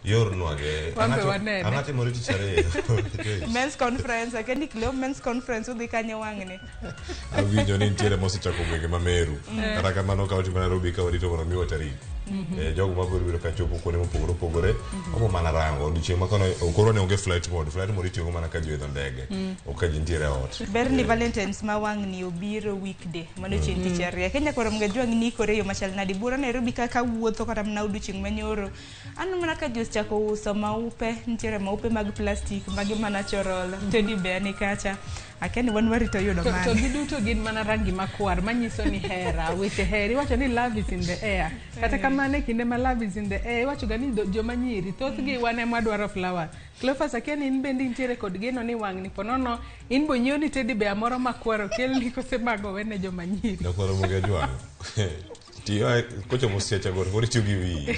Yor nuage. Anati moriti chare. Men's conference, akeni kilo men's conference udhi kanye wangne. Avinyo ni ntiere mosi chako mwenge mameru. Kata kamano ka oti Nairobi ka wadito mono miwa tari. Jogo mabiro biro ka chopo kone mopogore omo mana rango diche makono okoro ne onge flight mode itiyo mana ka joidho ndege okaji ntiere ot. Berni Valentines ma wangni obiro weekday mano chieng' tich ariyo Kenya koro mga jwang ni kore yo machal nadi bura Nairobi ka wuotho kata mna odiochieng' manyoro anu mana ka jus chako uso maupe ntiere maupe mag plastic magi mana chorol teddy bear ni kacha akeni wan warito yudo mane to giduto gin mana rangi makwar manyiso ni hera weche heri wacho ni love is in the air kata kamane kinde ma love is in the air wacho gani joma nyiri thothgi wane madwaro flower Cleophas akeni in bendi ntiere kod geno ni wangni ponono in bonyo ni teddy bear moro makwar kelni kose mago wene joma nyiri dokoro muge jwang tiyo kocho musiecha gor kori tiyo giwi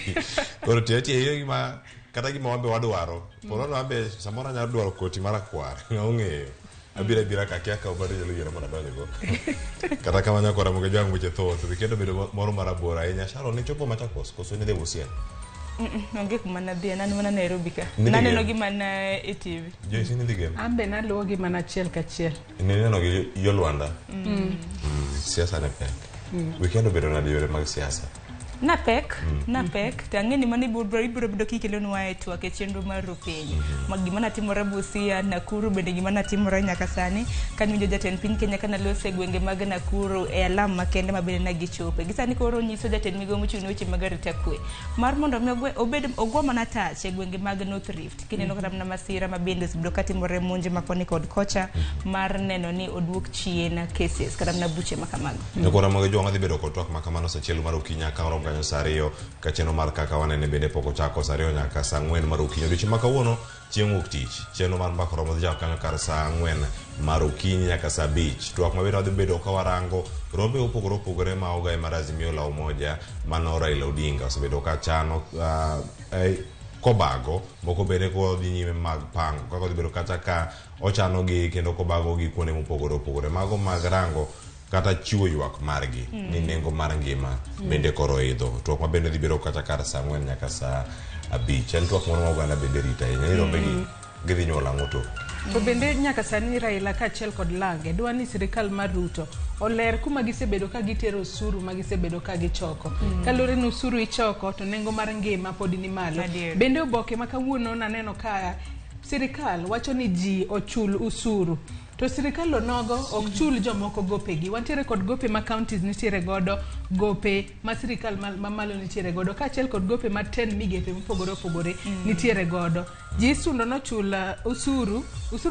koro tiyo gima kata gima wambe wadwaro ponono wambe samora nyaro dwaro koti mara kwar ng'ong'eyo abira kakiaka obado jalo yera mana bango kata kama nyakora muge jwang muche thoth kendo bedo moro marabora ahinya Sharon ni chopo Machakos koso ni devo sien nonge kumana dhia nani mana Nairobi ka naneno gima na TV Joyce ni dhigem ambe naluwo gima na chiel ka chiel neno gi Yolwanda siasa ne pek weekend obedo na yore mag siasa na pek tangeni mani ibiro bedo kikelo nwa e twak e chenro mar rupeny mag gimana timore Busia Nakuru bende gimana timore nyaka sani kan winjo jatend piny Kenya kana lose gwenge mag Nakuru e alam makende mabende na gichope gisani koro nyiso jatend migomo mochung' ne weche mag arita kwe mar mondo mi obed ogwo mana tach e gwenge mag North Rift kineno kata na masira mabende osebdo katimore monje makoni kod kocha mar neno ni odwok chien cases kata na buche makamago nekora mag jwang' dhi bedo kod twak makamano sachiel mar okinya ka kanyo sario kacheno mar kaka wanene bende poko chako sario nyaka saa 4 mar okinyi odiochieng' makawuono chieng' wuok tich cheno mar mbaka romo dhi kanyo kar saa 4 mar okinyi nyaka saa 5 twak mabende wadhi bedo ka warango rombe opogore ma ogae mar Azimio la Umoja mano Raila Odinga osebedo ka chano kobago moko bende ko dhi nyime mag pango kaka dhi bedo kata ka ochano gi kendo kobago gi kuonde mopogore mago mag rango kata chiwo ywak margi ni nengo mar ngima bende koro idho twak mabende dhi biro kata kar saa 4 nyaka saa 5 en twak moro maganda bende rita ahinya rombe gidhi nyuola ng'oto to bende nyaka sani Raila kachiel kod Lange dwa ni sirikal mar Ruto oler kuma gisebedo ka gitero osuru ma gisebedo ka gichoko kalore ni osuru ichoko to nengo mar ngima pod ni malo bende oboke makawuono naneno ka sirikal wacho ni ji ochul usuru to sirikal onogo ok chul jomoko gopegi wantiere kod gope ma counties nitiere godo gope ma sirikal mamalo nitiere godo kachiel kod gope ma 10 migepe mopogore nitiere godo jisundo no chula usuru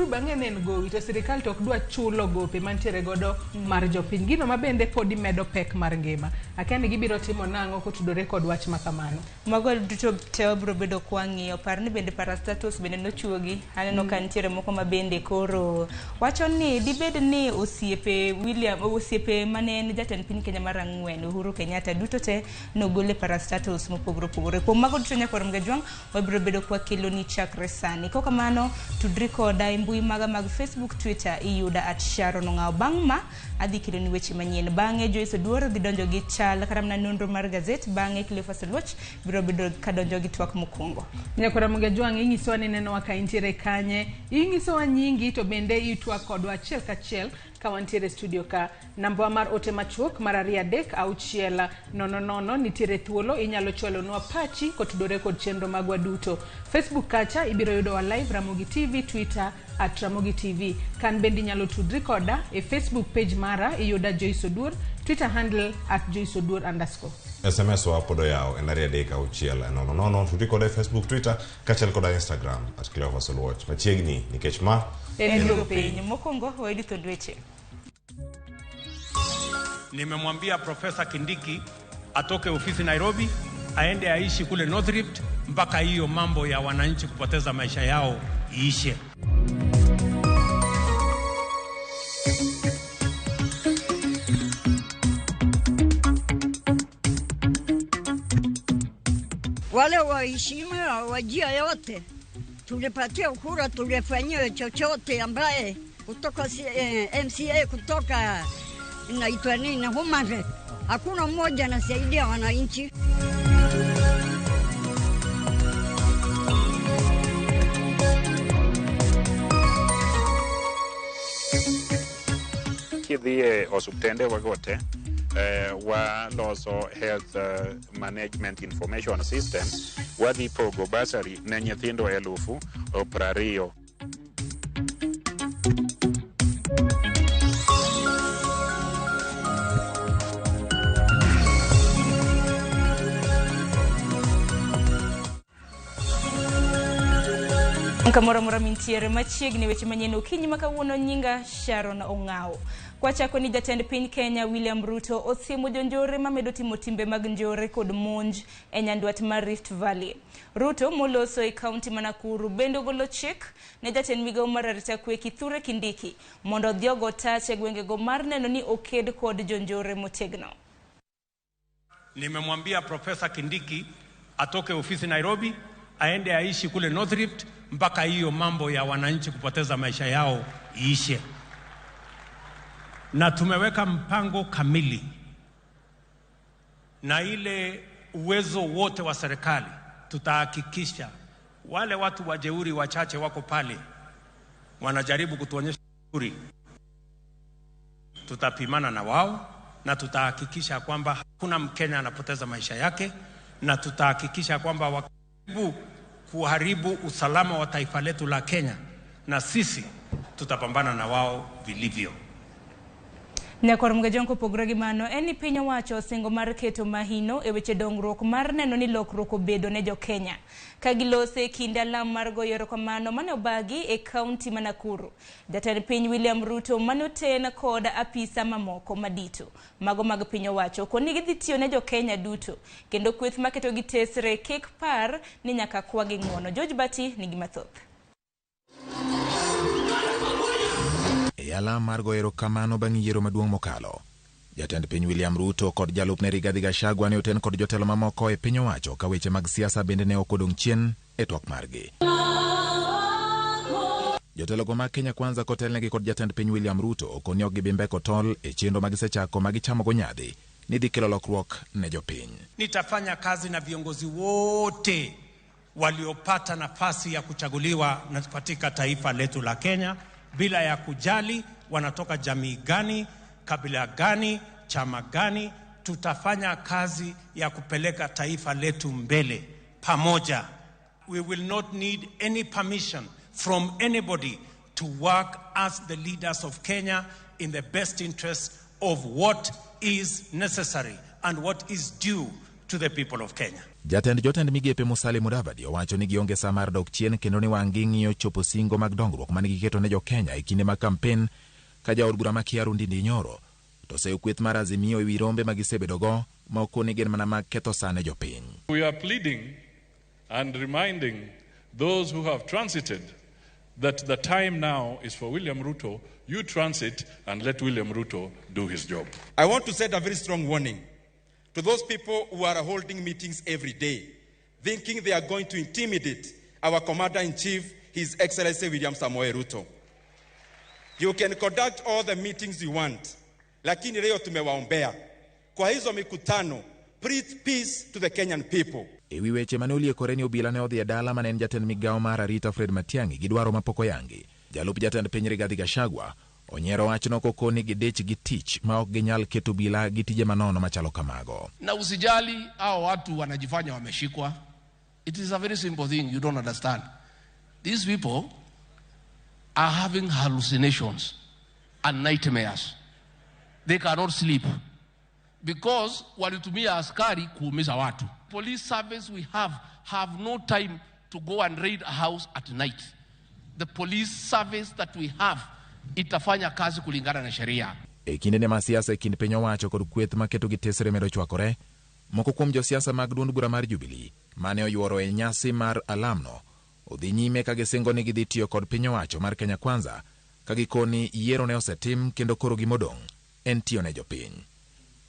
bang'e nen gowi to sirikal to ok dwa chulo gope mantiere godo mar jopiny gino mabende podi medo pek mar ngima akani gibiro timo nang'o kotudore kod wach makamano mago duto te biro bedo kwang'iyo par ni bende parastatus bende nochuogi aneno ka nitiere moko mabende koro wacho ni dibed ni osiepe mane en jatend piny Kenya mar 4 Uhuru Kenyatta duto te nogole parastatus mopogore kuom mago duto nyaka romga jwang' wabiro bedo kwa kilo ni chakre sani koka mano tudri koda mbui maga mag Facebook Twitter iyuda @Sharon Ong'ao bang' ma adhi kilo ni weche manyien bang'e Joyce Oduor dhi donjo gi chal kata na nonro mar gazet bang'e Cleophas Luoch biro bedo kadonjo gi twak mokwongo nyaka romga jwang' inyiso ni neno waka intiere kanye inyiso wa nyingi to bende itwak kodwa achiel kachiel ka wantiere studio ka namba mar ote machuok mar 3-6-000 nitiere thuolo inyalo chwalo nwa pachi kotudore kod chenro magwa duto Facebook kacha ibiro yudo wa live Ramogi TV Twitter @Ramogi TV kan bendi nyalo tudri koda e Facebook page mara iyuda Joyce Oduor Twitter handle @JoyceOduor_. SMS wa podo yao en 3-6-000 tudri koda Facebook Twitter kachiel koda Instagram @Cleophas Luoch machiegni nikech ma Enrupe mokongo waidi tondweche. Nimemwambia Profesa Kindiki atoke ofisi Nairobi aende aishi kule North Rift mpaka hiyo mambo ya wananchi kupoteza maisha yao iishe. Wale waheshimiwa wajia yote tulipatia kura, tulifanyia chochote ambaye kutoka MCA kutoka inaitwa nini Human, hakuna mmoja anasaidia wananchi. kidhie osuptende wagote wa loso health management information system wadhi pogo basari ne nyithindo 20,000. Kamora mintiere machiegni weche manyien okinyi makawuono nyinga Sharon Ong'ao. Kwachako ni jatend piny Kenya William Ruto osiemo jonjore mamedo timo timbe mag njore kod monj e nyandwat mar Rift Valley. Ruto moloso e kaunti ma Nakuru bendo golo chik ne jatend migawo mar arita kwe Kithure Kindiki mondo dhiogo tache gwengego mar neno ni oked kod jonjore motegno. Nimemwambia Profesa Kindiki atoke ofisi Nairobi aende aishi kule North Rift mpaka hiyo mambo ya wananchi kupoteza maisha yao iishe. Na tumeweka mpango kamili na ile uwezo wote wa serikali. Tutahakikisha wale watu wajeuri wachache wako pale wanajaribu kutuonyesha jeuri, tutapimana na wao na tutahakikisha kwamba hakuna Mkenya anapoteza maisha yake, na tutahakikisha kwamba wakaribu kuharibu usalama wa taifa letu la Kenya, na sisi tutapambana na wao vilivyo. Nyakor mgajonko pogragi mano eni pinyo wacho singo mar keto mahino e weche dongruok mar neno ni lokruok obedo ne jo Kenya. Kagilose kinda lam mar goyo erokamano mane obagi e kaunti ma Nakuru. Jatend piny William Ruto manoten kod apisa mamoko madito mago mag pinyo wacho koni gidhi tiyo ne jo Kenya duto kendo kweth maketo gi tesre kik par ni nyaka kwagi ng'uono. George Bati nigi mathoth. Yala mar goyo erokamano bang' yiero maduong' mokalo. Jatend piny William Ruto kod jalupne Rigathi Gachagua ne oten kod jotelo mamoko e piny owacho ka weche mag siasa bende ne ok odong' chien e twak margi. Jotelogo mag Kenya Kwanza kotelnegi kod jatend piny William Ruto okoni ok gibi mbeko tol e chenro magisechako magichamogo nyadhi ni dhi kelo lokruok ne jopiny. Nitafanya kazi na viongozi wote waliopata nafasi ya kuchaguliwa katika taifa letu la Kenya, bila ya kujali wanatoka jamii gani, kabila gani, chama gani. Tutafanya kazi ya kupeleka taifa letu mbele pamoja. We will not need any permission from anybody to work as the leaders of Kenya in the best interest of what is necessary and what is due to the people of Kenya. Jatend migepe Musalia Mudavadi owacho ni gionge sa mar dok chien kendo ni wang'i ng'iyo chopo singo mag dongruok mane giketo ne jo Kenya e kinde mag kampen ka jaod bura ma Kiaru Ndindi Nyoro to seyo kweth mar Azimio ewi rombe magisebedogo ma okoni gin mana mag ketho sane jopiny. We are pleading and reminding those who have transited that the time now is for William Ruto. You transit and let William Ruto do his job. I want to set a very strong warning to those people who are holding meetings every day, thinking they are going to intimidate our Commander-in-Chief, His Excellency William Samoei Ruto. You can conduct all the meetings you want, lakini leo tumewaombea. Kwa hizo mikutano, preach peace to the Kenyan people. Ewi weche mane oliekore ni obila ne odhi e dala mane en jatend migawo mar arita Fred Matiang'i gi dwaro mapok oyangi. Jalup jatend piny Rigathi Gachagua onyero wachno kokoni gidich gi tich ma ok ginyal keto bila gi tije manono machalo kamago. Na usijali hao watu wanajifanya wameshikwa. It is a very simple thing you don't understand. These people are having hallucinations and nightmares. They cannot sleep because walitumia askari kuumiza watu. Police service we have no time to go and raid a house at night. The police service that we have itafanya kazi kulingana na sheria. E kinde ne masiasa e kind piny owacho kod kweth maketo gi tesre medo chwakore, moko kuom josiasa mag duond bura mar Jubilee mane oyuoro e nyasi mar alamno odhi nyime ka gisingo ni gidhi tiyo kod piny owacho mar Kenya Kwanza ka gikoni yiero ne osetim kendo koro gimodong' en tiyo ne jopiny.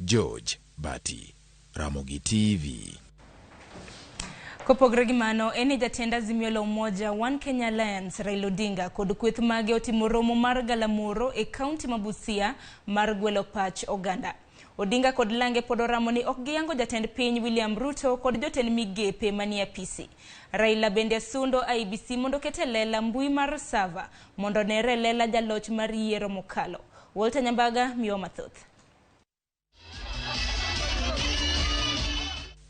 George Bati, Ramogi TV. Kopogre gi mano, eni jatend Azimio la Umoja One Kenya Alliance Raila Odinga kod kweth mage otimo romo mar galamoro e kaunti ma Busia mar gwelo pach oganda. Odinga kod Lange pod oramo ni ok giyango jatend piny William Ruto kod jotend migepe manie apisi. Raila bende sundo IBC mondo kete lela mbui mar sava mondo nere lela jaloch mar yiero mokalo. Walter Nyambaga, miyo mathoth.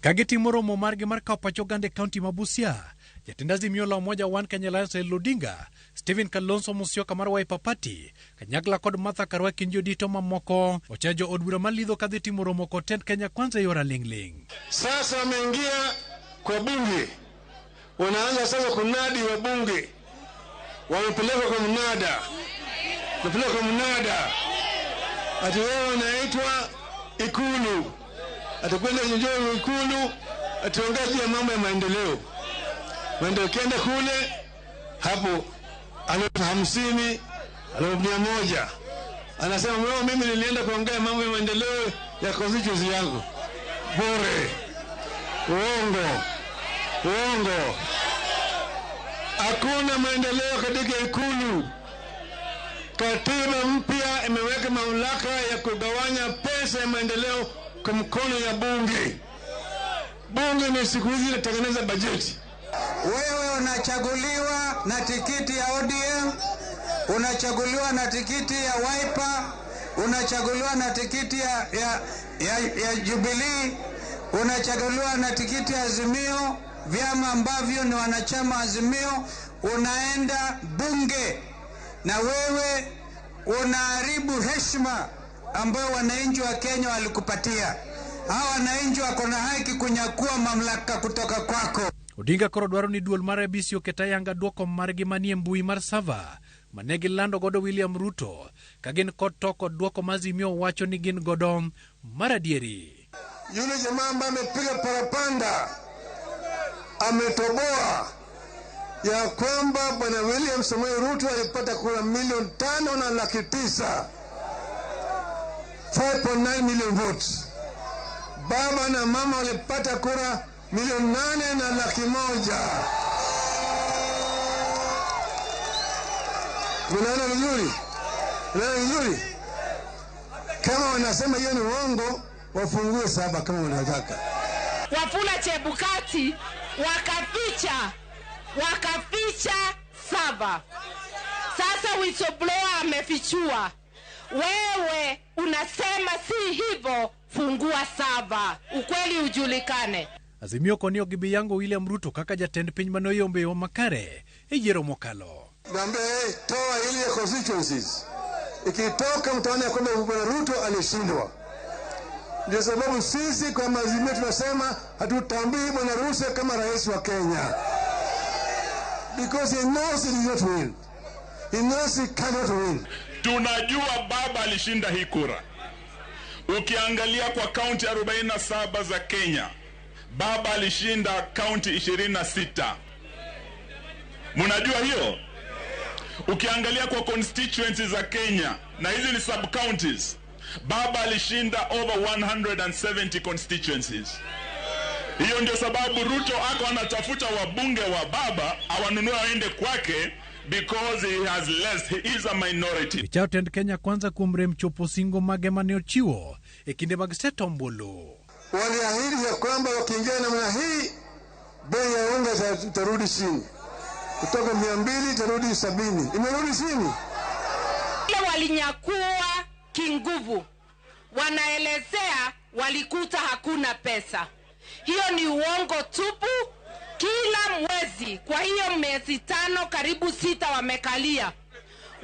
Kageti moromo margi mar kapacho gande county mabusia. Jatendazi miola umoja One Kenya Alliance Lodinga, Stephen Kalonzo Musyoka mar Wiper Party, Kanyagla kod Martha Karua Kinjodito mamoko, ochajo od bura malidho kadhiti moromo kotent Kenya Kwanza yora lingling. Sasa wameingia kwa bunge. Wanaanza sasa kunadi wa bunge. Wamepelekwa kwa mnada. Ati wao wanaitwa Ikulu. Atakwenda njoo Ikulu, atuangazie mambo ya maendeleo. Wende ukienda kule, hapo, 50, 100. Anasema mimi nilienda kuongea mambo ya maendeleo ya constituency yangu. Bure. Uongo. Hakuna maendeleo katika Ikulu. Katiba mpya imeweka mamlaka ya kugawanya pesa ya maendeleo kwa mkono ya bunge. Bunge ni siku hizi inatengeneza bajeti. Wewe unachaguliwa na tikiti ya ODM, unachaguliwa na tikiti ya Wiper, unachaguliwa na tikiti ya Jubilee, unachaguliwa na tikiti ya Azimio, vyama ambavyo ni wanachama Azimio, unaenda bunge na wewe unaharibu heshima ambayo wananchi wa Kenya walikupatia. Hawa wananchi wako na haki kunyakua mamlaka kutoka kwako. Odinga koro dwaro ni duol mar ABC oketayanga duoko margi manie mbui mar sava manegi lando godo William Ruto kagin kod toko duoko mazimio wacho ni gin godo maradieri. Yule jamaa ambaye amepiga parapanda ametoboa ya kwamba bwana William Samoei Ruto alipata kura 5,900,000, 5.9 million votes. Baba na mama walipata kura 8,100,000. Unaona vizuri? Kama wanasema hiyo ni uongo, wafungue saba kama wanataka. Wafula Chebukati wakaficha saba. Sasa whistleblower amefichua. Wewe unasema si hivyo, fungua saba. Ukweli ujulikane. Azimio konio gibi yango William Ruto kaka jatend piny manoyombe wa makare yiero mokalo. Nambe toa ile constituencies. Ikitoka mtaona kwamba bwana Ruto alishindwa. Ndio sababu sisi kwa Azimio tunasema hatutambui bwana Ruto kama rais wa Kenya. Because he knows he cannot win. He knows he cannot win. Tunajua baba alishinda hii kura. Ukiangalia kwa kaunti 47 za Kenya, baba alishinda kaunti 26. Mnajua hiyo? Ukiangalia kwa constituencies za Kenya, na hizi ni sub counties, baba alishinda over 170 constituencies. Hiyo ndio sababu Ruto ako anatafuta wabunge wa baba awanunue waende kwake, because he has less, he is a minority. Chao tend Kenya Kwanza kumre mchopo singo magema ochiwo ekinde mag Setombolo. Waliahidi ya kwamba wakiingia namna hii bei ya unga itarudi chini. Kutoka 200 itarudi 70. Imerudi chini. Walinyakua kinguvu. Wanaelezea walikuta hakuna pesa. Hiyo ni uongo tupu. Kila mwezi, kwa hiyo miezi 5 karibu 6 wamekalia,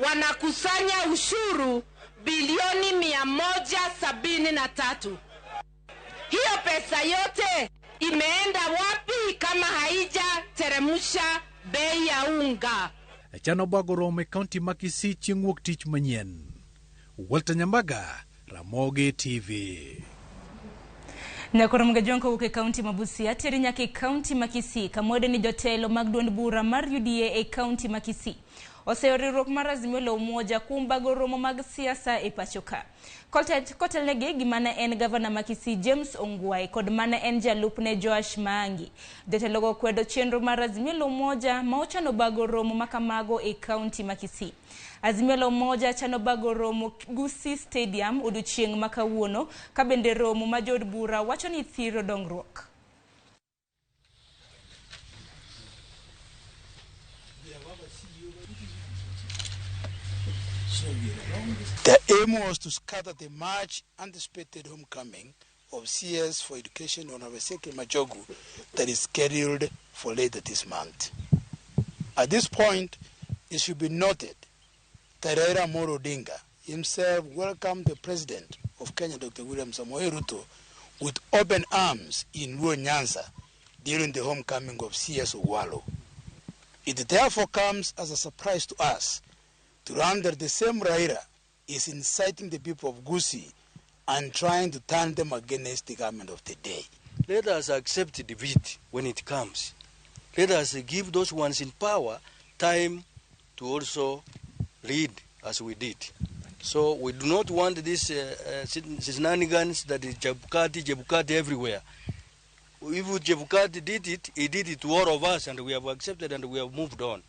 wanakusanya ushuru bilioni 173. Hiyo pesa yote imeenda wapi kama haija teremusha bei ya unga? Chano bagorome county makisi chingwok tich manyen. Walter Nyambaga, Ramogi TV. Nakoro mgajonko uke kaunti mabusia teri nyake kaunti makisi kamode ni jotelo magduond bura mar UDA e kaunti makisi. Oseoriruok mar Azimio la Umoja kumbago romo mag siasa e pachoka. Kotel nege gimana en Governor Makisi James Ongwae kod mana en jalupne Joash Maangi. Jotelogo kwedo chenro mar Azimio la Umoja maochano bago romo makamago e kaunti makisi. Azimio la Umoja chano bago romo Gusii Stadium odiochieng' makawuono kabende romo majod bura wacho ni thiro dongruok. The aim was to scatter the much anticipated homecoming of CS for Education on Obeseke Majogu that is scheduled for later this month. At this point, it should be noted that Raila Amolo Odinga himself welcomed the President of Kenya, Dr. William Samoei Ruto, with open arms in Luo Nyanza during the homecoming of CS Owalo. It therefore comes as a surprise to us to learn that the same Raila is inciting the people of Gusii and trying to turn them against the government of the day. Let us accept defeat when it comes. Let us give those ones in power time to also lead as we did. So we do not want this shenanigans that is Jebukati everywhere. If Jebukati did it, he did it to all of us, and we have accepted and we have moved on.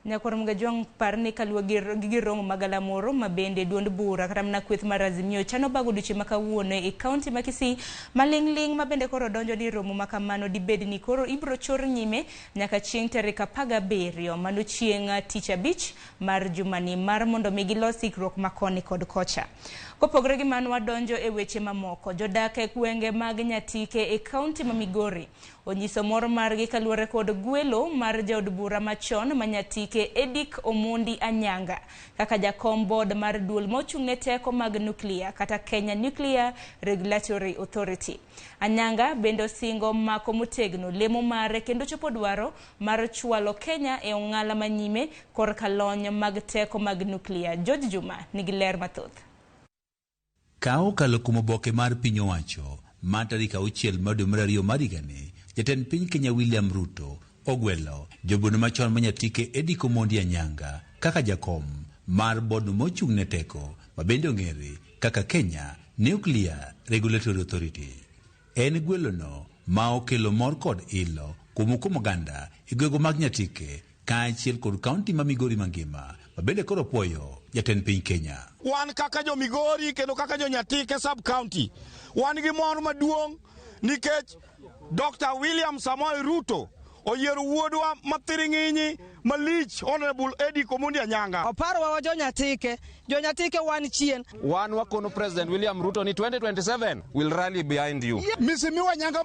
Nyakorum gajong parni kalwa gigiromo magalamoro mabende duond bura karamna kweth marazimio chano bago duche makawuone e county makisi malingling mabende koro donjo ni romo makamano di bedi ni koro ibro chor nyime nyaka chieng tarik 17 mano chieng tich abich mar jumani mar mondo migilosi krok makoni kod kocha. Kopogre gi mano wadonjo e weche mamoko jodak e gwenge mag Nyatike e county ma Migori onyiso mor margi kaluwore kod gwelo mar jaod bura machon ma Nyatike Edik Omondi Anyanga kaka jakom board mar duol mochung'ne teko mag nuclear kata Kenya Nuclear Regulatory Authority. Anyanga bendo singo mako motegno lemo mare kendo chopo dwaro mar chwalo Kenya e ong'ala manyime korka lony mag teko mag nuclear. George Juma nigi ler mathoth. Kao kalo kumo boke mar piny owacho ma tarik 6 mar dwe mar 2 mar higani, jatend piny Kenya William Ruto ogwelo jobuno machon ma Nyatike Edik Omondi Anyanga kaka jakom mar board mochung'ne teko ma bende ong'ere kaka Kenya Nuclear Regulatory Authority. En gwelo ma okelo mor kod ilo kuom oganda e gwego mag Nyatike kaachiel kod kaunti ma Migori mangima ma bende koro puoyo jatend piny Kenya. Wan kaka jo Migori kendo kaka jo Nyatike sub county wan gi mor maduong' nikech Dr. William Samoei Ruto oyiero wuodwa mathiring'inyi malich Honorable Edik Omondi Anyanga. Oparo wa jo Nyatike wan chien. Wan wakono President William Ruto ni 2027 will rally behind you. Misimiwa Anyanga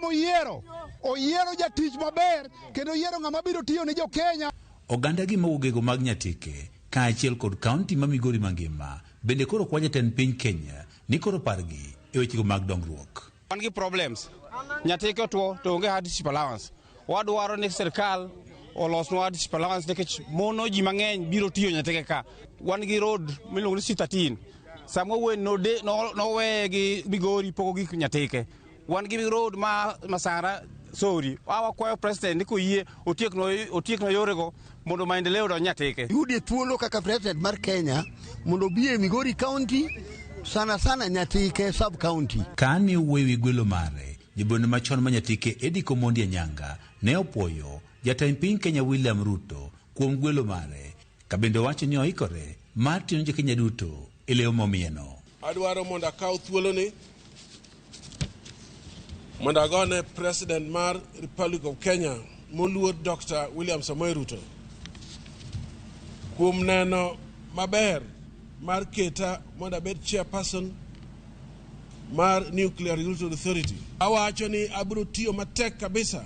oyiero jatich maber kendo oyiero ng'ama biro tiyo ne jo Kenya. Oganda gi mawuogego mag Nyatike kaachiel kod kaunti ma Migori mangima bende koro kwa jatend piny Kenya ni koro pargi e wechego mag dongruok. Wan gi problems. Nyatike otuo to onge hardship allowance. Wadwaro ni sirkal olosnwa hardship allowance nikech mono ji mang'eny biro tiyo Nyatike ka. Wan gi road miluongo ni C13. Samwa wen nowe gi Migori pogo gi Nyatike. Wan gi road ma Masara sorry, awa kwayo president niko yie otiekno yorego mondo maendeleo do Nyatike. Yudi thuolo kaka president mar Kenya mondo biye Migori county sana Nyatike sub county. Kani wewi gwelo mare jibono machon ma Nyatike Edik Omondi Anyanga ne opoyo jatend piny Kenya William Ruto kuom gwelo mare kabende wacho ni oikore mar tino jo Kenya duto e lewo momieno. Adwaro mondo akaw thuolo ni mondo agone President mar Republic of Kenya moluor Dr. William Samoei Ruto kuom neno maber mar keta mondo abed chairperson mar Nuclear Regulatory Authority. Awacho ni abiro tiyo matek kabisa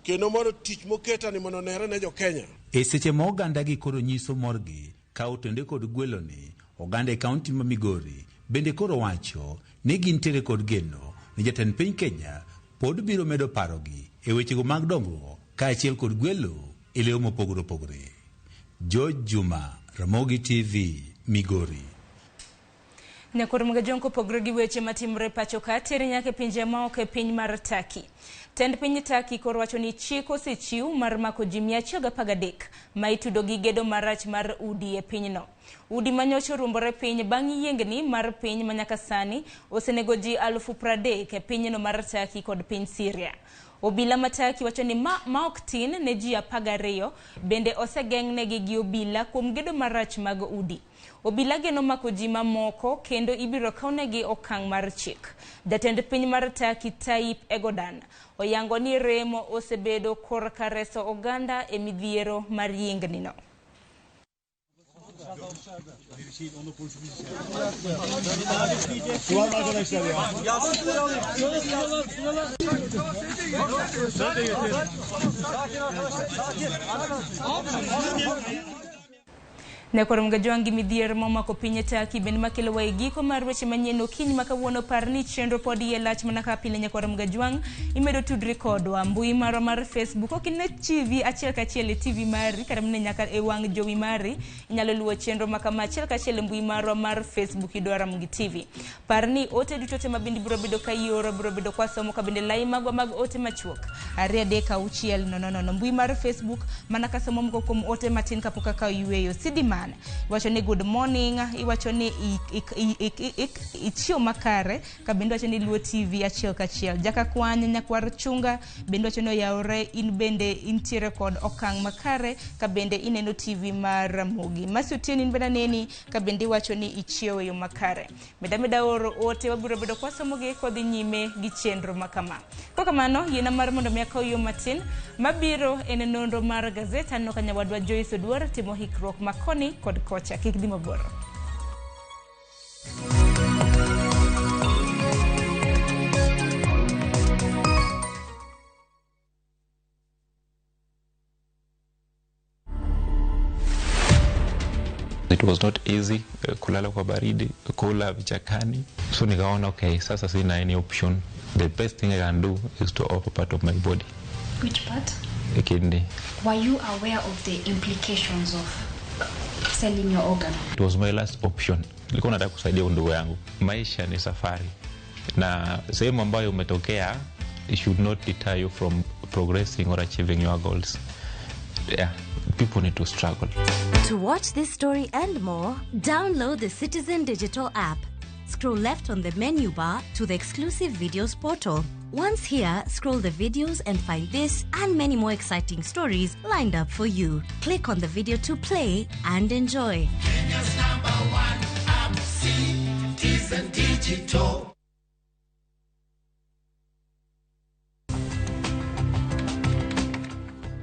kendo mondo tich moketa ni mondo nere ne jo Kenya. E seche ma oganda gi koro nyiso morgi ka otende kod gwelo ni oganda e kaunti ma Migori bende koro wacho ni gintiere kod geno ni jatend piny Kenya pod biro medo parogi e wechego mag dongruok kaachiel kod gwelo e lewo mopogore opogore. George Juma, Ramogi TV, Migori. Nyakorum gajonko pogre gi weche matimre pacho ka tere nyake pinje maoko e piny mar Turkey. Tend piny Turkey koro wacho ni chik osechiw mar mako ji 113 ma itudo gi gedo marach mar udi e pinyno. Udi manyocho rumbore piny bang' yiengni mar piny manyaka sani osenego ji 30,000 e pinyno mar Turkey kod piny Syria. Obila mataki wacho ni ma ok tin ne ji 12 bende osegeng'negi gi obila kuom gedo marach mag udi. Obila geno mako ji mamoko kendo ibiro kawnegi okang' mar chik. Jatend piny mar Turkey Tayyip Erdogan oyango ni remo osebedo korka reso oganda e midhiero mar yiengni no. Ne korom ga jwangi midhier moma ko pinye taki ben makelo wa giko mar weche manyien okinyi makawuono parni chenro podi ye lach mana ka pile ne korom ga jwang imedo tudri kodwa mbui maro mar Facebook okine TV achiel ka achiel TV mari kata mne nyaka e wang jowi mari inyalo luwo chenro makama achiel ka achiel mbui maro mar Facebook idwara Ramogi TV parni ote dutote mabindi biro bedo kayoro biro bedo kwa somo ka bende lai magwa mag ote machuok aria deka uchiel no mbui mar Facebook mana ka somo mko kum ote matin kapoka ka yueyo sidima iwacho ni good morning iwacho ni ichio makare ka bendo wacho ni luo TV achiel ka achiel jaka kwanya nyakwar chunga bendo wacho no yaore in bende intiere kod okang makare ka bende ineno TV mar Ramogi masutieni in benda neni ka bende wacho ni ichio yo makare meda oro ote wabiro bedo kwa somoge kodhi nyime gi chenro makama kwa kamano yena mar mondo miaka yo matin mabiro ene nonro mar gazeta no kanya wadwa Joyce Odwar timo hikruok makoni kod kocha kik dhi mabor. It was not easy kulala kwa baridi, kula vichakani. So nikaona okay, sasa sina any option. The best thing I can do is to offer part of my body. Which part? The kidney. Were you aware of the implications of selling your organ? It was my last option. Nilikuwa nataka kusaidia ndugu yangu. Maisha ni safari. Na sehemu ambayo umetokea, it should not deter you from progressing or achieving your goals. Yeah, people need to struggle. To watch this story and more, download the Citizen Digital app. Scroll left on the menu bar to the exclusive videos portal. Once here, scroll the videos and find this and many more exciting stories lined up for you. Click on the video to play and enjoy. Kenya's #1 app, Citizen Digital.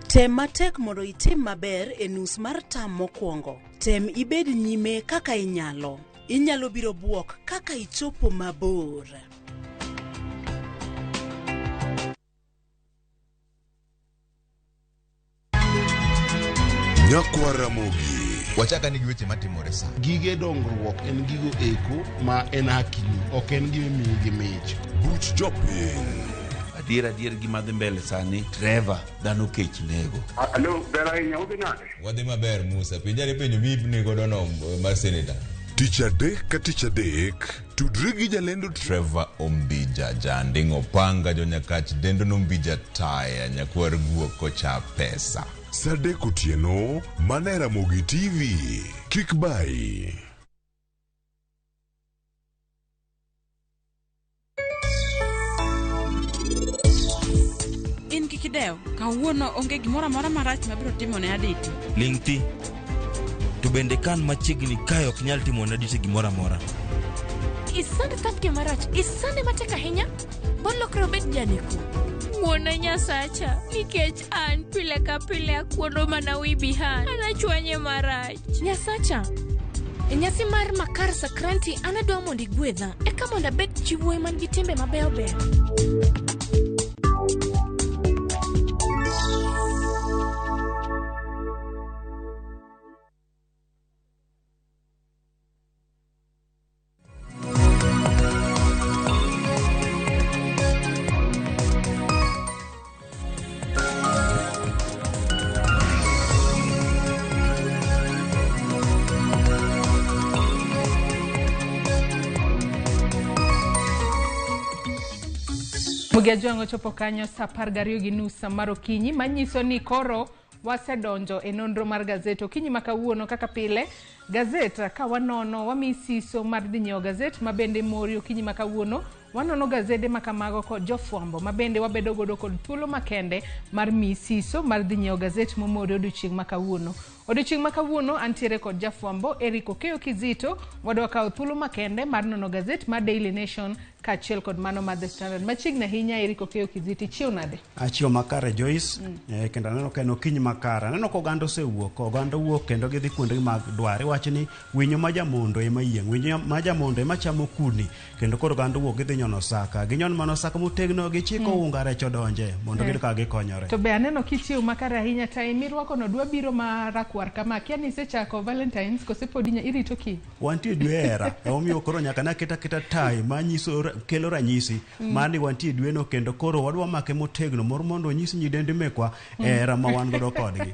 Tem matek mondo itim maber e nus mar tam mokwongo. Tem ibed nyime kaka inyalo. Inyalo biro buok kaka ichopo mabor. Nyakwar Ramogi. Wachaka nigi weche matimore sa. Gige dongruok en gigo eko ma en hakini, ok en gime miyi gi mich. Buch jopiny. Adier gima dhi mbele sani, Trevor dhano kech nego. Alo, ber ahinya udhi nade? Wadhi maber Musa, penjari penjo mibni godo no mar senator. Tich adek ka tich adek, tudri gi jalendo Trevor Ombija, janding opanga jonyakach dendo nombija taya, nyakwar guok kocha pesa. Sadek otieno, mana Ramogi TV, kik bai. In kikideo, kawuono onge gimora mora marach mabiro timo ne Aditi. Lingti. To bende kan machiegni kayo ok nyal timo ne Aditi gimora mora. Isande tatke marach, isande mateka hinya, bolokro bet janiko. Muona Nyasacha, nikech an pile ka pile akuodo mana wi bihan, anachwanye marach. Nyasacha, e nyasi mar makar sakranti anadwa mondo igwedha, eka mondo abed chiwuoyi man gi timbe mabeyo beyo. Mugiajuango chopo kanyo sa 12:30 mar okinyi manyiso ni koro wasedonjo e nonro mar gazeta okinyi makawuono kaka pile gazeta ka wanono wamisiso mar dinyo gazet mabende mori okinyi makawuono wanono gazede makamago kod jofwambo mabende wabedo godo kod thuolo makende mar misiso mar dinyo gazet momori odiochieng' makawuono. Odiochieng' makawuono antiere kod jafwambo Eric Okeyo Kizito wadwa kawo thuolo makende mar nono gazet mar Daily Nation kachiel kod mano mar The Standard. Machiegni ahinya Eriko Keyo Kiziti chiew nade? Achiew makare Joyce, kendo aneno ka en okinyi makare. Aneno ka oganda wuok kendo gidhi kuondegi mag dwar. Iwacho ni winyo ma jamondo ema yieng', winyo ma jamondo ema chamo kudni, kendo koro oganda wuok gidhi nyono saka. Ginyono mano saka motegno gichiko unga rech odonje mondo giyud ka gikonyore. To be aneno kichiew makare ahinya. Time mirwako no dwa biro marakwar kama. Kia ni isechako Valentines kose pod irito ki? Wantie dwe hera. Omiyo koro nyaka naketa tai manyiso kelo ranyisi mani wantie dweno, kendo koro wadwa make motegno moro mondo onyisi nyidende mekwa hera ma wan godo kodgi.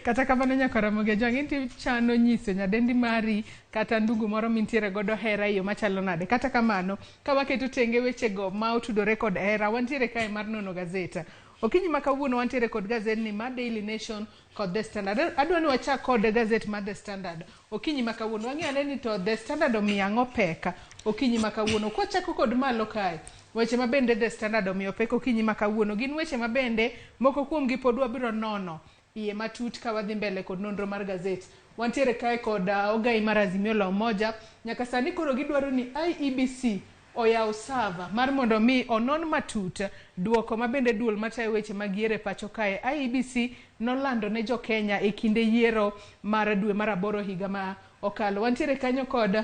Kata kamano nyaka Ramogi Jwang, inti chano nyiso nyadendi mari kata ndugu moro mintiere godo hera iyo machalo nade. Kata kamano ka waketo tenge wechego ma otudore kod hera, wantiere kae mar nono gazeta. Okinyi ma kawuono wantiere kod gazet ni mar Daily Nation kod The Standard. Adwa ni wachak kod gazet mar The Standard. Okinyi ma kawuono wang'e ni to The Standard omiyo ang'o peka. Okinyi ma kawuono kwachako kod malo kae. Weche mabende The Standard omiyo peka okinyi ma kawuono gin weche mabende moko kuom gi pod wabiro nono iye matut ka wadhi mbele kod nonro mar gazet. Wantiere kae kod ogai mar Azimio la Umoja. Nyaka sani koro gidwaro ni IEBC oyaw sava mar mondo mi onon matut duoko mabende duol matayo weche magiere pacho kae. IEBC nolando ne jo Kenya e kinde yiero mar dwe mar 8 higa ma okalo. Wantiere kanyo kod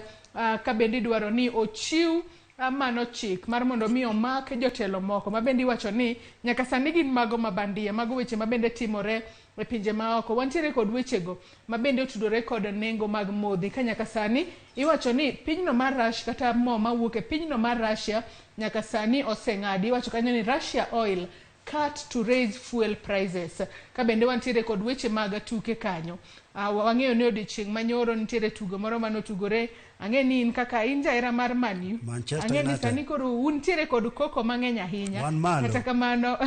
ka bende dwaro ni ochiw mano chik mar mondo mi omak jotelo moko mabende iwacho ni nyaka sani gin mago mabandia, mago weche mabende timore e pinje maoko. Wantiere kod wechego mabende otudore kod nengo mag modhi ka nyaka sani iwacho ni pinyno mar Russia kata mo mawuok e pinyno mar Russia nyaka sani oseng'adi. Iwacho kanyo ni Russia oil cut to raise fuel prices. Ka bende wantiere kod weche mag tuke kanyo. Wang'eyo ni odiochieng' manyoro nitiere tugo moro manotugore. Ang'e ni in kaka in jaera mar Man U. Ang'e ni sani koro untiere kod koko mang'eny ahinya. Kata kamano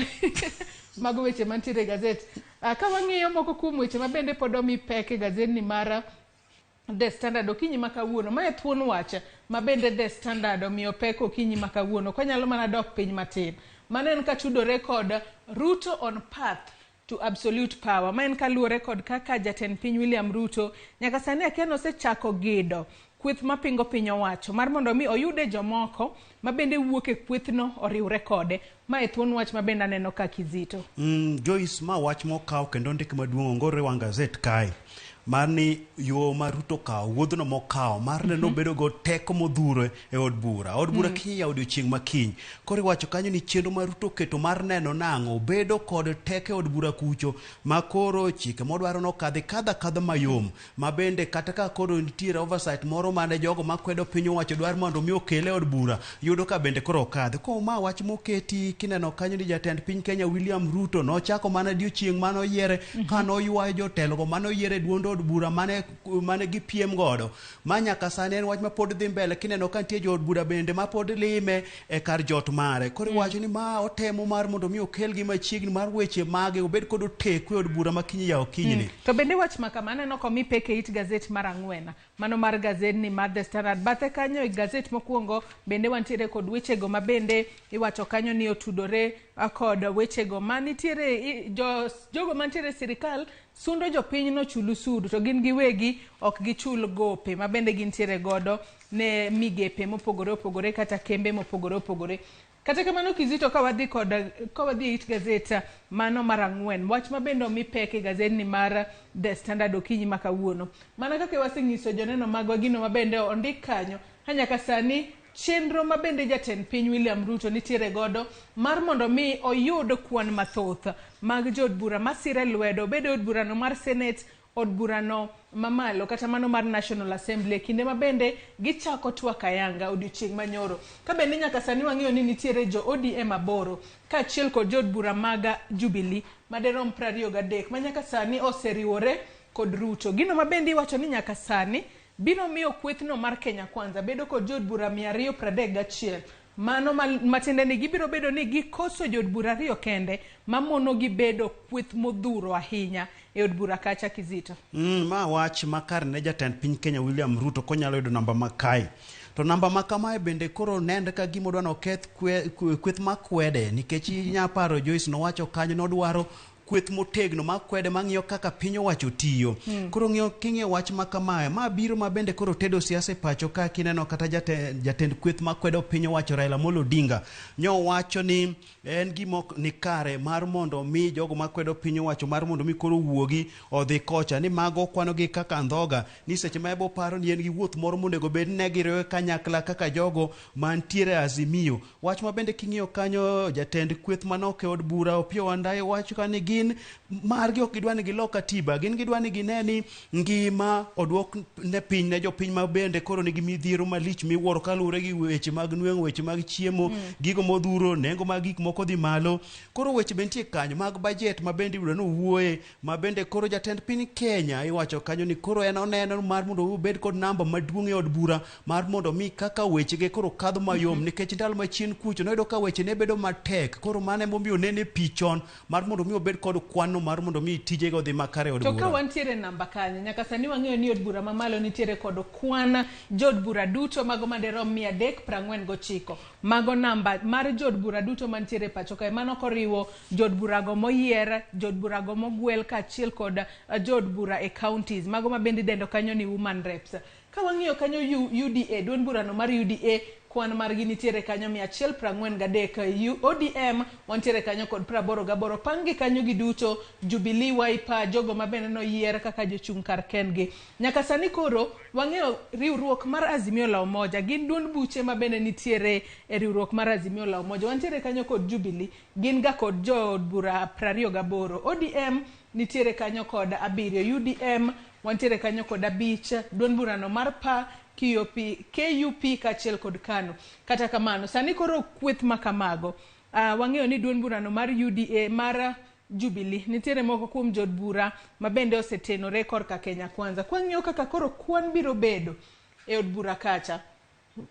mago weche mantiere gazet. Ka wang'iyo moko kuom weche mabende pod omi pek e gazet ni mar The Standard okinyi ma kawuono. Mae thuon wacha mabende The Standard omiyo pek okinyi ma kawuono. Konyalo mana dok piny matin. Mano en katudore kod Ruto on path to absolute power. Ma en kaluwore kod kaka jatend piny William Ruto nyaka sani akiano osechako gedo kweth mapingo piny owacho mar mondo mi oyude jomoko mabende wuok e kwethno oriwre kode. Ma e thuon wach mabende aneno ka Kizito. Joyce, ma wach mokaw kendo ndik maduong' ongore wang gazet kae mar ni yo mar Ruto kawo wuodhno mokawo mar neno bedo go teko modhuro e od bura kiny ya odiochieng' makiny. Koro iwacho kanyo ni chenro mar Ruto keto mar neno nang'o bedo kod teko e od bura kucho ma koro chike modwaro no kadha mayom ma bende kata ka koro nitiere oversight moro mane jogo makwedo piny owacho dwar mondo mi okele od bura yudo ka bende koro okadhi. Ko ma wach moketi kineno kanyo ni jatend piny Kenya William Ruto nochako mana odiochieng' mano yiere kano ywayo jotelo go mano yiere duondo od bura mane gipiem godo. Ma nyaka sani en wach ma pod dhi mbele kineno ka nitie jo od bura bende ma pod lime e kar jot mare. Koro wacho ni ma otemo mar mondo mi okel gi machiegni mar weche mage obed kod oteku e od bura makinyi ya okinyini. To bende wach makama aneno komi peke it gazet mar ang'wen mano mar gazet ni mar The Standard. Bathe kanyo e gazet mokwongo bende wantiere kod wechego ma bende iwacho kanyo ni otudore kod wechego manitiere jogo mantiere sirikal sundo jopiny no chulu sudu to gin giwegi ok gichul gope ma bende gintiere godo ne migepe mopogore opogore kata kembe mopogore opogore. Kata kamano Kizito ka wadhi it gazet mano mar ang'wen wach ma bende omi pek e gazet ni mar The Standard okinyi ma kawuono. Mana kaka waseng'iso joneno magwa gino ma bende ondik kanyo nyaka sani chenro ma bende jatend piny William Ruto nitiere godo mar mondo mi oyud kwan mathoth mag jod bura masire lwedo bedo od burano mar Senate, od burano mamalo kata mano mar National Assembly kinde ma bende gichako twak ayanga odiochieng' manyoro. Ka bende nyaka sani wang'eyo ni nitiere jo ODM aboro ka achiel kod jod bura mag Jubilee maderom 23 ma nyaka sani oseriwore kod Ruto. Gino ma bende iwacho ni nyaka sani biro miyo kwethno mar Kenya Kwanza bedo kod jod bura 231. Mano matinde ni gibiro bedo ni gikoso jod bura 2 kende mamono gibedo kweth modhuro ahinya e od bura kacha Kizito. Ma wach makar ne jatend piny Kenya William Ruto konyalo yudo namba makai. To namba makamae bende koro nende ka gimodwa no keth kweth makwede nikech nyaparo Joyce no wacho kanyo nodwaro kweth motegno makwede mang'iyo kaka piny owacho tiyo. Koro king'iyo wach ma kamae, ma biro ma bende koro tedo siasa e pacho ka kineno kata jatend kweth makwedo piny owacho Raila Amolo Odinga nyo wacho ni en gima ni kare mar mondo mi jogo makwedo piny owacho mar mondo mi koro wuogi odhi kocha ni mago kwanogi kaka ndhoga ni seche ma ebo paro ni en gi wuoth moro monego bed ne giriwe kanyakla kaka jogo mantiere Azimio. Wach ma bende king'iyo kanyo jatend kweth manok e od bura Opiyo Wandayi wacho ka ni gin margi ok gidwa ni gilok katiba, gin gidwa ni gineni ngima odwok ne piny ne jopiny ma bende koro nigi midhiero malich miwuoro kaluwore gi weche mag nweng'o, weche mag chiemo, gigo modhuro, nengo mag gik moko dhi malo. Koro weche bentie kanyo mag budget ma bende ibiro wuoye, ma bende koro jatend piny Kenya iwacho kanyo ni koro en oneno mar mondo obed kod namba maduong' e od bura mar mondo mi kaka wechege koro kadho mayom nikech ndalo machien kucho noyudo ka weche ne bedo matek. Koro mano emomiyo nene pichon mar mondo mi obed kod kwano mar mondo mi tijego dhi makare od bura. To ka wantiere namba kanyo nyaka sani wang'eyo ni od bura mamalo nitiere kod kwan jod bura duto mago maderom 349 mago namba mar jod bura duto mantiere pacho kae. Mano koriwo jod burago moyier, jod burago mogwel kaachiel kod jod bura e counties mago ma bende dendo kanyo ni woman reps. Ka wang'iyo kanyo UDA, duond burano mar UDA kwan margi nitiere kanyo 143. ODM wantiere kanyo kod 88. Pangi kanyo gi duto Jubilee, Wiper, jogo ma bende noyier kaka jochung' kar kendgi. Nyaka sani koro wang'eyo riwruok mar Azimio la Umoja gin duond buche ma bende nitiere e riwruok mar Azimio la Umoja. Wantiere kanyo kod Jubilee gin ga kod jo bura 28. ODM nitiere kanyo kod 7. UDM wantiere kanyo kod 5. Duond burano mar PA, KUP kaachiel kod KANU. Kata kamano sani koro kweth makamago wang'eyo ni duond burano mar UDA mar Jubilee nitiere moko kuom jod bura ma bende osetenore korka Kenya Kwanza. Kwang'iyo kaka koro kwan biro bedo e od bura kacha,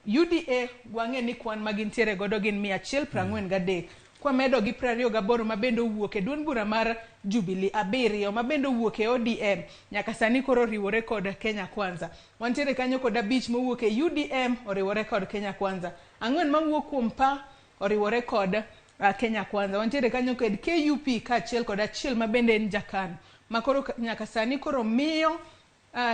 UDA wang'e ni kwan magintiere godo gin 143. Kwa medo gi 28 ma bende owuok e duond bura mar Jubilee, 7 ma bende owuok e ODM nyaka sani koro riwore kod Kenya Kwanza. Wantiere kanyo kod 5 mowuok e UDM oriwore kod Kenya Kwanza, 4 mawuok kuom PA oriwore kod Kenya Kwanza. Wantiere kanyo kod KUP kaachiel kod 1 ma bende en jakano ma koro nyaka sani koro miyo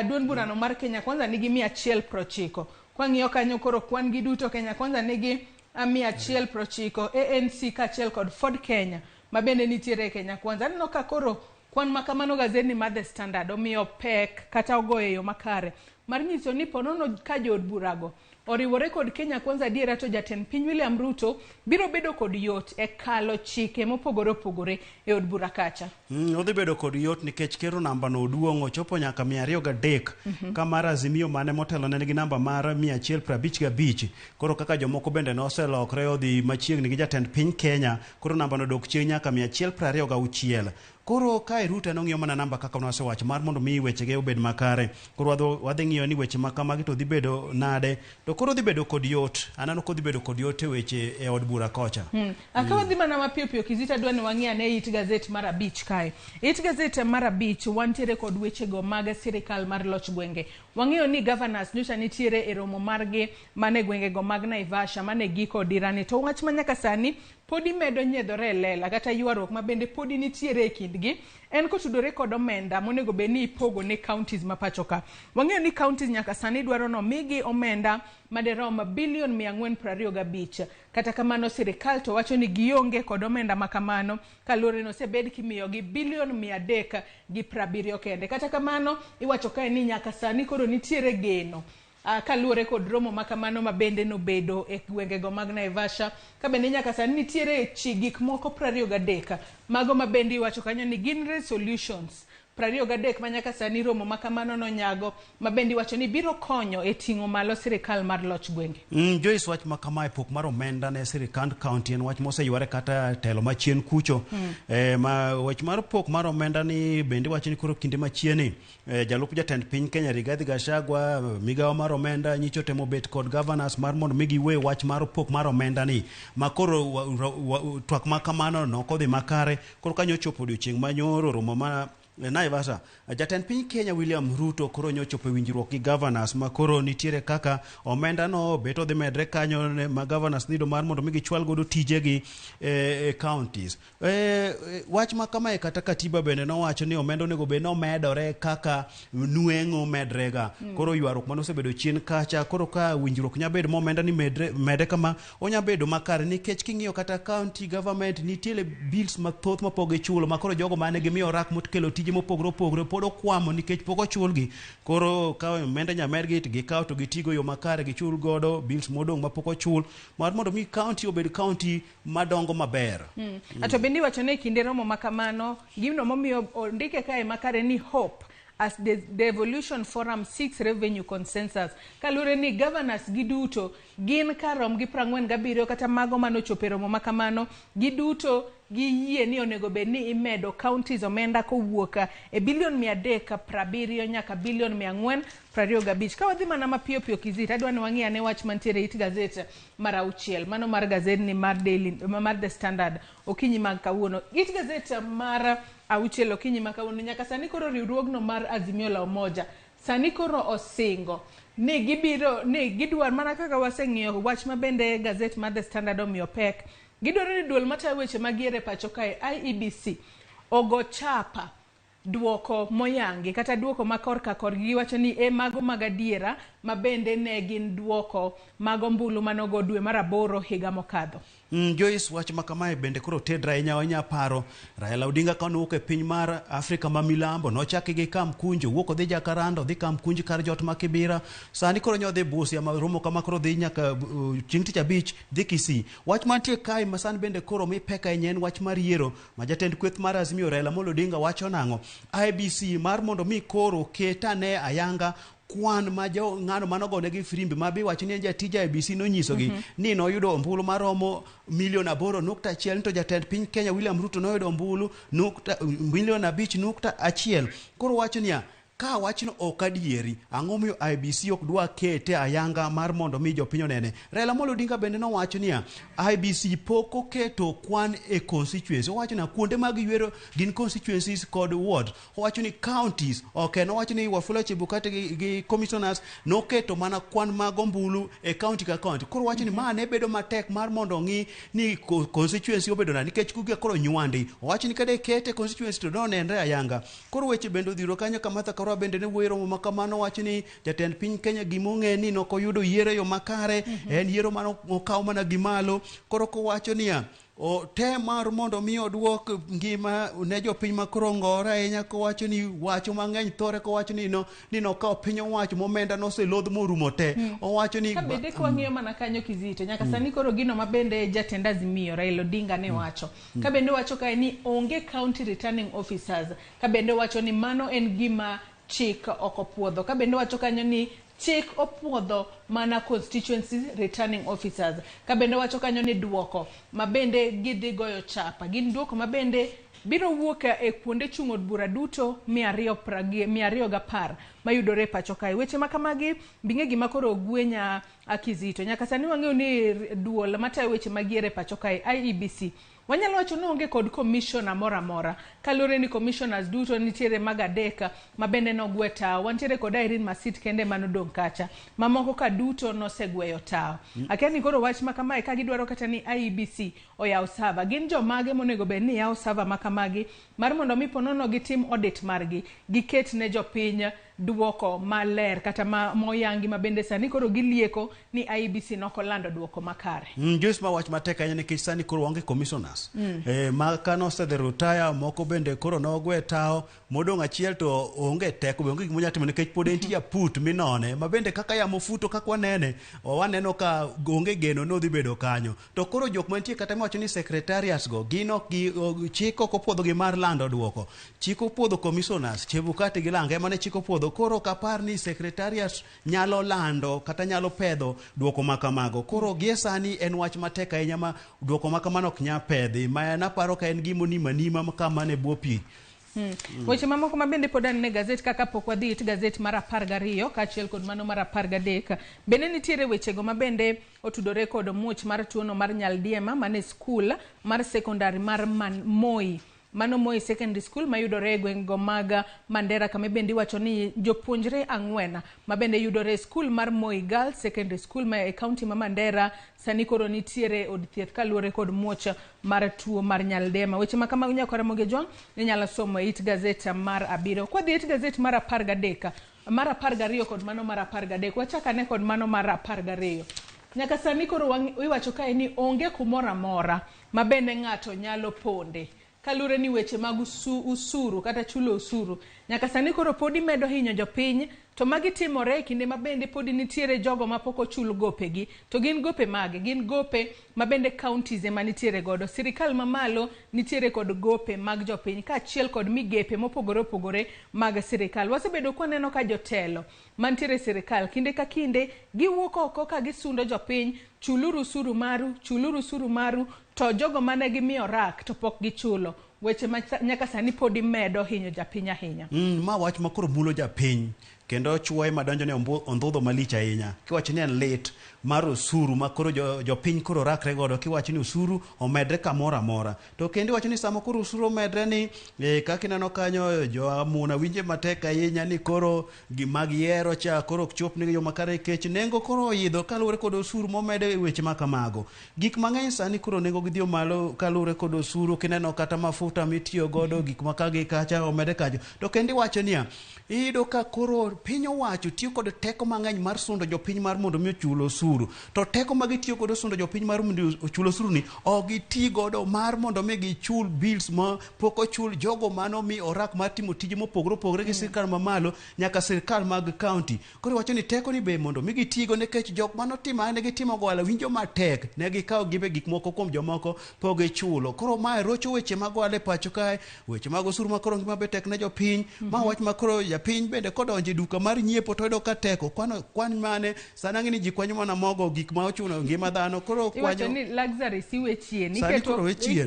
duond burano mar Kenya Kwanza nigi 190. Kwang'iyo kanyo koro kwan gi duto Kenya Kwanza nigi 190, ANC kaachiel kod Ford Kenya ma bende nitiere Kenya Kwanza. Aneno ka koro kwan makamano gazeti mar The Standard omiyo pek kata ogoyo e yo makare mar nyiso ni ponono ka jod burago oriwore kod Kenya Kwanza adiera to jatend piny William Ruto biro bedo kod yot e kalo chike mopogore opogore e od bura kacha. Odhi bedo kod yot nikech kero namba no duong' ochopo nyaka 203 ka mar Azimio mane motelo ne nigi namba mar 155. Koro kaka jomoko bende noselokre odhi machiegni gi jatend piny Kenya, koro namba no dok chien nyaka 126. Koro ka Ruto nong'iyo mana namba kaka wasewacho mar mondo mi wechege obed makare. Koro wadhi ng'iyo ni weche makamagi to dhi bedo nade. To koro dhi bedo kod yot. Anano ko dhi bedo kod yot e weche e od bura kocha. Akawa dhi mana mapiyo piyo Kizita dwani wang'ia ne it gazeti mar 5 kae. It gazeti mar 5 wantiere kod wechego mag sirikal mar loch gwenge. Wang'eyo ni governors nyocha nitiere e romo margi mane gwengego mag Naivasha mane giko dirani. To wach manyaka sani podi medo nyedhore lela kata ywaruok ma bende podi nitiere e kindgi en kotudore kod omenda monego be ni ipogo ne counties ma pacho ka. Wang'eyo ni counties nyaka sani dwaro no migi omenda maderom bilion 425. Kata kamano sirikal to wacho ni gionge kod omenda makamano kaluwore no sebed kimiyo gi bilion 370 kende. Kata kamano iwacho kae ni nyaka sani koro nitiere geno kaluwore kod romo makamano ma bende nobedo e gwengego mag Naivasha ka bende nyaka sani nitiere gik moko 23 mago ma bende iwacho kanyo ni gin resolutions 23 ma nyaka sani romo makamano nonyago ma bende iwacho ni biro konyo e ting'o malo sirikal mar loch gwenge. Joyce wach makama e pok mar omenda ne sirikand county en wach moseyware kata telo machien kucho. Ma wach mar pok mar omenda ni bende wacho ni koro kinde machieni jalup jatend piny Kenya Rigathi Gachagua migawo mar omenda nyicho temo bet kod governors mar mondo migi we wach mar pok mar omenda ni makoro twak makamano nokodhi makare. Koro kanyo chopo odiochieng' manyoro romo ma Naivasha, jatend piny Kenya William Ruto koro nyochopo winjruok gi governors ma koro nitiere kaka omenda no beto dhi medre kanyo ma governors nido mar mondo mi gichwal godo tijegi counties. Wach ma kama kata katiba bende nowacho ni omenda onego bed nomedore kaka nueng'o medrega. Koro ywaruok mano osebedo chien kacha, koro ka winjruok nya bedo momenda ni mede kama onya bedo makare, nikech king'iyo kata county government nitiere bills mathoth mapok gichulo ma koro jogo mane gimiyo rak mokelo tije mopogore opogore pod okwamo nikech pok ochulgi. Koro ka omenda nya medgi gikawo to gitigo yo makare gichul godo bills modong' mapok ochul mar mondo mi county obed county madongo maber. Ato bendi wacho ne kinde romo makamano gimno momiyo ndike kae makare ni hope as the Devolution Forum 6 Revenue Consensus. Kalure ni governors giduto gin karom gi 47 kata mago manochopo romo makamano giduto giyie ni onego bed ni imedo counties omenda kowuok bilion 370 nyaka bilion 425. Ka wadhi mana mapiyo piyo kizita adwa ni wang'i ane wach mantiere it gazet mar 6 mano mar gazet ni mar Daily mar The Standard okinyi mag kawuono. It gazet mar 6 okinyi mag kawuono nyaka sani koro riwruogno mar Azimio la Umoja sani koro osingo ni gibiro ni gidwar mana kaka waseng'iyo wach mabende gazet mar The Standard omiyo pek. Gidwaro ni duol matayo weche magiere pacho kae IEBC ogo chapa duoko moyangi kata duoko makorka korgi wacho ni mago magadiera mabende ne gin duoko mago mbulu manogo dwe mar 8 higa mokadho. Joyce wach makamae bende koro tedra inya paro Raila Odinga ka nowuok e piny mar Afrika ma milambo nochaki gi Kamkunji wuok odhi Jakaranda odhi Kamkunji kar jot ma Kibira sani koro nyodhi Busia ma romo kama koro dhi nyaka chieng' tich abich dhi Kisii. Wach mantie kae masani bende koro mi peka nyen wach mar yiero ma jatend kweth mar Azimio Raila Odinga wacho nang'o IBC mar mondo mi koro ketane ayanga kwan ma ng'ano manogone gi frimbi ma bi wacho ni jatija IBC nonyisogi ni noyudo ombulu maromo milion 8.1 to jatend piny Kenya William Ruto noyudo ombulu milion 5.1. Koro wacho niya ka wachno ok adieri ang'o miyo IBC ok dwa kete ayanga mar mondo mi jopiny onene. Raila Odinga bende nowacho niya IBC pok oketo kwan e constituency. Owacho na kuonde mag yuero gin constituencies kod ward. Owacho ni counties ok no wacho ni Wafula Chebukati gi commissioners noketo mana kwan mag ombulu e county ka county. Koro wacho ni mane bedo matek mar mondo ng'i ni constituency obedo na nikech kuge koro nywandi. Owacho ni kada kete constituency to don endre ayanga. Koro weche bende dhiro kanyo Kamatha Karua bende ne wuoyo romo makamano wacho ni jatend piny Kenya gimong'e ni nokoyudo yiero yo makare en yiero mano okaw mana gimalo. Koro kowacho niya o te mar mondo mi odwok ngima ne jopiny makoro ngora ahinya kowacho ni wacho mang'eny thore kowacho ni no kawo piny owacho momenda noselodh morumo te. Owacho ni ka bende kwa ng'iyo mana kanyo kizito nyaka sani koro gino mabende jatend Azimio Raila Odinga ne wacho ka bende wacho kae ni onge county returning officers ka bende wacho ni mano en gima chik okopuodho ka bende wacho kanyo ni chik opuodho mana constituency returning officers ka bende wacho kanyo ni duoko mabende gidhi goyo chapa gin duoko mabende biro wuok e kuonde chung' od bura duto 210 mayudore pacho kae. Weche makamagi binge gima koro ogwenya akizito nyaka sani wang'eyo ni duol matayo weche magiere pacho kae IEBC wanyalo wacho ni onge kod commissioner mora kalore ni commissioners duto nitiere magadeka mabende nogwe tao. Wantiere kod Irene Masit kende manodong' kacha mamoko ka duto nosegweyo tao. Akiani koro wach makamae ka gidwaro kata ni IEBC oyaw sava gin jomage monego bed ni yaw sava makamagi mar mondo mi ponono gitim audit margi giket ne jopiny duoko maler kata moyangi mabende sani koro gilieko ni IEBC nokolando duoko makare. Just ma wach matek ahinya nikech sani koro onge commissioners. Ma kano osedhi retire moko bende koro nogwe tao modong' achiel to onge teko onge gik monyatimo nikech pod entie put minone mabende kaka yamo futo kaka waneno ka onge geno no dhi bedo kanyo. To koro jok mantie kata mawacho ni secretariats go gino chiko kopuodho gi mar lando duoko chiko puodho commissioners Chebukati gi Lange mane chiko puodho koro kapar ni secretariat nyalo lando kata nyalo pedho duoko makamago. Koro gie sani en wach matek ahinya ma duoko makamano ok nya pedhi ma naparo ka en gimo ni manima kama ne buopi. Weche mamoko mabende podan ne gazet kaka pok wadhi it gazet mar 12 kaachiel kod mano mar 13 bende nitiere wechego mabende otudore kod muoch mar tuono mar nyaldiema mane skul mar sekondari mar Moi mano Moi Secondary School mayudore e gweng' mag Mandera, kama bende iwacho ni jopuonjre 4 mabende yudore e skul mar Moi Girls Secondary School ma e kaunti ma Mandera sani koro nitiere od thieth kaluwore kod muoch mar tuo mar nyaldema. Weche ma kama unyalo Ramogi Jwang inyalo somo e it gazeta mar 7. Kwa dhi it gazeta mar 13 mar 12 kod mano mar 13, wachakane kod mano mar 12. Nyaka sani koro iwacho kae ni onge kumoro amora ma bende ng'ato nyalo ponde kalure ni weche mag usuru kata chulo usuru. Nyaka sani koro podi medo hinyo jopiny, to magi timore kinde mabende podi nitiere jogo ma pok ochul gopegi. To gin gope mage? Gin gope mabende counties ema nitiere godo. Sirikal mamalo nitiere kod gope mag jopiny kaachiel kod migepe mopogore opogore mag sirikal. Wasebedo kwaneno ka jotelo mantiere sirikal kinde ka kinde giwuok oko ka gisundo jopiny, chuluru usuru maru, to jogo mane gimiyo rak to pok gichulo. Weche nyaka sani podi medo hinyo japiny ahinya. Ma wach makoro mulo japiny kendo chuoye madonjo ne ondhudho malich ahinya. Kiwacho ni en lit mar usuru makoro jopiny koro rakre godo, kiwacho ni usuru omedre kamoro amora. To kendo iwacho ni sama koro usuru omedre ni kaka ineno kanyo joamuna winje matek ahinya ni koro mag yiero cha koro ok chop ni yo makare kech nengo koro oidho kaluwore kod usuru momede weche makamago. Gik mang'eny sani koro nengo gidhi malo kaluwore kod usuru, kineno kata mafuta mitiyo godo gik makagi kacha omede kacho. To kendo iwacho niya, iyudo ka koro piny owacho tiyo kod teko mang'eny mar sundo jopiny mar mondo mi ochul osuru. To teko ma gitiyo godo sundo jopiny mar mondo ochul osuru ni ok giti godo mar mondo mi gichul bills ma pok ochul jogo mano mi orak mar timo tije mopogore opogore gi sirkal mamalo nyaka sirkal mag county. Koro iwacho ni teko ni be mondo mi gitigo nikech jok mano timo ne gitimo goala winjo matek ne gikawo gibe gik moko kuom jomoko pok gichulo. Koro mae rocho weche mag goala e pacho kae, weche mag osuru ma koro ngima be tek ne jopiny. Ma wach ma koro japiny bende kodonje duka mar nyiepo to yudo ka teko kwan mane sana ngini ji kwanyo mana mogo gik ma ochuno ngima dhano koro kwanyo. Iwacho ni luxury siwe chien,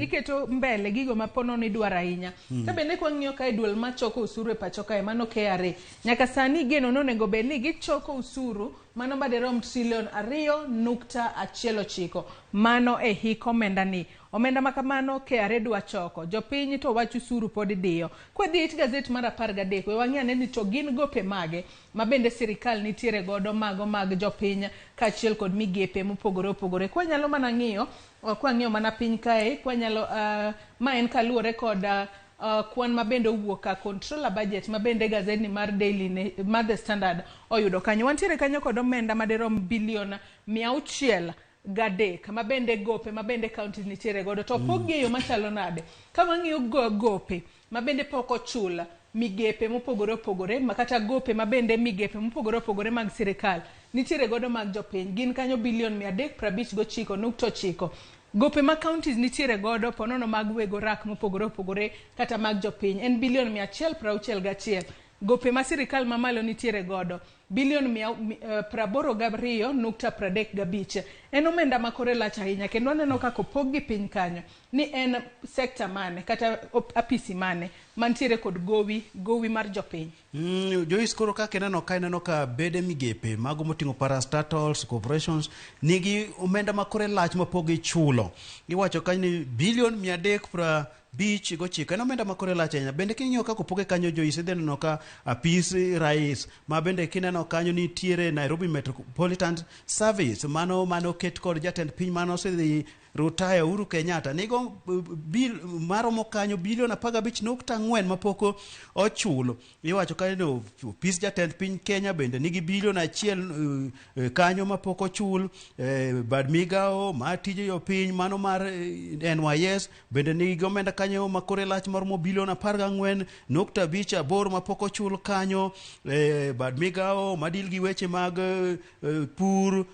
iketo mbele gigo ma pono ni dwaro ahinya. To bende kwa ng'iyo kae duol ma choko usuru e pacho kae mano KRA nyaka sani geno nonego bed ni gichoko usuru mano maderom trilion 2.19 mano e hik omenda ni. Omenda makamano KRA dwa choko, jopiny to wach usuru pod diyo. Kwa dhi it gazet mar 13 we wang'e ane ni to gin gope mage ma bende sirikal nitiere godo mago mag jopiny kaachiel kod migepe mopogore opogore. Kwa nyalo mana ng'iyo, kwa ng'iyo mana piny kae, kwa nyalo ma en kaluwore kod kwan mabende owuok ka controller budget mabende gazeti mar Daily mar The Standard oyudo kanyo. Wantiere kanyo kod omenda maderom bilion 603 mabende gope mabende counties nitiere godo. To pok giyo machalo nade kama ng'iyo gope mabende pok ochula migepe mopogore opogore makata gope mabende migepe mopogore opogore mag sirikal nitiere godo mag jopiny gin kanyo bilion 359.9. Gope ma counties nitiere godo ponono mag wego rak mopogore opogore kata mag jopiny en bilion 161. Gope ma sirikal mamalo nitiere godo bilion 82.35. En omenda makore lach ahinya kendo aneno kako pog gi piny kanyo ni en sekta mane kata apisi mane mantiere kod gowi mar jopiny. Jois koro kaka ineno ka bede migepe mago moting'o parastatals corporations nigi omenda makore lach ma pok gichulo. Iwacho kanyo ni bilion 359 en omenda makore lach ahinya. Bende king'iyo kako poge kanyo Jois idhi neno ka apis rais ma bende kineno kanyo nitiere Nairobi Metropolitan Service mano ket kod jatend piny mano osedhi Rutaya Uhuru Kenyatta nigo bil maromo kanyo bilion 15.4 mapoko ochulo. Iwacho kanyo opis jatend piny Kenya bende nigi bilion 1 kanyo mapoko ochul. Bad migao ma tije jopiny mano mar NYS bende nigi omenda kanyo makore lach maromo bilion 14.58 mapoko ochul kanyo. Bad migao madil gi weche mag pur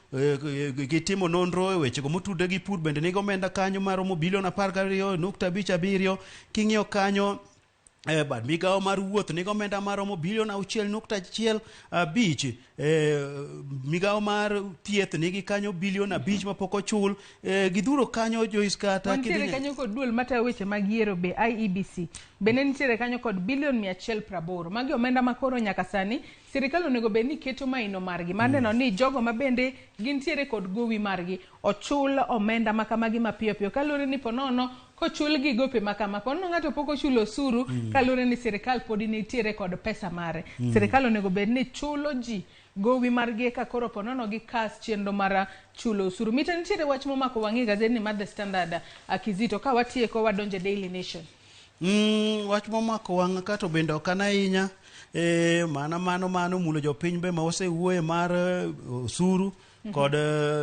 gitimo nonro weche go motude gi pur bende nigi omenda kanyo maromo bilion 12.57. King'iyo kanyo bad migao mar wuoth nigi omenda maromo bilion 6.15. Migao mar thieth nigi kanyo bilion 5 mapok ochul. Gidhuro kanyo Jois kata nitiere kanyo kod duol matayo weche mag yiero be IEBC bende nitiere kanyo kod bilion 180. Magi omenda makoro nyaka sani sirikal onego bed ni keto maino margi mar neno ni jogo mabende gintiere kod gowi margi ochul omenda makamagi mapiyo piyo kaluwore ni ponono kochul gi gope makama pono ng'ato pok ochulo osuru kalure ni sirikal pod nitiere kod pesa mare. Sirikal onego bed ni chulo ji gowi margi ka koro ponono gi kas chenro mar chulo osuru. Mita nitiere wach momako wang'i gazedni mar The Standard Akizito ka watieko wadonje Daily Nation. Wach momako wang' ka to bende ok an ahinya mano mulo jopiny be ma osewuoye mar osuru kod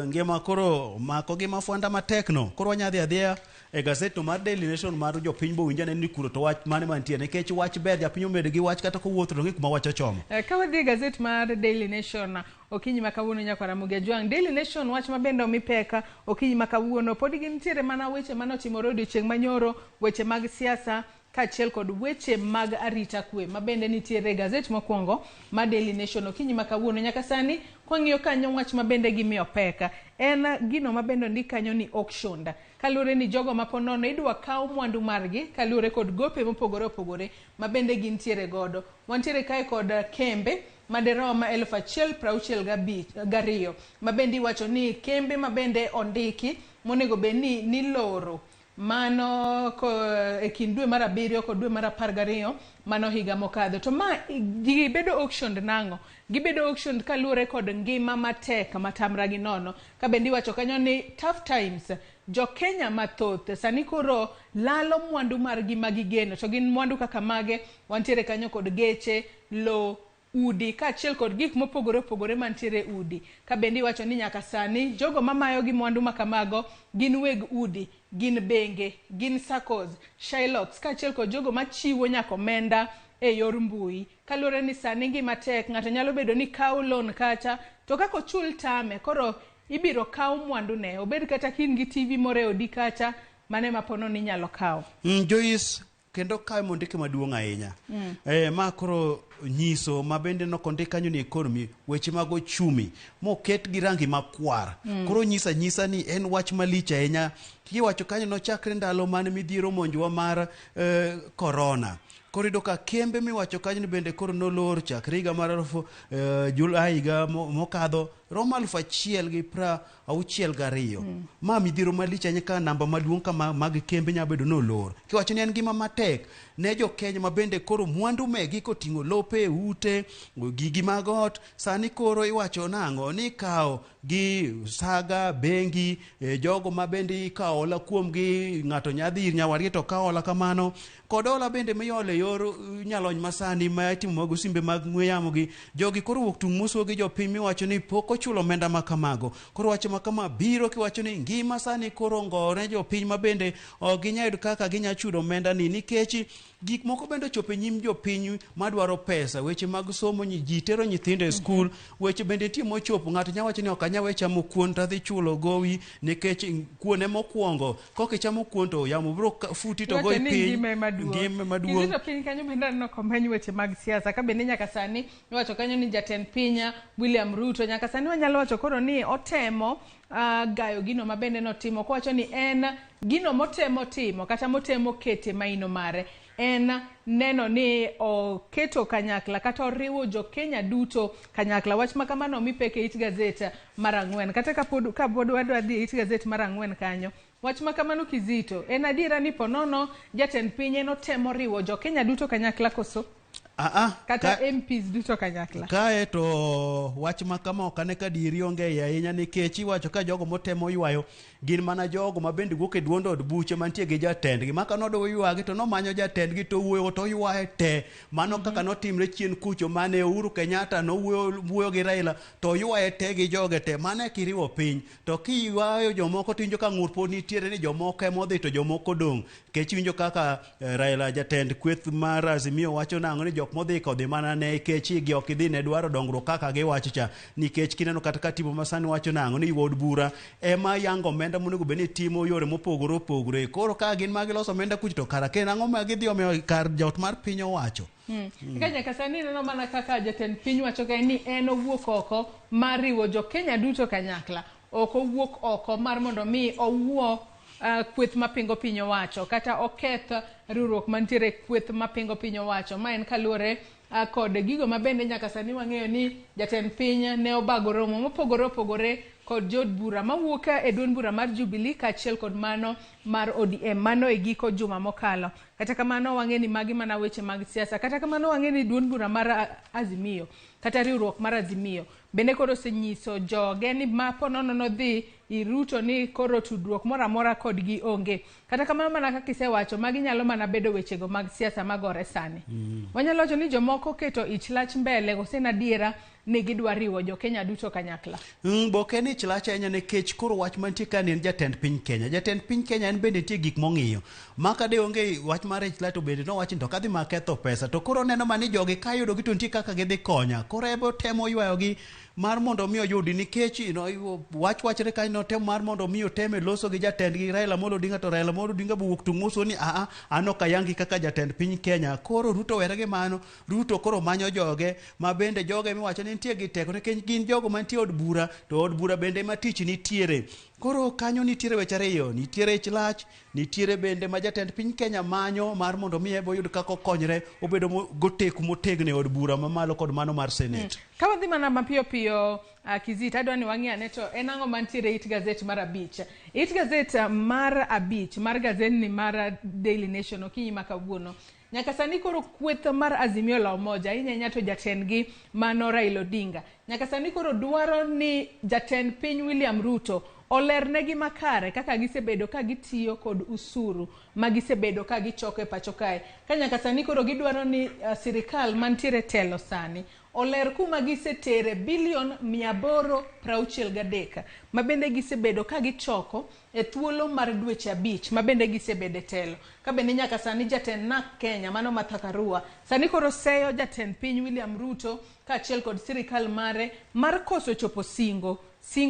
ngima koro mako gi mafwanda matekno. Koro wanyadhi adhiya e gaset mar Daily Nation mar jopiny bo winjane ni kuro to wach mane mantie nikech wach ber japiny omed gi wach kata kowuotho to ngik ma wacho chomo. Ka wadhi gaset mar Daily Nation okinyi makawuono nyaka Ramogi Jwang. Daily Nation wach mabende omipeka okinyi makawuono pod gintiere mana weche manotimore odiochieng' manyoro, weche mag siasa kachiel kod weche mag arita kwe mabende nitiere gazet mokwongo ma Daily Nation okinyi makawuono nyaka sani kwang'iyo kanyo wach mabende gimiyo peka en gino mabende ndik kanyo ni auction kalure ni jogo maponono idwa kaw mwandu margi kalure kod gope mopogore opogore mabende gintiere godo. Wantiere kae kod kembe maderoma 1,062 mabende iwacho ni kembe mabende ondiki monego bedni ni loro mano e kind dwe mar 7 kod dwe mar 12 mano higa mokadho. To ma gibedo auction nang'o? Gibedo auction kalure kod ngima matek matamra gi nono. Ka bende iwacho kanyo ni tough times jo Kenya mathoth sani koro lalo mwandu margi magigeno. To gin mwandu kaka mage wantiere kanyo kod geche, lo, udi kachiel kod gik mopogore opogore mantiere udi. Ka bende iwacho ni nyaka sani jogo mamayo gi mwandu makamago gin weg udi, gin benge, gin SACCOs, Shylocks kachiel kod jogo machiwo nyaka omenda e yor mbui. Kalure ni sani ngima tek, ng'ato nyalo bedo ni kaw loan kacha to kako chul tame koro ibiro kaw mwandu ne obed kata kin gi TV more odi kacha mane mapono ni nyalo kaw. Joyce kendo kae mondike maduong' ahinya. Ma koro nyiso mabende nokondik kanyo ni economy weche mag ochumi moket gi rangi makwar. Koro nyisa ni en wach malich ahinya. Kiwacho kanyo nochakre ndalo mane midhiero monjwa mar corona. Korido ka kembe miwacho kanyo ni bende koro nolor chakre higa mar Julai higa mokadho Roma 1,062. Ma midhiero malich ahinya ka namba maduong' kama mag kembe nyabedo nolor. Kiwacho ni en ngima matek ne jo Kenya mabende koro mwandu megi koting'o lope, ute, gigi mag ot sani koro iwacho nang'o ni kawo gi saga bengi jogo mabende ikawo hola kuom gi ng'ato nyadhi ir nyawadgi to kawo hola kamano kod hola bende miole yor nyalony masani ma itimo mag simbe mag ng'we yamo gi jogi koro wuok tung' muso gi jopiny miwacho ni pok ochulo omenda makamago. Koro wacho makama biro kiwacho ni ngima sani koro ngore jopiny mabende ok ginyayud kaka ginyachudo omenda ni nikech gik moko bende chopo nyim jopiny madwaro pesa. Weche mag somo ji tero nyithindo e skul, weche bende tie mochopo ng'ato nyawacho ni ok anyawe chamo kuon to adhi chulo gowi nikech kuon ema mokwongo kokichamo kuon to yamo biro futi to goi piny ngima maduong'. Kizito piny kanyo bende nokomeny weche mag siasa ka bende nyaka sani iwacho kanyo ni jatend piny William Ruto nyaka sani wanyalo wacho koro ni otemo gayo gino mabende notimo kowacho ni en gino motemo timo kata motemo kete maino mare en neno ni oketo kanyakla kata oriwo jo Kenya duto kanyakla. Wach makamano mipeke it gazet mar 4 kata ka pod wadwa dhi it gazet mar 4 kanyo wach makamano Kizito en adiera ni ponono jatend piny notemo riwo jo Kenya duto kanyakla koso kata MPs duto kanyakla. Kae to wach makama okane ka diri onge ahinya nikech iwacho ka jogo motemo ywayo gin mana jogo mabende wuok e duond od buche mantie gi jatendgi maka nodo ywagi to nomanyo jatendgi to wuoyo to ywaye te mano kaka notimre chien kucho mane Uhuru Kenyatta nowuoyo gi Raila to ywaye te gi joge te mane kiriwo piny to kiywayo jomoko tinjo ka ng'ur pod nitiere ni jomoko emodhi to jomoko dong' kech winjo kaka Raila jatend kweth mar Azimio wacho nang'o ni jok modhi kodhi mana ne kech gi ok idhi ne dwaro dongruok kaka giwacho cha nikech kineno kata katibo masani wacho nang'o ni wuod bura ema yango omenda monego bed ni timo yore mopogore opogore. Koro ka gin magiloso omenda kuch to kara ken ang'o ma gidhi omiyo kar jaot mar piny owacho. Ka nyaka sani neno mana kaka jatend piny wacho ka ni en owuok oko mar riwo jo Kenya duto kanyakla ok owuok oko mar mondo mi owuo kweth mapingo piny owacho kata oketh riwruok mantiere kweth mapingo piny owacho. Ma en kaluore kod gigo mabende nyaka sani wang'eyo ni jatend piny ne obago romo mopogore opogore kod jod bura mawuok e duond bura mar Jubilee kaachiel kod mano mar ODM. Mano e giko juma mokalo. Kata kamano wang'e ni magi mana weche mag siasa. Kata kamano wang'e ni duond bura mar Azimio kata riwruok mar Azimio bende koro osenyiso joge ni mapo nono nodhi iruto ni koro tudruok moramora kodgi onge. Kata kamano mana kaka isewacho magi nyalo mana bedo wechego mag siasa magore sani. Wanyalo wacho ni jomoko keto ich lach mbele gose na diera ni gidwa riwo jo Kenya duto kanyakla. Boke ni ich lach ahinya nikech koro wach mantie ka ni en jatend piny Kenya. Jatend piny Kenya en bende nitie gik mong'iyo. Maka de onge wach mar ich lach to bende no wach to kadhi maketho pesa. To koro neno mani jogi kayudo gi to nitie kaka gidhi konya. Koro ebo temo ywayogi mar mondo mi oyudi nikech wachre ka no tem mar mondo mi oteme loso gi jatendgi Raila Amolo Odinga to Raila Amolo Odinga buok tumuso ni ano kayangi kaka jatend piny Kenya. Koro Ruto were gi mano, Ruto koro manyo joge ma bende joge miwacho ni nitie gi teko nikech gin jogo mantie od bura to od bura bende ma tich nitiere. Koro kanyo nitiere weche ariyo, nitiere ich lach, nitiere bende ma jatend piny Kenya manyo mar mondo mi ebo yud kako konyre obedo goteku motegne od bura mamalo kod mano mar Senate. Ka wadhi mana mapiyo piyo Kizita adwa ni wang'iyane to en ang'o mantiere it gazet mar abich. It gazet mar abich mar gazet mar Daily Nation okinyi ma kawuono. Nyaka sani koro kweth mar Azimio la Umoja inyanya to jatendgi mano Raila Odinga. Nyaka sani koro dwaro ni jatend piny William Ruto olernegi makare kaka gisebedo ka gitiyo kod usuru magisebedo ka gichoko e pacho kae. Ka nyaka sani koro gidwaro ni sirikal mantiere telo sani oler kuma gisetere bilion 863 mabende gisebedo ka gichoko e thuolo mar dweche 5 mabende gisebedo telo. Ka bende nyaka sani jatend NAK Kenya mano Martha Karua sani koro seyo jatend piny William Ruto kaachiel kod sirikal mare mar koso chopo singo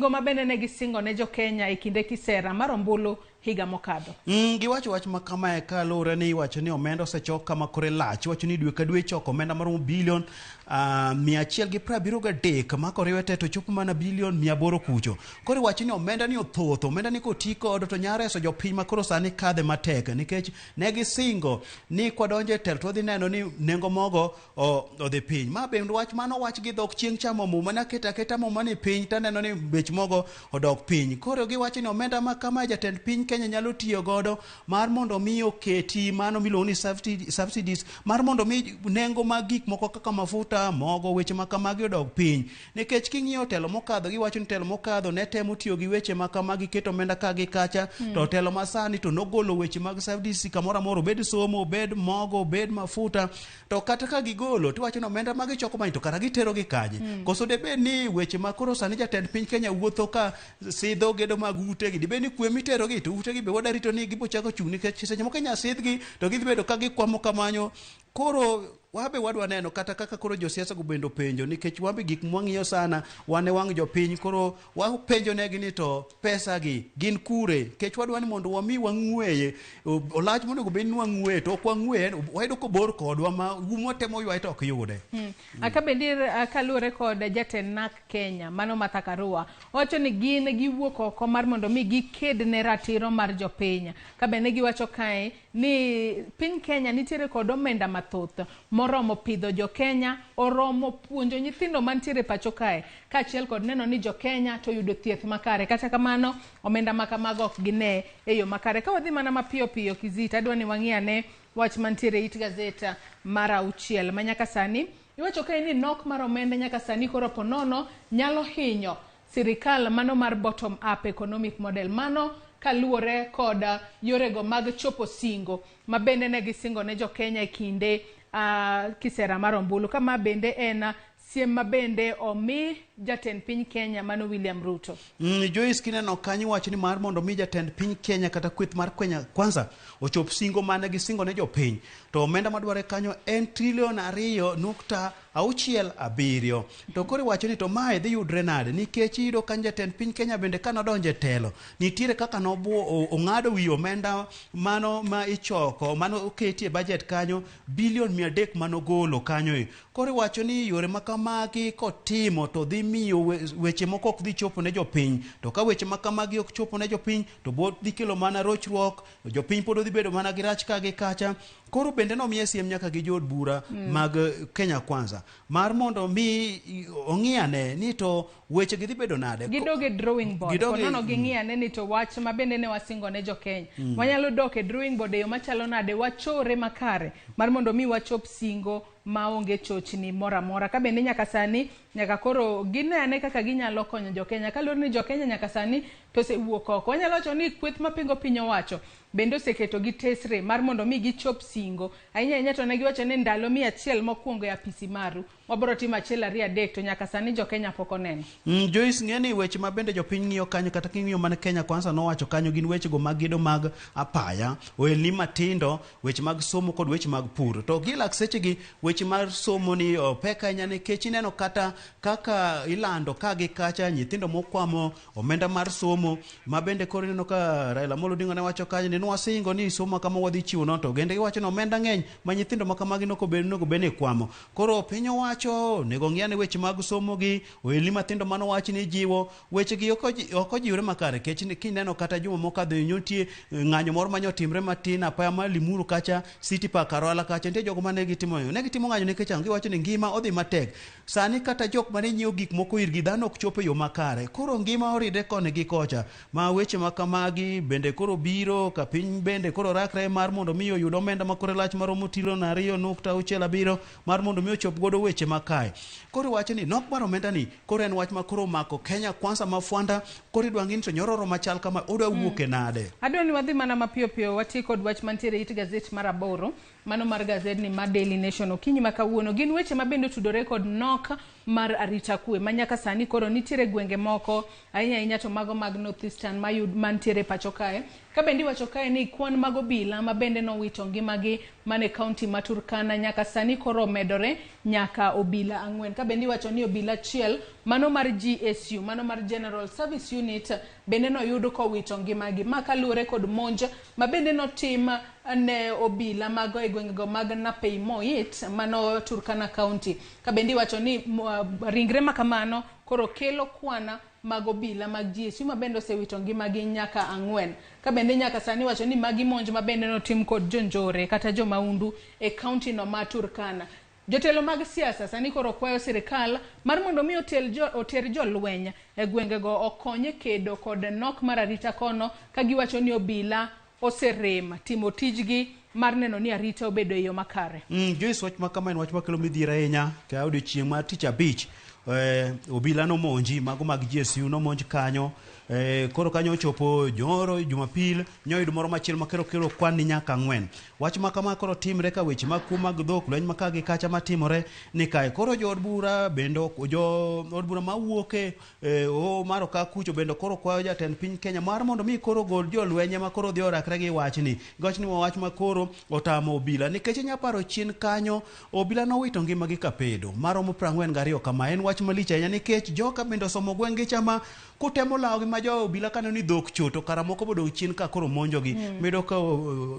mabende ne gisingo ne jo Kenya e kinde kisera mar ombulu higa mokadho. Giwacho wach ma kama e kalore ni wacho ni omenda osechok kama kore lach. Wacho ni dwe ka dwe choko omenda maromo bilion 173 ma koriwe te to chopo mana bilion 800 kucho. Koro wacho ni omenda ni othoth, omenda ni koti kod to nyare so jopiny ma koro sani kadhe matek nikech ne gisingo ni kwadonje tel to dhi neno ni nengo mogo odhi piny. Ma bende wach mano wach gi dhok chieng' chamo muma na keta muma ni piny ta neno ni bech mogo odok piny. Koro giwacho ni omenda ma kama jatend piny Kenya nyalo tiyo godo mar mondo mi oketi mano miluongo ni subsidies mar mondo mi nengo mag gik moko kaka mafuta mogo weche ma kamagi odok piny. Nikech king'iyo telo mokadho giwacho ni telo mokadho ne temo tiyo gi weche ma kamagi keto omenda ka gi kacha to telo masani to nogolo weche mag subsidies kamoro amoro bed somo bed mogo bed mafuta to kata ka gigolo to wacho ni omenda ma gichoko mani to kara gitero gi kaje. Koso debed ni weche ma koro sani jatend piny Kenya wuotho ka sidho gedo mag ute gi dibed ni kwe mitero gi to ute gi be wadarito ni gibochako chung' nikech seche moko nya sidhgi to gidhi bedo ka gikwamo kamanyo. Koro wabe wadwa neno kata kaka koro josiasa go bendo penjo nikech wabe gik mwang'iyo sana wane wang' jopiny koro wapenjo negi ni to pesa gi gin kure kech wadwa ni mondo wami wang'weye olach mondo go ben wang'weye to kwang'weye wayudo ko bor kodwa ma umotemo ywaye to ok yude. Aka bendir kalure kod jatend NAK Kenya mano Martha Karua wacho ni gin giwuok oko mar mondo mi giked ne ratiro mar jopiny. Ka bende giwacho kae ni piny Kenya nitiere kod omenda mathoth moromo pidho jo Kenya, oromo puonjo nyithindo mantiere pacho kae kaachiel kod neno ni jo Kenya to yudo thieth makare. Kata kamano omenda makamago ok gine e yo makare. Ka wadhi mana mapiyo piyo Kizita adwa ni wang'iyane wach mantiere it gazeta mar 6 manyaka sani iwacho kae ni nok mar omenda nyaka sani koro ponono nyalo hinyo sirikal mano mar bottom up economic model mano kaluore kod yorego mag chopo singo mabende ne gisingo ne jo Kenya e kinde kisera mar ombulu. Kama bende en siem mabende omi jatend piny Kenya mano William Ruto. Joyce kineno kanyo wacho ni mar mondo mi jatend piny Kenya kata kweth mar Kenya kwanza ochop singo mane gisingo ne jopiny to omenda madware kanyo en $1.67 to koro wacho ni to mae dhi yudre nade nikech iyudo kan jatend piny Kenya bende kanodonje telo nitiere kaka ong'ado wi omenda mano ma ichoko mano oketi e budget kanyo bilion 300 manogolo kanyo. Koro wacho ni yore makamagi kotimo to dhi miyo weche moko ok dhi chopo ne jopiny to ka weche makamagi ok chopo ne jopiny to bo dhi kelo mana rochruok jopiny pod dhi bedo mana gi rach ka gi kacha. koro bende nomiye siem nyaka gi jood bura mag Kenya Kwanza mar mondo mi ong'iane ni to weche gi dhi bedo nade. Gidoge drawing board konono ging'iane ni to wach mabende ne wasingo ne jo Kenya wanyalo dok e drawing board e yo machalo nade wachore makare mar mondo mi wachop singo maonge chochni mora mora ka bende nyaka sani nyaka koro ginene kaka ginyalo konyo jo Kenya kaluwore ni jo Kenya nyaka sani to osewuok oko. Wanyalo wacho ni kweth mapingo piny owacho bende oseketo gi tesre mar mondo mi gichop singo ahinya to ne giwacho ni ndalo 100 mokwongo e apisi maru wabiro timo 1 2 3 to nyaka sani jo Kenya pok oneno. Joyce ng'eni weche ma bende jopiny ng'iyo kanyo kata king'iyo mane Kenya Kwanza nowacho kanyo gin weche go mag gedo mag apaya ohelni matindo weche mag somo kod weche mag pur to gilak seche gi weche mar somo ni pek ahinya nikech ineno kata kaka ilando ka gi kacha nyithindo mokwamo omenda mar somo ma bende koro ineno ka Raila Amolo Odinga ne wacho kanyo ni wasingo ni somo kama wadhi chiwo no to gende giwacho ni omenda ng'eny ma nyithindo ma kamagi noko bene kwamo koro piny owacho nego ng'iane weche mag somo gi ohelni matindo mano wach ni jiwo weche gi ok ojiwre makare kech kineno kata juma mokadho nyotie ng'anyo moro manyotimre matin apaya ma Limuru kacha City Park Arwala kacha nitie jogo mane gitimo ng'anyo nikech giwacho ni ngima odhi matek sani kata jok mane nyiewo gik moko irgi dhano ok chopo yo makare koro ngima oride koni gi kocha ma weche makamagi bende koro biro ka piny bende koro rakre mar mondo mi oyud omenda makore lach maromo trilion 2.67 mar mondo mi ochop godo weche makae koro wacho ni nok mar omenda ni koro en wach makoro mako Kenya Kwanza mafwanda koro idwa ng'ini to nyororo machal kama odwa wuok e nade. Adwa ni wadhi mana mapiyo piyo wati kod wach mantiere it gazet mar aboro mano mar gazet ni mar Daily Nation okinyi makawuono gin weche mabende tudore kod nok mar arita kwe manyaka sani koro nitiere gwenge moko ahinya to mago mag Northeastern mantiere pacho kae ka bende wacho kae ni kwan mag obila ma bende nowito ngimagi mane kaunti ma Turkana nyaka sani koro medore nyaka obila 4 ka bende wacho ni obila 1 mano mar GSU mano mar General Service Unit bende no yudo kowito ngimagi makaluwore kod monj ma bende notim ne obila mago e gwengego mag Napei Moit mano Turkana County ka bende wacho ni ringre makamano koro kelo kwana mag obila mag GSU ma bende osewito ngimagi nyaka 4 ka bende nyaka sani wacho ni magi monj ma bende notim kod jonjore kata jomaundu e county no ma Turkana. Jotelo mag siasa sani koro kwayo sirikal mar mondo mi oter jolweny e gwengego okonye kedo kod nok mar arita kono ka giwacho ni obila oserem timo tijgi mar neno ni arita obedo e yo makare. Joyce wach makama en wach makelo midhiero ahinya ka odiochieng' mar tich abich obila nomonji mago mag GSU nomonj kanyo koro kanyo ochopo nyoro Jumapil nyoyudo moro machielo makero kwan ni nyaka 4 wach makama koro timre ka weche mag kum mag dhok lweny makagi kacha matimore ni kae koro jood bura bendo jood bura mawuoke maro ka kucho bendo koro kwayo jatend piny Kenya mar mondo mi koro gol jolwenye ma koro dhi orakre gi wachni goch ni wach ma koro otamo obila nikech nyaparo chien kanyo obila nowito ngimagi kapedo maromo 42 kama en wach malich ahinya nikech joka bendo somo gwenge chama kutemo lawo gi ma jo obila kano ni dhok choto kara moko bodo chien ka koro monjogi medo ka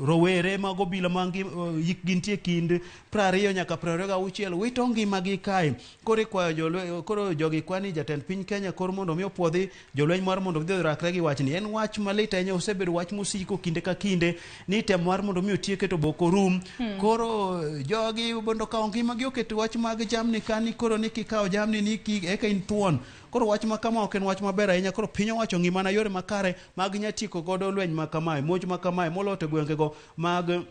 rowere mag obila mangi yikgi nitie kind 20 nyaka 26 wito ngimagi kae koro kwayo jolweny koro jogi kwani jatend piny Kenya koro mondo mi opwodhi jolweny mar mondo gidhi rakre gi wachni en wach malit ahinya osebedo wach musiko kinde ka kinde ni temo mar mondo mi otieke to boko rum koro jogi bondo kawo ngimagi oketo wach mag jamni kani koro ni kikawo jamni ni eka in thuon koro wach makama ok en wach maber ahinya koro piny owacho ngimana yore makare mag nyatiko godo lweny makamae moj makamae molote gwengego mag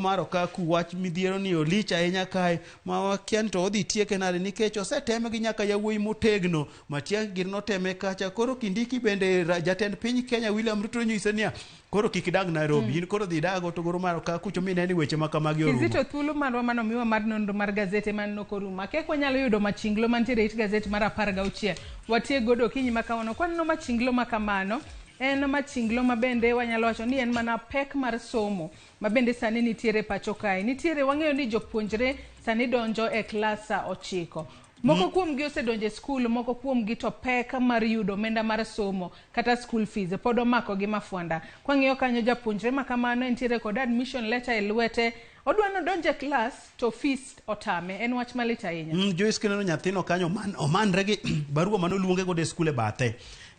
maro ka ku wach midhiero ni olich ahinya kae ma wakiani to odhi tieke nade nikech oseteme gi nyaka yawuoyi motegno matia gir noteme kacha koro kindiki bende jatend piny Kenya William Ruto nyise niya koro kik dag Nairobi in koro dhi dago to goro maro ka kucho mineni weche makamagi orumo Kizito thuolo marwa mano miwa mar nonro mar gazete man nokoruma kek wanyalo yudo machinglo mantiere it gazete mar 16 watie godo kinyi makawano kwaneno machinglo makamano en machinglo mabende wanyalo wacho ni en mana pek mar somo mabende sani nitiere pacho kae nitiere wang'eyo ni jopuonjre sani donjo e klas 9 moko kuom gi osedonje skul moko kuom gi to pek mar yudo omenda mar somo kata school fees pod omako gi mafwanda kwang'iyo kanyo japuonjre makamano entiere kod admission letter e lwete odwano donje klas to fees otame en wach malit ahinya Joyce kineno nyathino kanyo omanre gi barua manoluonge go de skul e bathe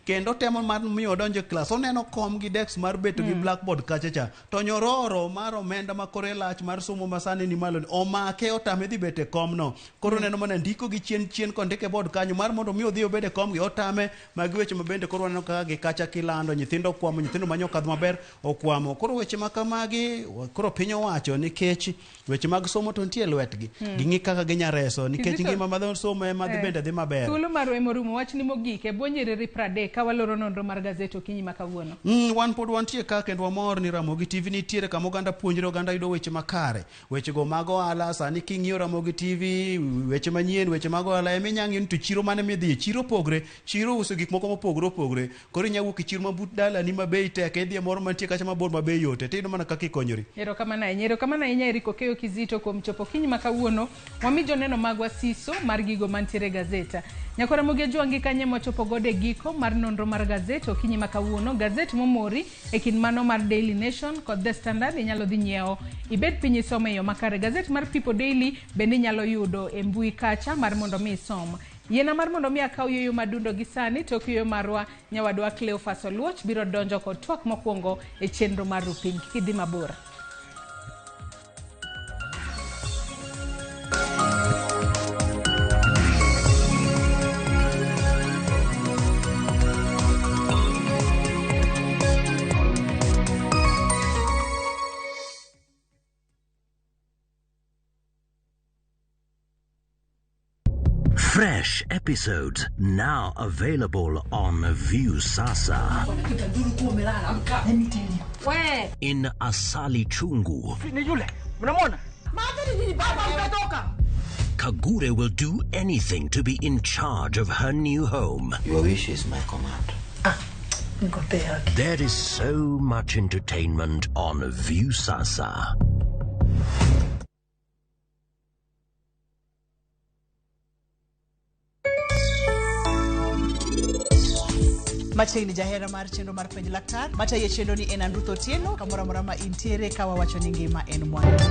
kendo temo mar miyo donjo klas oneno kom gi desk mar beto gi blackboard kachacha to nyororo mar omenda ma kore lach mar somo masani ni malo omake otame dhi bete kom no koro neno mana ndiko gi chien kondike board kanyo mar mondo mi odhi obede kom gi otame magi weche mabende koro neno kaka gi kacha kilando nyithindo kwamo nyithindo manyo kadh maber okwamo koro weche makamagi koro piny owacho nikech weche mag somo to nitie lwetgi ging'i kaka ginyareso nikech ngima madho somo ema dhi bende dhi maber thuolo mar wemo rumo wach ni mogik e bonyereri 30 ka waloro nonro mar gazeto kinyi makawuono wan pod wantie ka kendo wamor ni Ramogi TV nitiere kama oganda puonjre oganda yudo weche makare weche go mag ohala sani king'iyo Ramogi TV weche manyien weche mag ohala eminyang'io to chiro mane midhi chiro pogre chiro uso gik moko mopogre koro inyawuok chiro mabut dala ni mabei tek idhi moro mantie kacha mabor mabei yote tiyudo mana kaka ikonyori erokamano ahinya Eriko Keyo Kizito kuom chopo kinyi makawuono wami joneno mag wasiso mar gigo mantiere gazeta nyakora Ramogi Jwangi kanye mochopo gode giko mar nonro mar gazeto kinyi makawuono gazet momori e kin mano mar Daily Nation kod The Standard inyalo dhi nyiewo ibed piny isomo yo makare gazet mar People Daily bende inyalo yudo e mbui kacha mar mondo mi isom Yena mar mondo mi akaw yoyo madundo gi sani tok yoyo marwa nyawadwa Cleophas Oluoch biro donjo kod twak mokwongo e chenro mar Rupiny kidhi mabor. Fresh episodes now available on View Sasa. Let me tell you. Where? In Asali Chungu. Kagure will do anything to be in charge of her new home. Your wish is my command. There is so much entertainment on View Sasa. Machiegni jahera mar chenro mar penj laktar mataye chenro ni en Andrutho Tieno kamora mora ma intiere kawa wacho ni ngima en mwandu.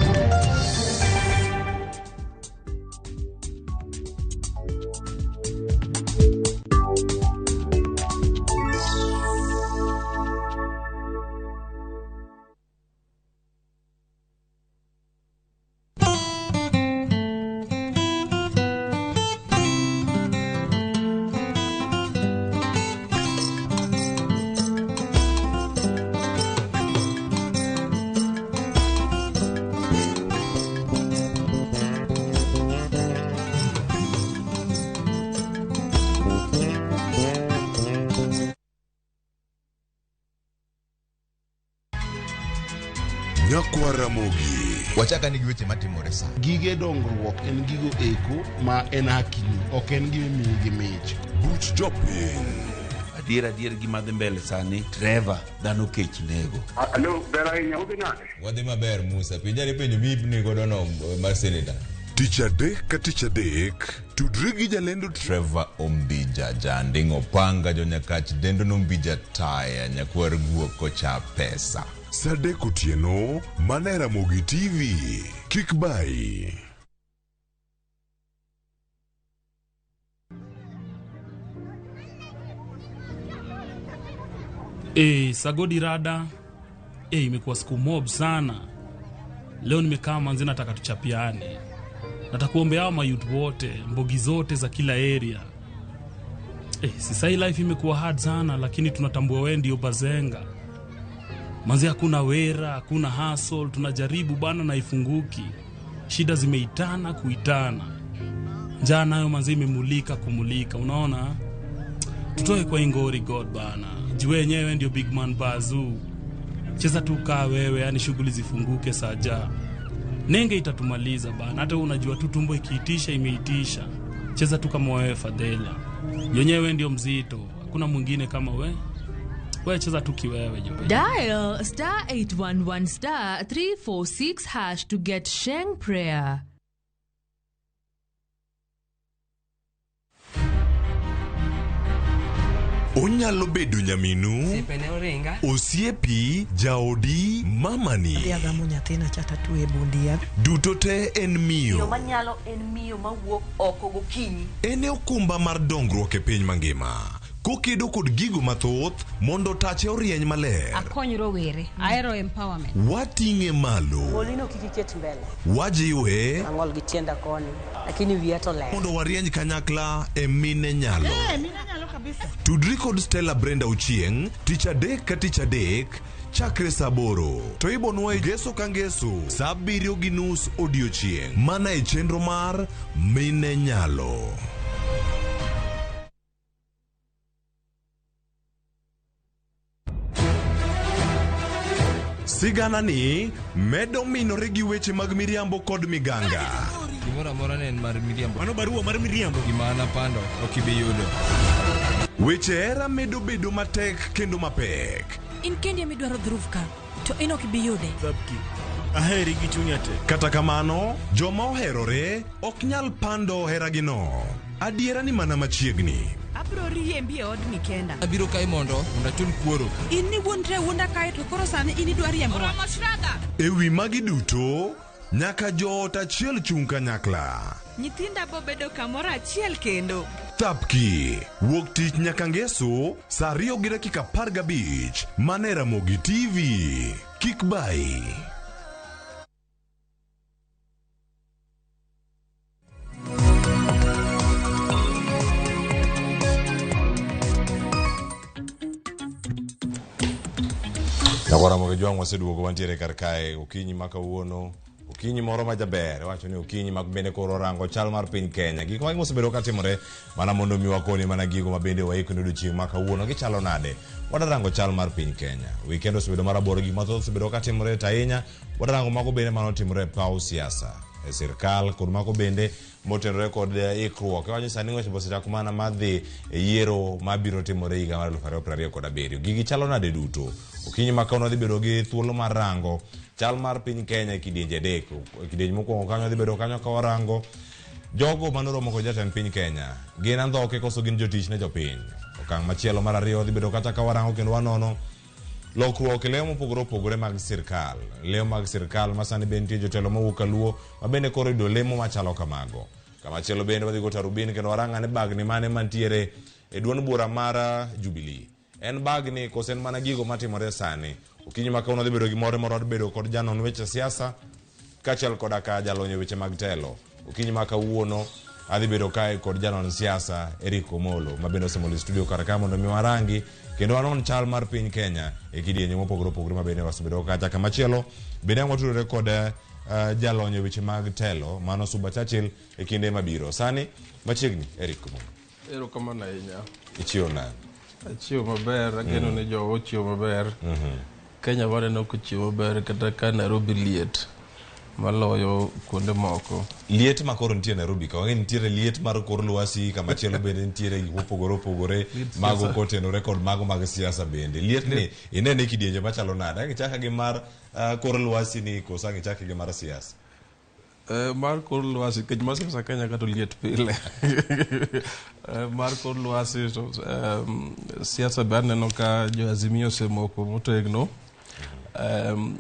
Nyakwa Ramogi. Wachaka nigi weche matimore sa. Gige dongruok en gigo eko ma en hakini, ok en gime miyi gi mich. Buch jopiny. Adier gima dhi mbele sani Trevor dhano kech nego. Alo, ber ahinya udhi nade? Wadhi maber Musa, pinjani penjo mibni godo no mar seneta. Tich adek ka tich adek, tudri gi jalendo Trevor Ombija janding opanga jonyakach dendo nombija taya nyakwar guok kocha pesa. Sadek otieno, mana Ramogi TV. Kik bai. Sagodi rada. Imekuwa siku mob sana. Leo nimekaa manzi nataka tuchapiane. Nataka kuombea hao mayouth wote, mbogi zote za kila area. Sasa hii life imekuwa hard sana lakini tunatambua wewe ndio bazenga. Manzi hakuna wera, hakuna hustle, tunajaribu bana na ifunguki. Shida zimeitana kuitana. Njaa nayo manzi imemulika kumulika, unaona? Tutoe kwa ingori God bana. Jue yenyewe ndio big man Bazoo. Cheza tu kaa wewe, yani shughuli zifunguke saja. Nenge itatumaliza bana. Hata unajua tu tumbo ikiitisha imeitisha. Cheza tu kama wewe Fadela. Yenyewe ndio mzito. Hakuna mwingine kama wewe. Wewe cheza tu kiwewe jobe. Dial *811*346# to get Sheng Prayer. Onyalo bedo nyaminu, osiepi, jaodi, mamani. Duto te en miyo. Yo manyalo en miyo mawuok oko gokinyi. En okumba mar dongruok e piny mangima. kokedo kod gigo mathoth mondo tache orieny maler. Akony rowere, aero empowerment. Wating'e malo. Molino kikiket mbele. Wajiwe. Ang'ol gi tienda koni, lakini wiya to ler. Mondo warieny kanyakla e mine nyalo. Mine nyalo kabisa. Tudri kod Stella Brenda Ochieng, tich adek ka tich adek, chakre saa 8 to ibonwa e Ngeso ka Ngeso saa 7:30 odiochieng' mana e chenro mar Mine Nyalo. Sigana ni medo minore gi weche mag miriambo kod miganga. Gimoro amora ne en mar miriambo. Mano barua mar miriambo. Gima napando ok ibi yudo. Weche era medo bedo matek kendo mapek. In kendi midwaro dhurufka to in ok bi yude. Aheri gi chunya te. Kata kamano, joma oherore ok nyal pando heragino. Adiera ni mana machiegni. Abro riembi e odni kenda. Abiro kai mondo achul kuoro. In ni wuondre wuonda kae to koro sani in idwa riembo. Ewi magi duto, nyaka joot achiel chung' kanyakla. Nyithinda bo bedo kamoro achiel kendo. Thapki, wuok tich nyaka Ngeso, saa 2:15 mana e Ramogi TV. Kik bai. Ramogi jwang' waseduogo wantiere kar kae okinyi ma kawuono. Okinyi moro ma jaber, wacho ni okinyi mag bende koro rango chal mar piny Kenya. Gik ma osebedo ka timore mana mondo mi wakoni mana gigo ma bende waikone odiochieng' ma kawuono gichalo nade. Wadarango chal mar piny Kenya. Weekend osebedo maraboro gik mathoth osebedo ka timore ahinya. Wadarango mago bende mano timore e paw siasa e sirkal kod mago bende motenore kod ikruok. Wacho sani weche bosechako mana madhi e yiero mabiro timore higa mar 2027. Gigi chalo nade duto. Okinyi ma kawuono dhi bedo gi thuolo mar rango chal mar piny Kenya e kidienje adek. Kidienje mokwongo kanyo dhi bedo kanyo ka warango jogo manoromo kod jatend piny Kenya. Gin andhoke koso gin jotich ne jopiny. Okang' machielo mar ariyo dhi bedo kata ka warango kendo wanono lokruok e leo mopogore opogore mag sirkal. Leo mag sirkal ma sani bende nitie jotelo mawuok Kaluo ma bende koro yudo lemo machalo kamago. Kamachielo bende wadhi go Tarubin kendo waranga ne bagni mane mantiere e duond bura mar Jubilee. En bagni koso en mana gigo matimore sani. Okinyi ma kawuono dhi bedo gi moro dhi bedo kod janon weche siasa kaachiel koda ka jalony weche mag telo. Okinyi ma kawuono adhi bedo kae kod janon siasa Eric Omolo ma bende osemolo studio kar ka mondo mi warangi kendo wanon chal mar piny Kenya e kidienje mopogore opogore ma bende wasebedo kacha. Kamachielo bende watudore kod jalony weche mag telo mano Suba Churchill e kinde mabiro. Sani machiegni Eric Omolo. Erokamano ahinya. Ichiwo nade? Achiwo maber, ageno ni jowa ochiwo maber. Kenya waneno kochiwo maber kata ka Nairobi liet maloyo kuonde moko. Liet ma koro nitie Nairobi ka wang'e nitiere liet mar kor lwasi kamachielo bende nitiere gik mopogore opogore mago kotenore kod mago mag siasa bende. Liet ni inene kidienje machalo nade? Angichaka gi mar kor lwasi ni koso angichaka gi mar siasa? Mar kor lwasi kech mar siasa Kenya kato liet pile. Mar kor lwasi to siasa be aneno ka jo Azimio osemoko motegno.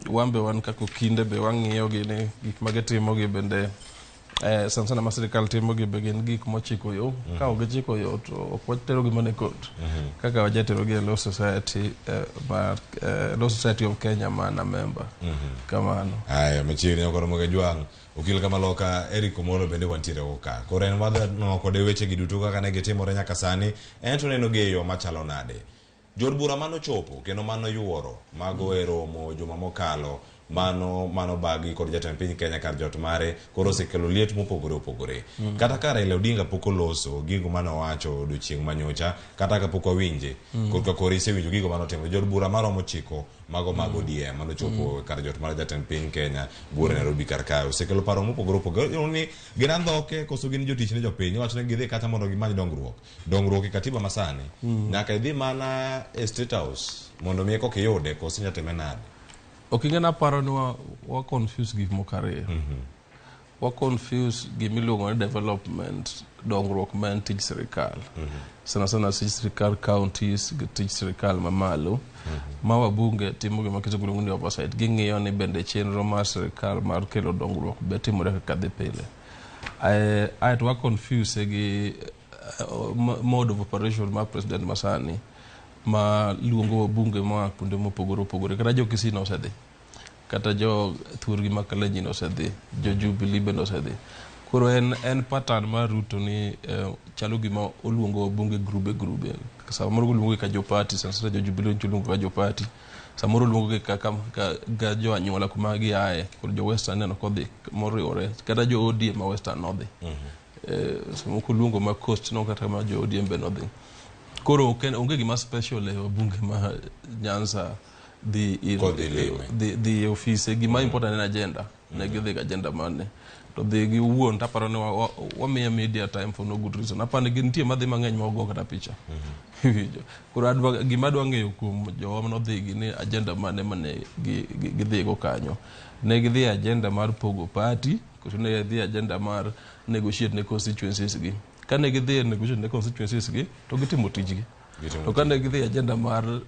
Wambe wan kako kinde be wang'iyo gini gik magitimo gi bende sana ma sirkal timo gi be gin gik mochiko yo. Ka ok gichiko yo to ok watero gi mana kot. Kaka wajatero gi Law Society Law Society of Kenya mana member. Kamano. Aya machiegni okoro moge jwang'. Okil Kamaloka Eric Omolo bende wantiere oka. Koro en wadha no kode weche gi duto kaka ne gitimore nyaka sani. En to neno ge yo machalo nade. Jod bura mano chopo kendo mano yuoro mago e romo juma mokalo mano bagi kod jatend piny Kenya kar jot mare koro osekelo liet mopogore opogore. Kata ka Raila Odinga pok oloso gigo mano wacho odiochieng' manyocha kata ka pok owinje kod koro isewinjo gigo mano timo jod bura maromo chiko mago DM mano chopo kar jot mar jatend piny Kenya bura Nairobi kar kae osekelo paro mopogore opogore ni gin andhoke koso gin jotich ne jopiny wacho ne gidhi kata mondo gimany dongruok e katiba masani nyaka idhi mana e State House mondo mi eko kiyude koso nyateme nade. Okingena paro ni wa confuse gik mokare. Wa confuse gimiluongo ni development dongruok man tij sirkal. Sana tij sirkal counties tij sirkal mamalo. Ma wabunge timo gima kitugulo ni oversight ging'iyo ni bende chenro mar sirkal mar kelo dongruok be timore kaka dhi pile. I wa confuse gi mode of operation ma president masani ma luongo bunge ma kuonde mopogore opogore kata jo Kisii osedhi kata jo thurgi ma Kalenjin osedhi jo Jubilee bende osedhi koro en pattern mar Ruto ni chalo gima oluongo bunge grube samoro oluongo ka jo party sasa jo Jubilee oluongo ka jo party samoro oluongo ka jo anyuola kuma gi aye kod jo Western neno kodhi moriwore kata jo ODM ma Western nodhi samo kuluongo ma Coast no kata ma jo ODM be nodhi koro onge gima special e bunge ma Nyanza the office gima important en agenda ne gidhi agenda mane to dhi gi wuon taparo ne wamiya media time for no good reason apane gintie madhi mang'eny ma ogo kata picha koro gima dwa ng'eyo kuom jowa manodhi gi ni agenda mane gidhi go kanyo ne gidhi agenda mar pogo party koro ne gidhi agenda mar negotiate ne constituencies gi kane gidhi negotiate ne constituencies gi to gitimo tijgi to kane gidhi agenda mar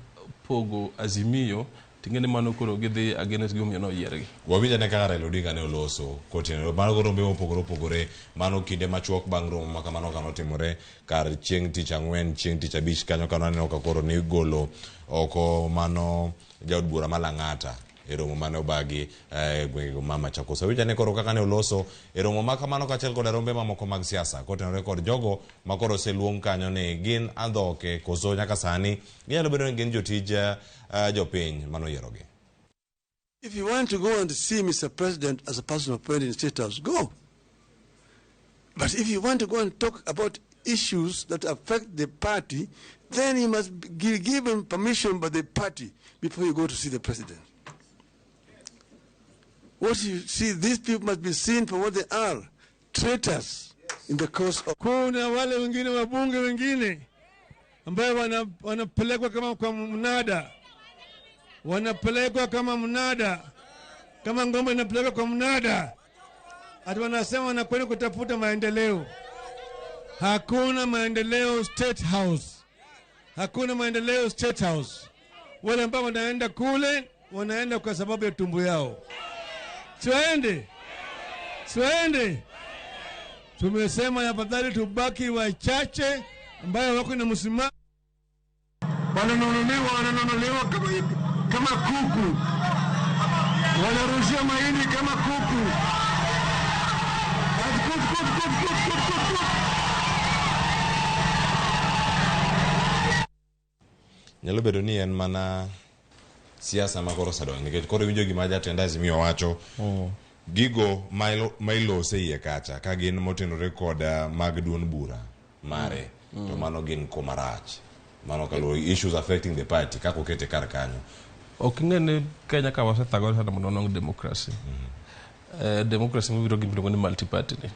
pogo Azimio tingene mano koro gidhi against gomio no yiergi wawinja ne kaka Raila Odinga ne oloso kotino mano koro rombe opogore mano kinde machuok bang' romo ma kamano kanotimore kar chieng' tich ang'wen chieng' tich abich kanyo kananeno ka koro ni golo oko mano jaod bura malang'ata e romo mane obagi gwengego ma Machakos awinja ne koro kaka ne oloso e romo ma kamano kachiel kod rombe mamoko mag siasa kotenore kod jogo ma koro seluong kanyo ni gin andhoke koso nyaka sani ginyalo bedo ni gin jotij jopiny manoyierogi. If you want to go and see Mr. President as a person appointed in State House, go. But if you want to go and talk about issues that affect the party, then you must be given permission by the party before you go to see the president. What you see, these people must be seen for what they are, traitors in the cause of... Kuna wale wengine wabunge wengine ambayo wanapelekwa kama kwa mnada. Wanapelekwa kama mnada. Kama ngombe inapelekwa kwa mnada. Ati wanasema wanakwenda kutafuta maendeleo. Hakuna maendeleo State House. Hakuna maendeleo State House. Wale ambao wanaenda kule, wanaenda kwa sababu ya tumbo yao. Siwaende. Tumesema afadhali tubaki wachache ambayo wako na msimamo. Wananunuliwa kama kuku. Wanarushia mahindi kama kuku. Nyalo bedo ni en mana siasa ma koro sadong nikech koro winjo gima jatend Azimio wacho gigo ma ilose iye kacha ka gin motenore kod mag duond bura mare to mano gin komarach mano kalo issues affecting the party kako kete kar kanyo ok ng'ene Kenya ka wasethagore sana mondo nong democracy democracy mobiro gi miluongo ni multi party ni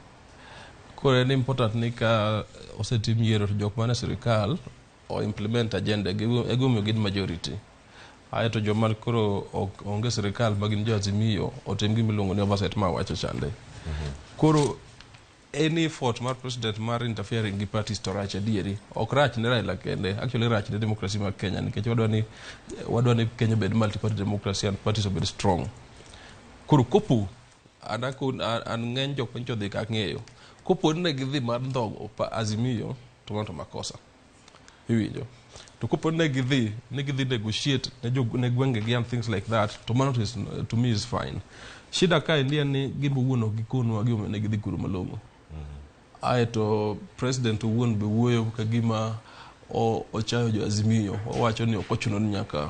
koro en important ni ka osetim yiero to jok mane sirikal o implement agenda egomiyo gin majority aeto joma koro onge sirikal magin jo Azimio otim gimiluongo ni oversight ma wacho chande koro any effort mar president mar interfering gi parties to rach adieri ok rach ne Raila kende actually rach ne democracy ma Kenya nikech wadwa ni Kenya bed multi party democracy and parties obed strong koro kopo an ng'eny jok mancho dhi ka ng'eyo kopo ne gidhi mar ndhogo Azimio to mano to makosa iwinjo to kopo ne gidhi negotiate ne gwenge and things like that to mano to me is fine shida ka india ni gimbo wuono gikonwa gi ne gidhi kuro malongo aeto president wuon be wuoyo ka gima ochayo jo Azimio owacho ni okochuno ni nyaka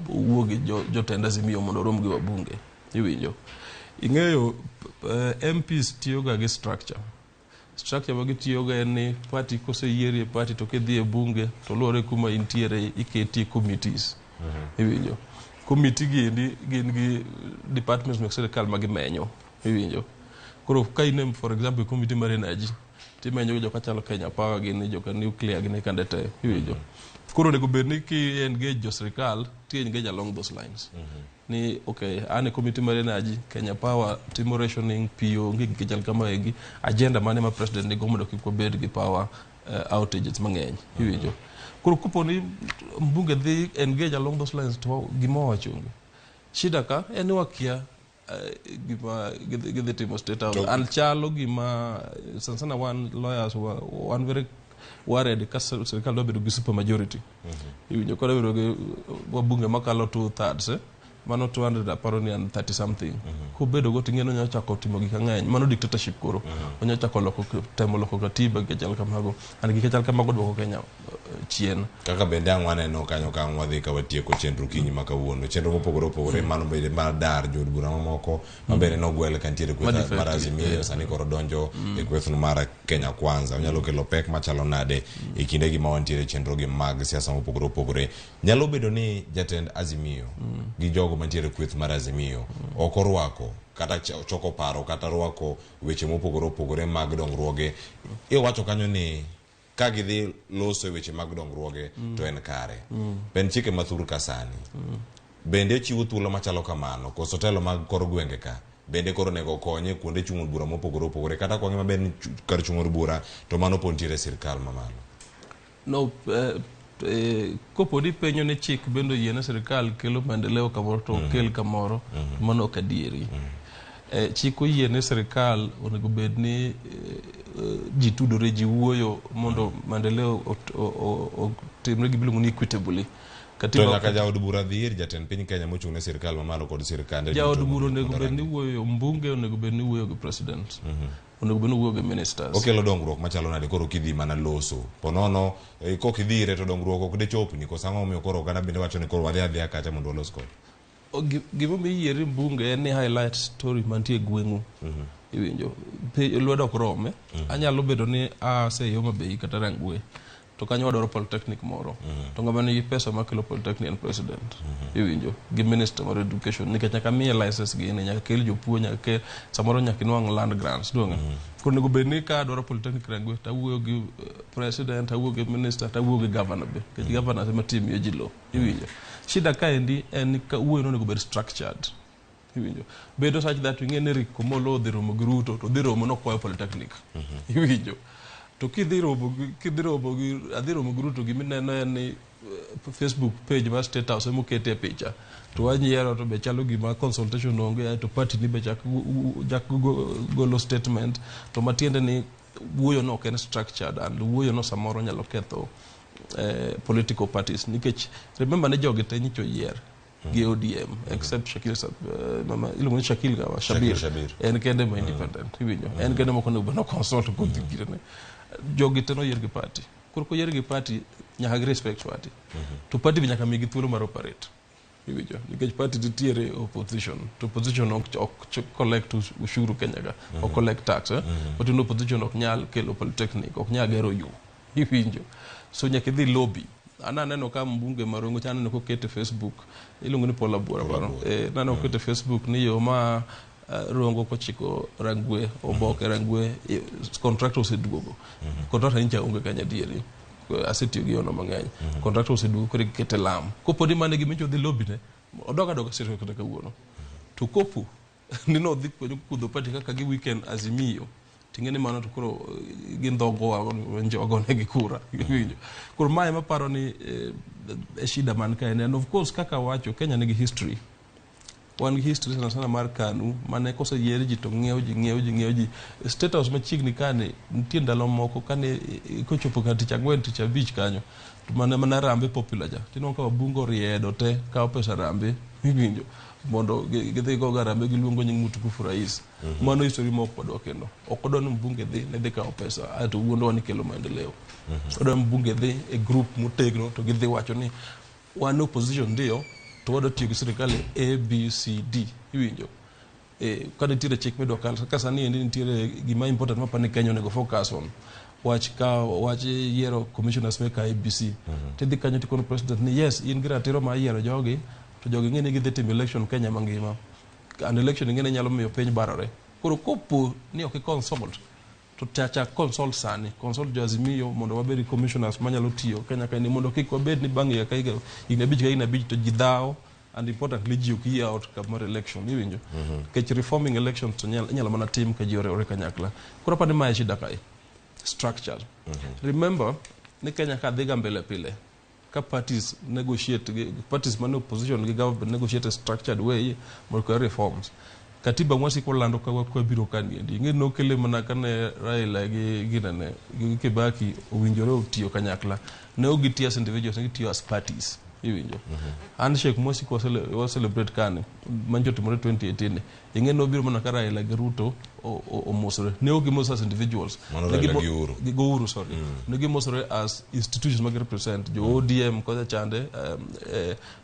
owuogi jotend Azimio mondo rom gi wabunge iwinjo ing'eyo MPs tiyoga gi structure magitiyoga en ni party koseyierie party to kedhi e bunge to lore kuma intiere iketi committees iwinjo committee gin gi departments mek sirikal magimenyo iwinjo koro ka inem for example committee mar energy timenyo jo kachalo Kenya Power gin jo ka nuclear gin kande te iwinjo koro nego bed ni ki engage jo sirikal ti engage along those lines ni okay ane committee mar energy Kenya Power timo rationing pio ngi gijal kama egi agenda mane ma president ni gomodo kiko bed gi power outages mang'eny iwinjo koro kupo ni mbunge dhi engage along those lines to gimo wachungi shida ka en wakia gima gidhi timo State House al chalo gima sana one lawyers one very worried ka sirkal dwa bedo gi super majority. Iwinjo koro bedo gi wabunge makalo 2/3 mano 200 aparo ni 30 something. Kubedo go ting'eno nya chako timo gik mang'eny. Mano dictatorship koro. Onya chako temo loko katiba gi chal kamago. An gi chal kamago dwoko Kenya chien. Kaka bende ang'waneno kanyo ka wadhi ka watieko chenro kinyi ma kawuono. Chenro mopogore opogore mano bende mar dar jod bura mamoko mabende nogwel kantiere kweth mar Azimio sani koro donjo e kwethno mar Kenya Kwanza. Onyalo kelo pek machalo nade e kinde gi ma wantiere chenro gi mag siasa mopogore opogore. Nyalo bedo ni jatend Azimio gi jogo mantiere kweth mar Azimio ok orwako kata choko paro kata rwako weche mopogore opogore mag dongruoge. Iwacho kanyo ni ka gidhi loso weche mag dongruoge to en kare. Ben chike mathur kasani. Bende chiwo thuolo machalo kamano koso telo mag kor gwenge ka bende koro nego konye kuonde chung'o bura mopogore opogore kata kwange maber kar chung'o bura to mano pontiere sirkal mamalo. No, kopodi penyo ne chik bendo yiene sirkal kelo maendeleo kamoro to kel kamoro mano ok adieri. Chik oyiene sirkal onego bed ni ji tudore ji wuoyo mondo maendeleo otimre gi biluongo ni equitably. To nyaka jaod bura dhir jatend piny Kenya mochung' ne sirkal mamalo kod sirkande. Jaod bura onego bed ni wuoyo mbunge onego bed ni wuoyo gi president. Onego bed ni wuoyo gi ministers. Okelo dongruok machalo nade koro kidhi mana loso. Ponono kok idhire to dongruok ok de chopni ko sango omiyo koro kana bende wacho ni koro wadhi adhiya kacha mondo walos kod. Gimo mi yieri mbunge en ni highlight story mantie gweng'u. Iwinjo lwedo ok rome. Anyalo bedo ni aseyo Homabay kata Rangwe to kanyo wadwaro polytechnic moro. To ng'ama nigi pesa makelo polytechnic en president. Iwinjo gi minister mar education nikech nyaka miye license gi nyaka kel jopuonj nyaka kel samoro nyaka inwang' land grants duonga. Koro nego bed ni ka dwaro polytechnic Rangwe tawuoyo gi president, tawuoyo gi minister, tawuoyo gi governor be. Nikech governor ema timiyo ji lo. Iwinjo. Shida kaendi en ka wuoyo nego bed structured. Iwinjo. Bedo such that ing'e Rick Komolo dhi romo gi Ruto to dhi romo nokwayo polytechnic. Iwinjo. To kidhi romo gi Ruto gimineno en ni Facebook page mar State House emokete e picha. To wanyiero to be chalo gima consultation onge to party ni be chak golo statement to matiende ni wuoyo no ok en structured and wuoyo no samoro nyalo ketho political parties nikech remember ne jogi te nyicho yier gi ODM except ilungo ni Shabir en kende ma independent iwinjo en kende moko no consult ko dhigirene jogi te no yier gi party koro ko yier gi party nyaka gi respect party to party bi nyaka migi thuolo mar operate iwinjo nikech party tiere opposition to opposition ok collect ushuru Kenya ga ok collect tax but no opposition ok nyal kelo polytechnic ok nyal gero yo iwinjo so nyaka dhi lobby ananeno ka mbunge marongo chaneno ko kete Facebook ilungo ni Paula Bura baro nano kete Facebook ni yo ma rongo ko chiko Rangwe oboke Rangwe contractor oseduogo contractor inja onge Kenya dieri asetiyo gi ono mang'eny contractor oseduogo kore kete lam kopodi mane gi mecho dhi lobby ne odoga sirkal kata kawuono to kopo ni no dhi kudho party kaka gi weekend Azimio tingene mano to koro gindhogo njogone gi kura winjo koro mae maparo ni shida man ka and of course kaka wacho Kenya nigi history wan history sana mar KANU mane kose yier ji to ng'iew ji State House machiegni kane nitie ndalo moko kane kochopo ka tich ang'wen tich abich kanyo to mana rambe popular ja tino ka wabungo riedo te ka pesa rambe winjo mondo gidhi go garambe giluongo nying Mutukufu rais mano history moko kodwa kendo ok odwa ni mbunge dhi kawo pesa ato wuondo wani kelo maendeleo odwa mbunge dhi e group motegno to gidhi wacho ni wan opposition ndio to wadwa tiyo gi sirkal ABCD iwinjo kada tire chik medwa ka sani endi nitiere gima important mapani Kenya onego focus on wach yiero commissioners make ABC tidhi kanyo tikono president ni yes in gi ratiro ma yiero jogi to jogi ng'eni gidhi timo election Kenya mangima and election ng'eni nyalo miyo piny barore koro kopo ni ok consult to chacha consult sani consult jo Azimio mondo wabedi commissioners manyalo tiyo Kenya kaini mondo kik wabed ni bang' ya kaiga inabij to jidhao and importantly ji ok yie out kamar election iwinjo kech reforming elections to nyalo mana tim ka ji ore kanyakla koro pani mae shida kai structure remember ni Kenya ka dhiga mbele pile ka parties negotiate parties man opposition gi government negotiate a structured way more reforms katiba mwasi ko lando kwa biro kaniendi ng'e no kele mana kane Raila gi ginane gi Kibaki owinjore otiyo kanyakla ne ogitia as individuals ne gitiyo as parties iwinjo handshake mwasi ko celebrate kane manjo timore 2018 ng'e no biro mana ka Raila gi Ruto o mosore ne ogimosore as individuals gi gouru sorry ne gimosore as institutions mag represent jo ODM ko chande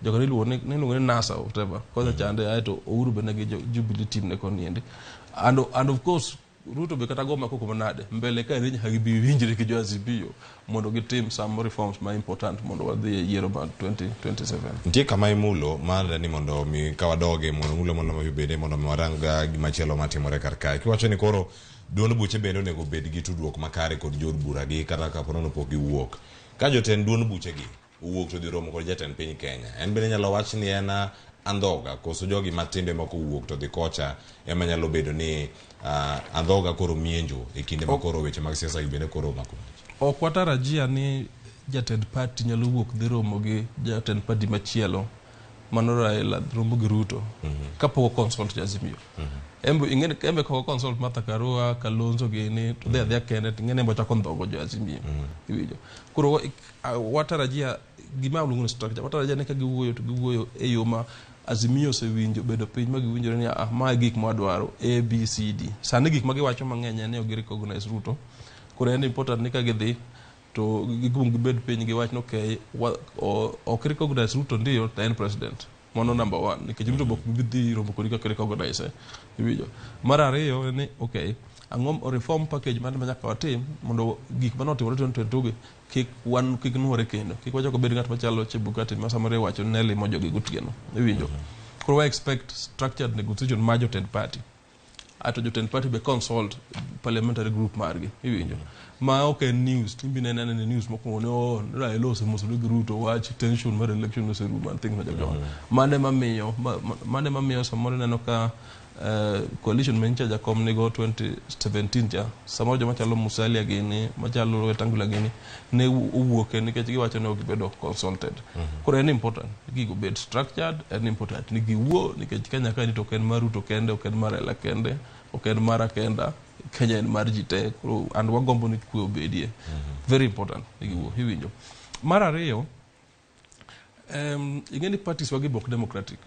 jo kanilu ne no NASA whatever ko chande aito Uhuru benegi Jubilee team ne koniendi and of course Ruto be kata goma koko manade mbele ka rinya hagibi winjire ki Azimio mondo gitim some reforms ma important mondo wadhi year about 2027 ntie kama imulo mara ni mondo mi kawadoge mondo mulo mondo mabede mondo waranga gimachielo matimore karkae kiwacho ni koro duond buche bende onego bed gi tudruok makare kod jod bura gi kata ka ponono pok giwuok ka jotend duond buche gi wuok to dhi romo kod jatend piny Kenya en bende nyalo wach ni ena andhoga koso jogi matinde mako wuok to dhi kocha ema nyalo bedo ni andhoga koro mienjo e kinde makoro weche mag siasa bende koro mako ok watarajia ni jatend party nyalo wuok dhi romo gi jatend party machielo mano Raila romo gi Ruto kapok consult Azimio embe ko consult Martha Karua Kalonzo gini to they kende ngene mbo chako ndhogo jo Azimio iwijo koro watarajia gima lungu structure watarajia ne ka giwuoyo to giwuoyo e yo ma Azimio se winjo bedo piny ma giwinjore ni ma gik ma dwaro ABCD sani gik ma giwacho mang'eny ne ogiri recognize Ruto koro en important ni ka gidhi to gigum gibed piny giwach no okay ok recognize Ruto ndio ta en president mono number 1 nikech Ruto bok bidhi romo kodi ka recognize iwijo mar ariyo ni okay ang'om reform package man nyaka watim mondo gik manotimore 2022 kik nuore kendo kik wacho ko bed ng'at machalo Chebukati ma samore wacho ne limo jogi gotieno iwinjo koro we expect structured negotiation ma jotend party ato jotend party be consult parliamentary group margi iwinjo ma ok news timbi ne news moko ne Raila osemoso gi Ruto wach tension mar election oserumo and things like that mane mamiyo samoro neno ka coalition mencha jakom nego 2017 ja samoro joma chalo Musalia gini machalo Wetangula gini ne uwuoke nikech giwacho ne ok bedo consulted koro en important gigo bed structured and important ni giwuo nikech Kenya ka ni to ken mar Ruto kende ok en mar Raila kende ok en mara kenda Kenya en mar jite koro and wagombo ni kwe obedie very important giwuo hiwinjo mar ariyo ingeni parties wagi bok democratic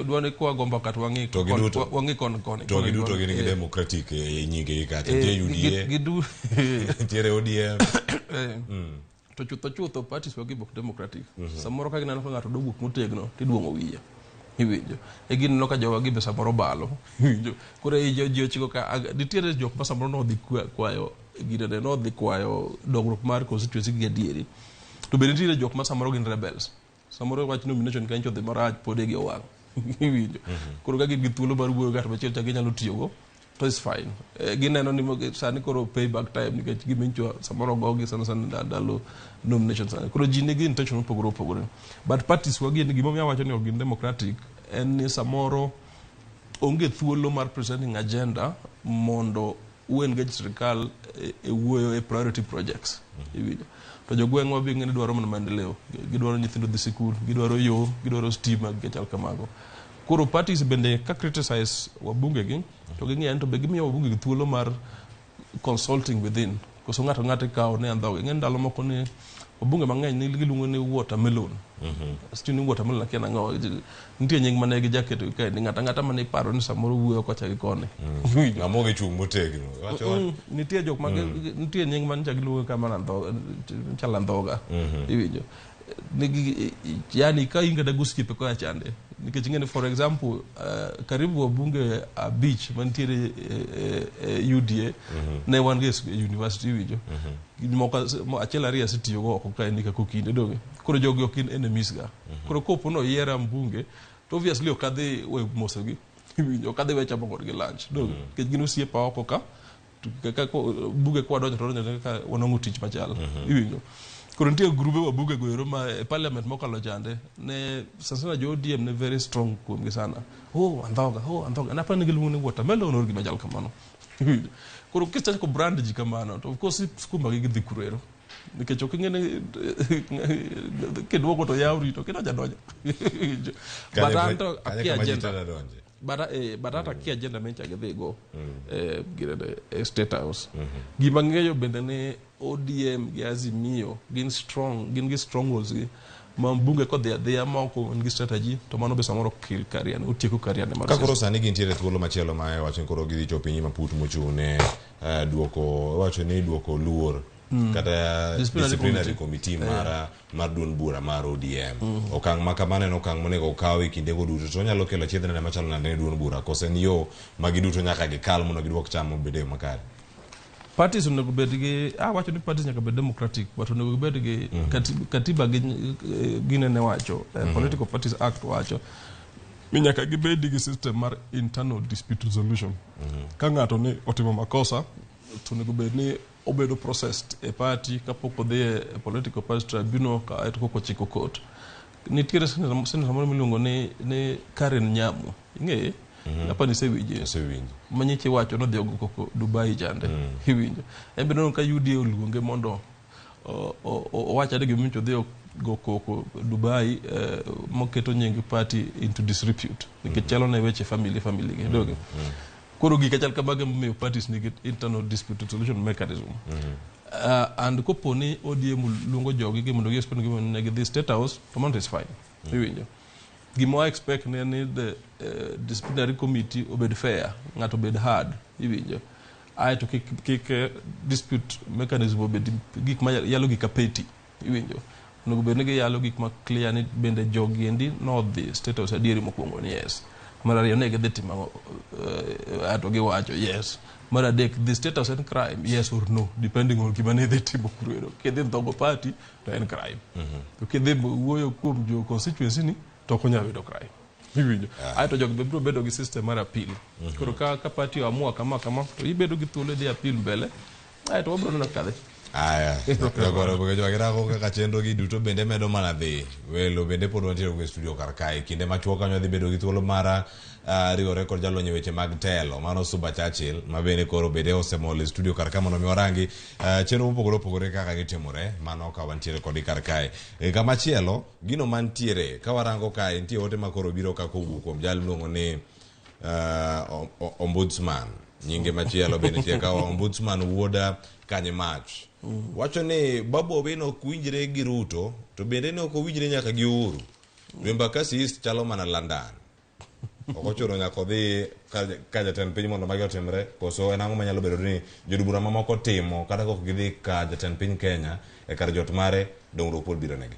duane kwa gomba kat wangi kon to giduto gini gi democratic e nyinge gi kata je UDA gidu tiere ODM to chutho parties wagi bok democratic samoro ka ginano ka ngato dowuok motegno tiduongo wiye iwinjo e gin loka jowa gi be samoro balo iwinjo koro e jo chiko ka nitiere jok ma samoro no dhi kwayo gine no dhi kwayo dongruok mar constituency gi adieri to be nitiere jok ma samoro gin rebels samoro wach nomination ka incho dhi marach pode gi owang iwinjo koro ka gin gi thuolo mar wuoyo gat machielo cha ginyalo tiyogo to is fine gineno ni sani koro payback time nikech gimincho samoro gogi sana ndalo nomination sana koro ji nigi intention opogore but parties wagi ni gimomiyo wacho ni ogin democratic en ni samoro onge thuolo mar presenting agenda mondo engage sirikal e wuoyo e priority projects iwinjo to jogweng'wa bi ng'eni dwaro mana maendeleo gidwaro nyithindo dhi sikul gidwaro yo gidwaro stima gechal kamago koro parties bende ka criticize wabunge gi to ging'e to be gimiyo wabunge gi thuolo mar consulting within koso ng'ato kawo ne andhoge ng'en ndalo moko ni wabunge mang'eny ni giluongo ni watermelon sti ni watermelon akia nang'o nitie nying mane gi jaketo ka ni ng'ata mane paro ni samoro wuoyo kocha gi kone amoge chung motegno wacho nitie jok mag nitie nying mane cha giluongo kama andhoga chala andhoga iwinjo yani ka inga da guskipe ko achande nikech ngene for example karibu wabunge beach mantiere UDA ne wan ges university wijo moko achiel ariyo sitiyo go ko kae nika kokinde doge koro jogi ok in enemies ga koro kopo no yiera mbunge to obviously okadhi we mosogi wijo okadhi we chamo kodgi lunch doge nikech gin osiepa oko ka buge kwa donjo to donjo ka wanongo tich machal iwinjo koro nitie grube wabuge goero ma parliament mokalo chande ne sasa jo ODM ne very strong kuomgi sana andhoga na pani giluongo ni watermelon or gima chal kamano koro kicha ko brand ji kamano to of course skuma gi dhi kurero nikech ok ngene kedwoko to yawri to kina jadonjo but anto akia agenda Batata ki agenda mencha ge go State House. Gima ng'eyo bende ne ODM gi Azimio gin strongholds gi mambunge ko dhia moko ngi strategy to mano be samoro kill career utieko career ne mar kakoro sani gintiere thuolo machielo ma wacho koro gidhi chopo nyima put mochune duoko wacho ni duoko luor kata disciplinary committee mar duon bura mar ODM okang makamane no okang monego kawi kinde go duto to nyalo kelo chiedhne ne machalo nade duon bura kosen yo magi duto nyaka gikal mondo giduok chamo bede makare parties onego bed gi wacho ni parties nyaka bed democratic but onego bed gi katiba ginene wacho political parties act wacho mi nyaka gibed gi system mar internal dispute resolution ka ng'ato ne otimo makosa to onego bed ni obedo processed e party kapok odhi e political party tribunal ka eto koko chiko court nitiere senator moro miluongo ni Karen Nyamu ing'eye apa ni sewinje manyiche wacho no dhiogo koko Dubai jande hiwinjo embe no ka UDA oluonge mondo owacha de gimincho dhio go koko Dubai moketo nying party into disrepute nikech chalo ne weche family ge doge koro gika chal kamage miyo parties nigi internal dispute resolution mechanism and koponi ODM luongo jogi gi mondo gispend gi ne gi State House to man is fine hiwinjo gimo expect ne the disciplinary committee obed fair ngato obed hard iwinjo ai to kik dispute mechanism obed gik ma yalo gik apeti iwinjo no bed ne yalo gik ma clear ni bende jogi endi no the State House adieri mokwongo ni yes marario ne gedhi timo ato gi wacho yes maradek the State House en crime yes or no depending on gima ne dhi timo kurero kedhi ndogo party to en crime to kedhi wuoyo kuom jo constituency ni to konya bedo crime hiwinjo ai to jog bebro bedo gi system mar appeal koro ka party amua kama to ibedo gi thuolo di appeal mbele ai to wabro na kadhe agora porque yo agra ko ka chenro gi duto bende medo mana dhi welo bende pod wantiere go studio kar kae kinde machuo kanyo dhi bedo gi thuolo mara riwo record jalo nye weche mag telo mano Suba Churchill ma bende koro bende osemole studio kar kae mondo mi warangi chenro mopogore kaka gitimore mano ka wantiere kod kar kae kama chielo gino mantiere ka warango kae nitie ote makoro biro ka kowuok kuom jal miluongo ni ombudsman nyinge machielo bende nitie ka ombudsman Wuoda Kanye Mach wacho ni Babu Owino ok winjre gi Ruto to bende ne ok owinjre nyaka gi Uhuru Embakasi East chalo mana London okochuno nyaka odhi ka jatend piny mondo magi otimre koso en ang'o manyalo bedo ni jodubura mamoko timo kata kok gidhi ka jatend piny Kenya e kar jot mare dongruok pod biro negi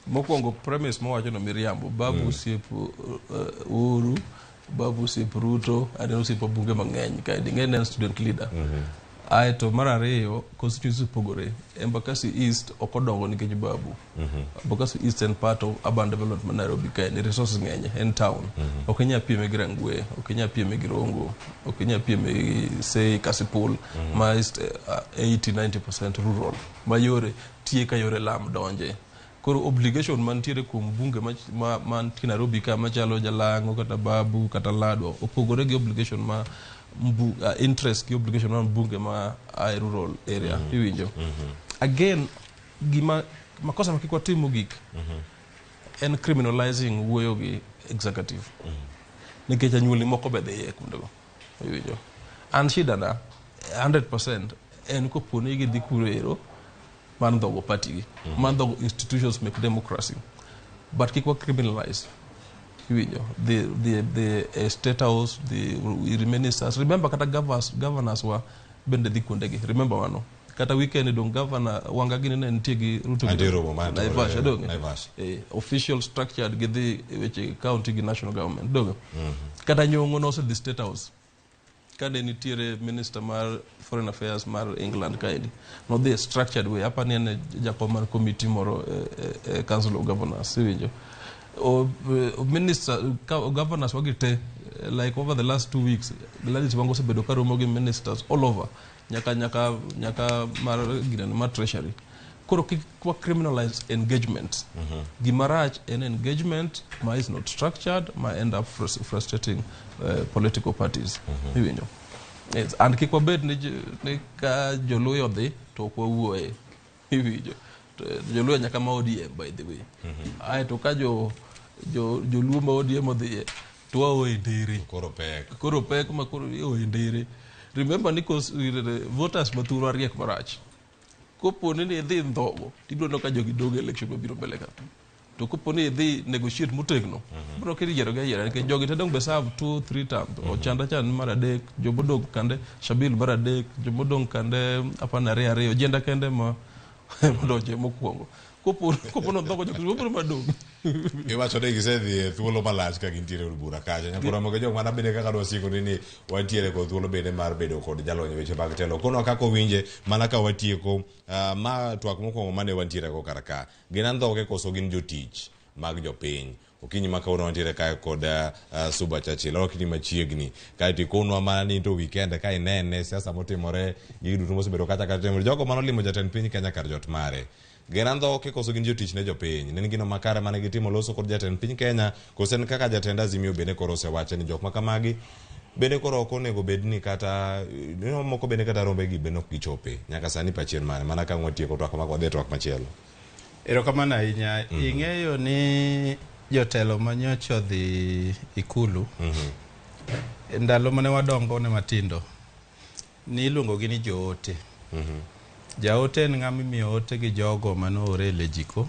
mokwongo premise mowacho no miriambo Babu osiep Uhuru Babu osiep Ruto adeno osiep bunge mang'eny ka ng'eny en student leader ai to mar ariyo constituency pogore Embakasi East okodongo nikech Babu Embakasi East en part of urban development Nairobi ka ni resources ng'eny en town okenya piem gi Rangwe okenya piem gi Rongo okenya piem gi say Kasipul ma is 80-90% rural mayore tie ka yore lam donje koro obligation mantiere kuom bunge man Nairobi ka machalo Jalango kata Babu kata Lado opogore gi obligation ma interest ki obligation man bunge ma a rural area iwinjo again gima makosa makikwa timo gik en criminalizing wuoyo gi executive nikech anyuolni moko be dhiye kundego iwinjo an shida na 100% en koponi gi dhi kurero man dhogo party gi man dhogo institutions make democracy but kikwa criminalize the State House, the ministers. Remember, kata governors were bende di kundegi. Remember wano. Kata weekend dong governor wangagini na ntigi Ruto. Naivasha dong. Official structure gidi which county gi national government dong. Kata nyongo no the State House. Kade nitiere minister mar foreign affairs mar England kaidi. No the structured way. Hapa ni jakomar committee moro council of governors. Siwinjo. Minister governors wagite like over the last 2 weeks gladys wango se bedo karo mogi ministers all over nyaka mar treasury koro kwa criminalize engagement gimarach en engagement ma is not structured ma end up frustrating political parties hiwinyo yes and kikwa bed ni ka joluyo dhi to kwa wuoe hiwinyo joluyo nyaka ma ODM by the way ai to ka joluo ma ODM odhiye to waendere koro pek ma koro waendere. Remember ni voters mathuro riek marach. Koponi ni idhi ndhogo tibiro no ka jogi doge election mabiro mbele ka. To koponi idhi negotiate motegno biro kiri yiero ga yiero nikech jogi tedong be serve 2-3 terms. Ochanda chan mar adek, jomodong kande Shabil mar adek, jomodong kande apana ariyo, jenda kende ma modonje mokwongo. Kopono ndhogo jogi biro madong. Iwacho ni gisedhi thuolo malach ka gintiere od bura kacha. Nyakoro moge jok mana bende kaka dwasiko ni wantiere kod thuolo bende mar bedo kod jalony weche mag telo. Kono kaka winje mana ka watieko ma twak mokwongo mane wantiere go karaka. Gin andhoge koso gin jotich mag jopiny. Okinyi ma kawuono wantiere kae kod Suba Churchill. Okinyi machiegni kae tikonwa mana ni to weekend ka inene siasa motimore gigi duto mosebedo kacha kata timore. Jogo manolimo jatend piny Kenya kar jot mare. Gerando ke koso gin jotich ne jopiny. Ne gino makare mane gitimo loso kod jatend piny Kenya. Kosen kaka jatend Azimio bende koro osewacho ni jok makamagi bende koro ok onego bedni kata moko bende kata rombegi bende ok gichope. Nyaka sani pachien mane mana ka watieko twak magodhe twak machielo. Erokamano ahinya. Ing'eyo ni jotelo manyocha odhi Ikulu ndalo mane wadongo ne matindo ni iluongogi ni joote. Jaote en ng'ama imiyo ote gi jogo manoore lejiko.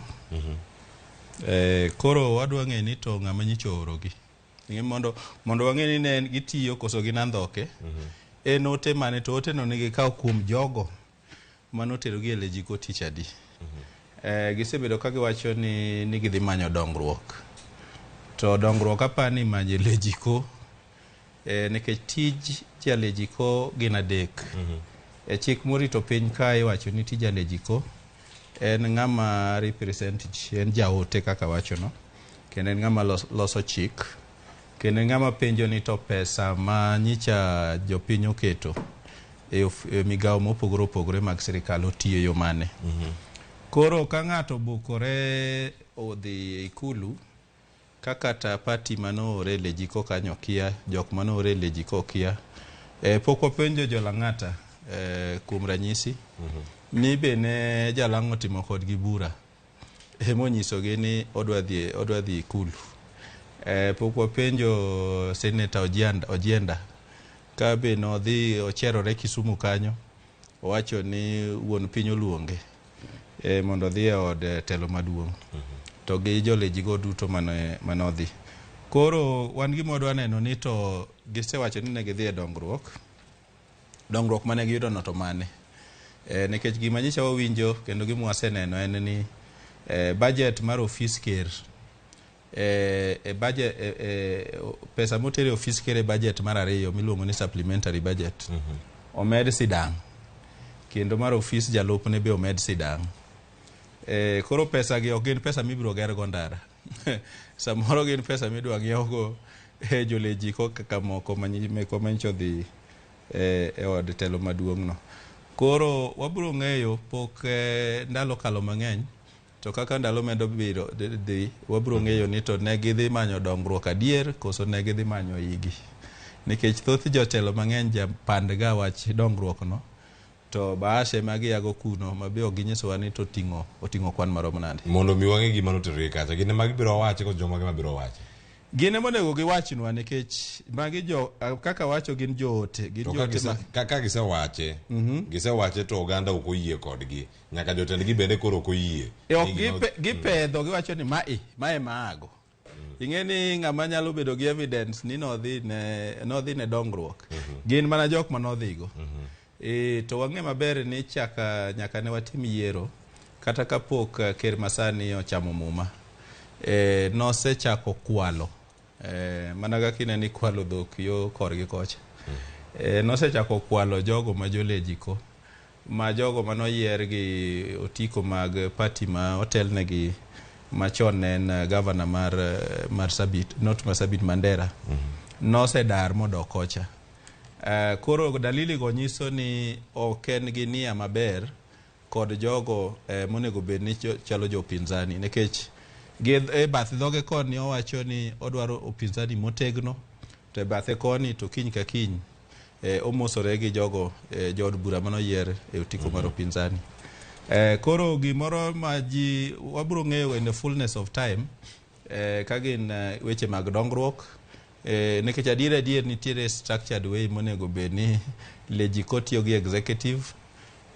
Koro wadwa ng'e ni to ng'ama nyicho oorogi. Mondo wang'e ni ne gitiyo koso gin andhoke. En ote mane to ote no nigi kawo kuom jogo manoterogi e lejiko tich adi. Gisebedo ka giwacho ni gidhi manyo dongruok. To dongruok apani manye lejiko nikech tij jalejiko gin adek. Chik morito piny ka iwacho ni tija lejiko en ng'ama represent en jaote kaka wacho no, kendo en ng'ama loso chik, kendo en ng'ama penjo ni to pesa ma nyicha jopiny oketo e migawo mopogore opogore mag sirikal otiyo yo mane. Koro ka ng'ato bukore odhi Ikulu kaka ta party manoore lejiko kanyo kia, jok manoore lejiko kia, pok wapenjo jolang'ata kuom ranyisi ni bene jalang'o timo kodgi bura monyisogi ni odwa dhi Ikulu. Pok wapenjo Senator Ojienda ka be nodhi ocherore Kisumu kanyo owacho ni wuon piny oluonge mondo odhi e od telo maduong'. To gi jolejigo duto manodhi. Koro wan gima wadwa neno ni to gisewacho ni ne gidhi e dongruok mane giyudo no to mane. Nikech gima nyicha wawinjo kendo gima waseneno en ni budget mar office ker budget pesa motere office ker budget mar ariyo miluongo ni supplementary budget omed sidang, kendo mar office jalupne be omed sidang. Koro pesa gi ok gin pesa mibiro gergo ndara. Samoro gin pesa midwa ng'iewgo jolejiko kaka moko manyicho dhi e od telo maduong' no. Koro wabiro ng'eyo pok ndalo kalo mang'eny, to kaka ndalo medo biro dhi wabiro ng'eyo ni to ne gidhi manyo dongruok adier koso ne gidhi manyo igi. Nikech thoth jotelo mang'eny japandga wach dongruok no, to baashe magiago kuno mabe ok ginyisowa ni to oting'o kwan maromo nade. Mondo mi wang'e gima noterogi kacha, gin ema gibiro wache kod joma gibiro wache. Gine monego giwachnwa nikech magi kaka wacho gin joote. Kaka gisewache, gisewache to oganda ok oyie kodgi. Nyaka jotendgi bende koro ok oyie. Gipedho giwacho ni mae maago. Ing'e ni ng'ama nyalo bedo gi evidence ni nodhi ne dongruok. Gin mana jok manodhigo. To wang'e maber ni nyaka ne watim yiero kata kapok ker masani ochamo muma. Nosechako kwalo. Mana kaka ineni kwalo dhok yo korgi kocha. Nosechako kwalo jogo ma jolejiko, ma jogo manoyier gi otiko mag party ma otelnegi machon en governor mar Sabit Mandera. Nosedar modok kocha. Koro dalili go nyiso ni ok en gi nia maber kod jogo monego bed ni chalo jopinzani, nikech bath dhoge koni owacho ni odwaro opinzani motegno, to bathe koni to kiny ka kiny omosore gi jogo jod bura manoyier e otiko mar opinzani. Koro gimoro ma ji wabiro ng'eyo in the fullness of time ka gin weche mag dongruok Nikech adier nitiere structured way monego bedni legislature tiyo gi executive,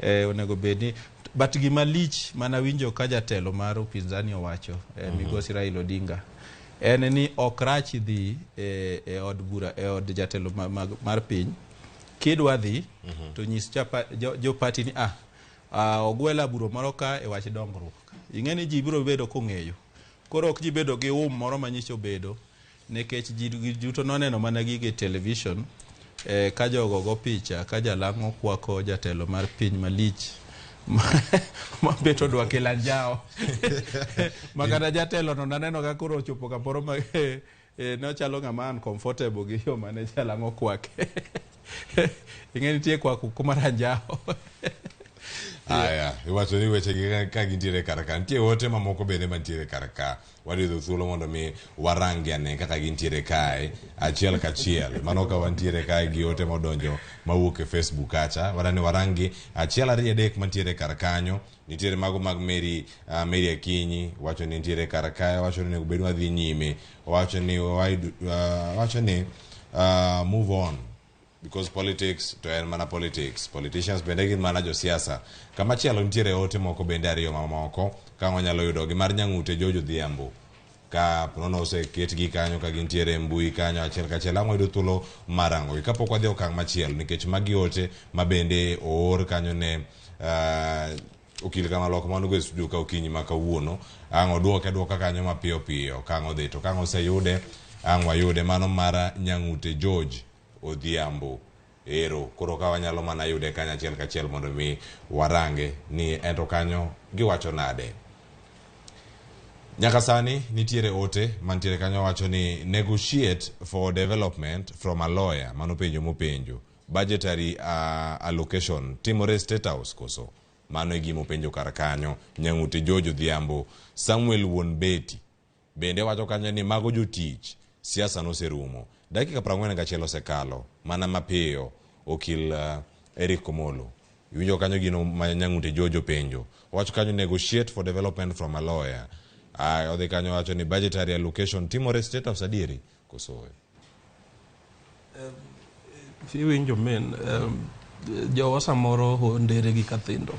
onego bedni but gima lich mana winjo ka jatelo mar upinzani owacho migosi Raila Odinga en ni okrach dhi e od bura e od jatelo mar piny kidwa dhi to nyis jo party ni ogwela buro moro ka e wach dongruok. Ing'eni ji biro bedo kong'eyo, koro ok ji bedo gi moro manyicho bedo nikech ji duto noneno mana gige television ka jogo go picha ka jalang'o kwako jatelo mar piny malich mabeto dwa kela njao makata jatelo no naneno ka koro chopo kaporo ne chalo ng'ama uncomfortable gi yo mane jalang'o kwake. Ing'eni tie kwako kuma ranjao. Aya, iwacho ni weche gi ka gintiere karaka. Nitie ote mamoko bende mantiere karaka. Wadhiyo thuolo mondo mi warangi ane kaka gintiere kae achiel kachiel. Mano ka wantiere kae gi ote modonjo mawuok e Facebook acha. Wadani warangi achiel ariyo adek mantiere karakanyo. Nitiere mago mag Mary Akinyi, wacho ni nitiere karaka, wacho ni obedo wadhi nyime, wacho ni move on. Because politics to en mana politics. Politicians bende gin mana josiasa. Kama chielo nitiere ote moko bende ariyo mamoko ka wanyalo yudo gi mar Nyang'ute Jojo Dhiambo. Ka nono oseketgi kanyo ka gintiere mbui kanyo achiel kachiel ang'o yudo thuolo marango. Kapok wadhi okang' machielo nikech magi ote mabende oor kanyo ne okil Kamaloko manugo e studio ka okinyi ma kawuono. Ang'o duoka kanyo mapiyo piyo kang'o dhi to kang'o oseyude ang' wayude mano mar Nyang'ute George Odhiambo. Ero koro ka wanyalo mana yude kanyo achiel kachiel mondo mi warange ni ento kanyo giwacho nade. Nyaka sani nitiere ote mantiere kanyo wacho ni negotiate for development from a lawyer manopenjo mopenjo budgetary allocation timore State House koso. Mano igi mopenjo kar kanyo Nyang'ute George Odhiambo. Samuel Wonbeti bende wacho kanyo ni mago jotich siasa noserumo. Dakika 41 osekalo mana mapiyo okil Eric Komolo. Iwinjo kanyo gino ma Nyang'ute George penjo. Wacho kanyo negotiate for development from a lawyer. Odhi kanyo wacho ni budgetary allocation timore State House adieri koso. Iwinjo men jowa samoro ndere gi kathindo.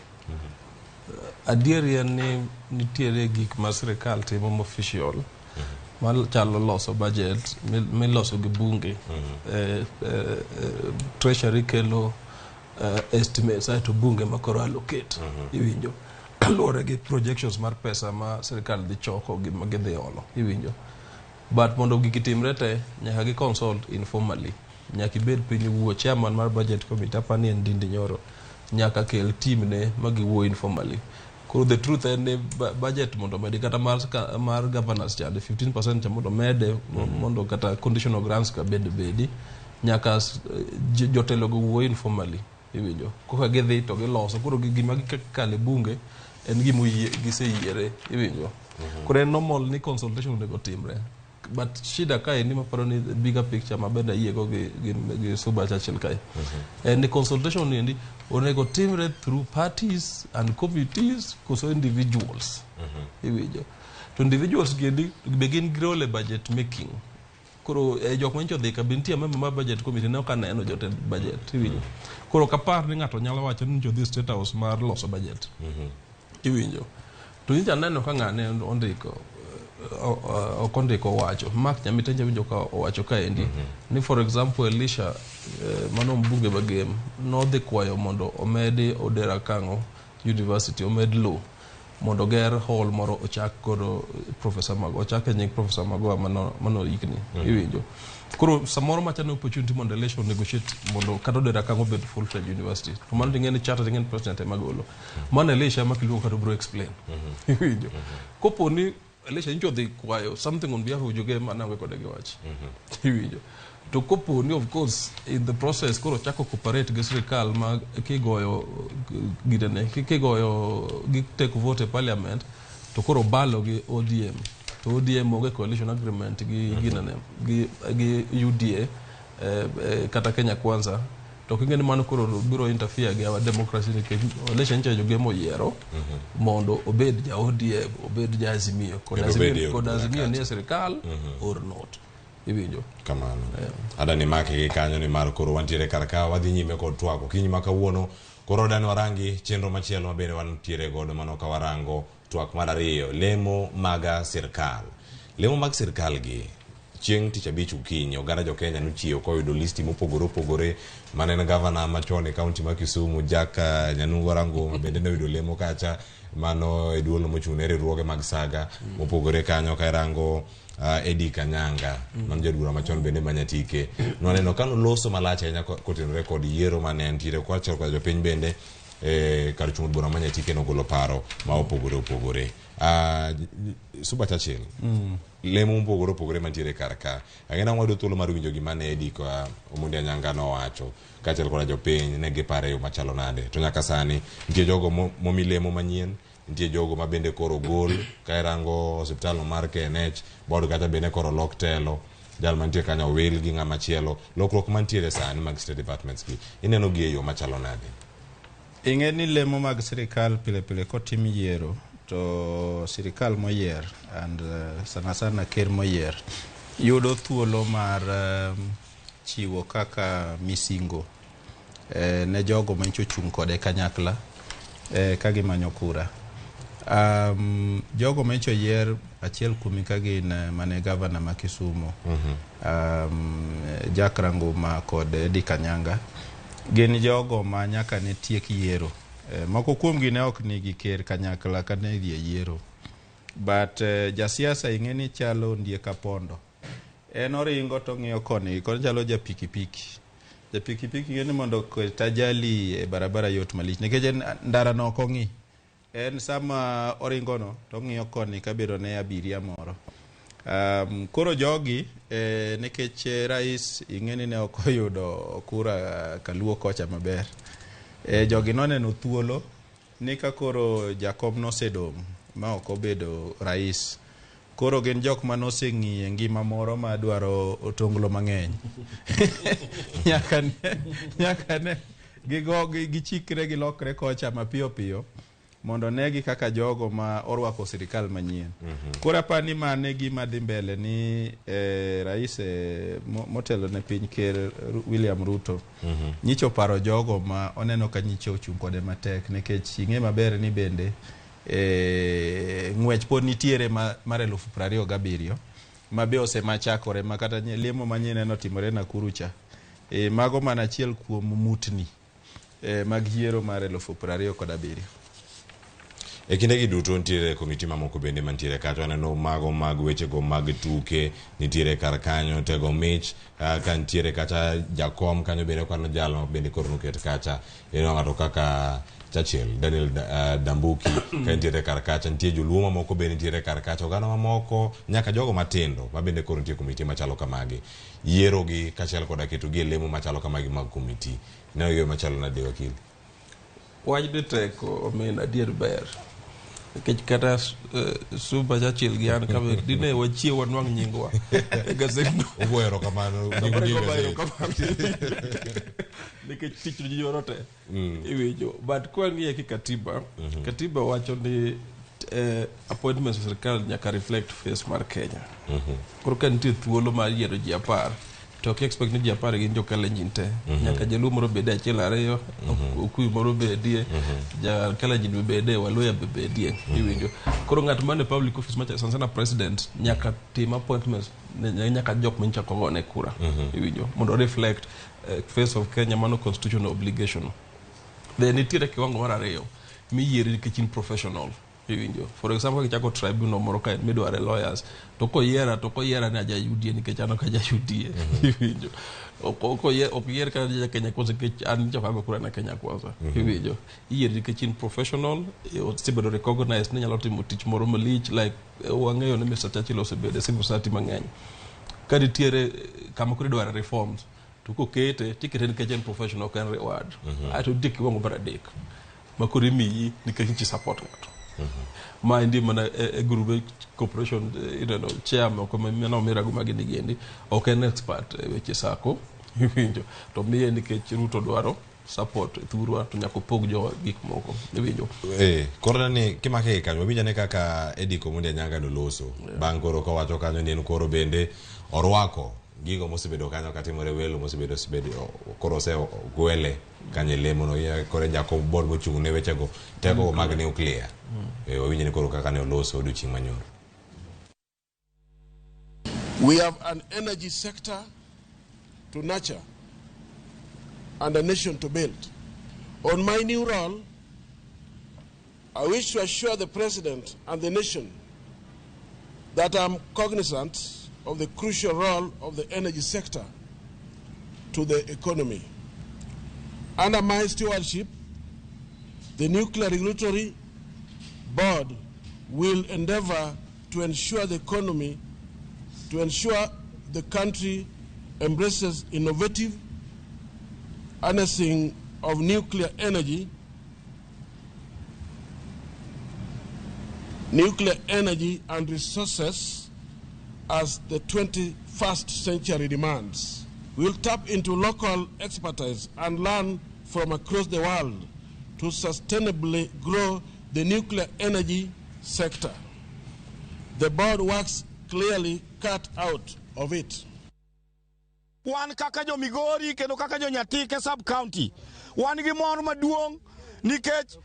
Adieri en ni nitiere gik ma sirkal timo official. Mal chalo loso budget miloso gi bunge treasury kelo estimates to bunge makoro allocate iwinjo luore gi projections mar pesa ma sirkal dhi choko gi magidhi olo iwinjo but mondo gigi timre te nyaka gi consult informally nyaka ibed piny wuo chairman mar budget committee apani en Ndindi Nyoro nyaka kel team ne magiwuo informally. The truth is budget mondo medi kata mar governors chande 15% cha mondo mede mondo kata conditional grants ka bedi nyaka jotelo go wuo informally iwinjo koka gidhi to giloso koro gima gikale bunge en gimo giseyiere iwinjo koro en normal ni consultation nego timre but shida kae ni maparo ni bigger picture mabenda yiego gi suba chachil kae and the consultation ni onego timre through parties and committees koso individuals iwinjo to individuals begin grow budget making koro jok mancho dhi kabintia member mar budget committee ne okaneno jotend budget iwinjo koro kapar ni ng'ato nyalo wacho ni jodhi State House mar loso budget iwinjo to inja neno ka ng'ane ondiko okondiko wacho mak nyamitenje winjo ka owacho kaendi ni for example Elisha mano mbunge bagem no dhi kwayo mondo omedi Odera Kang'o University omed law mondo ger hall moro ochak kod Professor Mago ochak nying Professor Mago mano ikni iwinjo koro samoro machane opportunity mondo Elisha negotiate mondo kata Odera Kang'o bed full fledged university to mano ngene charter ngene president e magolo mano Elisha makiluongo kata bro explain iwinjo koponi Elisha incho dhi kwayo something on behalf of joge manango kode gi wach iwinjo to kopo ni of course in the process koro chako cooperate gi sirkal ma kigoyo gidene kigoyo gi take vote parliament to koro balo gi ODM to ODM oge coalition agreement gi ginene gi UDA kata Kenya Kwanza to kingeni mano koro biro interfere gi our democracy nikech election change joge moyiero mondo obed ja ODM obed ja Azimio kod Azimio ni sirkal or not iwinjo kamano adani make gi kanyo ni mar koro wantiere karka wadhi nyime kod twak okinyi ma kawuono koro dani warangi chenro machielo mabende wantiere godo mano ka warango twak mar ariyo lemo mag sirkal gi chieng' tich abich ukinyi oganda jo Kenya nochiewo koyudo listi mopogore opogore manene gavana machon e kaunti ma Kisumu Jack Nyanungo Rango bende ne oyudo lemo kacha mano e duolo mochung' ne riwruoge mag saga mopogore kanyo ka irango Eddie Kanyanga man jadura machon bende manyatike noneno ka noloso malach ahinya kotenore kod yiero mane ntiere kwachiel kod jopiny bende kar chung' bura manyatike nogolo paro ma opogore Suba Churchill lemo mopogore opogore mantiere karka ang'ena wado thuolo mar winjo gima ne Eddie ka Omondi Anyanga nowacho kaachiel kod jopiny ne gipare yo machalo nade to nyaka sani nitie jogo momi lemo manyien nitie jogo ma bende koro gol ka irango osiptal mar KNH bod kata bende koro lok telo jal mantie kanyo wil gi ng'ama chielo lokruok mantiere sani mag state departments gi ineno gi e yo machalo nade ing'e ni lemo mag sirikal pile pile kotim yiero to sirikal moyier and sana ker moyier yudo thuolo mar chiwo kaka misingo ne jogo ma ochung' kode kanyakla ka gimanyo kura jogo ma oyier achiel kuom ka gin mane gavana ma Kisumu Jack Ranguma kod Eddie Kanyanga gin jogo ma nyaka ne tiek yiero moko kuom gi ne ok nigi ker kanyakla ka ne dhi yiero but jasiasa ing'e ni chalo Ndieka Pondo en oringo to ng'iyo koni chalo japikipiki ing'e ni mondo ket ajali e barabara yot malich nikech ndara no ok ong'i en sama oringo no to ng'iyo koni kabedo ne abiria moro koro jogi nikech rais ing'e ni ne ok oyudo kura kaluo kocha maber jogi noneno thuolo ni ka koro Jakom nosedong' ma ok obedo rais koro gin jok ma noseng'iye ngima moro ma dwaro otonglo mang'eny nyaka ne gichikre gilokre kocha mapiyo mondo negi kaka jogo ma orwako sirikal manyien koro apani mane gima dhi mbele ni rais motelo ne piny ker William Ruto nyicho paro jogo ma oneno ka nyicho ochung' kode matek nikech ing'e maber ni bende ng'wech pod nitiere mar 2027 ma be osemachakore ma kata lemo manyien notimore Nakuru cha mago mana achiel kuom mutni mag yiero mar 2027 e kinde gi duto nitiere komiti mamoko bende mantiere kacha aneno mago mag wechego mag tuke nitiere kar kanyo tego mich ka nitiere kacha jakom kanyo bende kwano jalo bende koro noket kacha ng'ato kaka Churchill Daniel Dambuki ka nitiere kar kacha nitie joluo mamoko bende nitiere kar kacha oganda mamoko nyaka jogo matindo ma bende koro nitie komiti machalo kamagi yiero gi kaachiel koda keto gi e lemo machalo kamagi mag komiti ne yo machalo nade wakili wajde teko omen adier ber nikech kata Suba Churchill gi an kabe dine wachiew wanwang' nyingwa e gazetno ogoero kamano nikech tich ji yoro te iwinjo but kwa ng'iye ki katiba wacho ni appointments of sirkal nyaka reflect face mar Kenya koro ka nitie thuolo mar yiero ji 10 to ok expect ni ji 10 gin jokalenjin te nyaka jaluo moro bede achiel ariyo Okuyu moro bedie jakalenjin bede Waluya bedie iwinjo koro ng'at mane public office macha sana president nyaka tim appointments nyaka jok minchako gone kura iwinjo mondo reflect face of Kenya mano constitutional obligation then nitiere kiwango mar ariyo miyieri nikech in professional iwinjo for example kichako tribunal moro ka midware lawyers to koyiera ni aja UDA nikech an ok aja UDA iwinjo ok yier ka ja Kenya kwanza nikech an jafago kura na Kenya kwanza iwinjo iyieri nikech in professional osebedo recognized ni nyalo timo tich moro malich like wang'eyo ni Mr. Churchill osebedo civil society mang'eny ka nitiere kama koro dware reforms to kokete tikete nikech en professional ok en reward ato nitie kiwango mar adek makoro imiyi nikech chi support ng'ato ma indi mana group corporation chairman ko mena mirago magini gendi ok en expert weche sako iwinjo to miye nikech Ruto dwaro support thurwa to nyako pog jo gik moko winjo koro ni kimake kanyo winja ne kaka Eddie Komundi Anyanga noloso bang' koro kowacho kanyo ni en koro bende orwako gigo mosebedo kanyo katimore welo mosebedo koro ose gwele kanye lemo no ya koro jako board mochung' ne wechego teko mag nuclear winja ni koro kaka ne oloso odiochieng' manyoro. We have an energy sector to nurture and a nation to build. On my new role, I wish to assure the President and the nation that I'm cognizant of the crucial role of the energy sector to the economy. Under my stewardship, the Nuclear Regulatory Board will endeavor to ensure the country embraces innovative harnessing of nuclear energy and resources as the 21st century demands. We'll tap into local expertise and learn from across the world to sustainably grow the nuclear energy sector. The board works clearly cut out of it. Wan kaka jo Migori kendo kaka jo Nyatike sub county wan gi mor maduong' nikech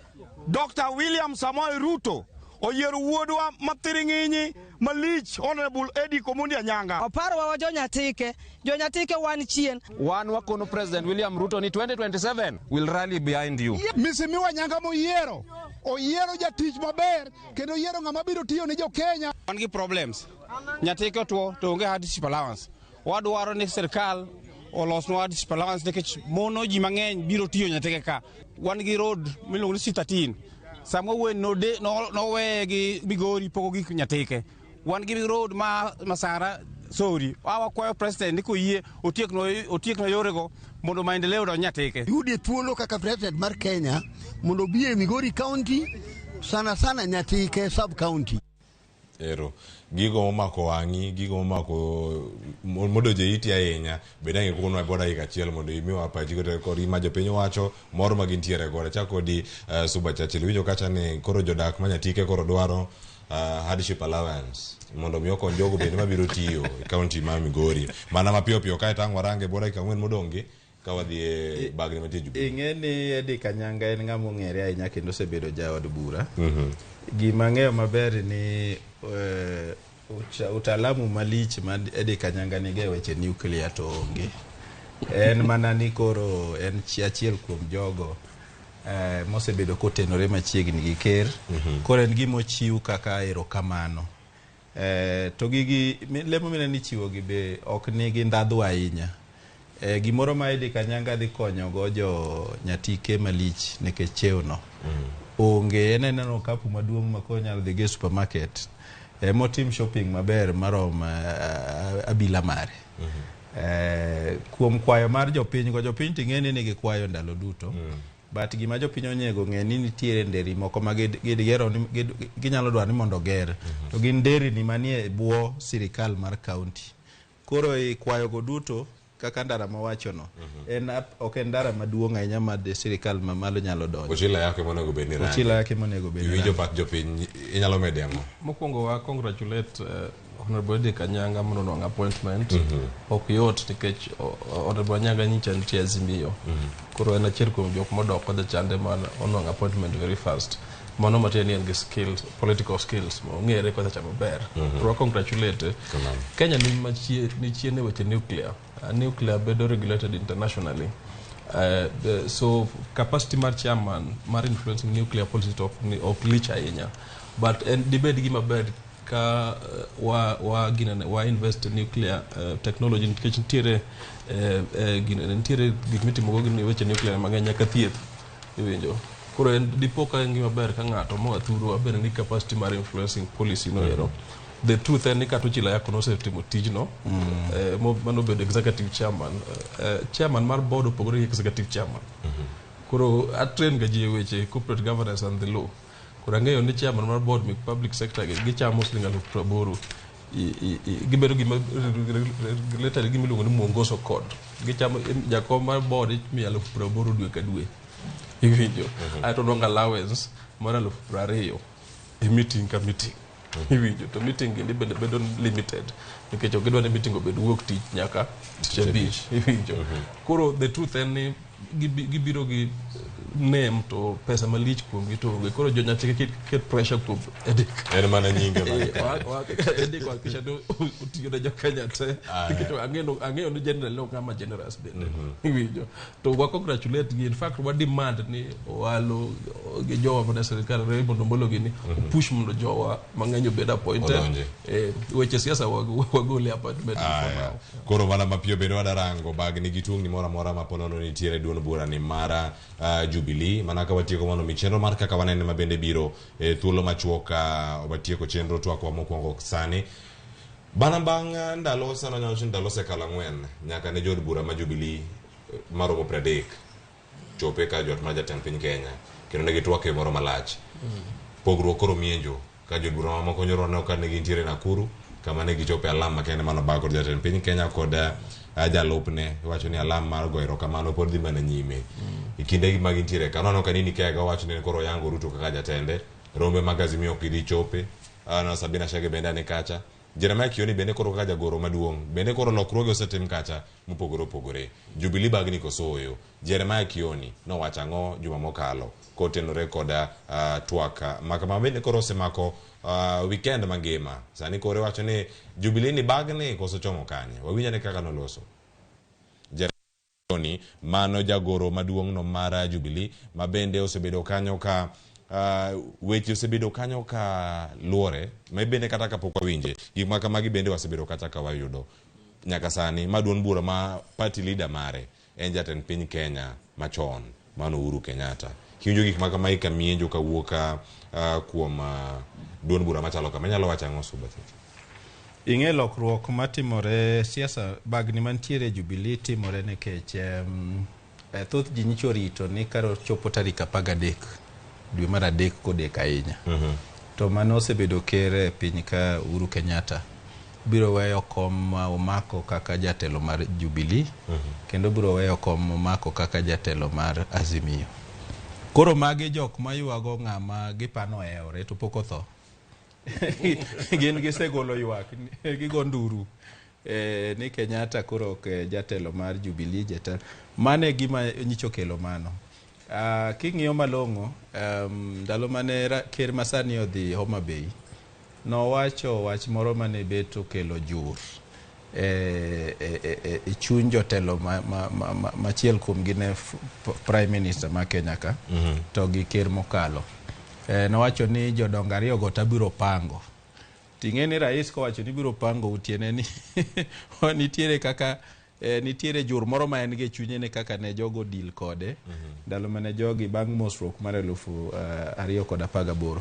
Dr. William Samoei Ruto oyiero wuodwa mathiring'inyi malich Honorable Eddie Komundi Anyanga. Oparo wa jo Nyatike wan chien. Wan wakono President William Ruto ni 2027 will rally behind you. Misimiwa Anyanga moyiero oyiero jatich maber kendo oyiero ng'ama biro tiyo ne jo Kenya. Wan gi problems. Nyatike tuo to onge hardship allowance. Wadwaro ni sirkal olosnwa hardship allowance nikech mono ji mang'eny biro tiyo Nyatike ka. Wan gi road miluongo ni C13. Samwa wen no we gi Migori pogo gi Nyatike. Wan gi road ma Masara sorry awa kwayo president ni koyie otiekno yorego mondo maendeleo do Nyatike. Yudi thuolo kaka president mar Kenya mondo biye Migori county sana Nyatike sub county. Ero gigo momako wangi gigo momako modoje iti ahinya bedange kono boda ikachiel mondo imiwa paji ko ima jo piny wacho moro magintiere gore chako di Suba Churchill winjo kacha ni koro jodak Nyatike koro dwaro hardship allowance mondo miyo kon jogo bende mabiro tiyo county ma Migori mana mapiyo kae tangwa range boda ikang'wen modonge kawadhi bagni matiju. Ing'eni Eddie Kanyanga en ng'ama ong'ere ahinya kendo osebedo jaod bura. Gima ng'eyo maber ni utaalamu malich ma Eddie Kanyanga nige weche nuclear to onge. En mana ni koro en achiel kuom jogo mosebedo kotenore machiegni gi ker. Koro en gima ochiw kaka erokamano. To gigi lemo mine ni chiwo gi be ok nigi ndadhu ahinya. Gimoro ma Eddie Kanyanga dhi konyo go jo Nyatike malich nikech chewno onge eneno kapu maduong' ma konyalo dhi ge supermarket motim shopping maber marom abila mare kuom kwayo mar jopiny ting'eni ni gikwayo ndalo duto but gima jopiny onyego ng'e ni nitiere nderi moko ma gigero ginyalo dwaro ni mondo ger to gin nderi ni manie bwo sirikal mar county koro kwayo go duto kaka ndara mawachono ok en ndara maduong' ahinya ma sirikal mamalo nyalo donjo. Ochila yake monego bedni rangi. Ochila yake monego bedni rangi. Winjo pat jopiny inyalo mede ang'o? Mokwongo wa congratulate Honorable Eddie Kanyanga mondo nwang' appointment. Ok yot nikech Honorable Anyanga nyicha nitie Azimio. Koro en achiel kuom jok modok kod chande man onwang' appointment very fast. Mano matieni en gi skills, political skills ong'ere kod chama ber. Koro congratulate. Kenya ni chien e weche nuclear. Nuclear bedo regulated internationally. So capacity mar chairman mar influencing nuclear policy of lich ahinya. But debate gima ber ka wa invest in nuclear technology nikech nitiere gik mitimo go gin weche nuclear mang'eny nyaka thieth iwinjo. Koro dipo ka ngima ber ka ng'ato moa thuro abedo ni capacity mar influencing policy no ero. The truth en ni Katochila yako nosetimo tijno mano bedo executive chairman chairman mar board opogore executive chairman koro atrain ga ji weche corporate governance and the law koro ang'eyo ni chairman mar board mek public sector gi chamo silinga 80 gibedo gima related gima iluongo ni mwongoso code gichamo jakom mar board miya 80,000 dwe ka dwe iwinjo aeto dong allowance mar 20,000 e meeting ka meeting iwinjo to meeting gi bende bedo limited nikech ok gidwa ni meeting obed wuok tich nyaka tich abich iwinjo koro the truth en ni gibiro gi name to pesa malich kuom gitonge koro jonyachike ket pressure kuom Edik en mana nyinge Edik wakisha to utiyo na jokanya te nikech ang'eyo ni general no kama generous bende iwinjo to wa congratulate gi in fact wa demand ni walo gi jowa mana serikal mondo mbolo gini push mondo jowa mang'eny obed appointed weche siasa wagole appointment koro mana mapiyo bende wadarango bagni gi tungni mora mora maponono nitiere duon bura ni mara Jubilee mana ka watieko mondo mi chenro mar kaka wanene mabende biro thuolo machuok watieko chenro twakwa mokwongo sani bana bang' ndalo sana nyacho ndalo sekala ng'wen nyaka ne jod bura ma Jubilee maromo 30 chope ka jot ma jatend piny Kenya kendo ne gitwake moro malach pogruok koro mienjo ka jod bura mamoko nyoro ne okane gintiere Nakuru kama ne gichope alama kende mano bago jatend piny Kenya kod jalupne wacho ni alam mar goero kamano pod dhi mana nyime ikinde gi magintiere kanono kanini kega wacho ni koro yango Ruto kaka jatende rombe magazimi ok gidhi chope ana Sabina Chege bende ne kacha Jeremiah Kioni bende koro kaka jagoro maduong' bende koro lokruoge osetim kacha mopogore Jubilee bagni kosoyo Jeremiah Kioni nowacho ang'o juma mokalo kotenore koda twaka makama bende koro osemako weekend mangima sani kore wacho ni Jubilee ni bagni koso chomo kanye wawinja ne kaka noloso Jeremiah mano jagoro maduong' no mara Jubilee mabende osebedo kanyo ka weche osebedo kanyo ka luore mabende kata kapok wawinje gik makamagi bende wasebedo kata ka wayudo nyaka sani maduon bura ma party leader mare en jatend piny Kenya machon mano Uhuru Kenyatta kiunjo gik makamagi kamienjo kawuoka kuom duon bura machalo kama nyalo wacho ang'o Suba ing'e lokruok matimore siasa bagni mantiere Jubilee timore nikech thoth ji nyicho rito ni karo chopo tarik 13 dwe mar 3 kodek ahinya to mano osebedo kere piny ka Uhuru Kenyatta biro weyo kom omako kaka jatelo mar Jubilee kendo biro weyo kom omako kaka jatelo mar Azimio koro magi jok mayuago ng'ama gipano eore to pok otho gin gisegolo ywak gigo nduru ni Kenyatta koro ok jatelo mar Jubilee mane gima nyicho kelo mano king'iyo malong'o ndalo mane ker masani odhi Homa Bay nowacho wach moro mane bet okelo jur chuny jotelo machiel kuom gine Prime Minister ma Kenya ka to gi ker mokalo nowacho ni jodongo ariyo go tabiro pango ting'e ni rais kowacho ni biro pango utiene ni nitiere kaka nitiere jur moro ma en ge chunye ne kaka ne jogo deal kode ndalo mane jogi bang' mosruok mar 2018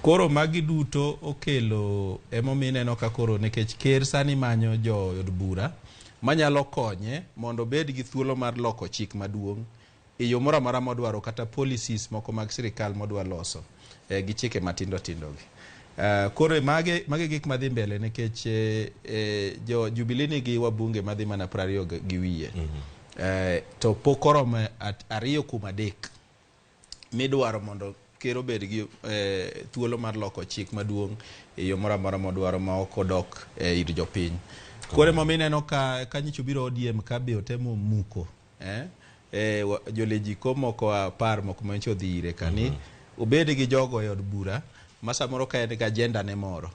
koro magi duto okelo emomine no ka koro nikech ker sani manyo jo od bura manyalo konye mondo bed gi thuolo mar loko chik maduong' e yo moro amora modwaro kata policies moko mag sirikal modwa loso gi chike matindo tindogi kore mage gik madhi mbele nikech jo Jubilee ni gi wabunge madhi mana 20 gi wiye to pokoro 2 midwaro mondo kero bed gi thuolo mar loko chik maduong' e yo moro amora modwaro ma ok odok ir jopiny kore momineno ka kanyicho biro ODM ka be otemo muko jolejiko moko 10 moko mancho dhire kani obed gi jogo e od bura masa moro ka en ga agenda ne moro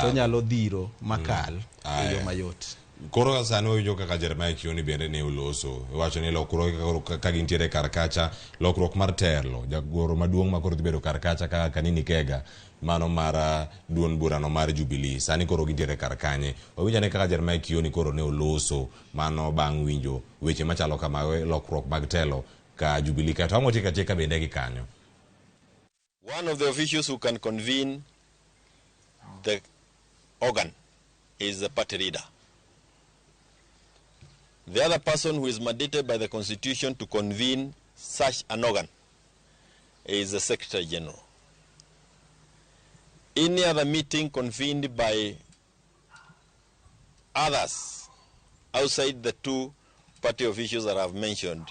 to nyalo dhiro makal e yo mayot koro sani wawinjo kaka Jeremiah Kioni bende ne oloso wacho ni lokruok ka gintiere kar kacha lokruok mar telo jagoro maduong' ma koro dhi bedo kar kacha kaka Kanini Kega mano mar duon burano mar Jubilee sani koro gintiere kar kanye wawinjo ne kaka Jeremiah Kioni koro ne oloso mano bang' winjo weche machalo kama lokruok mag telo ka Jubilee ka to ang'o tieka bende gi kanyo. One of the officials who can convene the organ is the party leader. The other person who is mandated by the Constitution to convene such an organ is the Secretary General. Any other meeting convened by others outside the two party officials that I've mentioned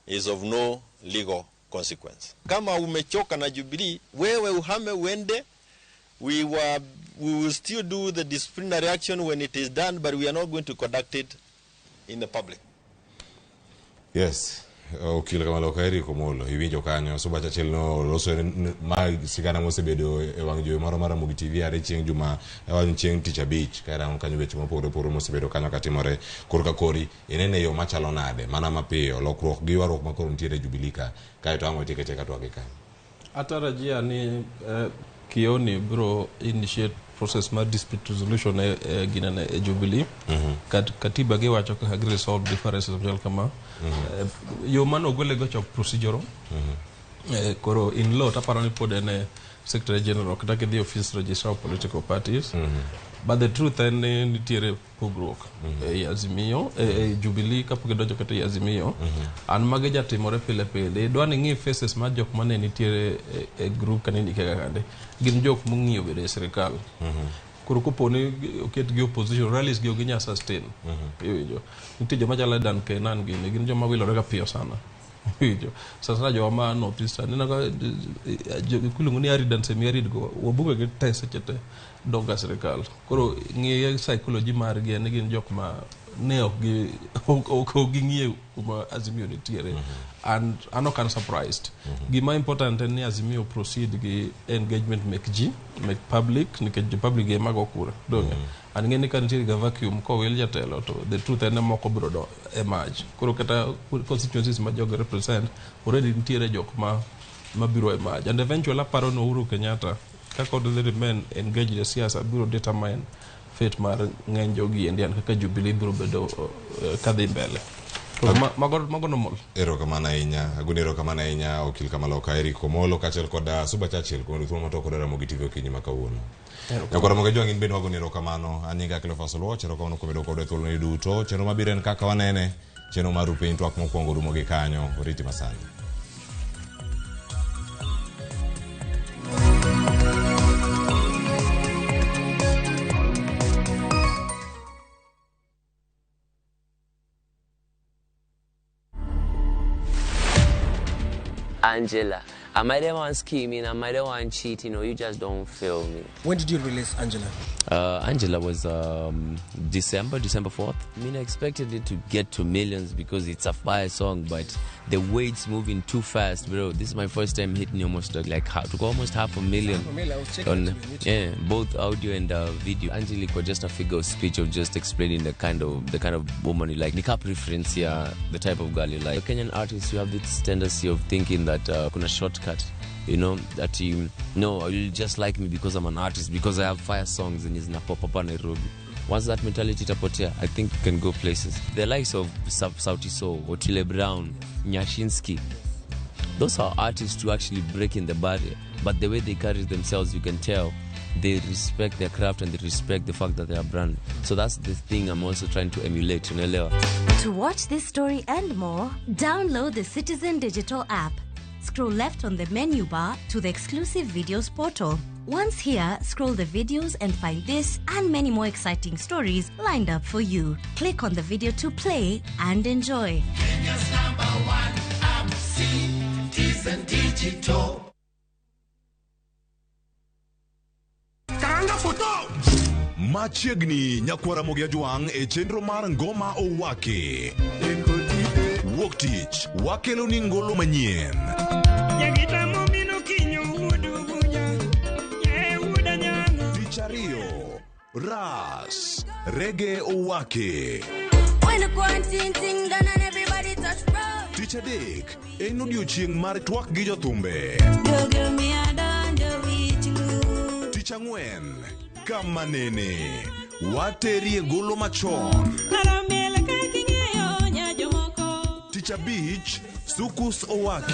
is of no legal consequence. Kama umechoka na Jubilee, wewe uhame uende. We will still do the disciplinary action when it is done, but we are not going to conduct it in the public. Yes. Okil kama lokairi komolo iwinjo kanyo suba chachel no loso ma sigana mosebedo e wang jowi moro mara Ramogi TV are chieng juma wan chieng tich abich kaira kanyo weche mopogore opogore mosebedo kanyo katimore korka kori enene yo machalo nade mana mapiyo lokruok gi warruok makoro ntiere Jubilee ka kae to ang'o tikete ka twagi kanyo. Atarajia ni Kioni bro initiate process ma dispute resolution ginana Jubilee. Katiba ge wacho ka agree resolve differences of kama yo mano gole go chok procedural koro in law taparani pod ene secretary general kata the office registrar of political parties but the truth en nitiere pogruok Azimio Jubilee kapok donjo kata Azimio an mage jatimore pile pile dwani ngi faces ma jok mane nitiere group kanini kega kande gin jok mung'iyo bedo e sirikal koro koponi oket gi opposition rallies gi oginya sustain yo nitie joma chala Dan Kenan gin joma wilore ka piyo sana yo sasa joma notice nina ka kulungu ni aridan semi-arid go wabunge gi tese chete donga sirikal koro ng'iye psychology mar gi ne gin jok ma ne ok ng'iye kuma Azimio nitiere and I'm not kind of surprised. Gima important ni Azimio proceed gi engagement make public nikech public ge mago kura donge and ngeni kan nitiere ga vacuum ko wel jatelo to the truth en moko bro do emerge koro kata constituencies ma jog represent already nitiere jok ma biro emerge and eventually aparo no Uhuru Kenyatta kako do remain engaged in siasa biro determine fate mar ng'eny jogi endian kaka Jubilee biro bedo kadhi mbele. Mago normal. Erokamano ahinya, aguni erokamano ahinya okil kama lokairi komolo kachel koda suba chachel kono thumo matoko da Ramogi TV okinyi makawuono. Nyakora Ramogi jwang in bende wagoni erokamano anyinga kilo fasolo erokamano komedo kodo thuolo ni duto chenro mabiro en kaka wanene chenro mar piny twak mokwongo rumo gi kanyo oriti masani. Angela, am I the one scheming? Am I the one cheating? Or you just don't feel me? When did you release Angela? Angela was December 4th. I mean, I expected it to get to millions because it's a fire song, but the way it's moving too fast, bro. This is my first time hitting almost like almost 500,000. I was checking both audio and video. Angelique was just a figure of speech of just explaining the kind of woman you like. Nikap reference here, the type of girl you like. The Kenyan artists, you have this tendency of thinking that kuna shortcut. You know, that you just like me because I'm an artist, because I have fire songs and it's na pop up Nairobi. Once that mentality tapotea, I think you can go places. The likes of Sauti Sol, Otile Brown, Nyashinsky, those are artists who actually break in the barrier. But the way they carry themselves, you can tell they respect their craft and they respect the fact that they are brand. So that's the thing I'm also trying to emulate. To watch this story and more, download the Citizen Digital app. Scroll left on the menu bar to the exclusive videos portal. Once here, scroll the videos and find this and many more exciting stories lined up for you. Click on the video to play and enjoy. Kenya's #1 app, Citizen Digital. Karanga photo! Machiegni nyakwara Ramogi jwang e chenro mar ngoma owake. Wuok tich, wakelo ni ngolo manyien. Tich ariyo, Ras, Reggae owake. Tich adek, en odiochieng' mar twak gi jothumbe. Tich ang'wen, kama nene, waterie ngolo machon. Tich abich, Sukus owake.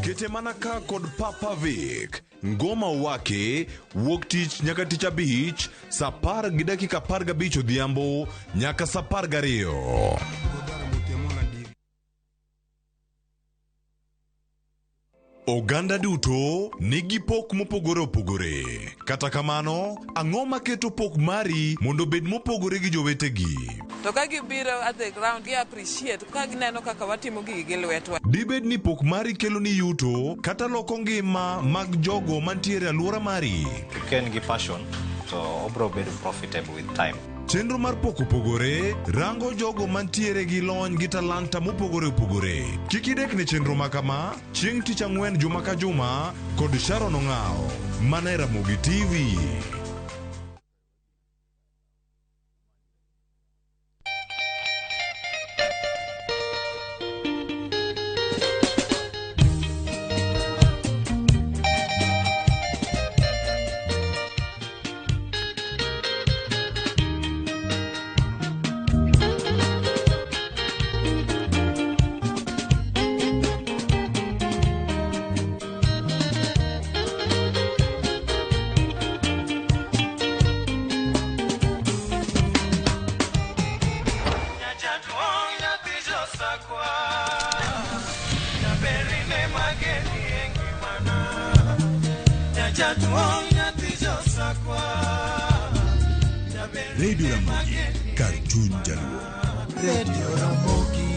Kete manaka kod Papa Vic. Ngoma owake, wuok tich nyaka tich abich, saa 10:15 odhiambo nyaka saa 12. Oganda duto nigi pok mopogore opogore. Kata kamano, ang'o maketo pok mari mondo bed mopogore gi jowetegi? To ka gibiro at the ground, gi appreciate ka gineno kaka watimo gigi gi lwetwa. Dibed ni pok mari kelo ni yuto kata loko ngima mag jogo mantiere alwora mari. Ken gi passion, so obro bedo profitable with time. Chenro mar pok opogore rango jogo mantiere gi lony gi talanta mopogore opogore. Kik idek ne chenro makama chieng' tich ang'wen juma ka juma kod Sharon Ong'ao. Mana e Ramogi TV. Radio Ramogi, Cartoon Jaluo. Radio Ramogi.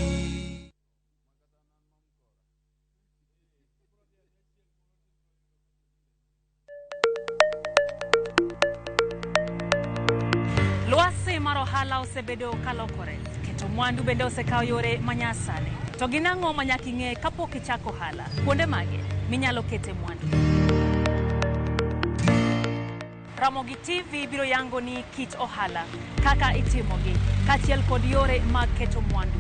Lwasi mar ohala osebedo kalokore, keto mwandu bende osekao yore manyasani. To ginang'o manyaka ing'e kapok ichako ohala? Kuonde mage minyalo kete mwandu? Ramogi TV biro yango ni kit ohala, kaka itimogi, kachiel kod yore mag keto mwandu.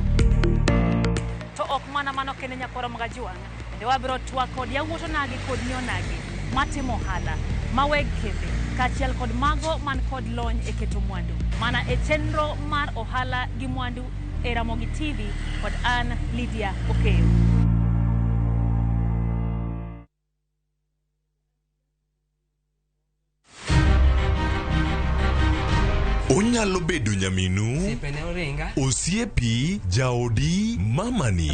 To ok mana mano kende nyakoro mga juang, bende wabiro twak kod yawuoto nagi kod nyonagi matimo ohala, maweg kembe, kachiel kod mago man kod lony e keto mwandu. Mana e chenro mar ohala gi mwandu e Ramogi TV kod an Lydia Okeyo. Onyalo bedo nyaminu, osiepi, jaodi, mamani.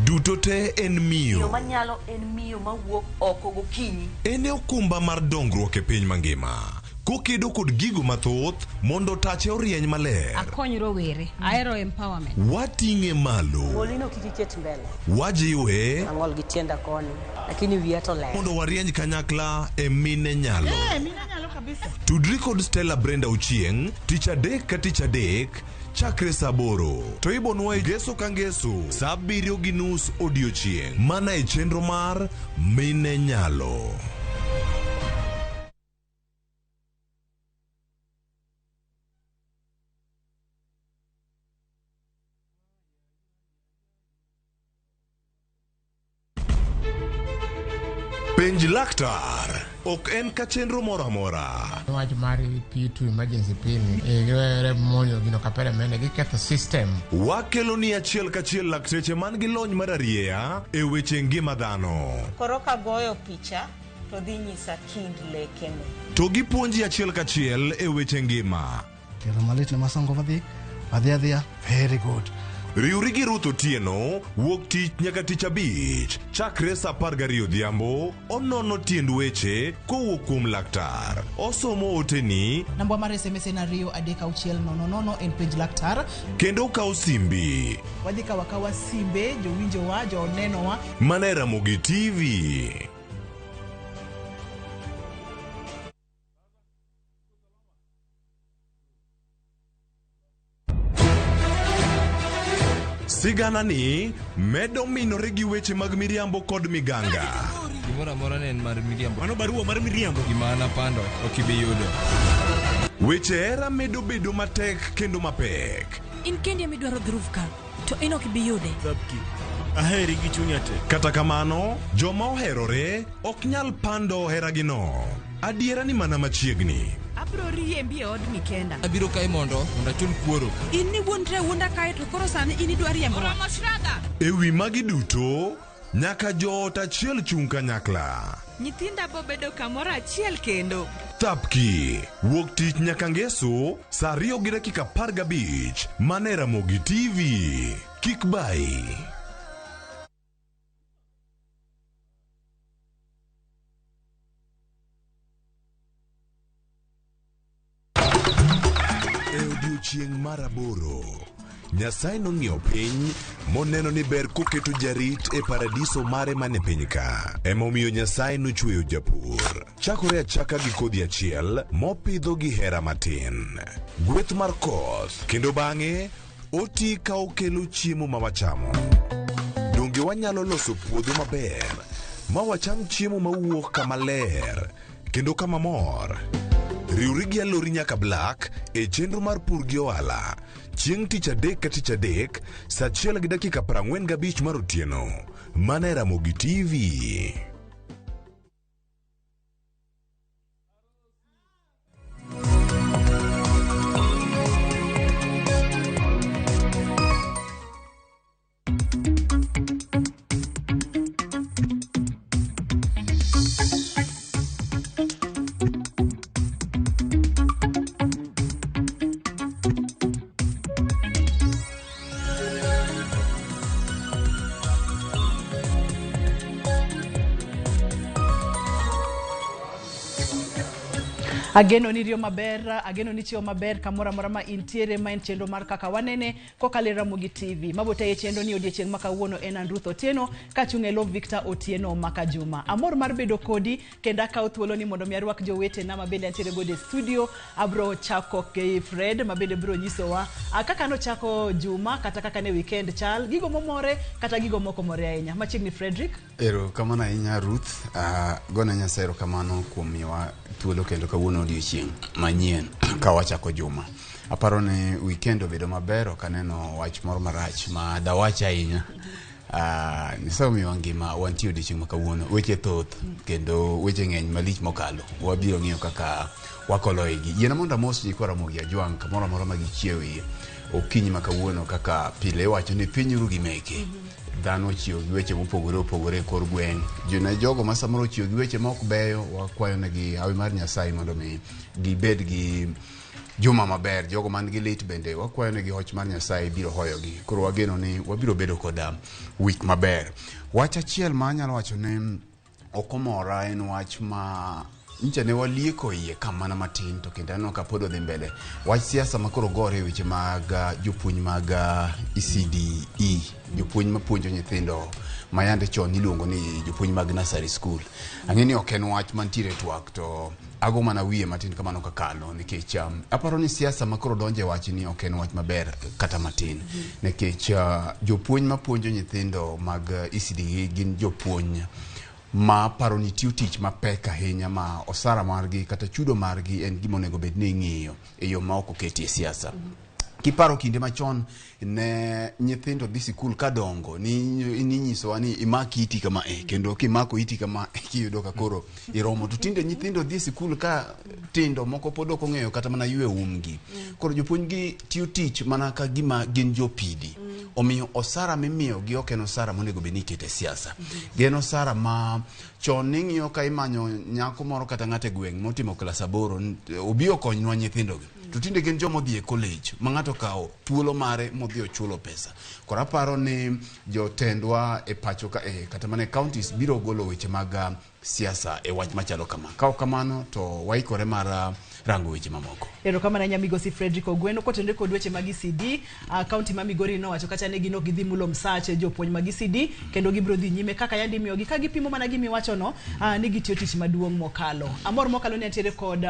Duto te en miyo. Manyalo en miyo mawuok oko gokinyi. En okumba mar dongruok e piny mangima. Kokedo kod gigo mathoth mondo tache orieny maler. Akonyro were, aero empowerment. Wating'e malo. Molino kikiket mbele. Wajiwe. Ang'ol gi tienda koni, lakini wiya to ler. Mondo warieny kanyakla e mine nyalo. Mine nyalo kabisa. Tudri kod Stella Brenda Ochieng, tich adek ka tich adek, chakre saa 8. To ibonwa e Ngeso ka Ngeso, saa 7:30 odiochieng'. Mana e chenro mar Mine Nyalo. Penj laktar ok en ka chenro moro amora. Wach mar P2 emergency pin e monyo gino kapere mene giketho system. Wakelo ni achiel kachiel lakteche man gi lony mar arieya e weche ngima dhano. Koro ka goyo picha to dhi nyisa kind lekene. To gipuonji achiel kachiel e weche ngima. Kero malit ne masongo adhia, very good. Riuri gi Ruth Otieno, wuok tich nyaka tich abich, chakre saa 12 odhiambo, onono tiend weche kowuok kuom laktar. Osomo oteni. Namba mar SMS en 23600 en penj laktar. Kendo kawo simbi. Wadhi kawa simbe, jowinjowa, jonenowa. Mana e Ramogi TV. Sigana ni medo minore gi weche mag miriambo kod miganga. Gimora mora ne en mar miriambo. Mano barua mar miriambo. Gimana pando okibiyudo. Weche era medo bedo matek kendo mapek. In kendi midwaro dhurufka to in okibiyude. Zabki. Aheri gi chunya te. Kata kamano, joma oherore ok nyal pando heragino. Adiera ni mana machiegni. Abro riembi e od mikenda. Abiro kai mondo achul kuoro. In ni wuontre wuonda kai to koro sani in idwa riembo. Ewi magi duto, nyaka joot achiel chung' kanyakla. Nyithinda bo bedo kamoro achiel kendo. Thapki, wuok tich nyaka Ngeso, saa 2:15, mana e Ramogi TV. Kik bai. odiochieng' mar aboro, Nyasaye nong'iyo piny moneno ni ber koketo jarit e paradiso mare mane piny ka. Emomiyo Nyasaye nochweyo japur. Chakore achaka gi kodhi achiel mopidho gi hera matin. Gweth mar koth, kendo bang'e oti ka okelo chiemo ma wachamo. Donge wanyalo loso puodho maber ma wacham chiemo mawuok kama ler kendo kama mor. Riwri gi alori nyaka Black e chenro mar pur gi ohala. Chieng' tich adek ka tich adek, saa 1:45 mar otieno. Mana e Ramogi TV. Ageno ni rio maber, ageno ni chio maber kamora mora ma intiere ma en chendo mar kaka wanene kokale Ramogi TV. Mabote ye chendo ni odiechieng' maka wuono en Ruth Otieno ka chunge lo Victor Otieno maka Juma. Amor mar bedo kodi kenda ka thuolo ni mondo mi arwak jowete na mabende antiere gode studio. Abro chako ke Fred mabende bro nyisowa kaka no chako Juma kata kaka ne weekend chal gigo momore kata gigo moko more ahinya. Machiegni Frederick. Ero kamano ahinya Ruth, gona Nyasaye kamano kuom miwa thuolo kendo kawuono odiochieng' manyien ka wachako juma. Aparo ni weekend obedo maber, ok aneno wach moro marach ma dawach ahinya. Niso miwa ngima wantie odiochieng' makawuono, weche thoth kendo weche ng'eny malich mokalo. Wabiro ng'iyo kaka wakolo igi. Yiena mondo mos ni Ramogi Ajwang' kamoro moro ma gichiewi okinyi makawuono kaka pile wacho ni piny ru gi meke. Dhano chiwo gi weche mopogore opogore kor gweng'. Jona jogo ma samoro chiwo gi weche ma ok beyo, wakwayo negi hawi mar Nyasaye mondo mi gibed gi juma maber. Jogo man gi lit bende wakwayo negi hoch mar Nyasaye biro hoyogi. Koro wageno ni wabiro bedo koda week maber. Wach achiel ma anyalo wacho ne okomora en wach ma ncha ne walieko iye kamana matin to kendo aneno ka pod odhi mbele. Wach siasa makoro gore weche mag jopuonj mag ECDE, jopuonj mapuonjo nyithindo mayande chon iluongo ni jopuonj mag nursery school. Ang'eni ok en wach mantiere twak to ago mana wiye matin kamano kakalo nikech aparo ni siasa makoro donje wach ni ok en wach maber kata matin nikech jopuonj mapuonjo nyithindo mag ECDE gin jopuonj ma paro ni tiyo tich mapek ahinya ma osara margi kata chudo margi en gima onego bed ni ing'iyo e yo ma ok oketi e siasa. Kiparo kinde machon ne nyithindo dhi sikul ka dongo ni nyisowa ni imaki iti kama kendo kimako iti kama kiyudo ka koro iromo. To tinde nyithindo dhi sikul ka tindo moko pod ok ong'eyo kata mana ywe umgi. Koro jopuonj gi tiyo tich mana ka gima gin jopidi. Omiyo osara mimiyo gi ok en osara monego bed ni ikete siasa. Gin osara ma chon ning'iyo ka imanyo nyako moro kata ng'ate gweng' motimo klas 8 obiro konynwa nyithindo gi. To tinde gin jomo dhi e college ma ng'ato kao thuolo mare modhi ochulo pesa. Kora paro ni jotendwa e pacho ka kata mane counties biro golo weche mag siasa e wach machalo kama. Kao kamano to waikore mar rango weche mamoko. Ero kama na Nyamigosi Frederick Ogweno kotende kod weche mag ECD, county ma Migori no wacho kacha ne gino gidhi mulo msache jopuonj mag ECD kendo gibro dhi nyime kaka yandi miyo gi ka gipimo mana gimi wacho no ni gitiyo tich maduong' mokalo. Amor mokalo ne atiere kod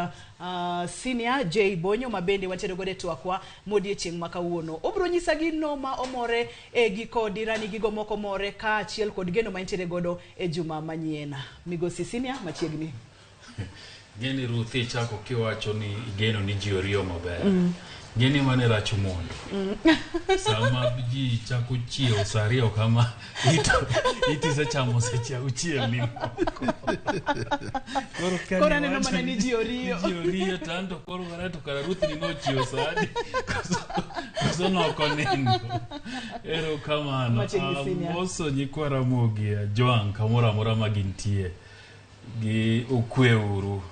senior J Bonyo mabende watiere gode twakwa modiechieng' makawuono. Obro nyisa gino ma omore e giko dirani gigo moko more ka achiel kod geno ma entiere godo e juma manyiena. Migosi senior machiegni. Geni Ruthi chako kiwacho ni geno ni ji orio maber. Geni mane racho mondo. Sama ji chako chiew sario kama iti se chamo se chiew ni. Kora neno mana ni ji orio. Ji orio tanto koro warato kara Ruthi ni no chiew sadi. Koso konendo. Ero kamano. Moso nyikwa Ramogi Ajwang' kamora mora magintie. Gi ukweuru.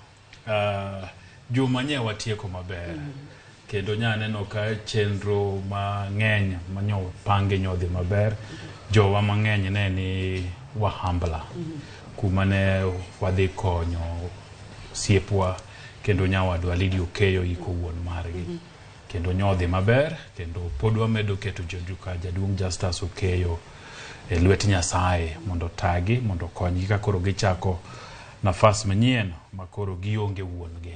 Juma nye watieko maber. Kendo nyaneno ka chenro mang'eny manyo pange nyodhi maber. Jowa mang'eny ne ni wahambla. Kumane wadhi konyo siepwa kendo nyawadwa Lydia Okeyo iko wuon margi. kendo nyodhi maber, kendo pod wamedo keto joduka jaduong' Justus Okeyo e lwet Nyasaye mondo tagi, mondo konygi ka koro gichako nafas manyien ma koro gionge wuongi.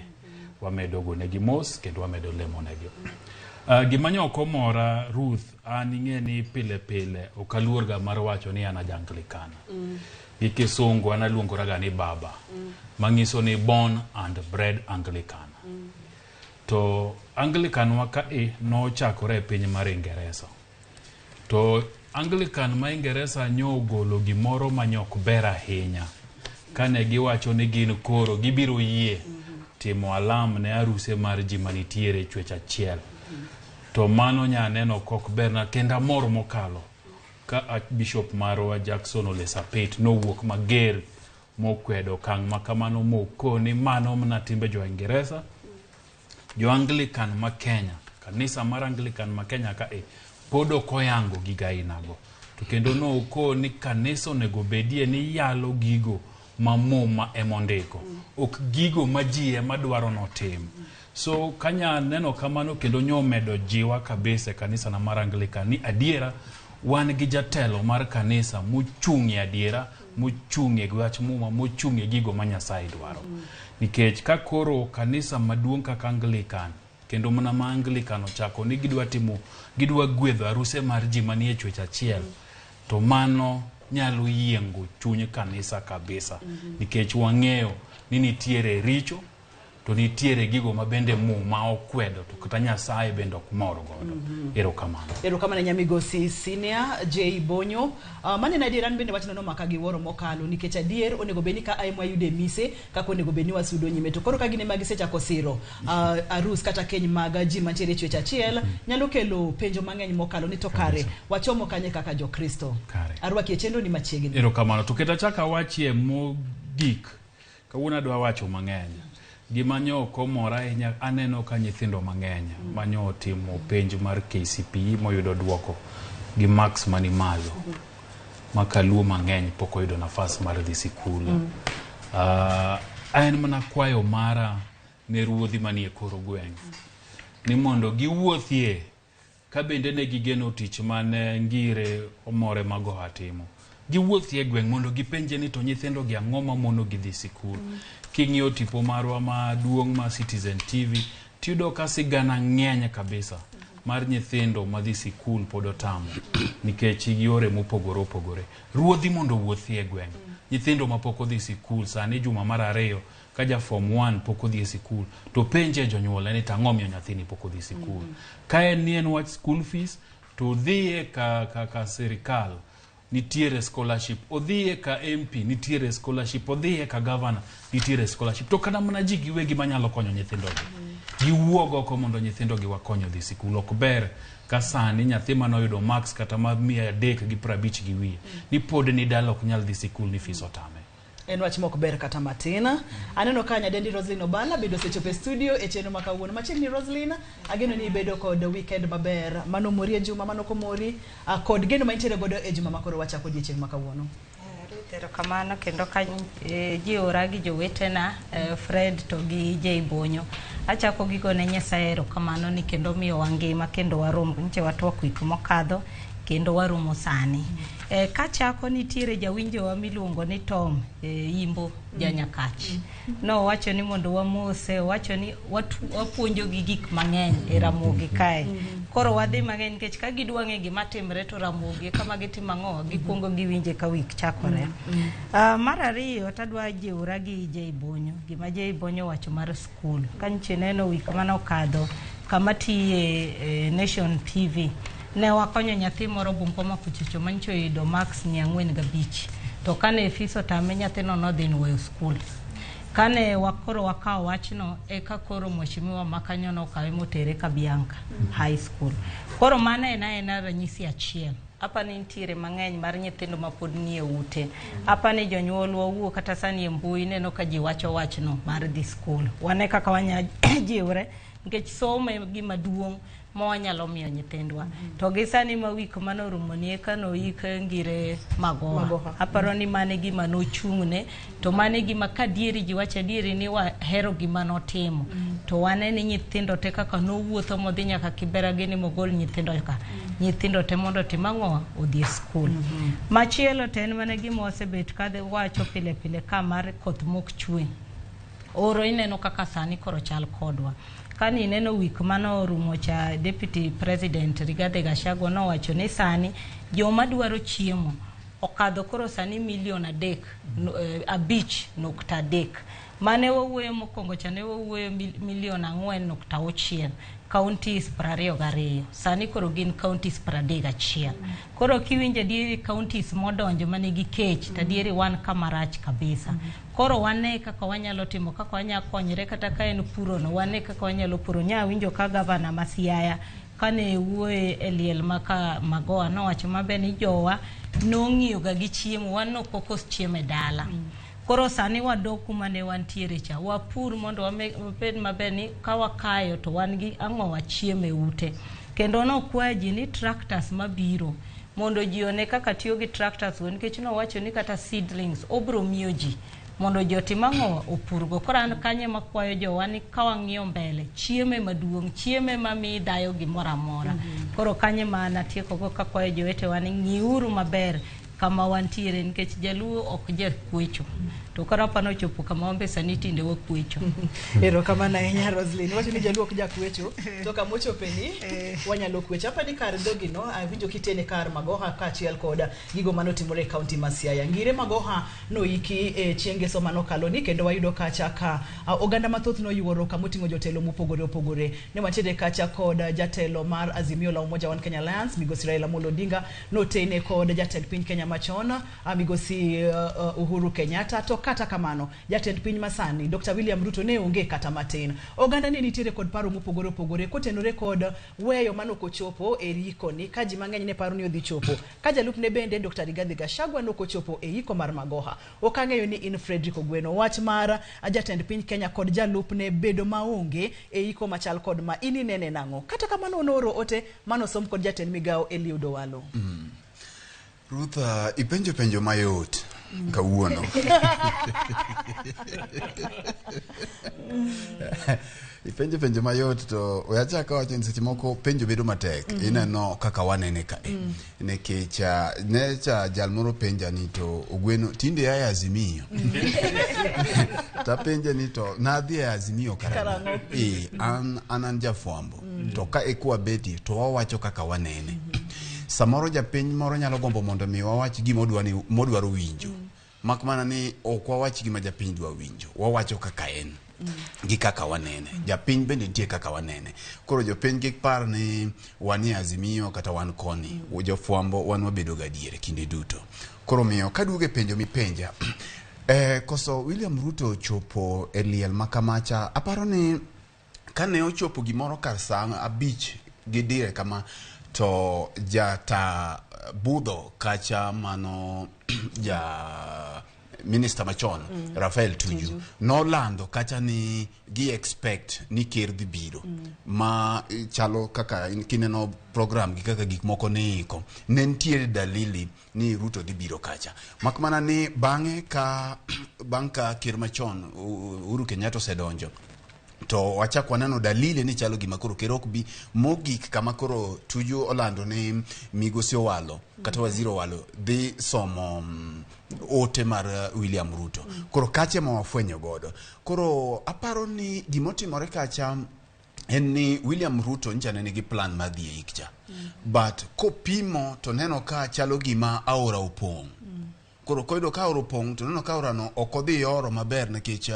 Wamedo gonegi mos kendo wamedo lemonegi. Gimanyo komora Ruth, an ing'eni pile pile okaluorga mar wacho ni an Anglican. Gi Kisungu an aluongoraga ni baba, manyiso ni born and bred Anglican. To Anglican waka nochakore e piny mar Ingereza. To Anglican ma Ingereza nyogolo gimoro manyok ber ahinya. Kane giwacho ni gin koro gibiro yie timo alam ne aruse mar ji manitiere chwech achiel. To mano nya neno kok berna kenda mor mokalo ka Archbishop marwa Jackson Ole Sapit nowuok mager mokwedo kang' makamano mokoni mano mna timbe jo Ingereza. Jo Anglican ma Kenya, kanisa mar Anglican ma Kenya ka podo koyango giga inago. To kendo no okoni kanisa onego bedie ni yalo gigo mamoma emondiko, ok gigo majie madwaro notim. So kanya neno kamano kendo nyomedo jiwa kabisa kanisa na mar Anglican ni adiera wan gi jatelo mar kanisa muchung'e adiera, muchung'e gwach muma, muchung'e gigo ma Nyasaye dwaro. Nikech ka koro kanisa maduong' kaka Anglican kendo mana ma Anglican ochako ni gidwa gwedho aruse mar ji manie chwech achiel, to mano nyalo yiengo chuny kanisa kabisa. Nikech wang'eyo ni nitiere richo, to nitiere gigo mabende ma okwedo, to kata Nyasaye bende ok mor godo. Erokamano Nyamigosi Senior J Bonyo. Mane na adiera bende wachno no maka gi woro mokalo, nikech adier onego beni ka aimwa yude mise kaka onego beni wasudo nyime. To koro ka gine magi sechako siro arus kata keny maga ji mantiere chwech achiel nyalo kelo penjo mang'eny mokalo ni to kare wachomo kanye kaka jo Kristo. Arwaki chendo ni machiegni. Erokamano. To keta chaka wachie mogik kawuono adwa wacho mang'eny. Gimanyo komora aneno ka nyithindo mang'eny manyo timo penj mar KCPE moyudo duoko gi marks mani malo, makaluo mang'eny pok oyudo nafas mar dhi sikul. En mana kwayo mara ne ruodhi manie koro gweng' ni mondo giwuothie ka bende ne gigeno tich mane ngire omore mago hatimo. Giwuothie gweng' mondo gipenje ni to nyithindo gi ang'o ma mono gidhi sikul. King'iyo tipo marwa maduong' ma Citizen TV tiyudo ka sigana ng'eny kabisa mar nyithindo madhi sikul pod otamo nikech yore mopogore opogore. Ruodhi mondo wuothie gweng'. Nyithindo mapok odhi sikul sani juma mar 2 ka ja form 1 pok odhi sikul, to penje jonyuol ni tang'o miyo nyathini pok odhi sikul. Ka en wach school fees to dhie ka sirikal nitiere scholarship, odhie ka MP nitiere scholarship, odhie ka governor nitiere scholarship. To kana mana ji giwegi manyalo konyo nyithindo gi. Giwuogo ko mondo nyithindo gi wakonyo dhi sikul. Ok ber ka sani nyathi manoyudo marks kata ma 350 gi wiye ni pod ni dala ok nyal dhi sikul ni fees otame. En wach mok ber kata matina. Aneno ka nyadendi Roslyn Obala bedo sechope studio e cheno makawuono. Machiegni Roslyn, ageno ni bedo kod weekend maber. Mano mori e juma mano komori kod geno ma intiere godo e juma makoro wachako odiechieng' makawuono. Erokamano kendo ka jiora gi jowetena Fred to gi J Bonyo. Achako gigo ne Nyasaye erokamano ni kendo miyo wangima kendo warom nche watwa kwik mokadho kendo warumo sani. Kachako nitiere jawinjo wa miluongo ni Tom Imbo Janyakach. No wacho ni mondo wamose, wacho ni wapuonjo gi gik mang'eny e Ramogi kae. Koro wadhi mang'eny nikech ka gidwa ng'e gima timre to Ramogi kama gitimo ang'o gikuongo giwinje ka wik chakore. Mar ariyo tadwa jiura gi J Bonyo. Gima J Bonyo wacho mar skul. Kanche neno wik mano kadho kama tiye Nation TV. Ne wakonyo nyathi moro Bungoma Kuchocho mancho yudo marks 405. To kane fiso tame nyathino nodhi weyo skul. Kane wakoro wakao wachno eka koro mheshimiwa makanyo no kawe motere Kabianga High School. Koro mana ena ranyisi achiel. apa ni ntiere mang'eny mar nyithindo ma pod nie ute. Apa ni jonyuol wawuo kata sani e mbui neno ka ji wacho wachno mar dhi skul. Wane kaka wanya jiwre nikech somo e gima duong' ma wanyalo miyo nyithindwa. To gi sani ma wik manorumo nie kano ike ngire Magoha. Aparo ni mane gima nochung'ne to mane gima kadieri ji wacho adieri ni wahero gima notimo. To wane ni nyithindo te kaka nowuotho modhi nyaka Kiberagi ni mogol nyithindo ka. Nyithindo te mondo timang'o odhi skul. Machielo te en mane gima osebet kadhe wacho pile pile ka mar koth mok chwe. Oro ineno kaka sani koro chal kodwa. Kani neno wik mano rumo cha Deputy President Rigathi Gachagua no wacho ni sani joma dwaro chiemo okadho koro sani 5.3 mane wawuoyo mokwongo cha ne wawuoyo 4.6 counties 22 sani koro gin counties 31 koro kiwinjo dieri counties modonjo manigi kech tadieri wan kamarach kabisa koro wane kaka wanyalo timo kaka wanyalo konyre kata ka en puro no wane kaka wanyalo puro nya winjo ka gavana Masiaya kane wuoye e liel maka Magoha no wacho mabe ni jowa nong'iyo ga gi chiemo wan no kokos chiemo e dala koro sani wadok kuma ne wantiere cha wapur mondo wabed maber ni ka wakayo to wan gi ang'o wachiemo e ute kendo no kwaji ni tractors mabiro mondo ji one kaka tiyo gi tractors nikech no wacho ni kata seedlings obro miyo ji mondo jotimang'o opurgo koro an kanye makwayo jowa ni ka wang'iyo mbele chiemo maduong' chiemo mami dayo gimoro amora koro kanye mana tieko go ka kwayo jowete wan ng'iuru maber kama wantiere nikech jaluo ok jakwecho to koro pano chopo kama ombe sani tinde wakwecho ero kama na enya Roslyn wacho ni jaluo ok jakwecho to kama ochope ni wanyalo kwecho hapa ni kar dogi no awinjo kitene kar Magoha kachiel koda gigo manotimore county ma Siaya ngire Magoha no iki chienge so mano kaloni kendo wayudo kacha ka oganda mathoth no yuoro kama otingo jotelo mopogore opogore ne wachede kacha koda jatelo mar Azimio la Umoja One Kenya Alliance Migosi Raila Amolo Odinga no tene koda jatend piny Kenya machona Migosi Uhuru Kenyatta to kata kamano jatend piny masani Dr. William Ruto ne onge kata matin oganda ne nitiere kod paro mopogore opogore kotenore kod weyo mano kochopo e riko ni kaji mang'eny ne paro ni odhi chopo ka jalup ne bende Dr. Rigathi Gachagua no kochopo e riko mar Magoha okang'eyo ni in Frederick Ogweno wach mar jatend piny Kenya kod jalup ne bedo maonge e riko machal kod ma ini nene nang'o kata kamano onoro ote mano som kod jatend migao Eliud Owalo Ruth ipenjo mayot kawuono ipenjo mayot to oyacha ka wacho ni seche moko penjo bedo matek ineno kaka wanene ka nikech ne cha jalmoro penja ni to Ogweno tinde ya Azimio ta penja ni to nadhi ya Azimio karang'o an jafwambo to ka ekwa beti to wawacho kaka wanene samoro japiny moro nyalo gombo mondo mi wawach gima modwaro winjo makmana ni ok wawach gima japiny dwa winjo wawacho kaka en gi kaka wanene japiny bende nitie kaka wanene koro jopiny gik par ni wanie Azimio kata wan koni jofwambo wan wabedo gadiere kinde duto koro miyo kaduoge penjo mipenja koso William Ruto chopo e liel makamacha aparo ni kane ochopo gimoro kar saa 5 gidire kama to jata budho kacha mano minister machon Rafael Tuju no lando kacha ni gi expect ni ker dhi biro ma chalo kaka kineno program gi kaka gik moko neiko nentiere dalili ni Ruto dhi biro kacha makmana ni bang'e ka ker machon Uhuru Kenyatta sedonjo to wachak waneno dalili ni chalo gima koro ker ok bi mogik kama koro Tuju olando ni Migosi Owalo kata Waziri Owalo dhi somo ote mar William Ruto koro kache ma wafwenyo godo koro aparo ni gimotimore kacha en ni William Ruto nchane nigi plan madhi e ikcha but kopimo to neno ka chalo gima aora opong koro koido ka oro pong to neno ka ora no okodhi oro maber nikech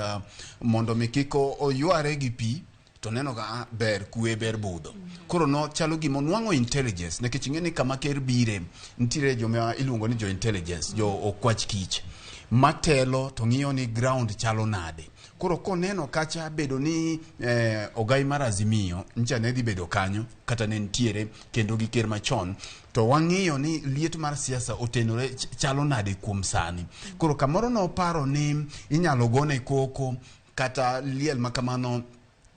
mondo mikiko oyuare gi pi to neno ka ber kue ber budho koro no chalo gimo nwang'o intelligence nikech ing'eni kama ker bire nitire joma iluongo ni jo intelligence jo okwach kich matelo to ng'iyo ni ground chalo nade. Koro koneno kacha bedo ni ogai mar Azimio ncha ne dhi bedo kanyo kata ne ntiere kendo gi ker machon, to wang'iyo ni liet mar siasa otenore chalo nade kuom sani. Koro kamoro no paro ni inyalo gone koko kata liel makamano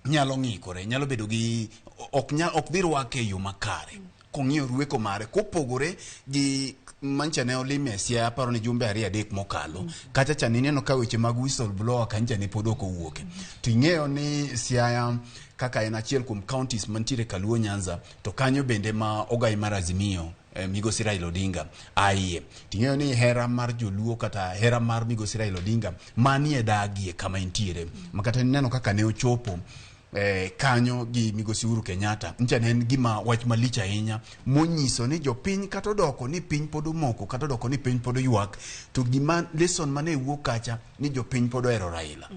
nyalo ng'ikore, nyalo bedo gi ok dhi rwake yo makare kong'iyo rueko mare kopogore gi mancha ne olime Siaya paro ni jumbe 2-3 mokalo kacha chanine no ka weche mag whistleblower kancha ne pod ok owuoke. To ing'eyo ni Siaya kaka en achiel kuom counties mantiere Kaluo Nyanza, to kanyo bende ma ogai mar Azimio Migosi Raila Odinga aiye. Ting'eyo ni hera mar joluo kata hera mar Migosi Raila Odinga manie dagie kama intiere makata neno kaka ne ochopo kanyo gi Migosi Uhuru Kenyatta ncha ne en gima wach malich ahinya monyiso ni jopiny kata odoko ni piny pod omoko kata odoko ni piny pod ywak, to gima lesson mane wuok kacha ni jopiny pod ohero Raila.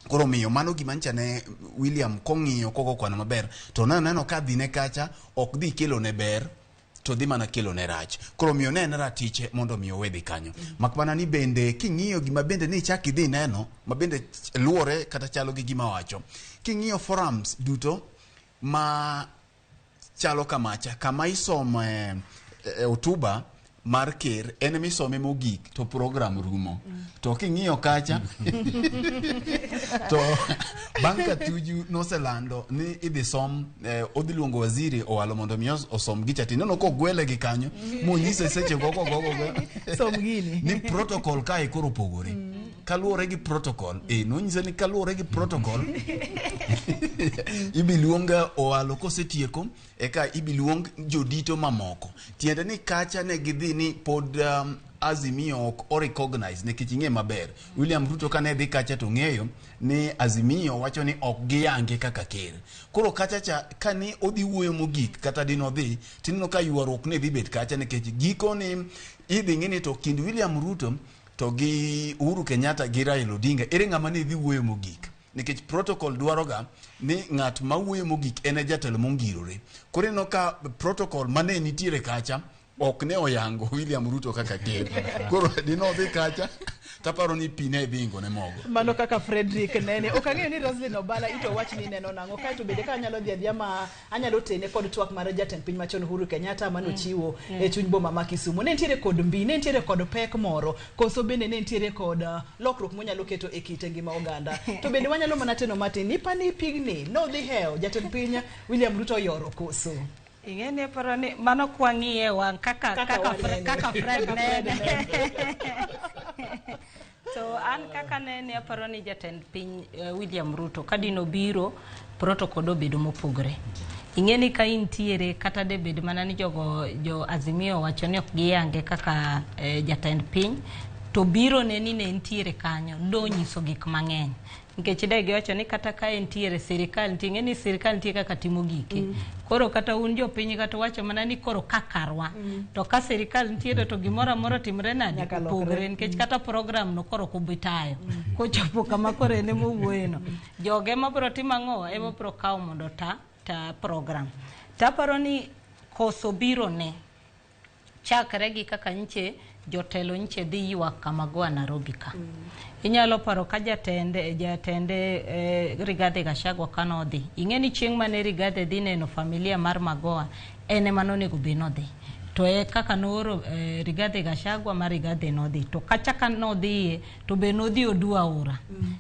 Koro miyo mano gima ncha ne William kong'iyo koko kwana maber to neno ka dhine kacha ok dhi kelo ne ber to dhi mana kelo ne rach. Koro miyo ne en ratiche mondo miyo wedhi kanyo. Makmana ni bende king'iyo gima bende ni chaki dhi neno ma bende luore kata chalo gi gima wacho. King'iyo forums duto ma chalo kamacha kama isomo hotuba mar ker en misome mogik to program rumo. To king'iyo kacha to banka tuju noselando ni idhi som odhi luongo waziri owalo mondo mi osom gichati nono ko gwele gi kanyo monyise seche gogo som gini ni protocol kai koro pogore kaluore gi protocol nonyise ni kaluore gi protocol ibiluonga owalo kosetieko eka ibiluong jodito mamoko. Tiende ni kacha ne gidhi ni pod Azimio ok o recognize nikech ing'e maber William Ruto kane dhi kacha to ng'eyo ni Azimio wacho ni ok giyange kaka ker. Koro kacha cha kani odhi wuoyo mogik kata dino dhi tinno ka yuarok ne dhi bet kacha nikech giko ni idhi ng'ini to kind William Ruto to gi Uhuru Kenyatta gi Raila Odinga ere ng'ama ne dhi wuoyo mogik. Nikech protocol dwaroga ni ng'at ma wuoyo mogik en jatelo mongirore. Koro no ka protocol mane nitiere kacha ok ne oyango William Ruto kaka ker. Koro dino dhi kacha taparo ni pine bingo ne mogo. Mano kaka Frederick nene. Okang'eyo ni Roslyn Obala ito wach ni neno nang'o kae to bende ka anyalo dhi adhiya ma anyalo tene kod twak mar jatend piny machon Uhuru Kenyatta mano chiwo e chuny boma ma Kisumu. Ne nitiere kod mbi, ne nitiere kod pek moro, koso bende ne nitiere kod lokruok monyalo keto e kite ngima oganda. To bende wanyalo mana teno matin ni pani pigni no dhi heo jatend piny William Ruto yoro koso. Ingene paro ni mano kwang'iye wang kaka Fred nene. So an kaka nene paro ni jatend piny William Ruto kadino biro protocol do bedo mopogre. Ingeni ka intiere kata de bedo mana ni jo Azimio wacho ni ok giyange kaka jatend piny to biro neni ne ntiere kanyo do nyiso gik mang'eny. Nikech dege wacho ni kata ka entiere sirikal ting'eni sirikal tie kaka timo gike. Koro kata un jo piny kata wacho mana ni koro kakarwa. To ka sirikal ntiere to gimoro amora timre nadi pogre nikech kata program no koro kubitayo. Kochopo kama koro ene mowuoyeno. Joge mabro timo ang'o ema bro kawo mondo ta program. Taparo ni koso biro ne chakre gi kaka nche jotelo nche dhi ywak kama goa Nairobi ka. Inyalo paro ka jatende Rigathi Gachagua kano dhi. Ing'eni chieng' mane Rigathi dhi neno familia mar Magoa ene manonego be nodhi. To kaka nooro Rigathi Gachagua mar Rigathi nodhi. To kacha kano dhi to be nodhi Odua ora.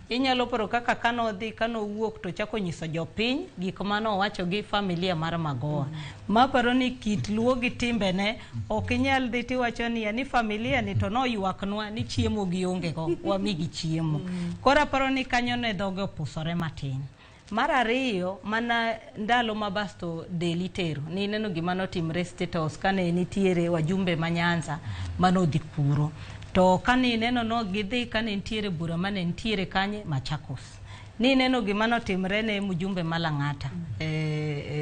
Inyalo paro kaka kano dhi kano wuok to chako nyiso jopiny gik mano wacho gi familia mar Magoa. Ma paro ni kit luo gi timbe ne ok inyal dhi tiwacho ni ani familia ni to no ywaknwa ni chiemo gi onge go wamigi chiemo. Kora paro ni kanyo ne dhoge opusore matin. Mar ariyo mana ndalo mabasto delitero ni neno gima notimre State House kane nitiere wajumbe manyanza manodhi kuro. To kane neno no gidhi kane nitiere bura mane nitiere kanye Machakos. Ni neno gima notimre ne mjumbe Malang'ata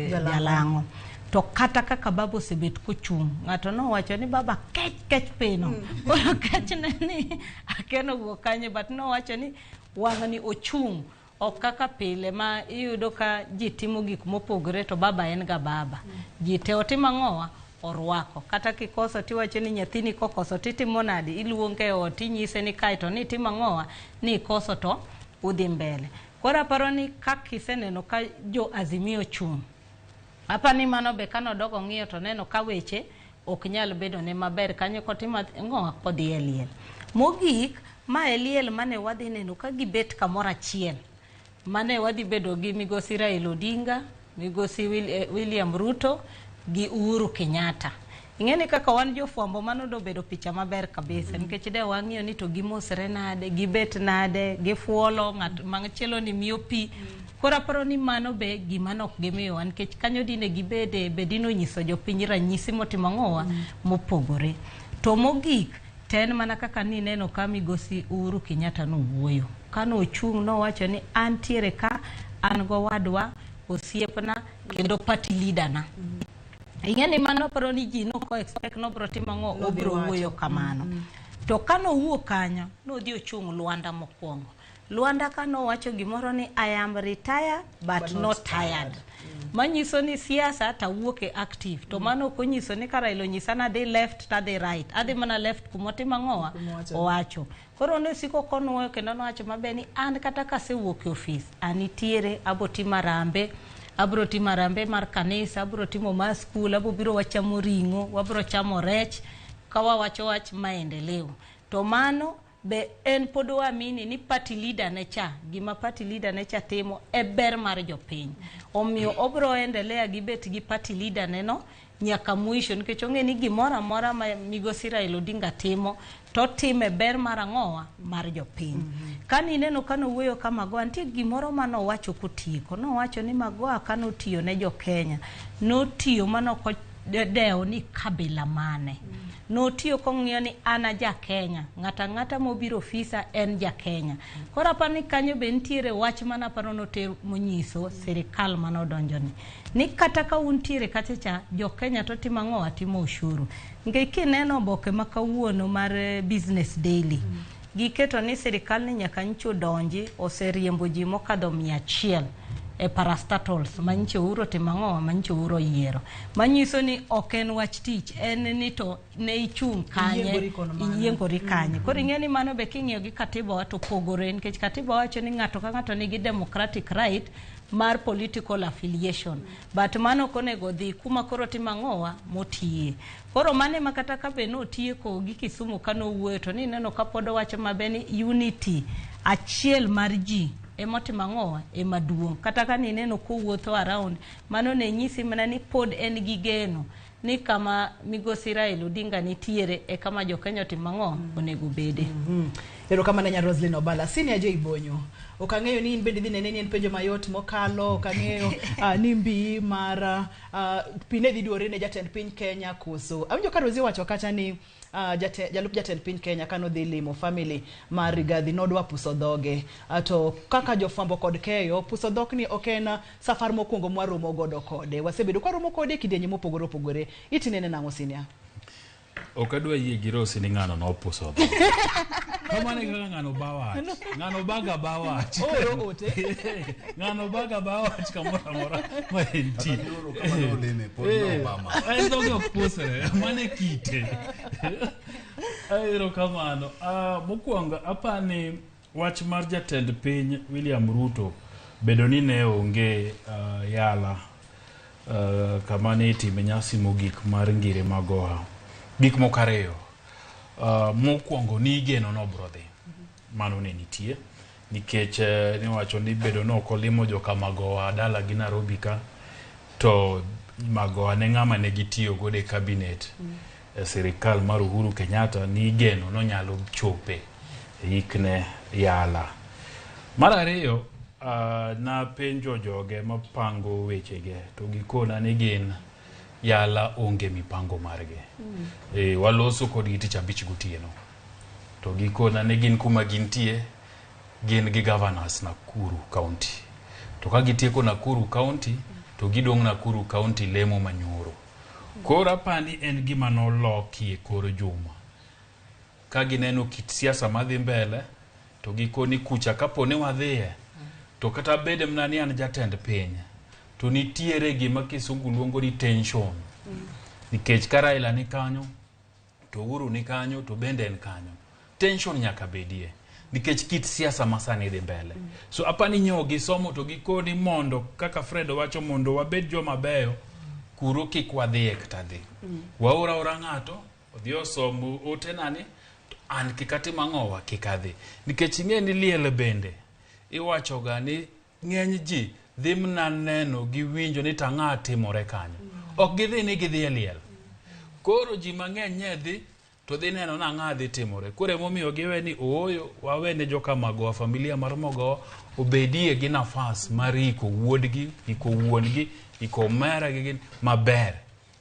Jalango. To kata kaka babo sebet kochung ng'ato no wacho ni baba kech peno. Koro kech neni akeno wuokanye but no wacho ni wang'ni ochung. Ok kaka pile ma iyudo ka ji timo gik mopogre to baba en ga baba. Ji te otimo ang'owa orwako kata kikoso tiwacho ni nyathini kokoso titimo nade iluonge ot inyise ni kaito ni timo ang'owa ni koso to udhi mbele. Koro aparo ni kakiseneno ka jo Azimio chung' apani mano be kano dogo ng'iyo to neno ka weche ok nyal bedo ne maber kanyo kotimo ang'owa kodhi e liel. Mogik ma e liel mane wadhi neno ka gibet kamoro achiel mane wadhi bedo gi migosi Raila Odinga, migosi William Ruto gi Uhuru Kenyatta. Ing'eni kaka wan jofwambo manodo bedo picha maber kabisa nikech de wang'iyo ni to gimosre nade, gibet nade, gifuolo ng'at machielo ni miyo pi. Koro aparo ni mano be gima nok gimiyowa nikech kanyo dine gibede bedino nyiso jopiny ranyisi motimo ang'owa mopogore. To mogik ten mana kaka ni neno ka migosi Uhuru Kenyatta nowuoyo. Kano ochung' nowacho ni antiere ka an go wadwa osiepna kendo party leader na. Ing'eni mano paro ni ji no ko expect no bro timo ang'o obro wuoyo kamano. To kano wuok kanyo no dhi ochung' Luanda mokwongo. Luanda kano wacho gimoro ni I am retired but not tired. Manyiso ni siasa ta wuoke active. To mano konyiso ni Raila onyisana dhi left ta dhi right. Adhi mana left kumotimo ang'owa owacho. Koro ne siko konuoyo kendo nowacho maber ni an kata kasewuok e ofis anitiere abotimo rambe. Abro timo rambe mar kanisa, abro timo mar skul, abiro wachamo ring'o, wabro chamo rech, kawa wacho wach maendeleo. To mano be en podo amini ni party leader ne cha, gima party leader ne cha timo e ber mar jopiny. Omiyo obro endelea gi bet gi party leader neno nyaka mwisho nikech ong'e ni gimoro amora ma migosi Raila Odinga timo to time ber mar ang'owa mar jopiny. Kani neno kano wuoyo kama go antie gimoro mano wacho kotieko. No wacho ni magoa kano tiyo ne jo Kenya. No tiyo mano ko deo ni kabila mane. No tiyo kong'iyo ni ana ja Kenya. Ng'ata mobiro ofisa en ja Kenya. Koro apani kanyo be ntiere wach mana paro no ter monyiso serikal mano donjoni. Ni kata ka untiere kachacha jo Kenya to timo ang'owa timo ushuru. Nikech kineno oboke ma kawuono mar Business Daily. Giketo ni serikal ni nyaka ncho donji oseriembo ji mokadho 100 e parastatals manyicho uro timo ang'owa manyicho uro yiero. Manyiso ni ok en wach tich en ni to ne ichung' kanye iyiengori kanye. Koro ing'eni mano be king'iyo gi katiba wa to pogore nikech katiba wacho ni ng'ato ka ng'ato nigi democratic right mar political affiliation. But mano konego dhi kuma koro timo ang'owa motiye. Koro mane makata ka be no tieko gi Kisumu kano wuoyo to ni neno ka pod wacho mabe ni unity achiel mar ji emotimo ang'owa emaduong'. Kata ka ni neno kowuotho around mano ne nyisi mana ni pod en gi geno ni kama migosi Raila Odinga nitiere e kama jo Kenya timo ang'owa onego bede. Ero kama nanya Roslyn Obala sini aje Ibonyo. Okang'eyo ni in bende dhi nene ni en penjo mayot mokalo, okang'eyo ni mbi mar pine dhi duore ne jatend piny Kenya koso. Awinjo ka Rosie wacho kata ni jalup jatend piny Kenya kano dhi limo family mar Rigathi nodwa puso dhoge. To kaka jofwambo kod keyo puso dhok ni okena safar mokwongo mwaromo godo kode. Wasebedo kwa romo kode kidienje mopogore opogore. Itinene nang'o sinia? Okadwa yie gi Rosie ni ng'ano no puso dhok. Kamane kaka ng'ano bawach. Ng'ano baga bawach. Oro ote. Ng'ano baga bawach kamora mora ma enti. Kamano lene pod Obama. Ai dhoge ok pusre. Mane kite. Aero kamano. Mokwongo apani wach mar jatend piny William Ruto bedo ni ne onge yala kamane itime nyasi mogik mar ngire magoha. Gik mokareyo. Mokwongo ni geno no brodhi. Mano ne nitie. Nikech ni wacho ni bedo no kolimo joka magoha dala gi Nairobi ka. To magoha ne ng'ama ne gitiyo gode cabinet. Serikal mar Uhuru Kenyatta ni geno no nyalo chope. Ikne yala. Mar ariyo na penjo joge mapango wechege. To gikona ni gin yala onge mipango marge. Waloso kod tich abich gotieno. To gikona ne gin kuma gintie gin gi governors Nakuru County. To ka gitieko Nakuru County to gidong Nakuru County lemo manyoro. Koro apani en gima noloki e kor juma. Ka gineno kit siasa madhi mbele to gikoni kucha kapone wadhiye to kata bede mnani an jatend piny to nitiere gima kisungu luongo ni tension. nikech ka Raila ni kanyo to Uhuru ni kanyo to bende en kanyo, tension nyaka bedie nikech kit siasa masani dhi mbele. So apani nyogi somo to gikoni mondo kaka Fred wacho mondo wabed joma beyo kuro kik wadhiye kata dhi. Waora ora ng'ato odhi osom ote nani an kikati mang'owa kikadhi nikech ing'e ni liel bende iwacho ga ni ng'eny ji dhi mna neno gi winjo ni tang'a timore kanyo, ok gidhi ni gidhi liel. Koro ji mang'eny nyedhi to dhi neno na ng'a dhi timore. Koro emomiyo giwe ni ooyo wawene joka magowa familia mar mogowa obedie gi nafas mar iko wuodgi, iko wuongi, iko mera gi maber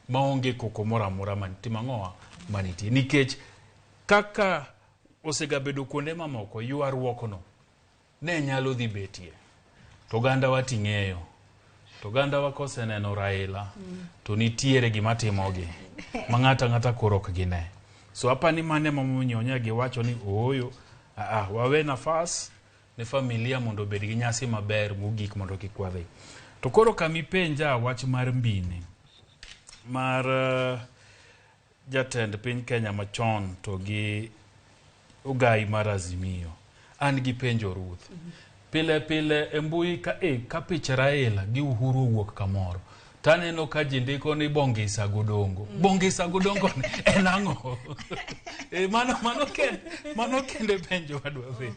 maonge koko moro amora mantie mang'owa manitie nikech kaka osegabedo kuonde mamoko ywaruokno ne nyalo dhi betie. To ganda wating'eyo to ganda wakoseneno Raila to nitiere gima timogi ma ng'ata koro ok gine. So apani mane mamonyonya giwacho ni ooyo wawe nafas ne familia mondo bed gi nyasi maber mogik mondo kik wadhi. To koro kami penja wach mar mbine mar jatend piny Kenya machon to gi ugai mar Azimio, an gi penjo Ruth. Pile embui ka picha Raila gi Uhuru wuok kamoro taneno ka jindiko ni Bongisa Godongo. Bongisa Godongo en ang'o? Mano kende penjo wadwa fe.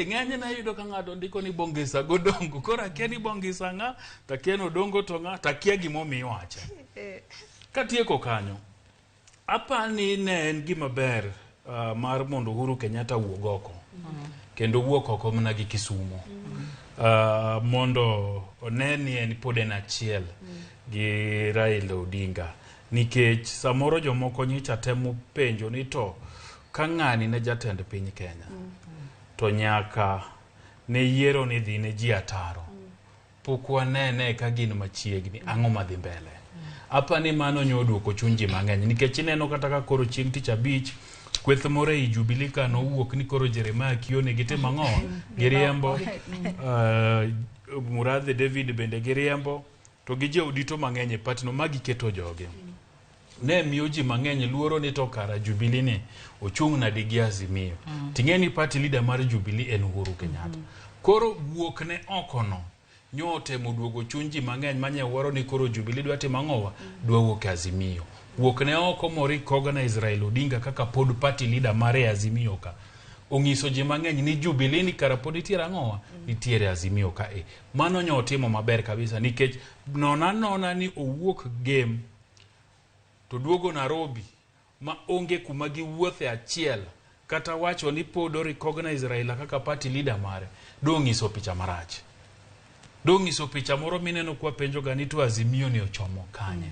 Ng'eny na yudo ka ng'ato ndiko ni Bongisa Godongo. Koro akia ni Bongisa ng'a, takia ni Odongo to ng'a, takia gimomi wacha. Katieko kanyo, apani ne en gima ber mar mondo Uhuru Kenyatta wuog oko. Kendo wuok oko mana gi Kisumu. Mondo oneni en pod en achiel gi Raila Odinga nikech samoro jomoko nyicha temo penjo ni to ka ng'ani ne jatend piny Kenya to nyaka ne yiero ni dhi ne ji ataro pok wanene ka gin machiegni ang'o madhi mbele. Apani mano nyoduoko chunji mang'eny nikech ineno kata ka koro chieng' tich abich kweth moro ei Jubilee ka nowuok ni koro Jeremiah Kione gite mang'owa giriembo Muradhi David bende giriembo to gi jaudito mang'eny e patno magi keto joge. Ne miyo ji mang'eny luoro ni to kara Jubilee ni ochung' nadi gi Azimio. Ting'eni party leader mar Jubilee en Uhuru Kenyatta. Koro wuok ne okono nyote moduogo chunji mang'eny manye waro ni koro Jubilee dwa timo ang'owa dwa wuok Azimio. Wuok ne oko mori recognize Raila Odinga kaka pod party leader mare Azimio ka. Ong'iso ji mang'eny ni Jubilee ni kara pod nitiere ang'owa nitiere Azimio ka Mano nyo timo maber kabisa nikech nona ni owuok game to duogo Nairobi ma onge kuma gi wuothe achiel kata wacho ni pod recognize Raila kaka party leader mare. Dong'iso picha marach. Dong'iso picha moro mineno kwa penjo gani to Azimio ni ochomo kanye.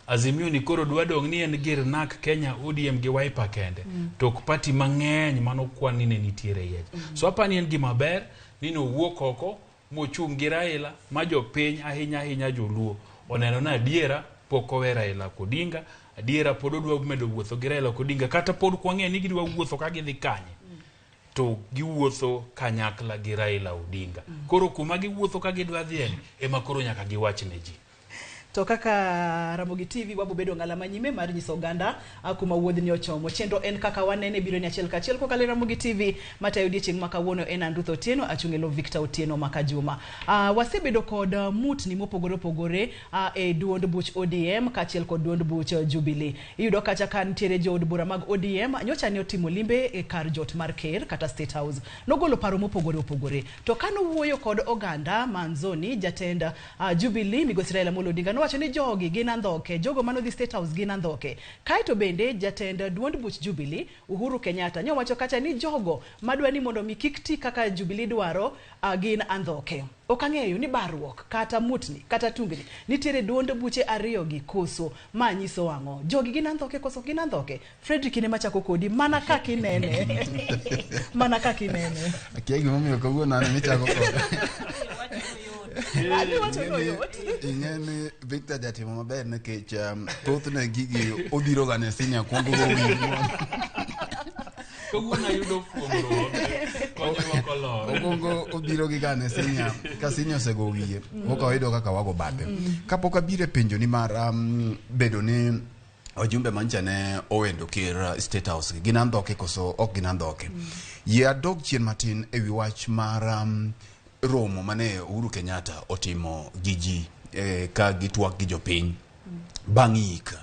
Azimio ni koro dwa dong ni en gir nak Kenya ODM gi Wiper kende to kupati mang'eny mano kwan ni ne nitiere yech. So hapa ni en gima ber ni no wuok oko mochung' gi Raila ma jopiny ahinya joluo oneno na adiera pok owe Raila Odinga, adiera pod odwa medo wuotho gi Raila Odinga kata pod kwang'e ni gidwa wuotho ka gidhi kanye to giwuotho kanyakla gi Raila Odinga. Koro kuma giwuotho ka gidwa dhien ema koro nyaka giwach ne ji. To kaka Ramogi TV wabo bedo ng'ala manyime mar nyiso oganda kuma wuodh ni ochomo. Chenro en kaka wanene biro ni achiel kachiel kokalo Ramogi TV matayo odiechieng' maka wuono en Andruth Otieno achung'elo Victor Otieno maka juma. Wasebedo kod mutni mopogore opogore e duond buch ODM kachiel kod duond buch Jubilee. Iyudo kacha ka nitiere jood bura mag ODM nyocha ne otimo limbe e kar jot mar Ker kata State House. Nogolo paro mopogore opogore. To kano wuoyo kod oganda manzoni jatend Jubilee Migosi Raila Odinga wacho ni jogi gin andhoke, jogo mano dhi State House gin andhoke. Kaito bende jatend duond buch Jubilee Uhuru Kenyatta nyo wacho kacha ni jogo madwa ni mondo mikikti kaka Jubilee dwaro gin andhoke. Okang'eyo ni barruok kata mutni kata tungni nitiere duond buche ariyo gi koso manyiso ang'o. Jogi gin andhoke koso gin andhoke. Fredrick ne machako kodi mana kaka inene. Mana kaka inene. Akiegi momiyo kawuono ni chako kodi. Ing'eni Victor jatimo maber nikech thothne gigi obiro ga ne sinya kwongo gowi. Kawuono ayudo fuong'ruok konyo kolor. Ogongo obiro gi ga ne sinya ka sinya osego wiye. Ok oyudo kaka wago bade. Kapok abire penjo ni mar bedo ni ojumbe mancha ne owendo kir State House ginandhoke koso ok ginandhoke yie adog chien matin ewi wach mar romo mane Uhuru Kenyatta otimo giji ka gitwak gi jopiny bang' yika.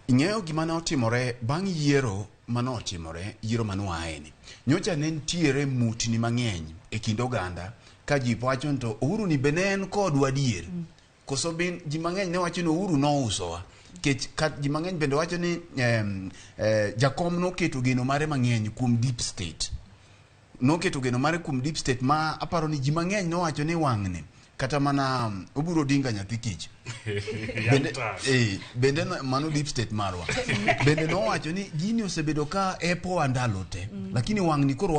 Ing'eyo gima ne otimore bang' yiero manotimore, yiero manuaeni. Nyocha ne ntiere mutni mang'eny e kind oganda ka ji wacho to Uhuru ni bende en kodwa adier. Koso bin ji mang'eny ne wacho ni Uhuru nousowa. Ji mang'eny bende wacho ni jakom noketo geno mare mang'eny kuom deep state. Noketo geno mare kuom deep state ma aparo ni ji mang'eny nowacho ni wang'ne kata mana oburo dinga nyathi kich. Bende mano deep state marwa. Bende nowacho ni gini osebedo ka epo andalo te. Lakini wang'ni koro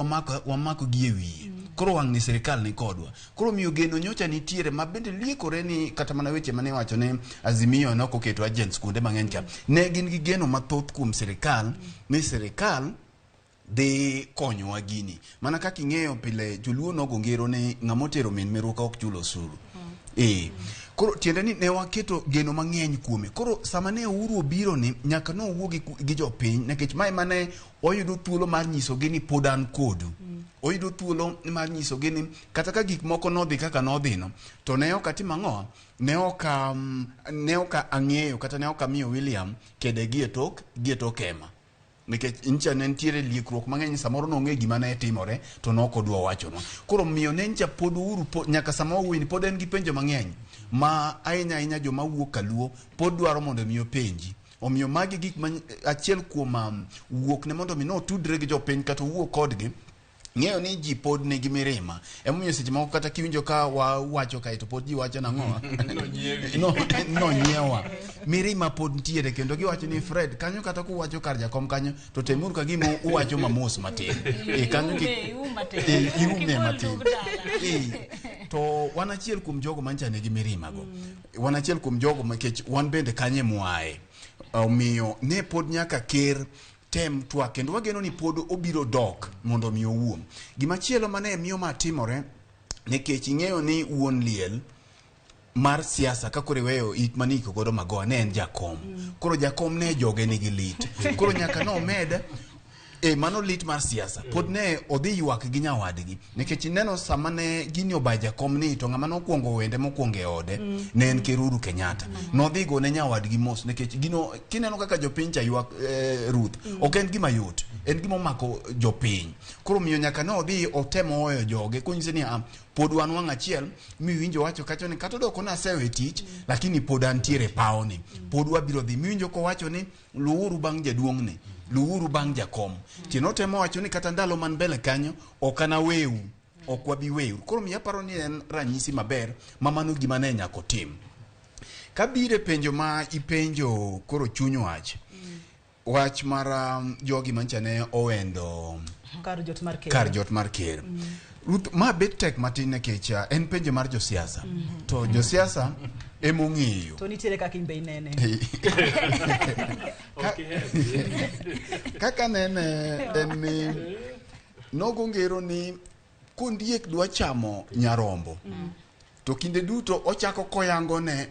wamako gie wiye. Koro wang'ni serikal ni kodwa. Koro miyo geno nyocha nitiere ma bende liekore ni kata mana weche mane wacho ni Azimio nokoketo agents kuonde mang'eny ka. Ne gin gi geno mathoth kuom serikal ni serikal de konyowa gini. Mana kaka ing'eyo pile joluo nogo ngero ni ng'amotero min meru ka ok chulo osuru. Koro tiende ni ne waketo geno mang'eny kuome. Koro sama ne Uhuru obiro ni nyaka no owuo gi jopiny nikech mae mane oyudo thuolo mar nyisogi ni pod an kodu. Oyudo thuolo mar nyisogi ni kata ka gik moko nodhi kaka nodhino to ne ok atimo ang'o, ne ok ang'eyo kata ne ok amiyo William kede gi e tok ema. Nikech incha ne ntiere liekruok mang'eny samoro nong'e gima ne timore to nokodwa wachonwa. Koro miyo ne ncha pod Uhuru nyaka sama owuoyi pod en gi penjo mang'eny ma ahinya joma wuok kaluo pod dwaro mondo miyo penji. Omiyo magi gik achiel kuom wuok ne mondo mi no tudre gi jopiny kata wuok kodgi. Ng'eyo ni ji pod nigi mirima. Emomiyo seche moko kata kiwinjo ka wacho kae to pod ji wacho nang'o. No nyiewa. Mirima pod ntiere kendo giwacho ni Fred kanyo kata kuwacho kar jakom kanyo to temuru ka gimo uwacho mamos matin. Kanyo iume matin. To wan achiel kuom jogo mancha nigi mirima go. Wan achiel kuom jogo makech wan bende kanye muae. Omiyo ne pod nyaka ker tem twak kendo wageno ni pod obiro dok mondo mi owuom. Gimachielo mane miyo matimore nikech ing'eyo ni wuon liel mar siasa kako riweyo it maniko godo magoa ne en jakom. Koro jakom ne joge nigi lit. Koro nyaka no med mano lit mar siasa. Pod ne odhi ywak gi nyawadgi nikech neno sama ne gini oba jakom ni to ng'ama nokuongo wende mokuongo e ode ne en ker Uhuru Kenyatta. Nodhi go ne nyawadgi mos nikech gino kineno kaka jopiny cha ywak Ruth ok en gima yot. En gima omako jopiny. Koro miyo nyaka ne odhi otemo oyo joge konyise ni pod wan wang' achiel miwinjo wacho kacho ni kata doko na sewe tich lakini pod antiere pao ni. Pod wabiro dhi miwinjo ko wacho ni luuru bang' jaduong' ni. Luuru bang' jakom. Tino temo wacho ni kata ndalo man mbele kanyo okana weu. Ok wabi weu. Koro miya paro ni en ranyisi maber mamano gima ne nyako tim. Kabire penjo ma ipenjo koro chuny wach. Wach mar jogi mancha ne owendo kar jot mar ker. Ruth ma bet tek matin nikech en penjo mar josiasa. To josiasa emong'eyo. To nitiere kaka imbe inene. Kaka nene en ni nogo ngero ni kondiek dwa chamo nyarombo. To kinde duto ochako koyango ne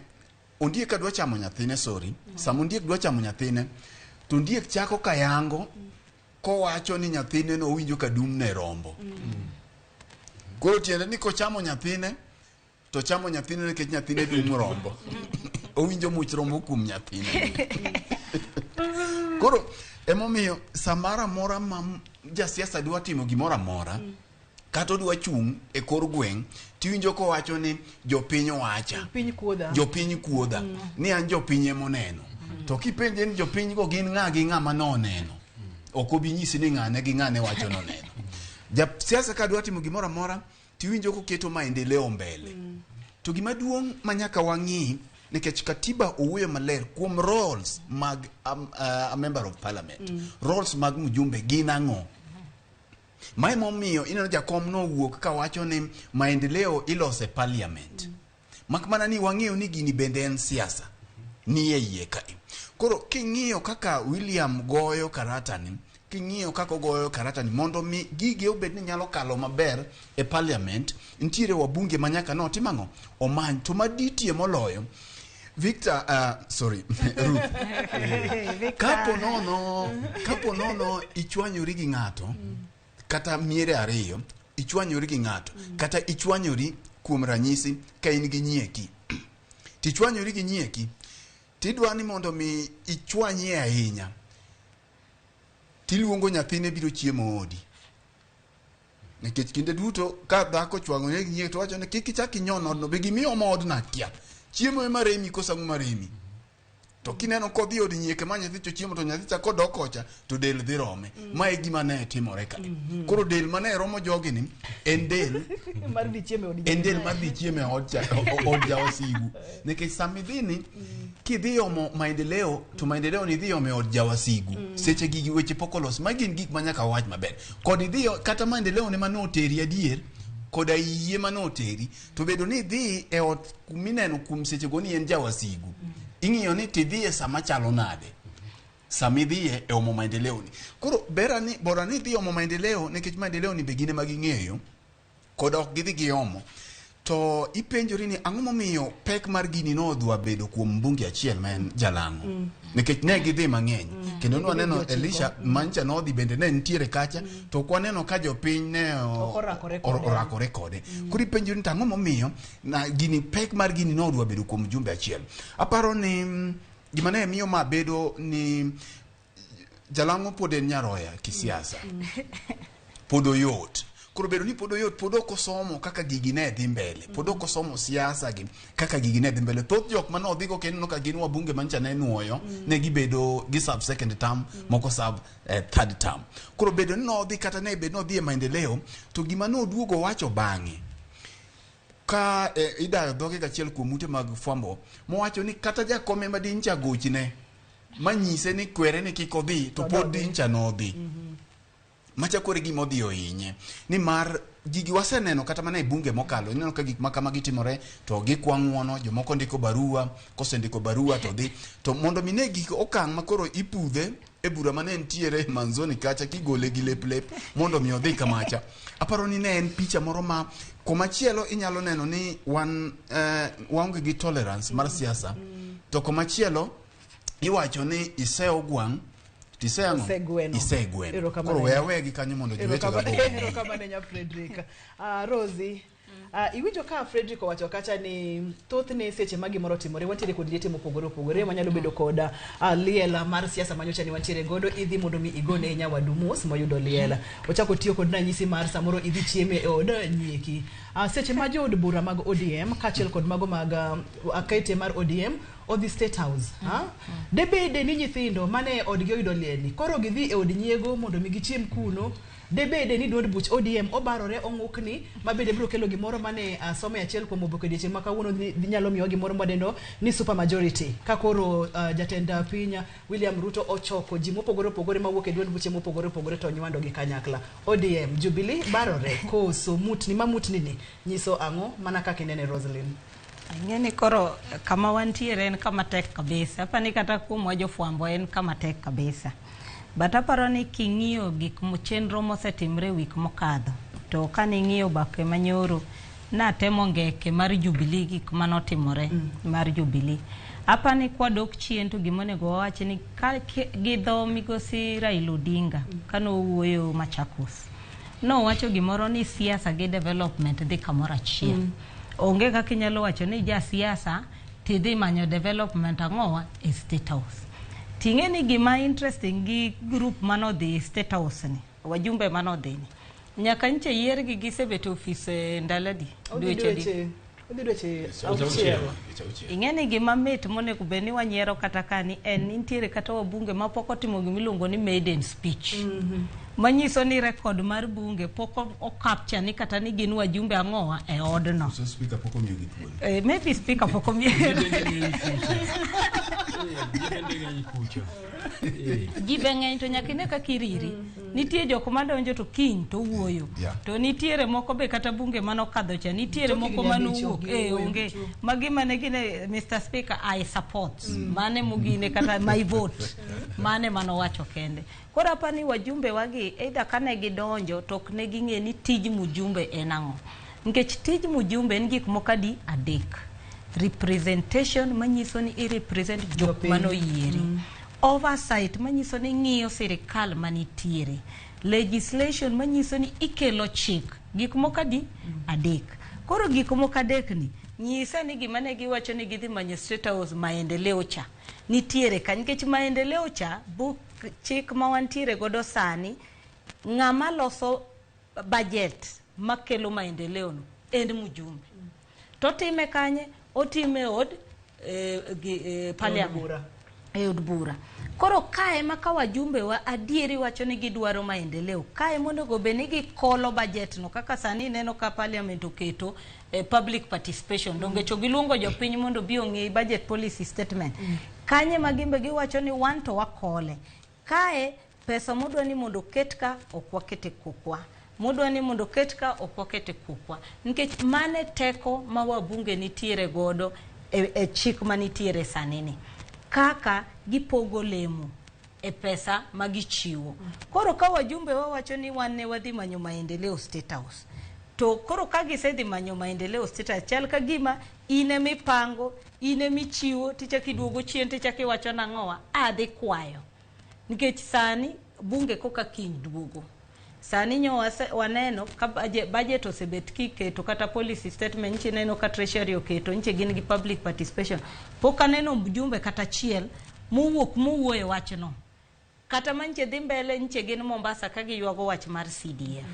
ondiek ka dwa chamo nyathine Sama ondiek dwa chamo nyathine to ondiek chako kayango kowacho ni nyathine no winjo ka dum ne rombo. Koro tiende ni kochamo nyathine to chamo nyathine nikech nyathine dum rombo. Owinjo much rombo kuom nyathine. Koro emomiyo samara mora ma jasiasa dwa timo gimora mora kata dwa chung e kor gweng' tiwinjo ko wacho ni jopiny wacha. Jopiny kuoda. Ni an jopiny emoneno. To kipenje ni jopiny go gin ng'a gi ng'ama noneno. Ok obi nyisi ni ng'ane gi ng'ane wacho noneno. Jasiasa ka dwa timo gimora mora tiwinjo ko keto maendeleo mbele. To gima duong' manyaka wang'i nikech katiba owuoyo maler kuom roles mag a member of parliament. Roles mag mjumbe gin ang'o. Mae momiyo ineno jakom no wuok ka wacho ni maendeleo ilose parliament. Makmana ni wang'eyo ni gini bende en siasa. Ni yie kai. Koro king'iyo kaka William goyo karatani, king'iyo kaka goyo karatani mondo mi gige obed ni nyalo kalo maber e parliament, ntiere wabunge manyaka no timang'o omany to maditie moloyo Victor, sorry, Ruth. Kapo nono ichwanyori gi ng'ato, kata miere ariyo, ichwanyori gi ng'ato, kata ichwanyori kuom ranyisi ka in gi nyieki. Tichwanyori gi nyieki, tidwa ni mondo mi ichwanyie ahinya. Tiluongo nyathine biro chiemo odi. Nikech kinde duto ka dhako chwang'ore gi nyieki to wacho ni kik ichak inyon odno, be gimiyo mod na kia. Chiemo ema remi kosa ma remi. To kineno kodhi od nyieke ma nyathi to chiemo to nyathi cha kodok kocha to del dhi rome. Ma e gima ne timore ka. Koro del mane romo jogi ni en del mar dhi chiemo odi. En del mar dhi chiemo od jawasigu. Nikech samidhini kidhi omo maendeleo to maendeleo ni dhi omo od jawasigu. Seche gigi weche pokolos ma gin gik manyaka wach maber. Kod idhi kata maendeleo ne manoteri adier koda yie manoteri to bedo ni dhi e ot kumineno kum seche goni en jawasigu. Ing'iyo ni tidhie sama chalo nade. Samidhie e omo maendeleo ni. Koro bora ni dhi omo maendeleo nikech maendeleo ni begine maging'eyo koda ok gidhi gi omo. To ipenjori ni ang'o momiyo pek mar gini no odwa bedo kuom mbunge achiel ma en Jalang'o. Nikech ne gidhi mang'eny. Kendo nwaneno Elisha Mancha no dhi bende ne nitiere kacha to kwaneno ka jopiny ne orakore kode. Kuri penjori ni ang'o momiyo na gini pek mar gini no odwa bedo kuom jumbe achiel. Aparo ni gima ne miyo ma bedo ni Jalang'o pod en nyaroya kisiasa. Podo yot. Koro bedo ni podo yot, podo kosomo kaka gigi ne dhi mbele. Podo kosomo siasa gi kaka gigi ne dhi mbele. Thoth jok mano odhigo kendo ka gin wabunge mancha ne nuoyo, ne gibedo gi sub second term, moko sub third term. Koro bedo ni no odhi kata ne bedo no dhi e maendeleo, to gima no duogo wacho bang'e. Ka idayo dhoge gachiel kuom ute mag fwambo, mowacho ni kata jakome ma dincha gochne, manyise ni kwere ni kik odhi, to pod dincha no odhi. Machakore gima odhi ohinye ni mar gigi waseneno kata mana e bunge mokalo ineno ka gik makama gitimore to gikwang'uono jomoko ndiko barua kosendiko barua to dhi to mondo mine gik okang' makoro ipudhe e bura mane ntiere manzoni kacha kigole gi lep mondo mi odhi kamacha. Aparo ni ne en picha moro ma komachielo inyalo neno ni waonge gi tolerance mar siasa to komachielo iwacho ni iseo gwang' Isegwen. Koro wegi kanyo mondo jowete ga bo. Ero kama ne nya Frederica. Rosie, iwinjo ka Frederica wacho kacha ni thoth ne seche magi moro timore wantiere kod liete mopogore manyalo bedo koda liela mar siasa manyocha ni wantiere godo idhi mondo mi igone nyawadu mos moyudo liela. Ochako tiyo kod ranyisi mar samoro idhi chieme e od nyieki. Seche ma jo od bura mag ODM kachel kod mago mag akaite mar ODM odhi State House. Debede ni nyithindo mane odgi oyudo lieni. Koro gidhi e od nyiego mondo mi gichiem kuno. Debede ni duond buch ODM obarore ong'ukni mabede biro kelo gimoro mane some achiel kuom oboke dieche ma kawuono dhi nyalo miyo gimoro modendo ni super majority. Kakoro jatenda pinya William Ruto ochoko ji mopogore mawuok e duond buche mopogore to nywando gi kanyakla. ODM Jubilee barore koso mutni mamutni ni nyiso ang'o mana kaka inene Roslyn. Ng'eni koro kama wantiere en kama tek kabisa. Apani kata kuom jofwambo en kama tek kabisa. But aparo ni king'iyo gik chenro mosetimre wik mokadho. To kane ng'iyo bake manyoro na temo ngeke mar Jubilee gik manotimore mar Jubilee. Apani kwadok chien to gimonego wawache ni gidho migosi Raila Odinga kano wuoyo Machakos. No wacho gimoro ni siasa gi development dhi kamoro achiel. Onge kaka inyalo wacho ni ja siasa tidhi manyo development ang'owa e State House. Ting'eni gima interesting gi group manodhi State House ni, wajumbe manodhi ni. Nyaka nche yiergi gisebet office ndaladi. Ing'eni gima mit monego beni wanyiero kata kani en nitiere kata wabunge ma pok otimo gimiluongo ni maiden speech. Manyiso ni record mar bunge pok okapcha ni kata ni gin wajumbe ang'owa e odno. So speaker pok omiyo gi thuolo. Maybe speaker pok omiyo. Jibe ng'eny to nyakine ka kiriri. Nitie joko madonjo to kiny to wuoyo. To nitiere moko be kata bunge manokadho cha nitiere moko manowuok onge. Magi mane gine Mr. Speaker I support. Mane mugine kata my vote. Mane manowacho kende. Koro apani wajumbe wagi either kane gidonjo to ok ne ging'e ni tij mujumbe en ang'o. Nikech tij mujumbe en gik mokadi adek. representation manyiso ni represent jok mano yieri, oversight manyiso ni ng'iyo sirikal manitiere, legislation manyiso ni ikelo chik, gik moko adi adek. Koro gik moko adek ni nyisa ni gima ne giwacho ni gidhi manyo State House maendeleo cha nitiere ka, nikech maendeleo cha buk chik ma wantiere godo sani, ng'ama loso budget makelo maendeleo no en mjumbe. To time kanye otime od parliament od bura. Koro kae maka wajumbe wa adieri wacho ni gidwaro maendeleo, kae mondo go beni gikolo budget no, kaka sani neno ka parliament oketo public participation, donge chogiluongo jopiny mondo bi ong'e budget policy statement. Kanye magimbe giwacho ni wan to wakole. Kae pesa modwa ni mondo ketka okwakete kukwa, modwa ni mondo ketka okwakete kukwa, nikech mane teko ma wabunge nitiere godo e chik manitiere sanini, kaka gipogo lemo e pesa magichiwo. Koro ka wajumbe wawacho ni wan ne wadhi manyo maendeleo State House, to koro ka gisedhi manyo maendeleo State House, chal ka gima ine mipango, ine michiwo, tichaki duogo chien tichaki wacho nang'owa adhi kwayo. Nikech sani bunge koka kiny duogo. Sani nyo waneno ka budget osebet kiketo kata policy statement nchi neno ka treasury oketo, nchi gin gi public participation. Poka neno mjumbe kata chiel muwuoye wach no. Kata manche dhi mbele nchi gin Mombasa ka giywago wach mar CDF.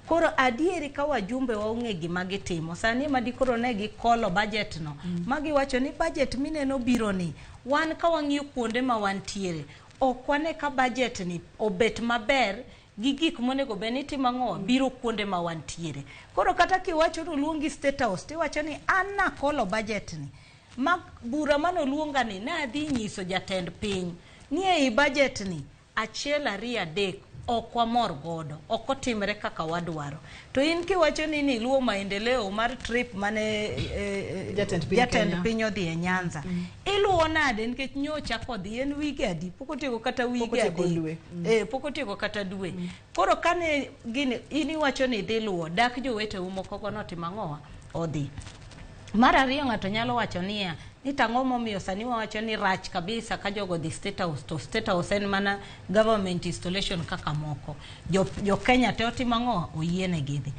Koro adieri ka wajumbe waong'e gima gitimo. Sani madikoro ne gikolo budget no. Magi wacho ni budget mineno biro ni, wan ka wang'iyo kuonde ma wantiere, okwane ka budget ni obet maber gi gik monego beni timang'o biro kuonde ma wantiere. Koro kata kiwacho no luongi State House, tiwacho ni an nakolo budget ni, ma bura mano luonga ni na adhi nyiso jatend piny ni ei budget ni achiel ariyo adek okwa mor godo, okotimre kaka wadwaro. To in kiwacho ni luo maendeleo mar trip mane jatend piny odhi e Nyanza, iluo nade nikech nyocha kodhi en wigadi, pokotigo kata wigadi, pokotigo kata dwe. Koro kane gini ini wacho ni dhi luo, dak jowete umoko kono timang'owa odhi. Mara ariyo ng'ato nyalo wacho niya, ni tang'o momiyo sani wacho ni rach kabisa ka jogo dhi State House, to State House en mana government installation kaka moko. Jo Kenya te otimang'o oyiene gidhi.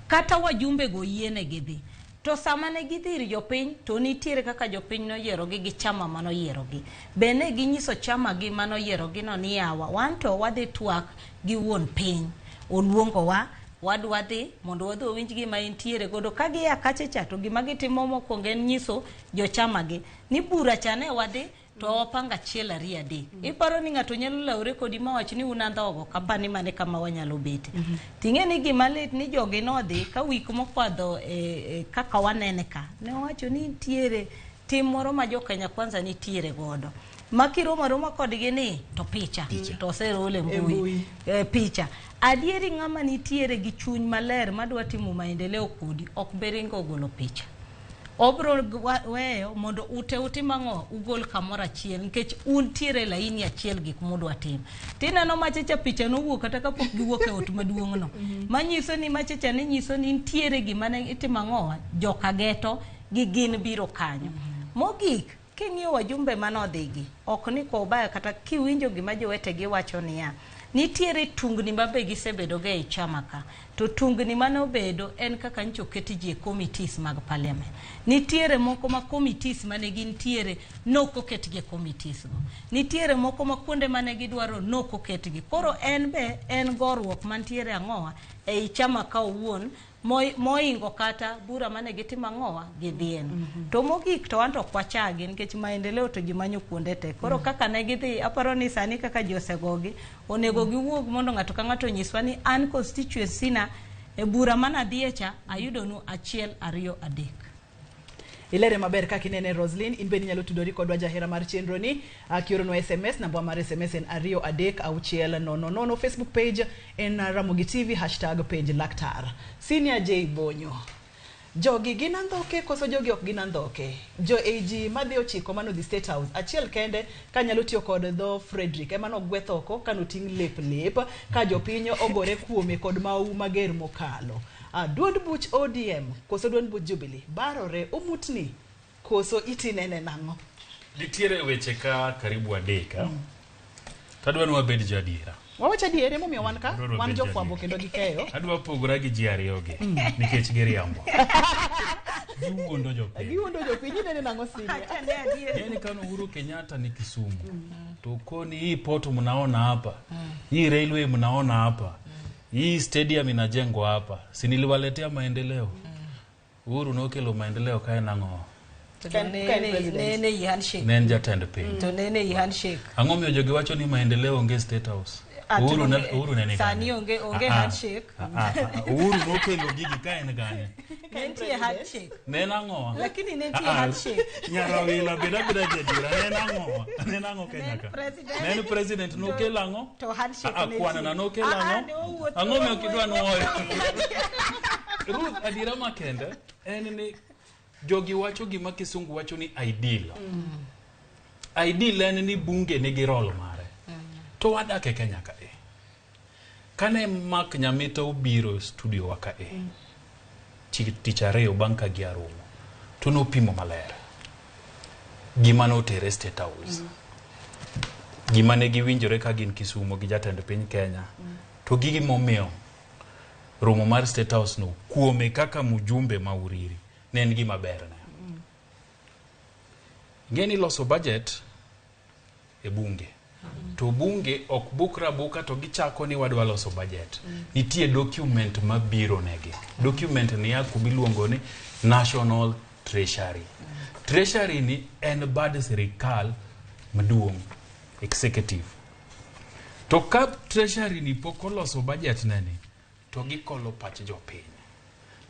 Kata wajumbe go oyiene gidhi. To sama ne gidhir jopiny, to nitiere kaka jopiny noyierogi gi chama manoyierogi. Bene ginyiso chama gi manoyierogi no ni yawa, wan to wadhi twak gi wuon piny. Oluongo wa wadhi mondo wadhi owinj gima intiere godo. Ka gia kachecha to gima gitimo mokwongo en nyiso jochama gi ni bura chane wadhi to opanga achiel ariyo adek. Iparo ni ng'ato nyalo laure kodi mawach ni unandhogo kapani mane kama wanyalo bete. Ting'e ni gima lit ni jogi nodhi ka wik mokwadho kaka wanene ka. Ne wacho ni nitiere tim moro ma jo Kenya Kwanza nitiere godo. Makiroma roma kodgi ni to picha. To oserole mbui. Picha. Adieri ng'ama nitiere gi chuny maler madwa timo maendeleo kodi ok beringo golo picha. Obro weyo mondo utimang'o ugol kamoro achiel, nikech untiere laini achiel gik mudwa timo. Tineno machecha picha nowuok kata kapok giwuok e ot maduong' no. Manyiso ni machecha ne nyiso ni ntiere gima ne itimang'o joka geto gi gin biro kanyo. Mogik king'iyo wajumbe manodhigi, ok ni kwa ubaya kata kiwinjo gima jowetegi wacho niya, nitiere tungni mabe gisebedo ga e chama ka. To tungni manobedo en kaka ncho keti ji e committees mag parliament. Nitiere moko ma committees mane gintiere noko ketgi e committees go. Nitiere moko ma kuonde mane gidwaro noko ketgi. Koro en be en gorruok mantiere ang'owa e chama ka owuon moingo kata bura mane gitima ng'owa gidhien. To mogik to wanto kwachagi nikech maendeleo to ji manyo kuonde te. Koro kaka ne gidhi, aparo ni sani kaka josegogi onego giwuog mondo ng'ato ka ng'ato nyiswa ni an constituency na e bura mana dhiecha ayudo nu achiel ariyo adek. Ilere maber kaka inene Roslyn, in bende nyalo tudori kodwa jahera mar chenro ni, kioro no SMS, namba mar SMS en 23600. Facebook page en Ramogi TV, #page laktar. Senior J Bonyo. Jogi ginandhoke koso jogi ok ginandhoke. Jo AG madhi ochiko mano the State House. Achiel kende ka nyalo tiyo kod dho Frederick emano gwethoko kano ting lep ka jopinyo ogore kuome kod mau mager mokalo. Duond buch ODM koso duond buch Jubilee barore omutni koso itinene nang'o? Nitiere weche ka karibu adeka. Tadwa ni wabed jadiera. Wawacha diere momiyo wan ka wan jofwambo kendo gikeyo. Adwa pogora gi ji ariyogi nikech giriambo. Giwuondo jopiny inene nang'o sini. Yani kama Uhuru Kenyatta ni Kisumu. Tokoni hii port mnaona hapa. Hii railway mnaona hapa. Hii stadium inajengwa hapa. Si niliwaletea maendeleo. Uhuru nokelo maendeleo kae nang'o. Nene yi handshake. Nen jatend piny. To nene yi handshake. Ang'o miyo jogi wacho ni maendeleo onge State House. Uhuru nene sani onge handshake. Uhuru nokelo gigi ka en gane. Nentie handshake. Nena ng'owa. Lakini nentie handshake. Nyarowila beda jadira nena ng'owa. Nena ng'o Kenyaka. Nen president nokelo ang'o? To handshake. Kwana na nokelo ang'o? Ang'o miyo kidwa nuoyo? Ruth adira makende en ni jogi wacho gima kisungu wacho ni ideal. Ideal en ni bunge nigi role mare. To wadak e Kenya ka Kane Mark Nyamita obiro studio waka tich ariyo bang' ka gi aromo. To nopimo maler. Gima notere State House. Gima ne giwinjore ka gin Kisumu gi jatend piny Kenya. To gigi momiyo romo mar State House no kuome kaka mujumbe mauriri. Ne en gima ber ne. Ngeni loso budget e bunge. To bunge ok bukra buka to gichako ni wadwa loso budget. Nitie document mabiro negi. Document ni ya kubiluongo ni National Treasury. Treasury ni en bad sirikal maduong' executive. To ka Treasury ni pok oloso budget neni to gikolo pach jopiny.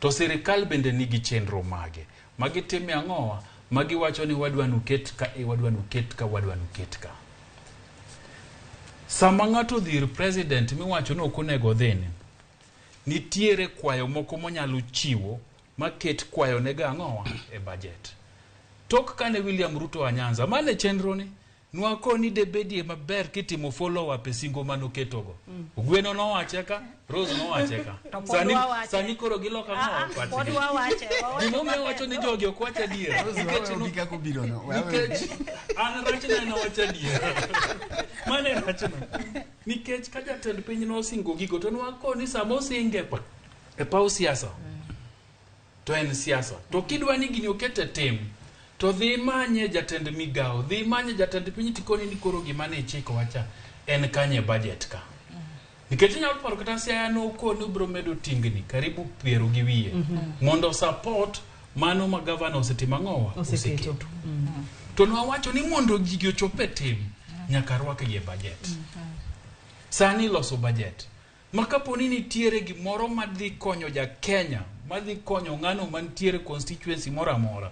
To sirikal bende nigi chenro mage. Magitime ang'owa, magiwacho ni wadwa nuket ka wadwa nuket ka wadwa nuket ka. Sama ng'ato dhir president miwacho no konego dhini. Nitiere kwayo moko monyalo chiwo maket kwayo nega ang'owa e budget. Tok kane William Ruto Anyanza mane chenro ni nwako ni debedie maber kitimo follow up singo manoketogo. Gweno no wacheka, Rose no wacheka. Sani koro giloka ng'o wacho. Podwa wache. Gimo me wacho ni jogi ok wacha dier. Nikech no bika kubiro no. Nikech an rachna no wacha dier. Mane rachna. Nikech ka jatend piny no singo gigo to nwako ni samo singe pa. E pau siasa. To en siasa. To kidwa ni gini okete tim. To dhi manye jatend migao, dhi manye jatend piny tikoni ni koro gima ne chiko wacha en kanye budget ka. Nikech nyalo paro kata siaya no koni bro medo tingni karibu 20 gi wiye. Mondo support mano ma governor osetima ng'owa oseketo. To no wacho ni mondo gigi ochope tim nyaka rwake ye budget. Sani loso budget. Makaponi nitiere gimoro madhi konyo ja Kenya, madhi konyo ng'ano mantiere constituency mora mora.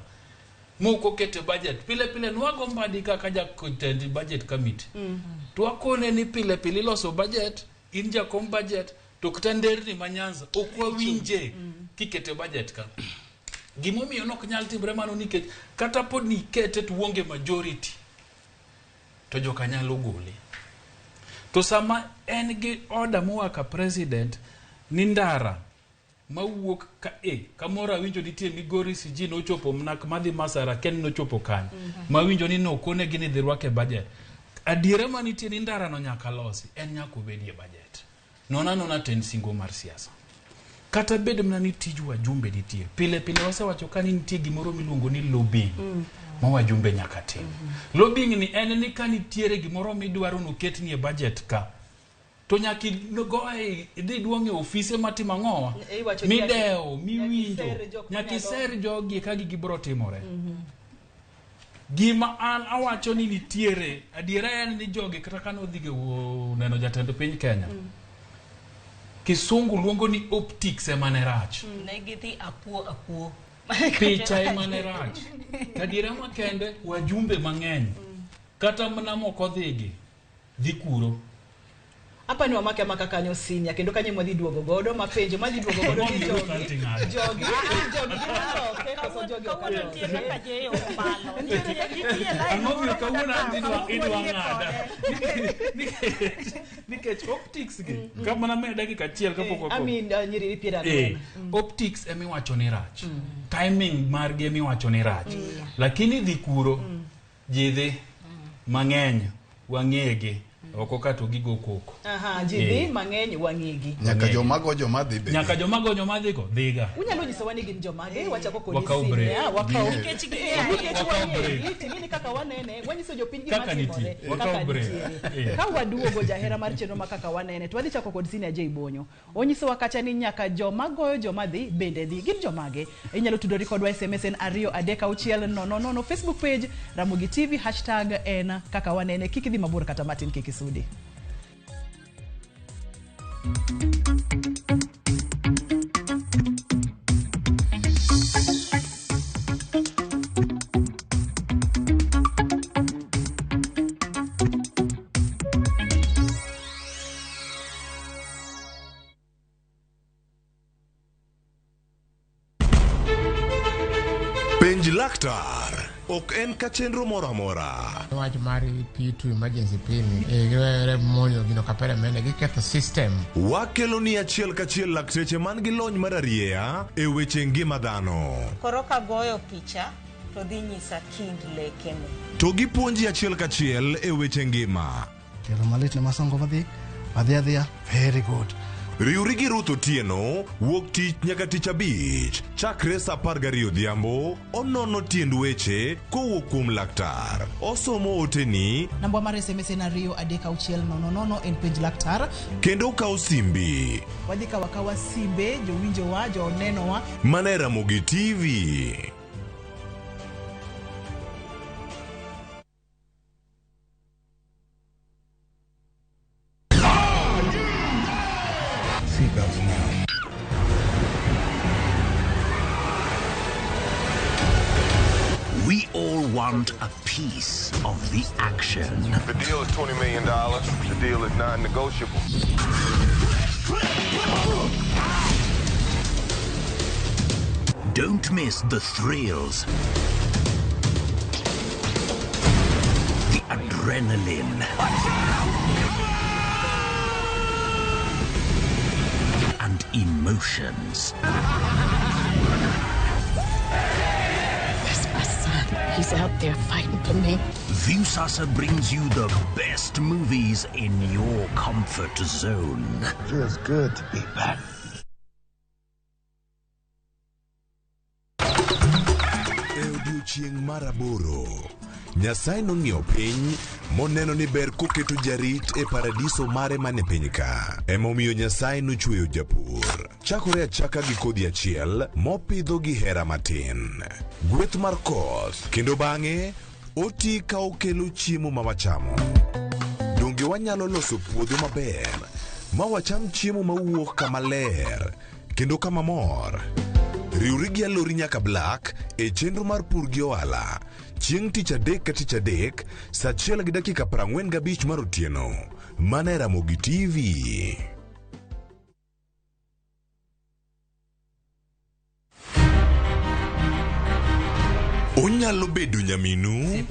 Moko kete budget pile nwago mbadi kaka jatend budget committee. Twakone ni pile loso budget, inja kom budget, to ktanderni manyanza okwa winje kikete budget ka. Gimomiyo nok nyal timbre mano nikech kata pod ni kete tuonge majority. To joka nyalo gole. To sama en gi order moa president ni ndara mawuok ka kamora winjo nitie migori siji no chopo mnak madhi Masara ken no chopo kan mawinjo ni no kone gini dhirwake budget adiera manitie ni ndara no nyaka losi en nyaka obedie budget nona ten singo mar siasa kata bed mna ni tiju wajumbe nitie pile wasewacho kani nitie gimoro miluongo ni lobbying ma wajumbe nyaka tim lobbying ni en ni ka nitiere gimoro midwaro no ketni e budget ka to nyaki go idhi duonge ofise matima ng'owa mideo miwinjo nyaki ser jogi ka gibro timore. Gima an awacho ni nitiere adiera en ni jogi kata kano dhige neno jatend piny Kenya. Kisungu luongo ni optics emane rach. Ne githi apuo. Picha emane rach. Adiera makende wajumbe mang'eny. Kata mana moko dhigi dhi kuro. hapa ni wamake maka kanyo senior kendo kanye mwadhi duogo godo mapenjo mwadhi duogo godo ni jogi okay koso jogi okalo kaka je opalo Ramogi kawuna idwa ngada nikech optics gi kama na me dakika achiel kapok nyiri piera optics emi wacho ni rach timing mar gi emi wacho ni rach lakini dhi kuro jidhi mang'eny wang'egi oko kato gigo koko jidhi mang'eny wang'egi nyaka jomago jomadhi be nyaka jomago jomadhi ko dhiga unyalo nyiso wani gin jomage wachako kod wakao tini kaka wanene wanyiso jopiny gima timore kaka nitie ka waduogo jahera mar chenro ma kaka wanene to wadhi chako kod senior J Bonyo onyiso wakacha ni nyaka jomagoyo jomadhi bende dhi gin jomage inyalo tudori kodwa SMS en 23600 Facebook page Ramogi TV #en kaka wanene kikidhi mabur kata matin kikisudi Penj laktar ok en ka chenro moro amora. Wach mar P2 emergency pin e monyo gino kapere mene giketho system. Wakelo ni achiel kachiel lakteche man gi lony mar arieya e weche ngima dhano. Koro ka goyo picha to dhi nyisa kind lekene. To gipuonji achiel kachiel e weche ngima. Tielo malit ne masongo adhia very good. Riuri gi Ruth Otieno wuok tich nyaka tich abich chakre saa 12 odhiambo onono tiend weche kowuok kuom laktar osomo oteni namba mar SMS en 23600 en penj laktar kendo kawo simbi wadhi kawa simbe jowinjowa jonenowa mana Ramogi TV. We all want a piece of the action. The deal is $20 million. The deal is non-negotiable. Don't miss the thrills, the adrenaline, and emotions. He's out there fighting for me. Viusasa brings you the best movies in your comfort zone. Feels good to be back. Odiochieng' maraboro Nyasaye nong'iewo piny moneno ni ber koketo jarit e paradiso mare mane piny ka. Emomiyo Nyasaye nochweyo japur. Chakore achaka gi kodhi achiel mopidho gi hera matin. Gweth mar koth kendo bang'e oti ka okelo chiemo ma wachamo. Donge wanyalo loso puodho maber ma wacham chiemo mawuok kama ler kendo kama mor. Riuri gi alori nyaka Black e chenro mar pur gi ohala. Chieng' tich adek ka tich adek, saa 1:45 mar otieno. Mana Ramogi TV. Onyalo bedo nyaminu,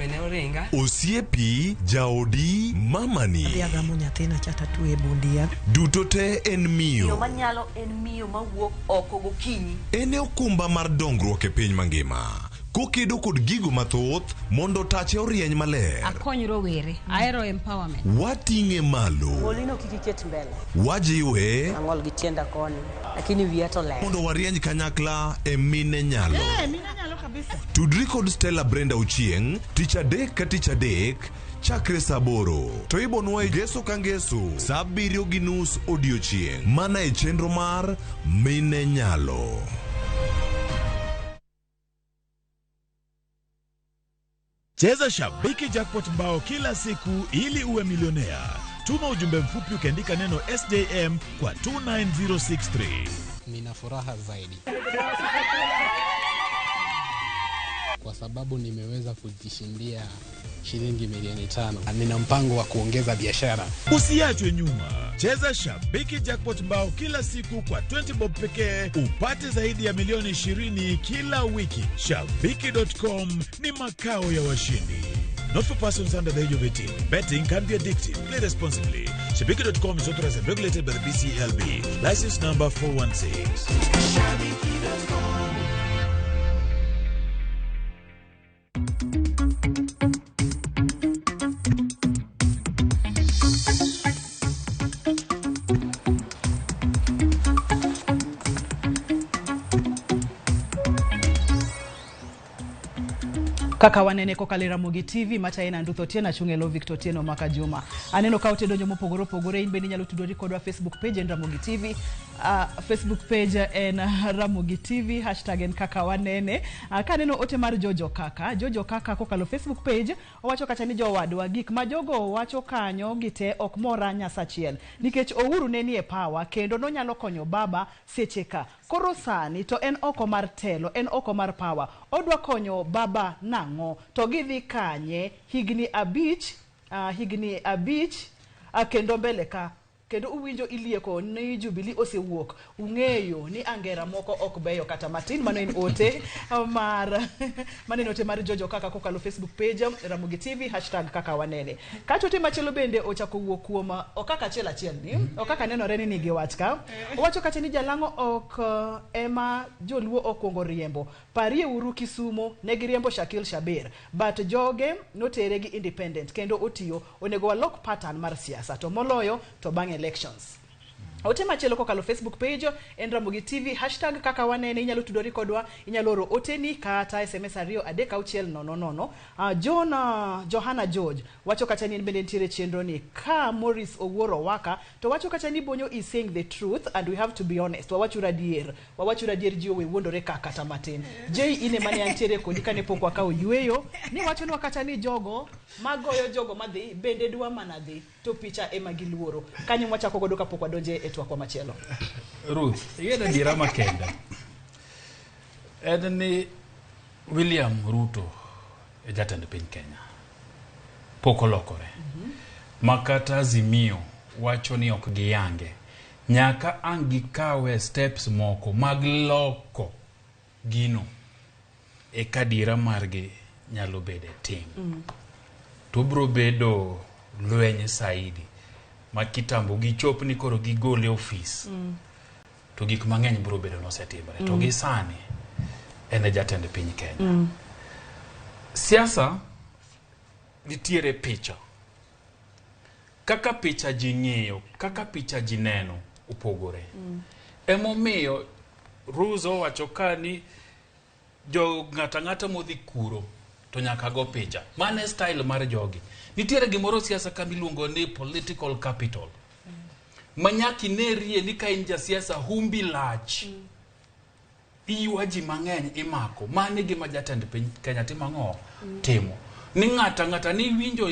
osiepi, jaodi, mamani. Adhiagamo nyathina chata tuwe bundia. Duto te en miyo. Miyo manyalo en miyo mawuok oko gokinyi. En okumba mar dongruok e piny mangima. Kokedo kod gigo mathoth mondo tache orieny maler. Akony rowere, aero empowerment. Wating'e malo. Molino kikiket mbele. Wajiwe. Ang'ol gi tienda koni, lakini wiya to ler. Mondo warieny kanyakla e mine nyalo. Mine nyalo kabisa. Tudri kod Stella Brenda Ochieng, tich adek ka tich adek, chakre saa 8. To ibonwa Ngeso ka Ngeso, saa 7:30 odiochieng'. Mana e chenro mar Mine Nyalo. Cheza Shabiki Jackpot bao kila siku ili uwe milionea. Tuma ujumbe mfupi ukiandika neno SJM kwa 29063. Nina furaha zaidi. kwa sababu nimeweza kujishindia shilingi milioni 5. Nina mpango wa kuongeza biashara. Usiachwe nyuma. Cheza Shabiki Jackpot Mbao kila siku kwa 20 bob pekee upate zaidi ya milioni 20 kila wiki. Shabiki.com ni makao ya washindi. Not for persons under the age of 18. Betting can be addictive. Play responsibly. Shabiki.com is authorized and regulated by the BCLB. License number 416. Shabiki.com. Kaka wanene kokale Ramogi TV macha ena ndutho tiena chungelo Victor Tieno maka juma. Aneno ka otedo nyomo pogoro inbe ni nyalo tudori kodwa Facebook page en Ramogi TV. Facebook page en Ramogi TV # kaka wanene. Kaneno ote mar Jojo Kaka kokalo Facebook page owacho kacha ni jowadwa gik ma jogo wacho kanyo gite ok mora Nyasachiel nikech ouru neni e power kendo no nyalo konyo baba secheka. Koro sani to en oko mar telo, en oko mar power. Odwa konyo baba nango to gidhi kanye higni abich kendo mbele ka kendo uwinjo ilieko ni Jubilee osewuok ung'eyo ni angera moko ok beyo kata matin. Mano en ote mar Jojo Kaka kokalo Facebook page Ramogi TV # kaka wanene. Kacho te machelo bende ochako wuok kuom okaka achiel ni okaka nenore ni nigi wach ka owacho kacha ni Jalango ok ema joluo okwongo riembo. Parie uru Kisumo ne giriembo Shakil Shabir but joge notere gi independent kendo otiyo onego walok pattern mar siasa to moloyo to bang elections. Ote machelo kokalo Facebook page en Ramogi TV # kaka wanene. Inyalo tudori kodwa, inyalo oro oteni kata SMS 23600. Johanna George wacho kacha ni bende ntiere chenro ni ka Morris Owuoro waka to wacho kacha ni Bonyo is saying the truth and we have to be honest. Wawacho radier jiwo we wondore kata matin. Jay ine mane antiere kodi kane pok wakawo yweyo ni wacho ni kacha ni jogo magoyo jogo madhi bende dwa manadhi to picha ema giluoro. Kanyo mwachako godo kapok wadonje kwa machielo. Ruth, yeda dira makenda. Edni William Ruto e jatend piny Kenya. Poko lokore. Makata Azimio wacho ni ok giyange. Nyaka angikawe steps moko mag loko gino e kadira margi nyalo bede ting. Tubro bedo lwenye saidi. Makitambo gichop ni koro gigole office. To gik mang'eny bro bedo nosetimore. To gisani ene jatend piny Kenya. Siasa nitiere picha. Kaka picha ji ng'iyo, kaka picha ji neno upogore. Emomiyo Ruzo wacho kani jo ng'ata modhi kuro to nyaka go picha. Mane style mar jogi. Nitiere gimoro siasa kama iluongo ni political capital. Manyaki nerie ni ka inja siasa humbi lach. Iywaji mang'eny imako. Mane gima jatend piny Kenya timo. Ni ng'ata ni winjo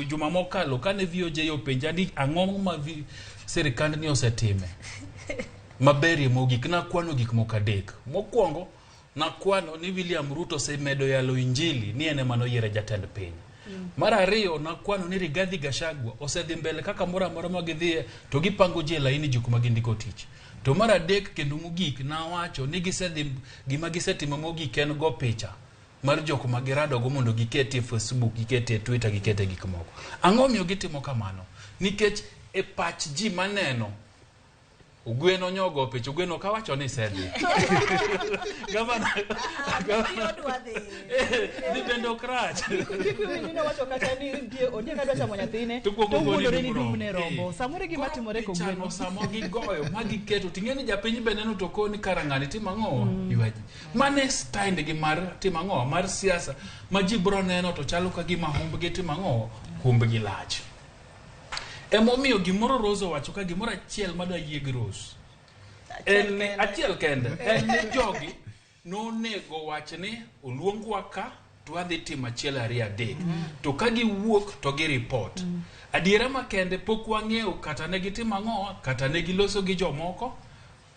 juma mokalo kane VOJ openja ni ang'o ma sirikand ni osetime. Maberie mogik na kwano gik moko adek. Mokwongo na kwano ni William Ruto semedo yalo injili ni ene mano yiere jatend piny. Mara ariyo na kwano ni Rigathi Gachagua osedhi mbele kaka mora magidhie to gipango je laini jukuma gindiko tich. To mara adek kendo mogik na wacho ni gisedhi gima gisetimo mogik en go picha mar jokuma girado go mondo gikete Facebook, gikete Twitter, gikete gik moko. Ang'o miyo gitimo kamano? Nikech e pach ji maneno Ugweno nyogo picha, ugweno kawacho ni sedhi. Gavana ni bendo krach. Kipi winino wacho kata ni onye kadwa chamo nyathine to wuodore ni dumne rombo. Samore gima timore ko gweno. Samo gigoyo magi keto ting'eni japiny beneno to koni karang'ani timang'o ywaji. Mane stand gi mar timang'o mar siasa ma ji bro neno to chalo ka gima humbgi timang'o humbgi lach. Emomiyo gimoro Rozo wacho ka gimoro achiel madwa yieg Rose. En achiel kende. En jogi nonego wachni oluongwa ka to adhi timo achiel ariyo adek. To ka giwuok to gi report. Adiera makende pok wang'eyo kata ne gitimo ang'o, kata ne giloso gi jomoko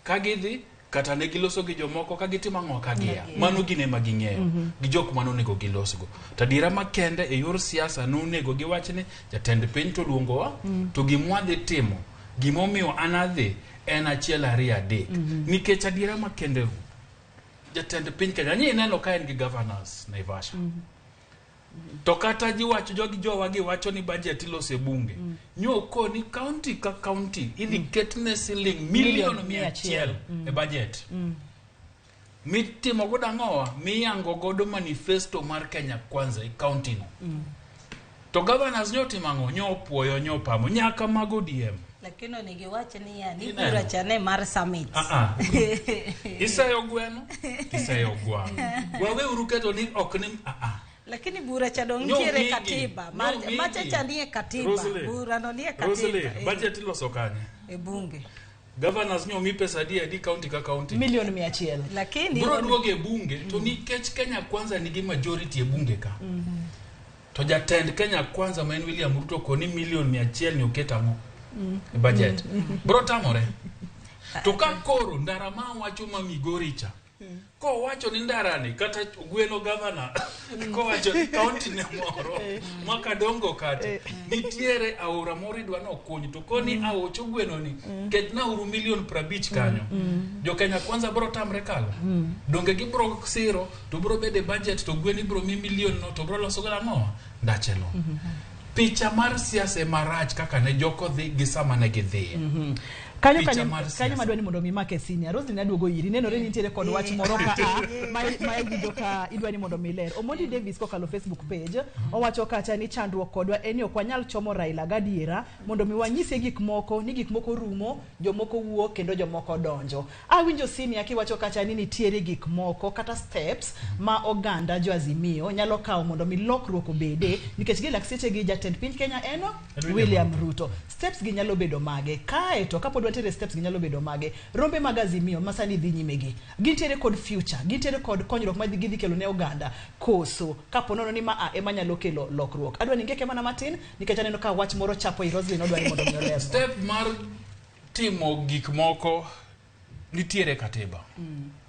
ka gidhi kata ne giloso gi jomoko ka gitimo ang'o ka gia mano gine ma ging'eyo gi jok mano nego gilosgo tadira makende e yor siasa no nego giwachni jatend piny to luongowa to gimwadhi timo gimomiyo anadhi en achiel ariyo adek nikech adira makende jatend piny Kenya ni neno ka en gi governors Naivasha to kata jiwacho jogi jowa giwacho ni budget iloso e bunge nyoko ni county ka county idhi ketne siling milion 100 e budget mitimo godo ang'owa miyango godo manifesto mar Kenya Kwanza e county no to governors nyotimo ang'o nyopuoyo nyopamo nyaka mago DM lakini nigiwache ni yani bura chane mar summit isayo gweno isayo gwang wawe uruketo ni ok ni lakini bura cha dongiere katiba macha cha nie katiba bura no nie katiba budget iloso kanye e bunge governors nyomi pesa di county ka county milioni 100 lakini bro duoge bunge to ni Kenya Kwanza nigi majority e bunge ka to jatend Kenya Kwanza maen William Ruto koni milioni 100 ni oketa mo budget bro tamore to ka koro ndara ma wacho ma Migoricha ko wacho ni ndarani kata gweno governor ko wacho ni county ne moro maka dongo kata nitiere aora moro idwano okuny to koni aocho gweno ni ket na uru milion 50 kanyo jo Kenya Kwanza bro tamre kala donge gi bro siro to bro bede budget to gweni bro milion no to bro loso gola no ndachelo picha mar siasa marach kaka ne joko dhi gi sama ne gidhi kanyo madwani mondo mi make senior Roslyn aduogo iri neno re nitiere kod wach moro ka ma gido ka idwani mondo mi ler Omondi Davis kokalo Facebook page owacho kacha ni chandruok kodwa en ok wanyal chomo Raila gadiera mondo mi wanyise gik moko rumo jomoko wuok kendo jomoko donjo awinjo senior kiwacho kacha ni nitiere gik moko kata steps ma oganda jo Azimio nyalo kawo mondo mi lokruok obede nikech gilak seche gi jatend piny Kenya eno William Ruto steps gi nyalo bedo mage kae to kapod wantiere steps gi nyalo bedo mage rombe mag Azimio masani dhi nyimegi gintiere kod future gintiere kod konyruok ma gidhi kelo ne oganda koso kaponono ni ma ema nyalo kelo lokruok adwa ni ngeke mana matin nikech aneno ka wach moro chapo i Roslyn odwani mondo mi oler step mar timo gik moko nitiere katiba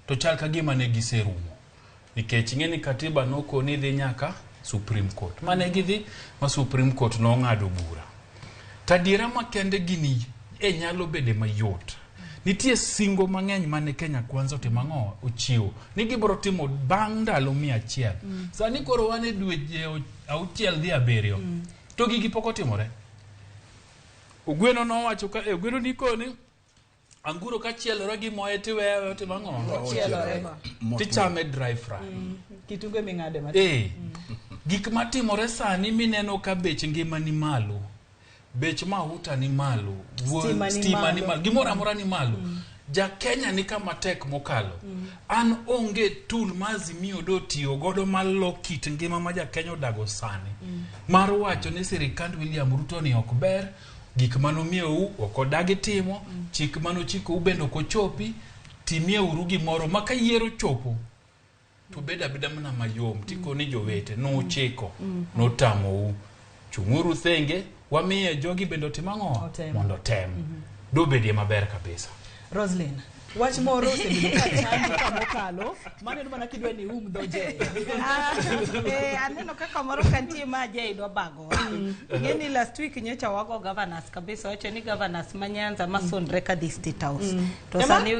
to chal ka gima ne giserumo nikech ng'eni katiba noko ni dhi nyaka Supreme Court mane gidhi ma Supreme Court no ng'ado bura tadiera makende gini nyalo bede mayot nitie singo mang'eny mane Kenya Kwanza otimo ang'o ochiwo ni gibro timo bang' ndalo 100 sani koro wane dweche 6 dhi 7 to gigi pok otimore Ogweno no wacho ka Ogweno ni koni anguro ka chielore gi moye tiwewe timo ang'o tichame dry fry kitunge ming'ade matin gik matimore sani mineno ka bech ngima ni malo bech mahuta ni malo stima ni malo gimora mora ni malo ja Kenya ni kama tek mokalo an onge tool mazimio do tiyo godo malo kit ngima ma ja Kenya odago sani mar wacho ni sirikand William Ruto ni ok ber gik manomiyo okodagi timo chik manochiko ubendo kochopi timie urugi moro maka yiero chopo to beda mana mayom tiko ni jowete no chiko no tamo chunguru thenge wamiye jogi bendo timango mondo tem do bedie maber kabisa Roslyn wach moro sebedo ka chandu kamokalo mane ndo manakidwa ni doje aneno kaka moro kantie ma je idwa bago ngeni last week nyocha wago governors kabisa wacho ni governors manyanza masondre ka State House to sani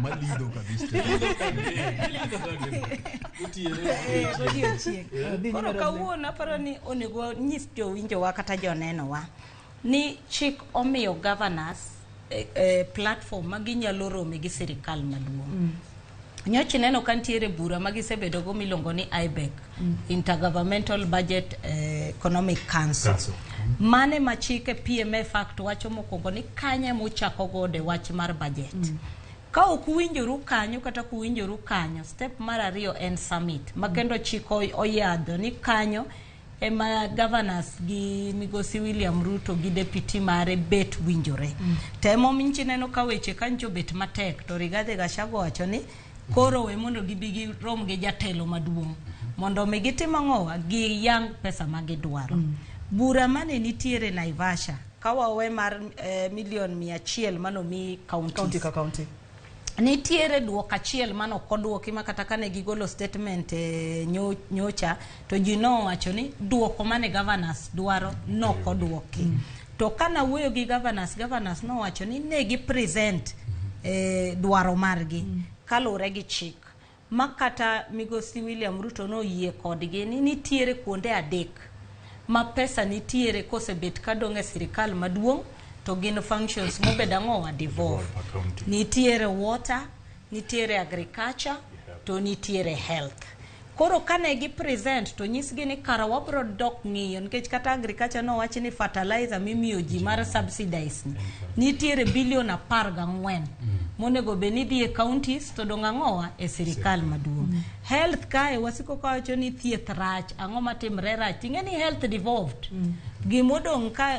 malido kabisa koro kawuono aparo ni onego nyis jowinjo wa kata joneno wa ni chik omiyo governors platform maginyalo rome gi sirikal maduong nyochi neno kantiere bura magisebedo go milongo ni IBEC Intergovernmental Budget Economic Council mane machike PMF Act wacho mokongo ni kanye mochako gode wach mar budget ka okuwinjoru kanyo kata kuwinjoru kanyo step mar ariyo en summit makendo chiko oyadho ni kanyo ema governors gi migosi William Ruto gi deputy mare bet winjore temo minchi neno ka weche kanjo bet matek to Rigathi Gachagua wacho ni koro we mondo gibigi rom gi jatelo maduong mondo migitimo ng'owa gi yang pesa magidwaro bura mane nitiere Naivasha kawawe mar milion 100 mano mi county ka county. Nitiere duoko achiel mano koduoki makata kane gigolo statement nyocha to ji nowacho ni duoko mane governors dwaro no koduoki. To kana wuoyo gi governors nowacho ni ne gi present dwaro margi kalure gi chik makata migosi William Ruto no yie kodgi ni nitiere kuonde adek ma pesa nitiere kosebet kadong' e sirikal maduong' to gin functions mobeda ng'owa devolve. Nitiere water, nitiere agriculture, to nitiere health. Koro kane gi present to nyisgi ni kara wabro dok ng'iyo nikech kata agriculture no wachi ni fertilizer mimiyo ji mar subsidize nitiere bilion 14 monego beni dhi e counties to dong' ang'owa e sirikal maduong'. Health kae wasiko ka wacho ni thieth rach ang'o matimre rach ting'e ni health devolved. Gimodong' ka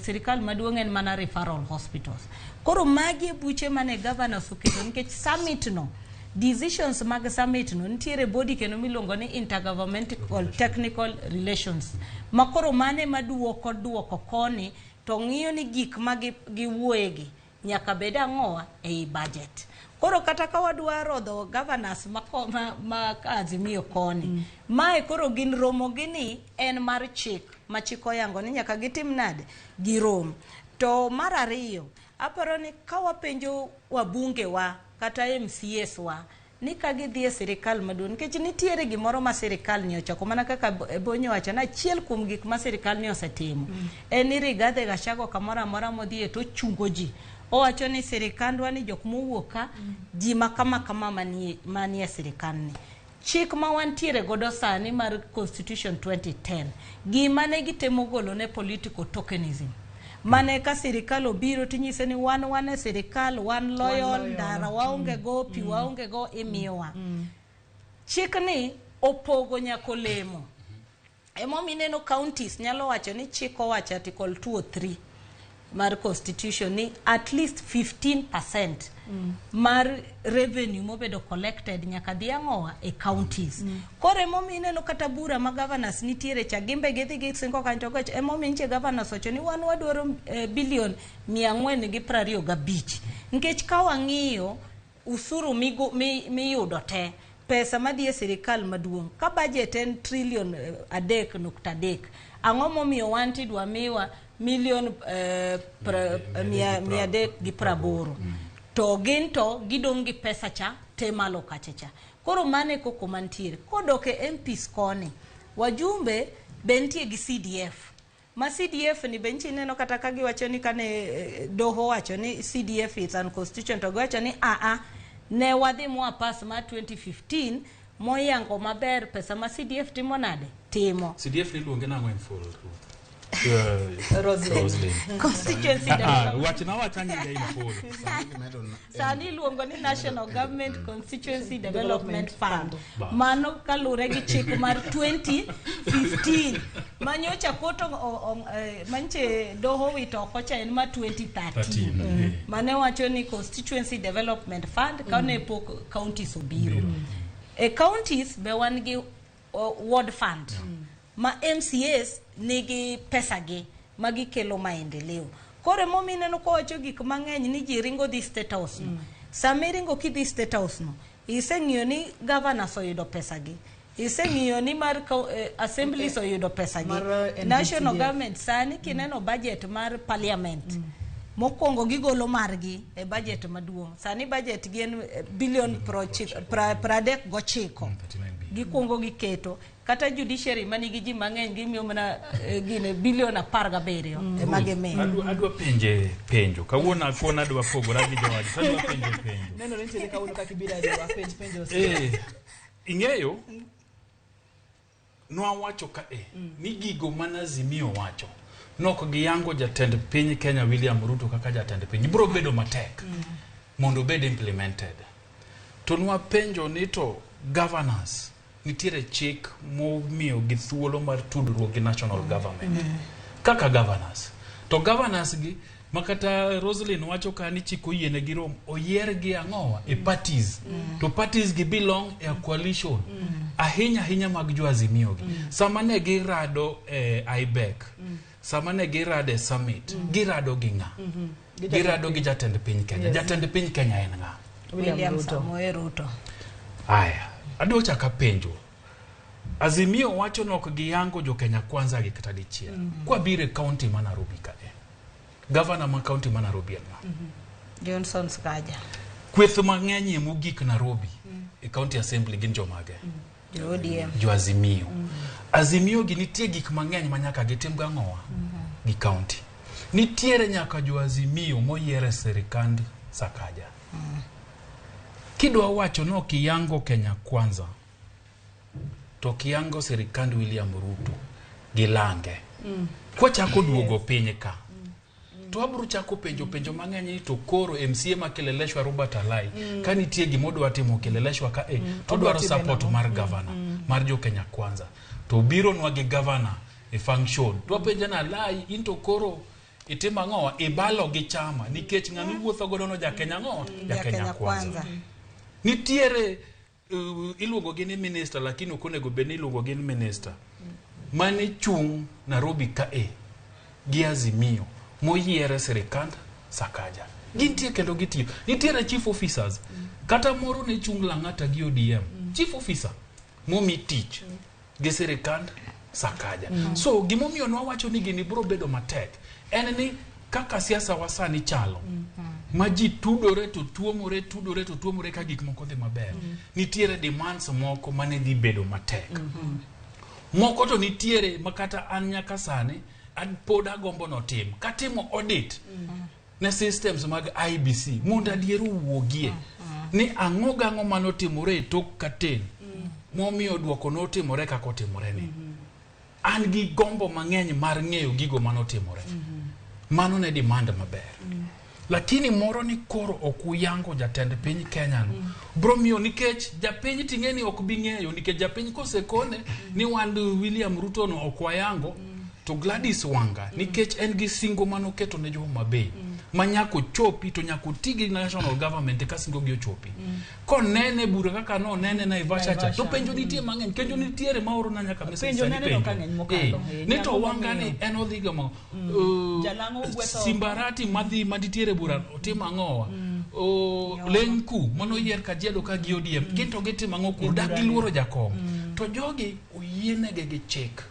sirikal maduong' en mana referral hospitals. Koro magi buche mane governors oketo nikech summit no decisions mag summit no nitiere body keno milongo ni intergovernmental technical relations makoro mane duoko koni to ng'iyo ni gik magi giwuoyegi nyaka bed ang'owa ei budget. Koro kata ka wadwa rodho governors ma Azimio koni mae koro gin romo gini en mar chik ma chik oyango ni nyaka gitim nade girom. To mar ariyo aparo ni ka wapenjo wabunge wa kata MCS wa ni ka gidhi e sirikal maduong' nikech nitiere gimoro ma sirikal ni ochako mana kaka Bonyo wacho na achiel kuom gik ma sirikal ni osetimo en ni Rigathi Gachagua kamoro amora modhi to chungo ji owacho ni sirikandwa ni jok mowuoka ji makama manie sirikal ni chik ma wantiere godo sani mar Constitution 2010 gima ne gitemo golo ne political tokenism mane ka sirikal obiro tinyise ni wan e sirikal wan loyal dara waonge go pi waonge go imiwa chik ni opogo nyako lemo emomineno counties nyalo wacho ni chik owacho article 2 or 3 mar Constitution ni at least 15% mar revenue mobedo collected nyaka dhi ang'owa e counties. Kore momineno kata bura ma governors nitiere cha gimbe gidhi gisingo kanto goch emominche governors ocho ni wan wadwaro bilion 425 nikech ka wang'iyo usuru miyudo te pesa madhi e sirikal maduong' ka budget en trillion 3.3 ang'o momiyo wanti dwa miwa milion 380 to ginto gidong' gi pesa cha te malo kachacha. Koro mane koko mantiere kodoke MPs koni wajumbe bentie gi CDF ma CDF ni benchi neno kata kagi wacho ni kane doho wacho ni CDF is unconstitutional to wacho ni ne wadhi mwa pass ma 2015 moyango maber pesa ma CDF timo nade timo CDF ni luonge nango en full Roslyn. Constituency development. Watch now what I'm Sani luongo ni National Government Constituency Development Fund. Mano kalure gi chik mar 2015. Manyocha koto manche doho wito kocha en ma 2013. Mane wacho ni Constituency Development Fund kaune pok counties obiro. E counties be wan gi ward fund. Ma MCAs nigi pesa gi magi kelo maendeleo. Kore momineno ko wacho gik mang'eny ni ji ringo dhi State House no. Samiringo ki dhi State House no. Iseng'iyo ni governors oyudo pesa gi. Iseng'iyo ni mar assemblies oyudo pesa gi. National government sani kineno budget mar parliament. Mokwongo gigolo margi e budget maduong'. Sani budget gi en bilion 39 gikwongo giketo. Kata judiciary manigi ji mang'eny gimiyo mana gine bilion 17 mageme. Adwa penjo. Kawuono akona adwa pogora gi jowadi. Adwa penjo. Neno nitiere kawuono kakibira adwa penjo. Ing'eyo nwa wacho ka ni gigo mana Azimio wacho. Nok giyango jatend piny Kenya William Ruto kaka jatend piny. Biro bedo matek mondo bed implemented. To nwa penjo ni to governors nitiere chik momiyo gi thuolo mar tudruok gi national government kaka governors to governors gi makata Roslyn wacho ka ni chik oyiene gi rom oyier gi ang'owa e parties to parties gi belong e a coalition ahinya mag jo Azimio gi sama ne gi rado IBEC samane girade summit girado ginga girado gi jatend piny Kenya jatend piny Kenya en nga William Samoei Ruto. Aya adocha ka penjo Azimio wacho nok giyango jo Kenya kwanza gi kata dichiel kwa bire county ma Nairobi ka governor ma county ma Nairobi en Johnson Skaja kweth mang'eny e mogik Nairobi e county assembly gin jomage jo ODM jo Azimio Azimio gi nitie gik mang'eny manyaka gitim gang'owa gi county nitiere nyaka jo Azimio moyiere serikand Sakaja kidwa wacho no kiyango Kenya kwanza to kiyango serikand William Ruto gilange kwa chako duogo piny ka to abro chako penjo mang'eny to koro MCA makeleleshwa Robert Alai ka nitie gimodwa timo keleleshwa ka to dwaro support mar governor mar jo Kenya kwanza to biro nwa gi governor e function to penja na Alai into koro itima ng'owa ibalo gi chama nikech ng'ani wuotho godo no ja Kenya ng'owa ja Kenya kwanza nitiere iluongo gi ni minister lakini okonego bed ni iluongo gi ni minister mane chung Nairobi ka gi Azimio moyiere serikand Sakaja gintie kendo gitiyo nitiere chief officers kata moro ne chung Lang'ata gi ODM chief officer momi tich gi serikand Sakaja so gimomiyo nwa wacho ni gini bro bedo matek en ni kaka siasa wasani chalo maji tudore to tuomore ka gik moko dhi maber nitiere demands moko mane dhi bedo matek moko to nitiere makata an nyaka sani pod agombo notim katimo audit ne systems mag IBC mondo adier wuogie ni ang'o gang'o manotimore tok katen momiyo duoko notimore kako timore ni an gi gombo mang'eny mar ng'eyo gigo manotimore mano ne demand maber lakini moro ni koro okuyango jatend piny Kenya no bromio nikech japiny ting'eni ok bi ng'eyo nikech japiny kosekone ni wandu William Ruto no okwayango to Gladys Wanga nikech en gi singo manoketo ne jo Homabay manyako chopi to nyako tigi national government ka singo gi chopi konene bura kaka no nene na Ivasha cha to penjo nitie mang'eny kenjo nitiere maoro na nyaka message penjo nene no kang'eny mokalo ni to Wanga ni en odhiga mo jalango gweto Simbarati maditiere bura otima ng'owa Lenku mano yier Kajiado ka gi ODM ginto gitima ng'o kur dagi luoro jakom to jogi oyienege gi chik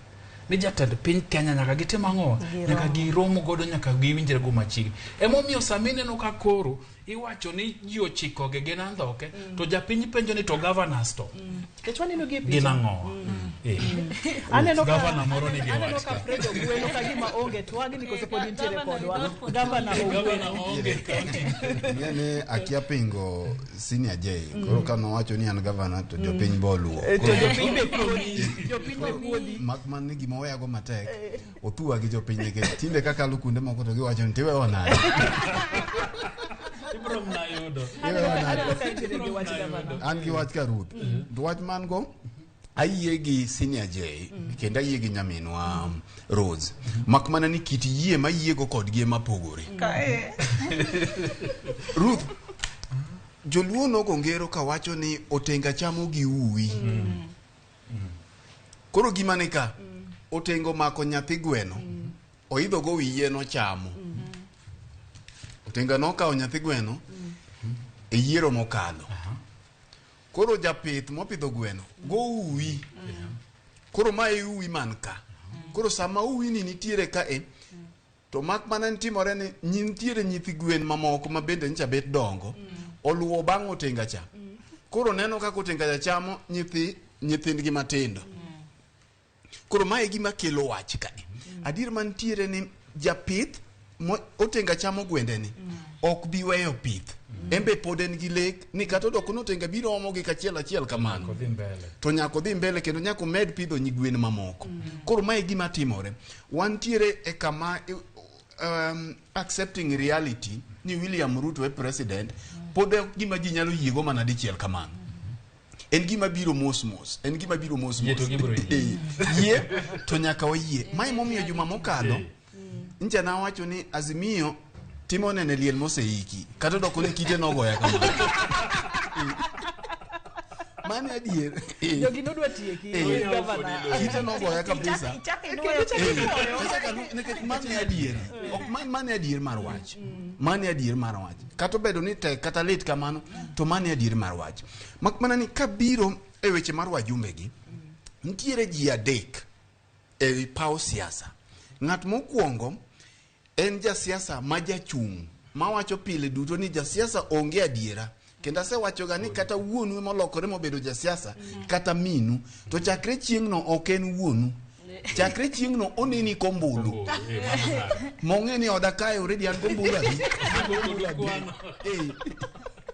ni jatend piny Kenya nyaka gitima ng'owa nyaka giromo godo nyaka giwinjre go machiegni emomiyo samine no ka koro iwacho ni ji ochikoge gin andhoke to japiny penjo ni to governors to kechwani no gi gina ng'owa aneno ka governor moro ni aneno ka Fredo Gweno ka gima onge twagi ni kosepod nitiere kodwa governor onge ngene akia pingo senior J koro kano wacho ni an governor to jopiny boluo to jopiny be kuodi makman ni gima oyago matek otuwa gi jopiny nikech tinde kaka lukunde moko to giwacho ni tiwe onade Ibrom na yudo an gi wach ka Ruth to wach man go ayie gi senior J kendo ayie gi nyaminwa Rose makmana ni kit yie ma yiego kod gi mapogore Ruth joluo no gongero ka wacho ni otenga chamo gi uwi koro gima ne ka otengo mako nyathi gweno oidho go wiye no chamo otenga no ka nyathi gweno e yiero mokalo koro japith mopidho gweno go uwi koro mae uwi man ka koro sama uwi ni nitiere ka to mak mana ntimore ni nitiere nyithi gwen mamoko ma bende ncha bet dongo oluwo bang' otenga cha koro neno kako otenga cha chamo nyithindgi matindo koro mae gima kelo wach ka adier mantiere ni japith otenga chamo gwende ni ok bi weyo pith embe pod en gi lek ni kata dok no otenga biro omo gi kachiel kamano to nyako dhi mbele kendo nyako med pidho nyigwen mamoko koro mae gima timore wantiere e kama accepting reality ni William Ruto e president pod gima ji nyalo yiego mana dichiel kamano en gima biro mos yie to nyaka oyie mai momiyo juma mokalo nja na wacho ni Azimio timo nene liel moseiki kata doko ni kite nogoya kamano Mane adier. Jogi nodwa tieki. Gavana. Ite no goya kabisa. Nikech mane adier. Ok mane adier mar wach. Mane adier mar wach. Kata bedo ni tek kata lit kamano to mane adier mar wach. Mak mana ni kabiro e weche mar wajumbegi. Ntiere ji adek e paw siasa. Ng'at mokwongo en ja siasa ma jachung' mawacho pile duto ni ja siasa onge adiera. Kenda se wacho ga ni kata wuonu molokore mobedo ja siasa kata minu to chakre chieng' no ok en wuonu. Chakre chieng' no oneni kombulu. Monge ni oda kae already an kombulu abi.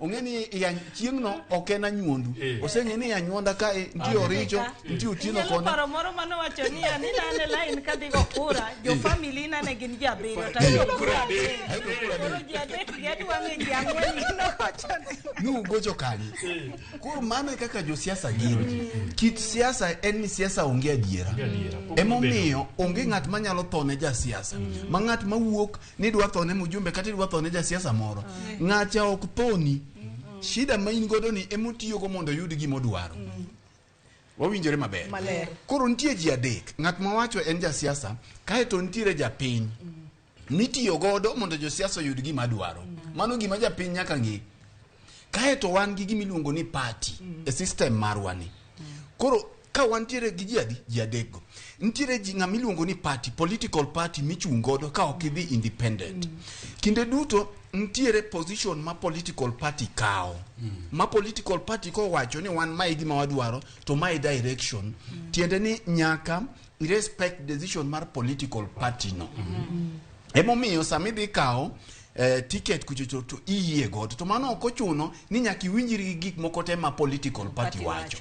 Ongeni ya chieng' no ok en anyuondu. Oseng'e ni anyuonda kae ntie oricho, ntie utino kone. Paro moro mano wacho ni ani nane line kadhi go kura, jo family nane gin jabiro ta kura. Koro jadek gadi wang'e ji ang'wen no kochone. Nu gocho kani. Koro mano kaka jo siasa gin. Kit siasa en ni siasa onge adiera. Emomiyo onge ng'at manyalo thone ja siasa. Ma ng'at mawuok ni dwa thone mujumbe kata dwa thone ja siasa moro. Ng'acha ok thoni. Shida ma in godo ni emotiyo go mondo yud gimo dwaro. Wawinjore maber. Koro nitie ji adek. Ng'at mawacho en ja siasa, kae to nitiere ja piny. Nitiyo godo mondo jo siasa yud gima dwaro. Mano gima ja piny nyaka ng'e. Kae to wan gi gimiluongo ni party e system marwani. Koro ka wantiere gi ji adek go. Nitiere ji ng'amiluongo ni party, political party michung' godo ka ok idhi independent. Kinde duto ntiere position ma political party kao. Ma political party ko wacho ni wan mai gima wadwaro to mai direction. Tiende ni nyaka respect decision mar political party no. Emomiyo samidhi kao ticket kuchocho to iye godo. To mano ok ochuno ni nyaka iwinjri gi gik moko te ma political party wacho.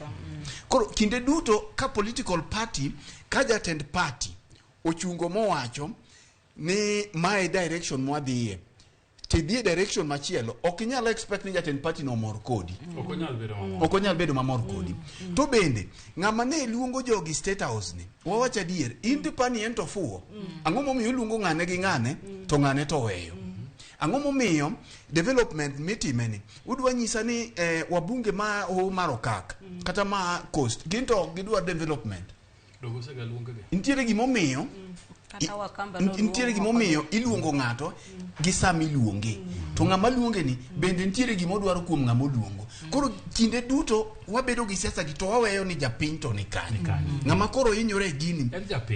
Koro kinde duto ka political party ka jatend party ochungo mowacho ni mai direction mwadhiye. Tidhi direction machielo ok inyalo expect ni jatend party no mor kodi. Ok onyal bedo mamor kodi. To bende ng'ama ne luongo jogi state house ni wawacho adier in tipani en to fuo. Ang'o momiyo luongo ng'ane gi ng'ane to ng'ane to weyo. Ang'o momiyo development mitimeni udwa nyisa ni wabunge ma Marokak kata ma Coast ginto gidwa development. Ntiere gimomiyo ntiere gimomiyo iluongo ng'ato gi sama iluonge. To ng'ama luonge ni bende ntiere gimodwaro kuom ng'ama luongo. Koro kinde duto wabedo gi siasa gi to waweyo ni japiny to ni kani. Ng'ama koro hinyore gini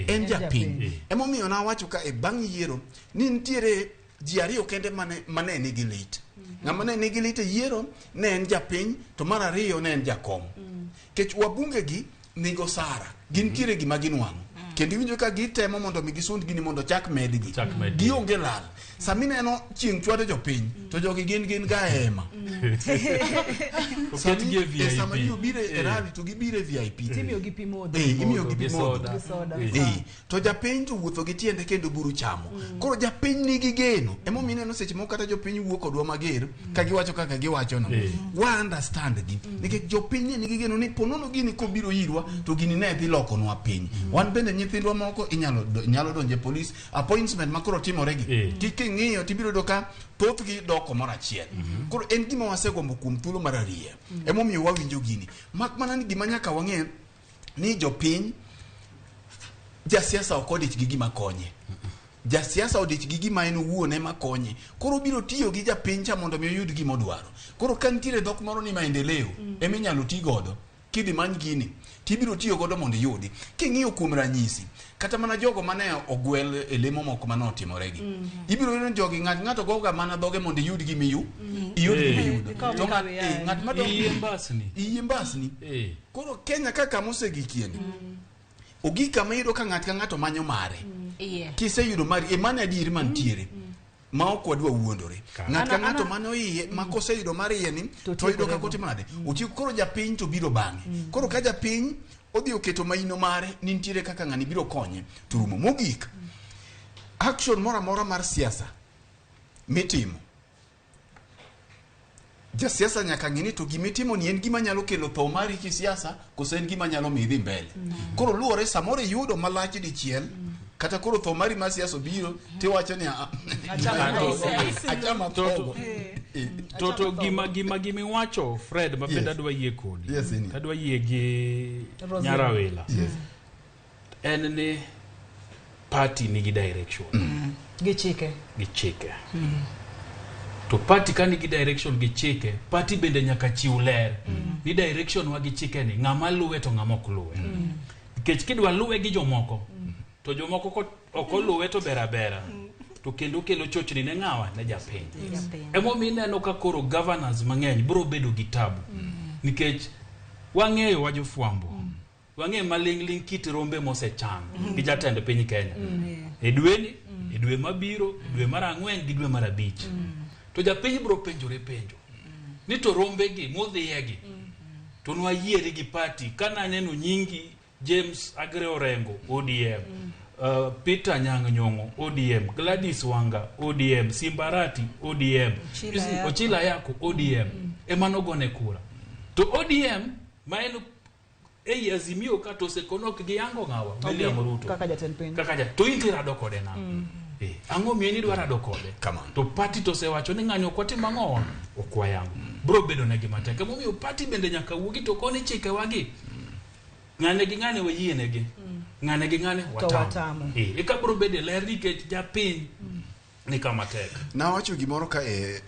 en japiny. Emomiyo na wacho ka e bang' yiero ni ntiere ji ariyo kende mane nigi lit. Ng'ama ne nigi lit e yiero ne en japiny to mar ariyo ne en jakom. Kech wabunge gi nigo sara. Gintiere gima ginwang'o. Kendo iwinjo ka gitemo mondo mi gisund gini mondo chak medgi. Gionge lal. Samineno chieng' chwado jopiny to jogi gin ga ema. Sama bire e rally to gibire VIP. Timiyo gi pimodo. Imiyo gi pimodo. To japiny to wuotho gi tiende kendo buru chamo. Koro japiny nigi geno. Emomiyo ineno seche moko kata jopiny wuok kodwa mager ka giwacho kaka giwacho no. Wa understand gi. Nikech jopiny nigi geno ni ponono gini kobiro irwa to gini ne dhi lokonwa piny. Wan bende nyithindwa moko inyalo donje police appointment makoro timore gi. King'iyo tibiro doka thoth gi doko mara achiel. Koro en gima wasegombo kuom thuolo mar ariyo. Emomiyo wawinjo gini. Mak mana ni gima nyaka wang'e ni jopiny jasiasa ok odich gi gima konye. Jasiasa odich gi gima en wuon ema konye. Koro biro tiyo gi japiny cha mondo mi oyud gima odwaro. Koro ka nitiere dhok moro ni maendeleo eminyalo ti godo. Kidhi many gini tibiro tiyo godo mondo yudi. King'iyo kuom ranyisi kata mana jogo mane ogwel e lemo moko mane otimoregi. Ibiro yudo jogi ng'ato goga mana dhoge mondo yud gimiyu. Iyud gimiyudo. To ng'at ma iye mbasni. Koro Kenya kaka mosegikieni. Ogika ma iyudo ka ng'ato manyo mare. Kiseyudo mari emane adieri mantiere. Ma ok wadwa wuondore. Ng'at ka ng'ato mano iye ma koseyudo mari yeni to yudo ka kote manade. Otiyo koro japiny to biro bang'e. Koro ka japiny odhi oketo maino mare ni nitiere kaka ng'ani biro konye turumo mogik. Action mora mora mar siasa mitimo. Ja siasa nyaka ng'ini to gimitimo ni en gima nyalo kelo tho mari ki siasa koso en gima nyalo midhi mbele. Koro luore samore yudo malach dichiel kata koro tho mari ma siasa obiro tiwacho ni achama togo to gima wacho Fred mabenda dwa yie kodi adwa yie gi Nyarawela en ni party nigi direction gi chike to party kan nigi direction gi chike party bende nyaka chiw ler ni direction wa gi chike ni ng'ama luwe to ng'ama ok luwe nikech kidwa luwe gi jomoko to jomoko ok luwe to bera to kendo kelo chochni ne ng'awa ne japiny emo mineno ka koro governors mang'eny bro bedo gi tabu nikech wang'eyo wa jofwambo wang'e malingling kit rombe mosechan gi jatend piny Kenya e dwe mabiro dwe mar 4 gi dwe mar 5 to japiny bro penjo ni to rombe gi modhiegi to nwa yiere gi party kana neno nyingi James Agre Orengo ODM Peter Nyang' Nyong'o ODM Gladys Wanga ODM Simbarati ODM Ochila Yako ODM emanogone kura to ODM maeno Azimio ka to sekonok gi yango ng'awa William Ruto kaka jatend piny to intira dokode na ang'o mieni dwara dokode to party to sewacho ni ng'anyo kwatima ng'owa okwayango bro bedo na gi mateke momiyo party bende nyaka wuogi to koni chike wagi ng'ane gi ng'ane wayienegi ng'ane gi ng'ane watamo ka bro bede ler nikech japiny ni kama tek na wacho gimoro ka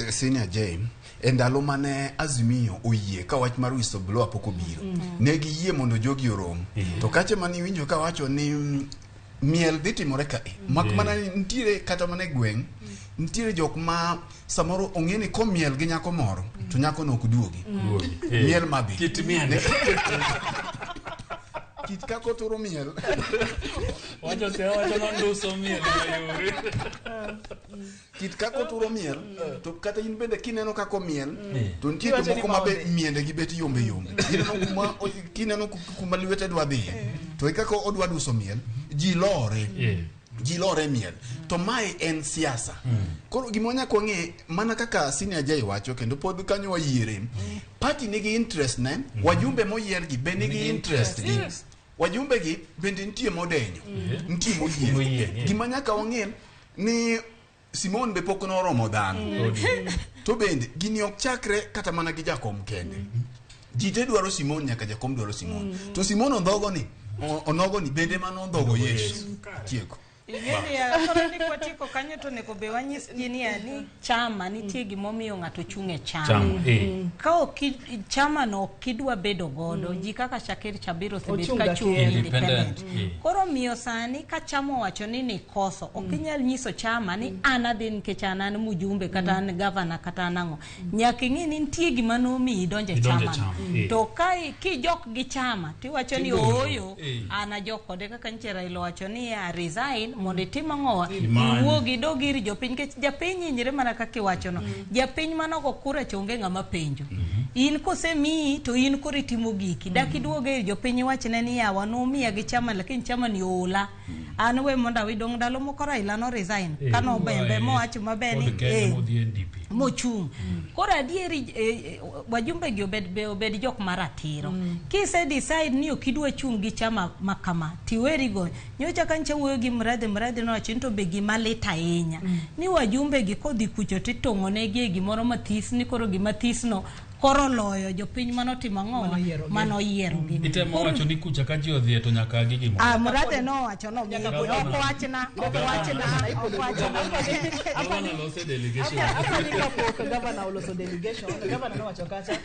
senior James e ndalo mane Azimio oyie ka wach mar whistleblower pok obiro ne giyie mondo jogi orom to kache mani winjo ka wacho ni miel dhi timore ka mak mana ntiere kata mane gweng ntiere jok ma samoro ong'eni ko miel gi nyako moro to nyako no okduogi miel mabi kit miel kit kako turo miel wacho no nduso miel mayore kit kako turo miel to kata in bende kineno kako miel to ntiere moko mabe miende gi beti yombe kineno kuma lwete dwa dhi to kako odwa duso miel ji lore miel to mai en siasa koro gimonya ko ng'e mana kaka senior Jay wacho kendo pod kanyo wayiere party nigi interest ne wajumbe moyier gi bende nigi interest gi wajumbe gi bende ntie modenyo ntie moyier gimanya ka ong'e ni Simon be pok noromo dhano to bende gini ok chakre kata mana gi jakom kende jite dwaro Simon nyaka jakom dwaro Simon to Simon onogo ni bende mano ndhogo Yesu tieko Ni kwa tiko kanyo to neko be wanyis ni chama nitie gimomiyo ng'ato chunge chama ka chama no kidwa bedo godo ji kaka Shakir Chabiro thibit ka chunge independent koro miyo sani ka chama wacho ni koso okinyal nyiso chama ni anadhin ke chana ni mujumbe kata an governor kata nango nyaka ng'i ni nitie gimano mi donje chama to kai ki jok gi chama ti wacho ni oyo ana jok kode kaka nchera ilo wacho ni resign mondo timo ng'owa wuogi dogiri jopiny ke japiny nyire mana kaka iwacho no japiny manogo kura chonge ng'ama penjo in kosemi to in kore timo giki daki duoge jopiny wachne ni yawa no miya gi chama lakini chama ni ola an we monda widong dalo moko Raila no resign kano bembe mo wacho mabeni mochung kora adieri wajumbe gi obed jok maratiro kise decide ni okidwa chung gi chama makama tiweri go nyocha kancha wuoyo gi mradhe no chinto be gi malita ahinya ni wajumbe gi kodhi kucho titong'one gi gimoro mathis ni koro gi mathis no koro loyo jopiny manotimo ng'owa manoyiero gi itemo wacho ni kucha ka ji odhi to nyaka gi gimo mradhe no wacho no ok wachna Governor loso delegation Governor oloso delegation Governor no wacho kacha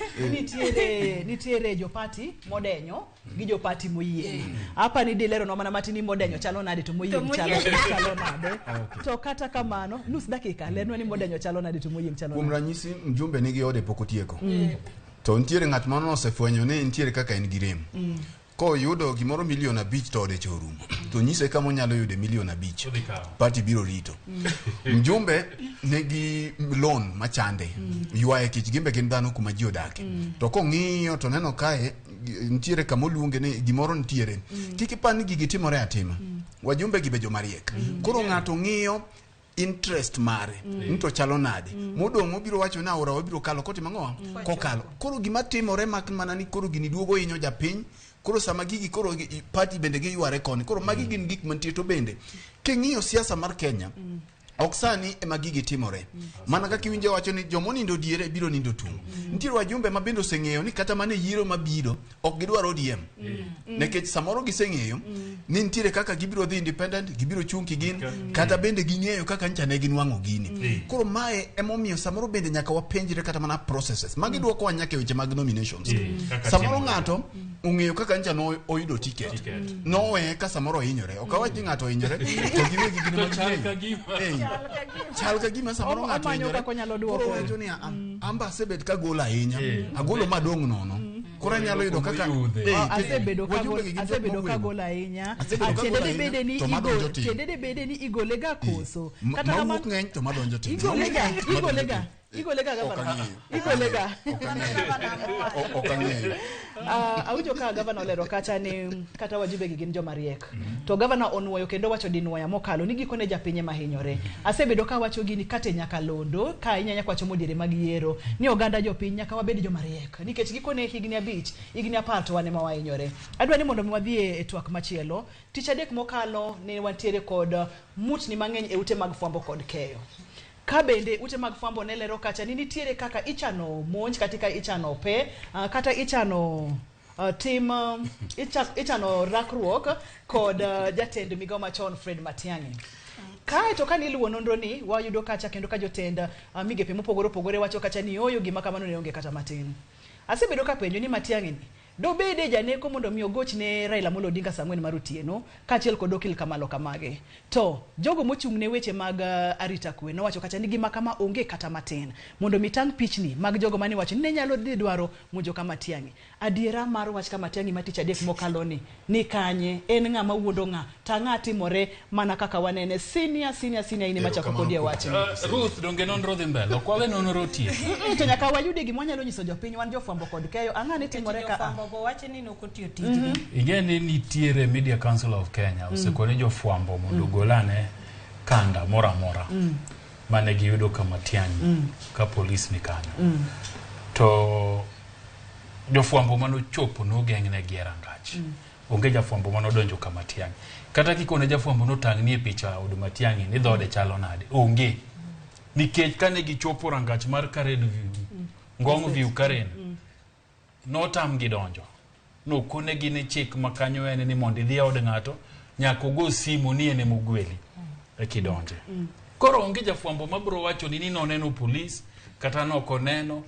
nitiere jopati modenyo gi jopati moyie hapa ni dilero no mana matini modenyo chalo nade to moyie chalo nade to kata kamano nus dakika leno ni modenyo chalo nade to moyie chalo nade kumranyisi mjumbe nigi ode pokotieko to ntiere ng'at mano osefwenyo ni ntiere kaka en girem ko yudo gimoro milion 5 to ode chorumo to nyise kama onyalo yude milion 5 party biro rito mjumbe negi loan machande yuaye kich gimbe gin dhano kuma ji odake to kong'iyo to neno kae ntiere kama oluonge ni gimoro ntiere kik ipan ni gigi timore atima wajumbe gi bejo mariek koro ng'ato ng'iyo interest mare nito chalo nade modong mobiro wacho na ora wabiro kalo koti mangoa kokalo koro gima timore mak mana ni koro gini duogo inyo japiny koro sama gigi koro party bende gi yuare koni koro magi gin gik mantie to bende king'iyo siasa mar Kenya oksani ema gigi timore mana kaka iwinjo wacho ni jomonindo diere biro nindo tung nitiere wajumbe ma bendo seng'eyo ni kata mane yiero mabiro ok gidwaro ODM nekech samoro giseng'eyo ni nitiere kaka gibiro dhi independent gibiro chung kigin kata bende ging'eyo kaka ncha ne ginwang'o gini koro mae emomiyo samoro bende nyaka wapenjre kata mana processes magi duoko nyaka weche mag nominations samoro ng'ato ung'eyo kaka ncha no oyudo ticket nowe ka samoro hinyore okawach ni ng'ato hinyore to giwegi gin chal ka gima samoro ng'ato hinyore koro wacho ni amba asebet ka gola ahinya agolo madong' nono koro nyalo yudo kaka asebedo ka gola ahinya tiende bede ni igole ga koso kata kama ng'eny to madonjo tin igolega gavana igolega okang'eyo awinjo ka gavana olero kacha ni kata wajumbe gi gin joma riek to gavana onwoyo kendo wacho dinwoya mokalo ni gikone japinye mahinyore asebedo ka wacho gini kate nyaka londo ka inyanya kwacho modiere mag yiero ni oganda jopiny nyaka wabed joma riek nikech gikone higni 5 higni 10 to wane ma wahinyore adwa ni mondo wadhi e twak machielo tich adek mokalo ne wantiere kod mutni mang'eny e ute mag fwambo kod keyo ka bende ute mag fwambo ne lero kacha ni nitiere kaka ichano monj katika ichano pe kata ichano ichano rakruok kod jatend migao machon Fred Matiang'i kae to kaniluwo nonro ni wayudo kacha kendo ka jotend migepe mopogore opogore wacho kacha ni oyo gima kamano ne onge kata matin asebedo ka penjo ni Matiang'i ni do bede janeko mondo mi ogoch ne Raila Amolo Odinga Samuel Marutieno kaachiel kod okil Kamalo Kamage to jogo mochung' ne weche mag arita kwe no wacho kacha ni gima kama onge kata matin mondo mitang pichni mag jogo mani wacho ne nyalo dhi dwaro mujo kama Matiang'i adiera mar wach kama Matiang'i matich adek mokalo ni kanye en ng'ama wuondo ng'a ta ng'a timore mana kaka wanene senior ini machako kodie wach Ruth donge nonro dhi mbele kwale nonro tie to nyaka wayude gima nyalo nyiso jopiny wan jofwambo kod keyo ang'a ni timore ka go wache ni nokotio tijgi igeni nitiere Media Council of Kenya osekone jofwambo mondo golane kanda mora mane giyudo kama Matiang'i ka polis ni kanyo to jofwambo mano chopo no geng'ne gierangach onge jafwambo mano donjo kama Matiang'i kata kikone jafwambo no tang'ni e picha od Matiang'i ni dhode chalo nade onge nikech kane gichopo rangach mar Karen Ngong View Karen notam gidonjo no kone gine chik makanyo ene ni mondi dhia od ng'ato nyako go simu ni ene mugweli e kidonje koro onge jafwambo mabro wacho ni noneno polis kata nokoneno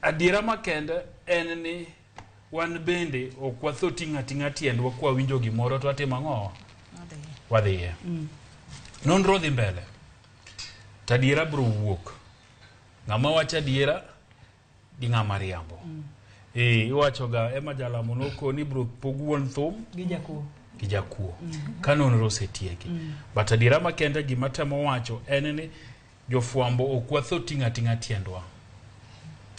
adiera makende en ni wan bende okwatho ting'ating'a tiendwa kwa winjo gimoro to atimo ang'o wadhiye nonro dhi mbele tadiera bro wuok ng'ama wacho adiera gi ng'ama riambo iwacho ga ema jalamo noko ni bro pogwon thum gi jakuo ka nonro osetieki but adiera makende gima temo wacho en ni jofwambo okwatho ting'ating'a tiendwa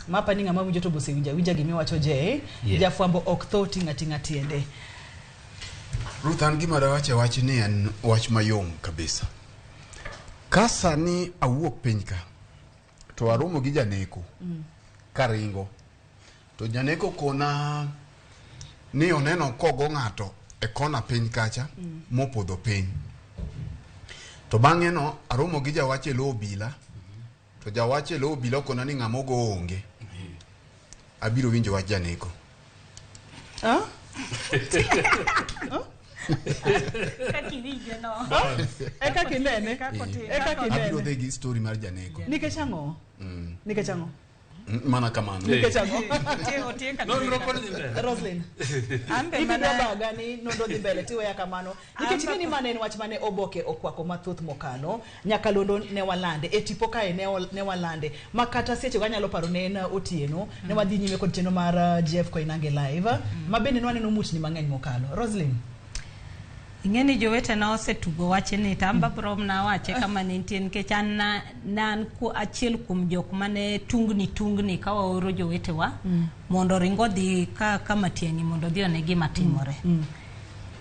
mapa ni ng'ama winjo to bose winja gimi wacho je jafwambo ok tho ting'ating'a tiende Ruth an gima dawache wach ni en wach mayom kabisa kasa ni awuok piny ka to aromo gi janeko karingo to janeko kona ni oneno kogo ng'ato e kona piny kacha mopodho piny to bang'e no aromo gi jawache lo obila to jawache lo obila kona ni ng'ama ogo onge abiro winjo wach janeko eka kinene abiro dhi gi story mar janeko nikech ang'o mana kamano Roslyn baga ni nondo dhi mbele tiwe ya kamano nikech ni mane en wach mane oboke okwako mathoth mokalo nyaka londo ne walande e tipo kae ne walande makata seche ganyalo paro ne en otieno ne wadhi nyime kod cheno mar Jeff Koinange live mabende nwaneno mutni mang'eny mokalo Roslyn ingeni jowete na osetugo wache ni tamba brom na wache kama nitie nikech an nan ku achiel kum jok mane tungni ka waoro jowete wa mondo ringo dhi ka Matiang'i mondo dhi one gima timore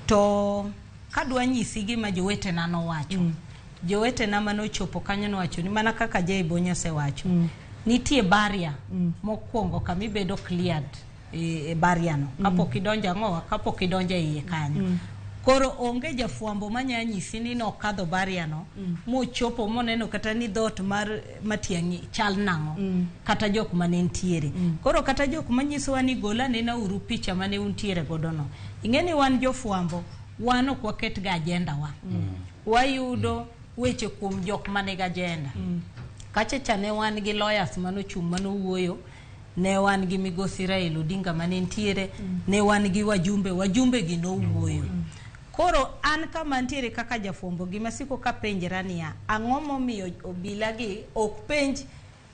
to kadwa nyisi gima jowete na no wacho jowetena mano chopo kanyo no wacho ni mana kaka Jay Bonyo se wacho nitie barrier mokwongo kama ibedo cleared e barrier no kapok idonjo ngowa kapok idonjo iye kanyo koro onge jafwambo manya nyisi ni no kadho barrier no mochopo moneno kata ni dot mar matiangi chal nango kata jok mane ntiere koro kata jok manyiso ni gola nena uru picha mane untiere godo no ingeni wan jofwambo wan ok waket ga agenda wa wayudo weche kuom jok mane ga agenda kacha ne wan gi lawyers manochung manowuoyo ne wan gi migosi Raila Odinga mane ntiere ne wan gi wajumbe gi no wuoyo koro an kama ntiere kaka jafwambo gima siko ka penjra niya ang'o momiyo obila gi ok penj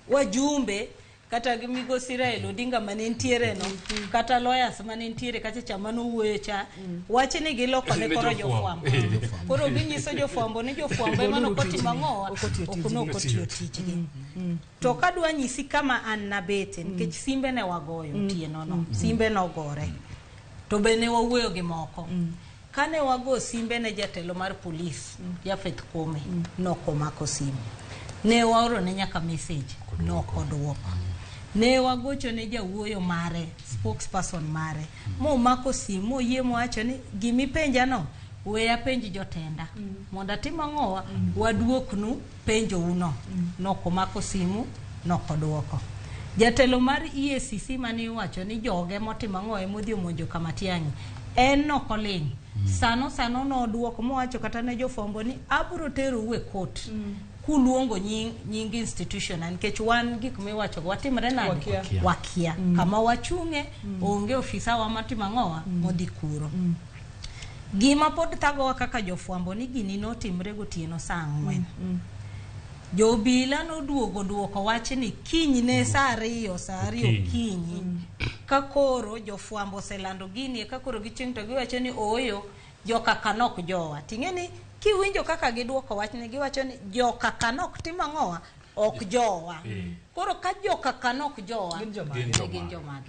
wajumbe kata gi migosi Raila Odinga mane ntiere no kata lawyers mane ntiere kacha mano wuoyo cha wache ni giloko ne koro jofwambo koro ginyiso jofwambo ni jofwambo mano kotima ngowa okuno kotiyo tichgi to kadwa nyisi kama an nabete nikech simbe ne wagoyo tieno no simbe no gore to bene wawuoyo gi moko kane wago simbe ne jatelo mar polis Jafeth Kome nokomako simu ne waoro ne nyaka message nokoduoko ne wagocho ne jawuoyo mare spokesperson mare mo mako simu moyie mowacho ni gimi penja no weya penji jotenda mondo tima ngowa waduoknu penjo uno nokomako simu nokoduoko jatelo mar EACC mane wacho ni joge motima ngoe modhi omonjo kamatiangi en nokoling sano no duoko mowacho kata ne jofwambo ni abro tero we court kuluongo nying institution nikech wan gik miwacho watimre nade wakia kama wachunge onge ofisa wa matima ngowa modhi kuro gima pod thago kaka jofwambo ni gini notimre gotieno saa 4 jobila no duoko wach ni kinyi ne saa 2 kinyi ka koro jofwambo selando gini ka koro giching to giwacho ni oyo joka kanok jowa tingeni kiwinjo kaka giduoko wach ne giwacho ni joka kanok tima ngowa ok jowa koro ka joka kanok jowa gin joma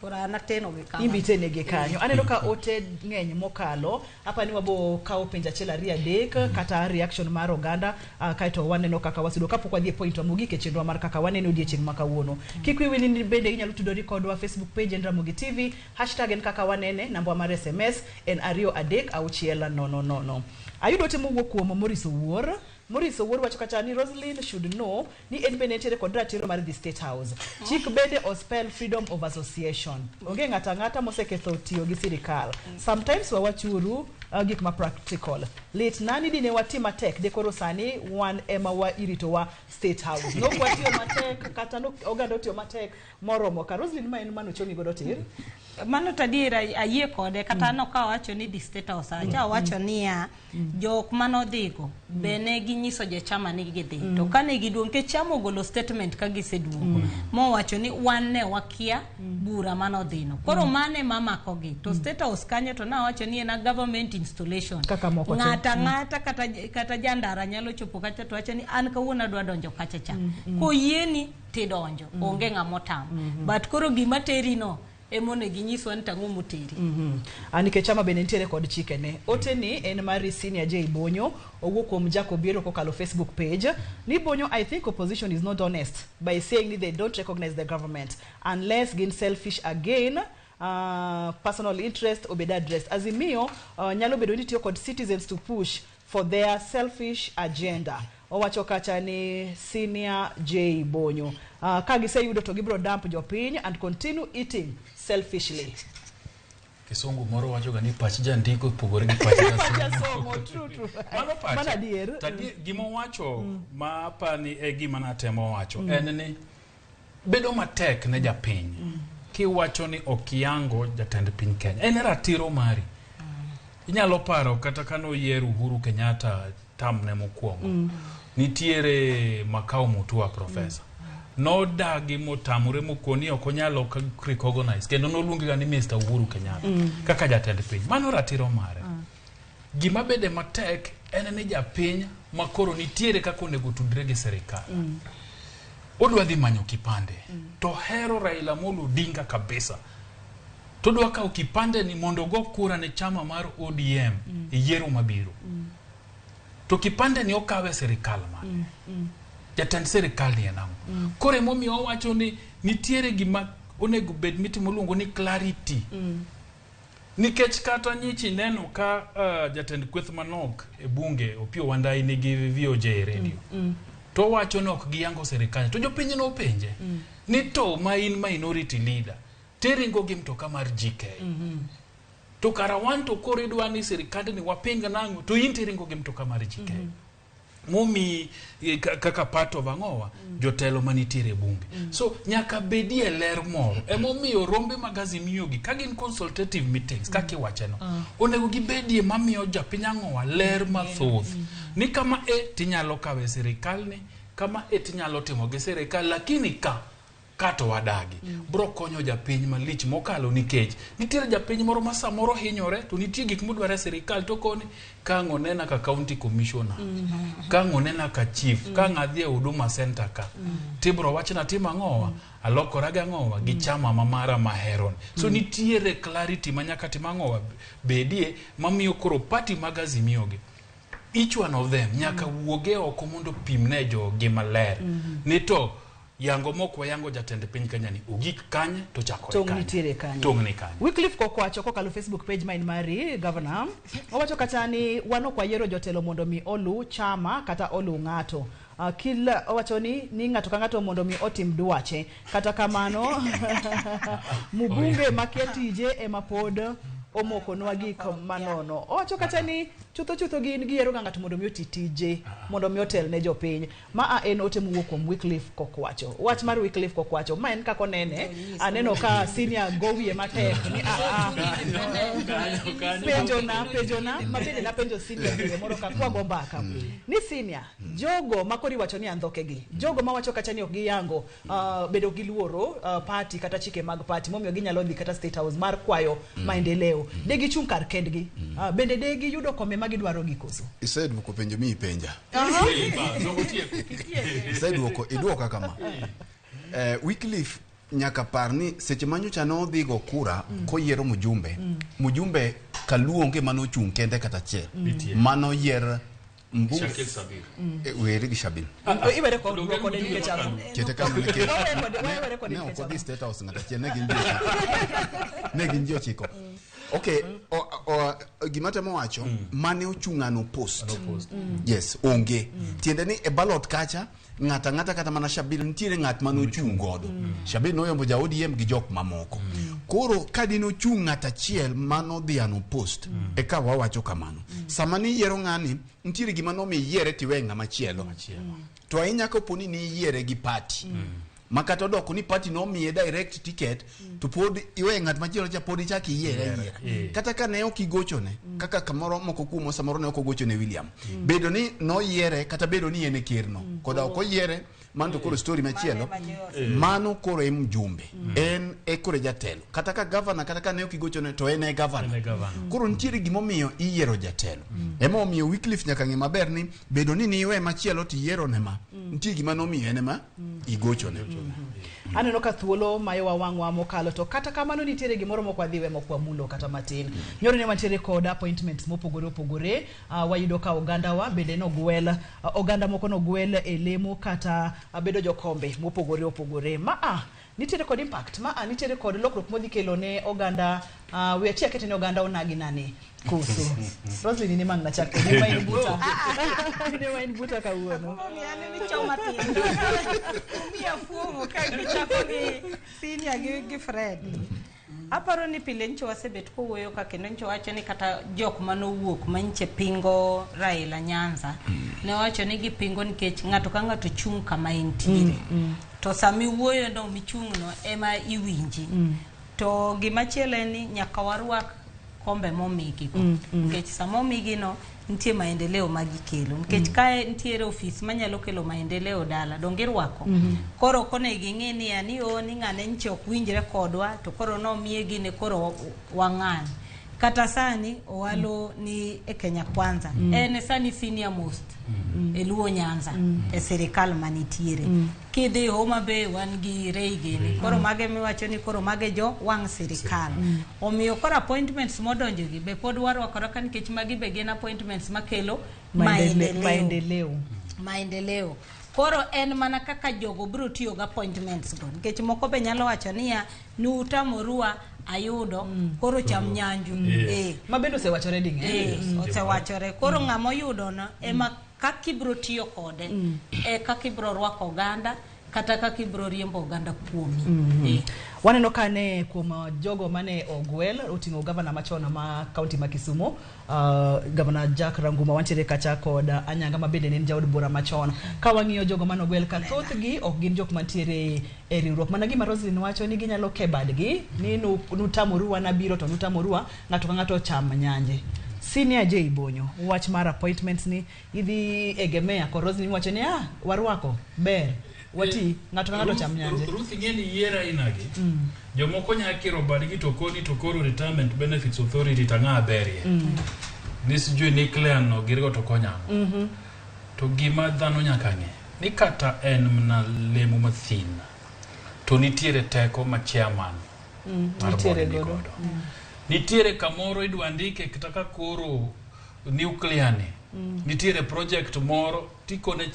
koro anateno gi kama imbitene gi kanyo aneno ka ote ngeny mokalo hapa ni wabo kao penja chela ria dek kata reaction mar oganda kaito waneno kaka wasudo kapok wadhi point Ramogi ke chenro mar kaka waneno odiechieng makawuono kikwiwi ni bende inyalo tudori kodwa Facebook page Ramogi TV #en kaka wanene namba mar SMS en 23 ayudo temo wuok kuom Maurice Owuor wacho kacha ni Roslyn should know ni en bene nitiere kod ratiro mar the State House. Chik bende ospel freedom of association. Onge ngata moseketho tiyo gi sirikal. Sometimes wawachuru gik ma practical. Lit nani dine watima tek dekoro sani wan ema wa irito wa State House. No kwatiyo matek kata no oganda tiyo matek moromo ka Roslyn ma en mano chongi godo tir. Mano tadira ayie kode kata no ka wacho ni the State House acha wacho niya jok mano dhigo bene ginyiso je chama ni gidhi to kane giduong ke chamo golo statement ka giseduogo mo wacho ni wan ne wakia bura mano dhino koro mane mama kogi to State House kanyo to na wacho ni na government installation ngata kata jandara nyalo chopo kacha to wacho ni an kawuona dwa donjo kacha cha ko yieni tidonjo onge ngamotam but koro gima teri no emone ginyiso ntango muteri anike chama bene ntiere kod chike ne oteni en mari senior Jay Bonyo owuok kuom Jacob Biero kokalo Facebook page ni Bonyo I think opposition is not honest by saying that they don't recognize the government unless gain selfish again personal interest obed addressed Azimio nyalo bedo ni tiyo kod citizens to push for their selfish agenda owacho kacha ni senior Jay Bonyo ka giseyudo to gibro dump jopiny and continue eating selfishly. Kisungu moro wacho ga ni pach jandiko pogore gi pach jasomo true mana dier tadi gimo wacho ma pa ni gima na temo wacho en ni bedo matek ne japiny ki wacho ni okiango jatend piny Kenya en ratiro mari inyalo paro kata kano yiero Uhuru Kenyatta tamne mokwongo nitiere Makao Mutua professor no dagi motamure mokoni okonyalo recognize kendo no luongi ga ni Mr. Uhuru Kenyatta kaka jatend piny mano ratiro mare gima bede matek en ni japiny makoro nitiere kaka onego tudre gi serikal odwa dhi manyo kipande to hero Raila Amolo Odinga kabisa to dwa ka kipande ni mondo go kura ne chama mar ODM yiero mabiro to kipande ni okawe serikal man jatend serikal ni enango kore momi owacho ni nitiere gima onego bed mitimo luongo ni clarity nikech kata nyichi neno ka jatend kweth manok e bunge Opiyo Wandayi nigi VOJ radio to wacho ni ok giyango serikal to jopiny no penje ni to ma in minority leader teringo gi mtoka mar GK to kara wan to koro idwa ni serikal ni wapinga nango to in teringo gi mtoka mar GK momi kaka part of ang'owa jotelo manitiere bunge so nyaka bedie ler moro emomiyo rombe magazimiyo gi kagin consultative meetings kaki wacheno onego gibedie mamiyo japiny ang'owa ler mathoth ni kama tinyalo kawe serikal ni kama tinyalo timo gi serikal lakini kato wadagi bro konyo japiny malich mokalo nikech nitiere japiny moro masamoro hinyore to nitie gik mudware serikal to koni ka ngonena ka county commissioner ka ngonena ka chief ka ngadhie huduma center ka tibro wachna tima ngowa alokora ga ngowa gi chama mamara maheron so nitiere clarity manyaka tima ngowa bedie mamiyo koro party magazimiyo gi each one of them nyaka wuoge oko mondo pimne jo gimaler ni to yango mokwa yango jatend piny Kenya ni ugik kanye to chako kanye tongni kanye Wycliffe kokwacho kokalo Facebook page mine mari governor owacho kata ni wano kwa yero jotelo mondo mi olu chama kata olu ngato kila owacho ni ngato ka ngato mondo mi otim dwache kata kamano mubunge maketije emapod omoko nwagi manono owacho kata ni chutho gin giero ng'ato mondo mi otitije mondo mi otel ne jopiny ma en otem wuok kuom Wycliffe kokwacho wach mar Wycliffe kokwacho ma en kako nene aneno ka senior gowie matek ni pejona mabende na penjo senior gowie moro ka kwa gombaka ni senior jogo makori wacho ni andhoke gi jogo ma wacho kata ni ok giyango bedo gi luoro party kata chike mag party momiyo ginyalo dhi kata state house mar kwayo maendeleo degi chung kar kendgi bende degi yudo kome magidwaro gikoso ised wuko penjo mi penja ised wuko iduoka kama Wycliffe nyaka parni seche manyocha no dhigo kura koyiero mujumbe kaluonge mano chung kende kata che mano yier Mbuf Shakil Sabir weri gi Shabil ibere ko ko de ke chalo kete kam ne ko di state house ngata che ne ginjo chiko okay gimata mo wacho mane ochungano post yes onge tiende ni e ballot kacha ngata kata mana Shabil ntiere ngat mano chung godo Shabil no yombo ja ODM gi jok mamoko koro kadino chung ngata chiel mano dhiano post e ka wawacho kamano samani yiero ngani ntiere gima no mi yiere tiwenga machielo to ainya ko poni ni yiere gi party makato doko ni party no mi direct ticket to pod iwenga machielo cha pod chaki yiere kata ka ne okigochone kaka kamoro moko kumo samoro ne okogochone William bedo ni no yiere kata bedo ni ene kirno koda ko yiere manto koro story machielo mano koro em mjumbe en e kore jatelo kata ka governor kata ka ne okigochone to ene governor koro ntiere gimomiyo iyiero jatelo emo miyo Wycliffe nyaka ngi maber ni bedo ni niwe machielo ti yiero ne ma ntiere gima no miyo ene ma igochone aneno ka thuolo mayo wawangwa mokalo to kata kamano nitiere gimoro mokwa dhiwe mokwa mulo kata matin nyoro ne mantiere kod appointments mopogore wayudo ka oganda wa bende no gwel oganda moko no gwel e lemo kata bedo jokombe mopogore ma nitiere kod impact nitiere kod lokruok modhi kelo ne oganda we achia kete ne oganda onagi nani kusu Roslyn ni mangna chake ni main buta ka uono yani ni choma tin mia fumo ka gichako gi senior gi Fred aparo ni pile ncho wasebet ko wuoyo ka kendo ncho wacho ni kata jok mano wuok manche pingo Raila Nyanza ne wacho ni gipingo nikech ngato ka ngato chung kama intiere to sami wuoyo no michungno ema iwinji to gimachielo ni nyaka warwak kombe momigi nikech samo migi no ntie maendeleo magikelo nikech kae ntiere office manyalo kelo maendeleo dala dongirwako koro kone ging'eni ani ni ngane nche ok winjre kodwa to koro no miegi ne koro wang'an kata sani owalo ni e Kenya Kwanza en sani senior most e Luo Nyanza e sirikal manitiere kidhi Homa Bay wan gi Reigeni koro mage miwacho ni koro mage jo wang sirikal omiyo koro appointments modonjo gi be pod warwakore ka nikech magi be gin appointments makelo maendeleo koro en mana kaka jogo biro tiyo ga appointments go nikech moko be nyalo wacho niya ni utamorua ayudo koro cham nyanju mabendo se wachore dinge se wachore koro ngamo yudo na ema kakibro tiyo kode kakibro rwako oganda kata kakibro riembo oganda kuomi waneno kane kuom jogo mane ogwel otingo governor machona ma county ma Kisumu governor Jack Ranguma wantiere kacha kod Anyanga mabende ne jaod bura machona ka wangiyo jogo mane ogwel ka thothgi ok gin jok mantiere e riwruok mana gima Roslyn wacho ni ginyalo kebadgi ni nutamorua na biro to nutamorua ngato ka ngato cham nyanje Senior J Bonyo wach mar appointments ni idhi egemea ko Roslyn wacho ni warwako ber wati ngato ngato cham nyanje Ruth ngeni yera inagi jomoko nyakiro badgi to koro retirement benefits authority tanga berie nisijue nuclear no girgo to konyamo to gima dhano nyaka nge ni kata en mna lemo mathin to nitiere teko ma chairman nitiere godo nitiere kamoro idwandike kitaka koro nuclear ni nitiere project moro tiko ne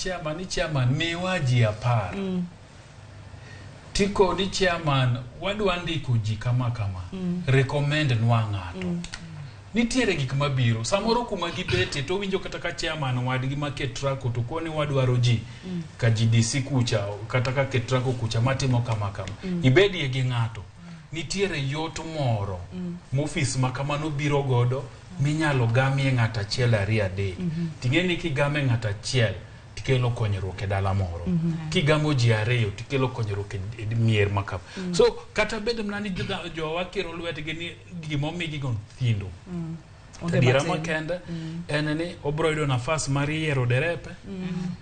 chairman miwaji apar tiko ni chairman wadwandiko ji kama recommend nwa ngato nitiere gik mabiro samoro kuma gibete to winjo kata ka chairman wadgi market track to koni wadwaro ji ka GDC kucha kata ka ketrako kucha matimo kama ibedi gi ngato nitiere yot moro mofis makamano biro godo minyalo gamie ngata chiel aria de tingeni kigame ngata chiel tikelo konyruok e dala moro kigamo ji ariyo tikelo konyruok e mier makam so kata bedo mnani jo wakiro lwetgi ni gimomi gon thindo Kadira makende eneni obroido nafas mari yero derepe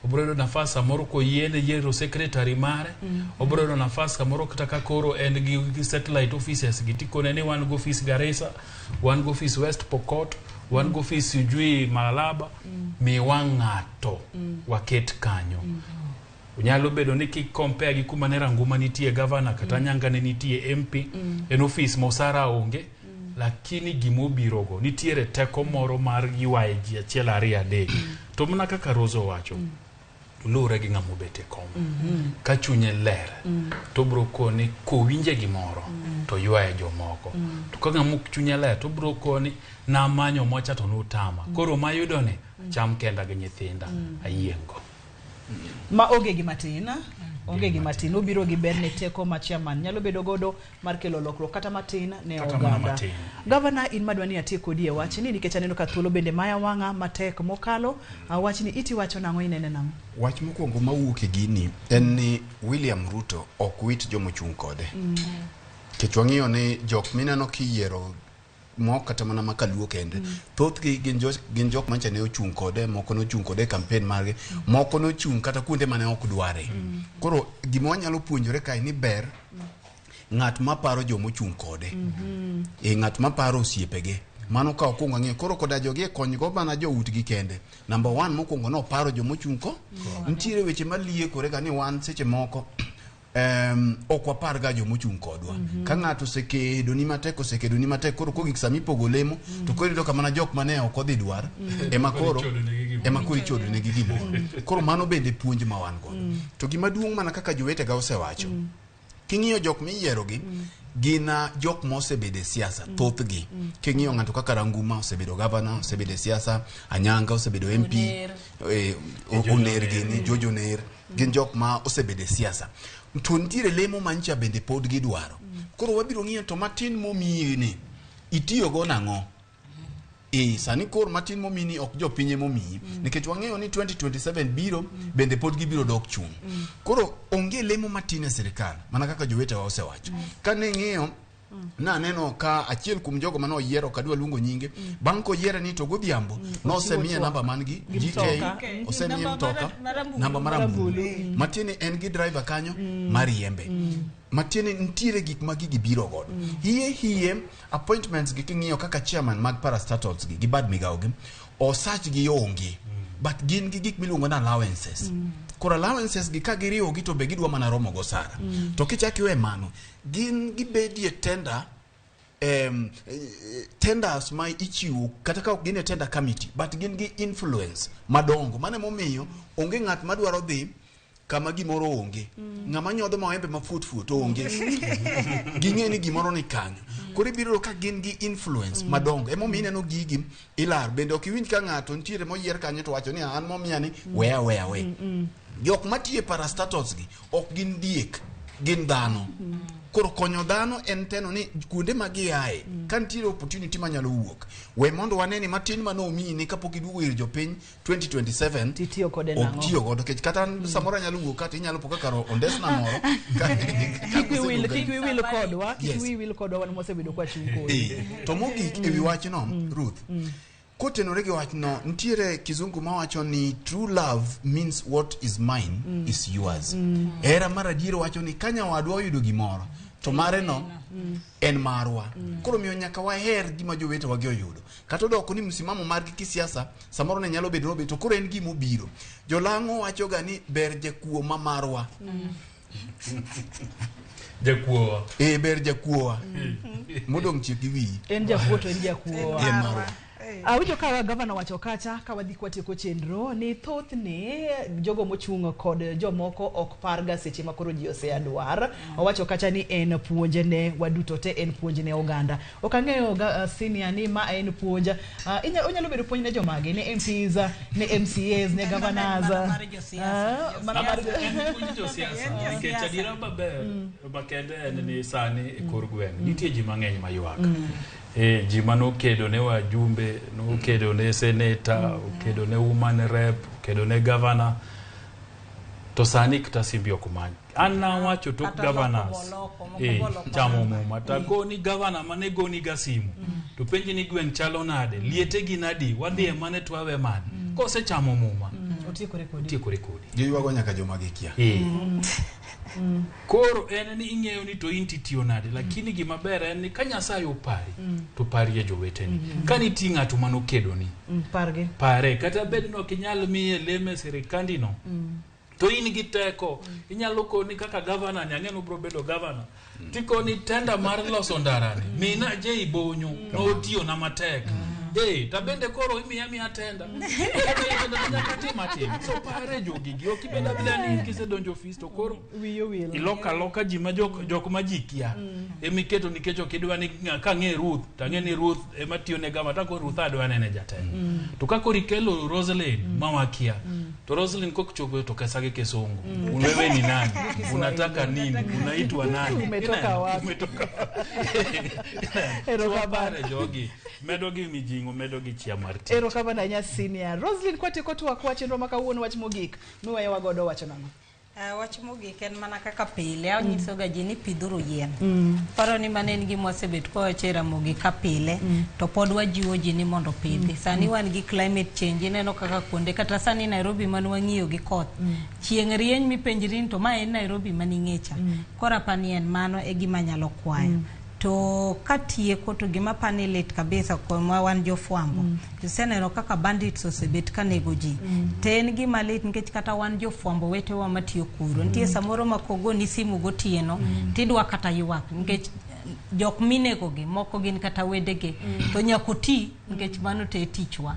obroido nafas amoro ko yero secretary mare obroido nafas kamoro kata koro en gi satellite offices gitikone ni one go office Garissa one go office West Pokot one go office Ujui Malaba mi wangato waket kanyo unyalo bedo ni ki compare gi kuma ne Ranguma nitie governor kata Nyanga ne nitie MP en office Mosara onge lakini gimobirogo nitiere teko moro mar ywaye ji achiel ariyo adek to mna kaka Rozo wacho lure gi ngamo bete kom ka chunye ler to bro koni ko winje gimoro to ywaye jomoko to ka ngamo chunye ler to bro koni na manyo mocha to nutama koro mayudo ni cham kenda gi nyithinda ayiengo ma oge gi matina onge gi matin obiro gi berne teko ma chairman nyalo bedo godo mar kelo lokruok kata matin ne oganda governor in madwani atieko die wach ni nikech aneno ka thuolo bende maya wanga matek mokalo wach ni iti wacho nango inene nango wach mokwongo mawuok e gini en ni William Ruto ok wit jomo chung kode ketwangiyo ni jok mineno kiyiero moko kata mana makaluo kende thoth gi gin jok mancha ne ochung kode moko no chung kode campaign marge moko no chung kata kuonde mane ok dware koro gimo nyalo puonjore kai ni ber ngat maparo jomo chung kode ngat maparo osiepege mano ka okunga nge koro koda jogi konygo bana jo utgi kende number 1 mokungo no paro jomo chung ko ntiere weche malie kore ga ni wan seche moko okwa parga jomo chung kodwa ka ngato sekedo ni matek koro kogik sami pogo lemo to koro do kamana jok mane ok odhi dwar ema koro ichodo ne gi gimoro koro mano bende puonj ma wan go to gima duong' mana kaka jowete ga osewacho kingiyo jok miyiero gi gina jok mosebede siasa thothgi kingiyo ngato kaka Ranguma osebedo governor osebede siasa Anyanga osebedo MP oner gini Jojo ner gin jok ma osebede siasa to ntiere lemo mancha bende pod gidwaro koro wabiro ng'iyo to matin momiyi ni itiyo go nango sani kor matin momini ok jo pinye momiyi nikech wang'eyo ni 2027 biro bende pod gibiro dok chung koro onge lemo matin e sirikal mana kaka jowete wa osewacho kane ng'iyo na neno ka achiel kum jogo mano yiero kadwa luongo nyinge bang' ko yiere ni to godhiambo no semie namba man gi GK osemie mtoka namba marambulu matini en gi driver kanyo mariembe matini ntiere gik ma gigi biro godo hie appointments gi king'iyo kaka chairman mag parastatals gi bad migawo gi osach gi onge but gin gi gik miluongo na allowances kora allowances gi ka giriwo gi to be gidwa mana romo go sara to kichakiwe mano gin gibedie tenders ma ichiwo kata ka gin e tender committee but gin gi influence madongo mane momiyo onge ng'at madwaro dhi kama gimoro onge ng'ama nyodho maembe mafut onge ging'e ni gimoro ni kanyo koro biro ka gin gi influence madongo emo mineno gigi ilar bende ok iwinj ka ng'ato ntiere moyier kanyo to wacho ni an momiani weya jok matiye parastatals gi ok gin diek gin dhano koro konyo dhano en teno ni kuonde ma giaye ka ntiere opportunity manyalo wuok we mondo waneni matin manomii ni kapok iduogo ir jopiny 2027 titiyo kode nango tiyo godo kech kata samoro nyalo wuok kata inyalo poka karo ondesna moro kik wil kodwa wan mosebedo kwa chung kodi to mogik ewi wachno Ruth kotenore gi wachno ntiere kizungu mawacho ni true love means what is mine is yours era mar adier wacho ni kanya wadwa oyudo gimoro to mare no en marwa koro miyo nyaka waher gima jowetewa gi oyudo kata odoko ni msimamo margi kisiasa samoro ne nyalo bedo to koro en gima obiro jolang'o wacho ga ni ber jakuo ma marwa jakuowa ber jakuowa modong' chiek gi wiyi en jakuo to en jakuowa en marwa Awinjo ka gavana wacho kacha ka wadhi kwatieko chenro ni thothne jogo mochung' kod jomoko ok parga seche ma koro ji oseadwar owacho kacha ni en puonje ne waduto te en puonje ne oganda ok ang'eyo senior ni ma en puonja onyalo bedo puonj ne jomage ne MPs ne MCAs ne governors mana mar josiasa nikech adiera maber makende en ni sani e kor gweng' nitie ji mang'eny mayuak ji manokedo ne wajumbe nokedo ne senator okedo ne woman rep okedo ne governor to sani kata simbi okumany an nawacho tok governors chamo muma ta goni governor mane goni gasimu to penji ni gweng' chalo nade liete gi nadi wadhi e mane twawe man kose chamo muma otieko rekodi giwago nyaka joma gikia koro en ni ing'eyo ni to inti tiyo nade lakini gima ber en ni ka Nyasaye opari to parie joweteni ka nitie ng'ato manokedo ni pare kata bed no kinyal miye leme sirikandi no to in gi teko inyalo koni kaka governor nyang'eno bro bedo governor tiko ni tenda mar loso ndarani mina je ibonyo no tiyo na matek ta bende koro imiya tenda so pare jogigi okibenda bila ni kisedonjo ofis to koro iloka ji ma jok ma ji kia emiketo nikech okidwa ni ka ng'e Ruth tang'e ni Ruth ema tiyo ne gama ta ko Ruth adwa nene jatelo to ka koro ikelo Roselyn mawakia to Roselyn kokchopo to kesa ge kesongo wewe ni nani unataka nini unaitwa nani umetoka wapi pare jogi medo gi mijingo medo gi chia marti ero kama na nya senior Roselyn kwate ko tuwa kwa chenro maka wuon wach mogik miwaye wagodo wacho nang'o wach mogik en mana kaka pile onyiso ga ji ni pidhuru yien paro ni manen gi mosebet ko achera mogik ka pile to pod wajiwo ji ni mondo pidhi sani wan gi climate change neno kaka kuonde kata sani Nairobi man wang'iyo gi koth chieng' rieny mipenjri to ma en Nairobi mani ng'echa kora pani en mano e gima nyalo kwayo to katieko to gima pani lit kabisa kwa wan jofwambo iseneno kaka bandits osebet kanego ji ten gima lit nikech kata wan jofwambo wetewa matiyo kuro nitie samoro makogo ni simu gotieno tidwa kata ywak nikech jok minego gi moko gin kata wedege to nyakoti nikech mano te tichwa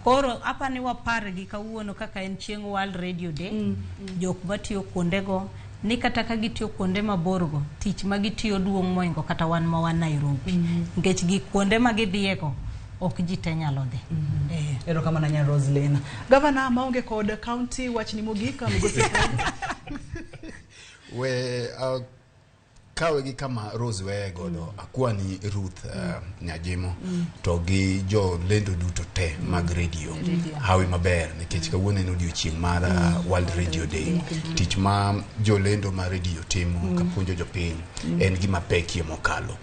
koro apa ni wapar gi kawuono kaka en chieng' World Radio Day jok matiyo kuondego ni kata ka gitiyo kuonde maborgo tich ma gitiyo duong' moingo kata wan ma wan Nairobi nikech gi kuonde ma gidhiego ok ji te nyalo dhi ero kama na nya Roselyn governor maonge kod county wach ni mogika migosi kawe gi kama Rose weye godo akwa ni Ruth Nyajimo to gi jo lendo duto te mag radio hawi maber nikech kawuono en odiochieng' mar World Radio Day. Tich ma jo lendo ma radio timo ka puonjo jopiny en gima pekie mokalo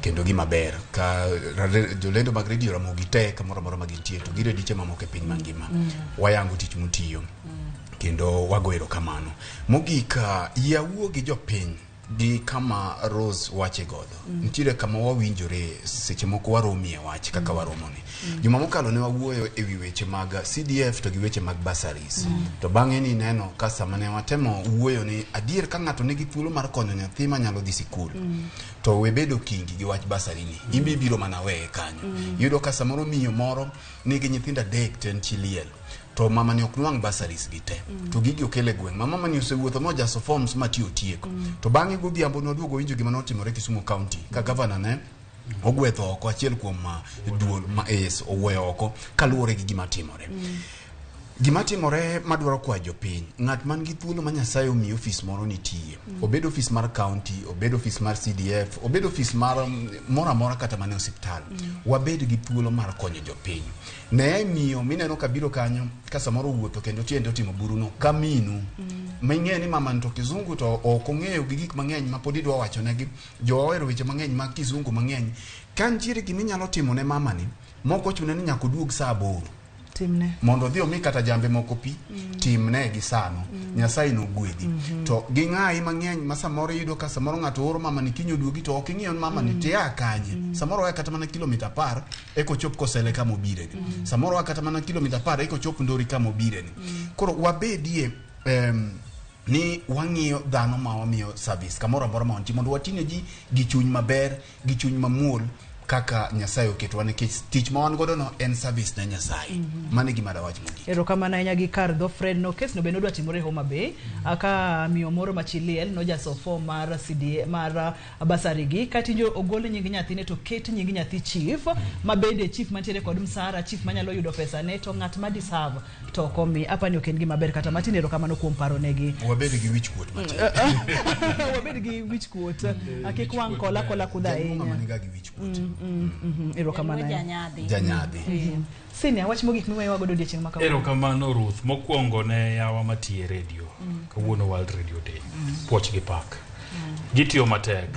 kendo gima ber ka jo lendo mag radio Ramogi te kamoro moro magintie to gire diche mamoko e piny mangima wayango tich mutiyo kendo wagoero kamano mogik yawuo gi jopiny gi kama Rose wache godo nitire kama wawinjore seche moko waromie wach kaka waromoni juma mokalo ne wawuoyo ewi weche mag CDF to gi weche mag bursaries to bang'e ni neno ka sama ne watemo wuoyo ni adier ka ng'ato nigi thuolo mar konyo nyathi manyalo dhi sikul to we bedo kingi gi wach bursary ni imbi biro mana weye kanyo yudo ka samoro miyo moro nigi nyithindo 3 ten chiliel to mama ni oknwang bursaries gite to gigi okele gweng mama ni osewuotho moja so forms matiyo tieko to bang'e godhiambo noduogo winjo gima notimore Kisumu County ka governor ne ogwetho oko achiel kuom duol ma owuoyo oko kaluwore gi gima timore gima timore madwaro kwa jopiny ng'at man gi thuolo ma Nyasaye omiyo office moro nitie obedo office mar county obedo office mar CDF obedo office mar mora kata mane hospital wabed gi thuolo mar konyo jopiny ne miyo mineno kabiro kanyo ka samoro wuotho kendo tiende otimo buruno kaminu mang'e ni mama to kizungu to ok ong'eyo gi gik mang'eny ma pod idwa wacho negi jo ohero weche mang'eny mag kizungu mang'eny kan nitiere gima nyalo timo ne mama ni moko chune ni nyaka duog saa 8 timne mondo dhi omi kata jambe moko pi timne gi sano Nyasaye no gwedhi to gi ng'ai mang'eny ma samoro yudo ka samoro ng'ato oro mama ni kinyo duogi to ok ing'iyo mama ni tia kanye samoro kata mana kilomita 10 eko chop kosele kama obire ni samoro kata mana kilomita 10 eko chop ndori kama obire ni koro wabedie ni wang'iyo dhano ma wamiyo service kamoro amora ma wanti mondo watine ji gi chuny maber gi chuny mamuol kaka Nyasaye oketwa nikech tich ma wan godo no en service na Nyasaye mane gima dawach mogik erokamano ahinya gi kar dho Fred no case no bende odwa timore Homa Bay aka miyo moro machiliel no jaso form mar CDA mar bursary gi katinjo ogol nying nyathine to ket nying nyathi chief mabede chief mantiere kod msara chief manyalo yudo pesa ne to ng'at ma deserve to komi apa ni oken gima ber kata matin erokamano kuom paro negi wabed gi wich kuot matin wabed gi wich kuot akik wang kola kudha mama maniga gi wich kuot erokamano janyadhi Senior wach mogik miweyo godo odiochieng' maka erokamano Ruth mokwongo ne yawa matie radio kawuono World Radio Day puoch gi pak gitiyo matek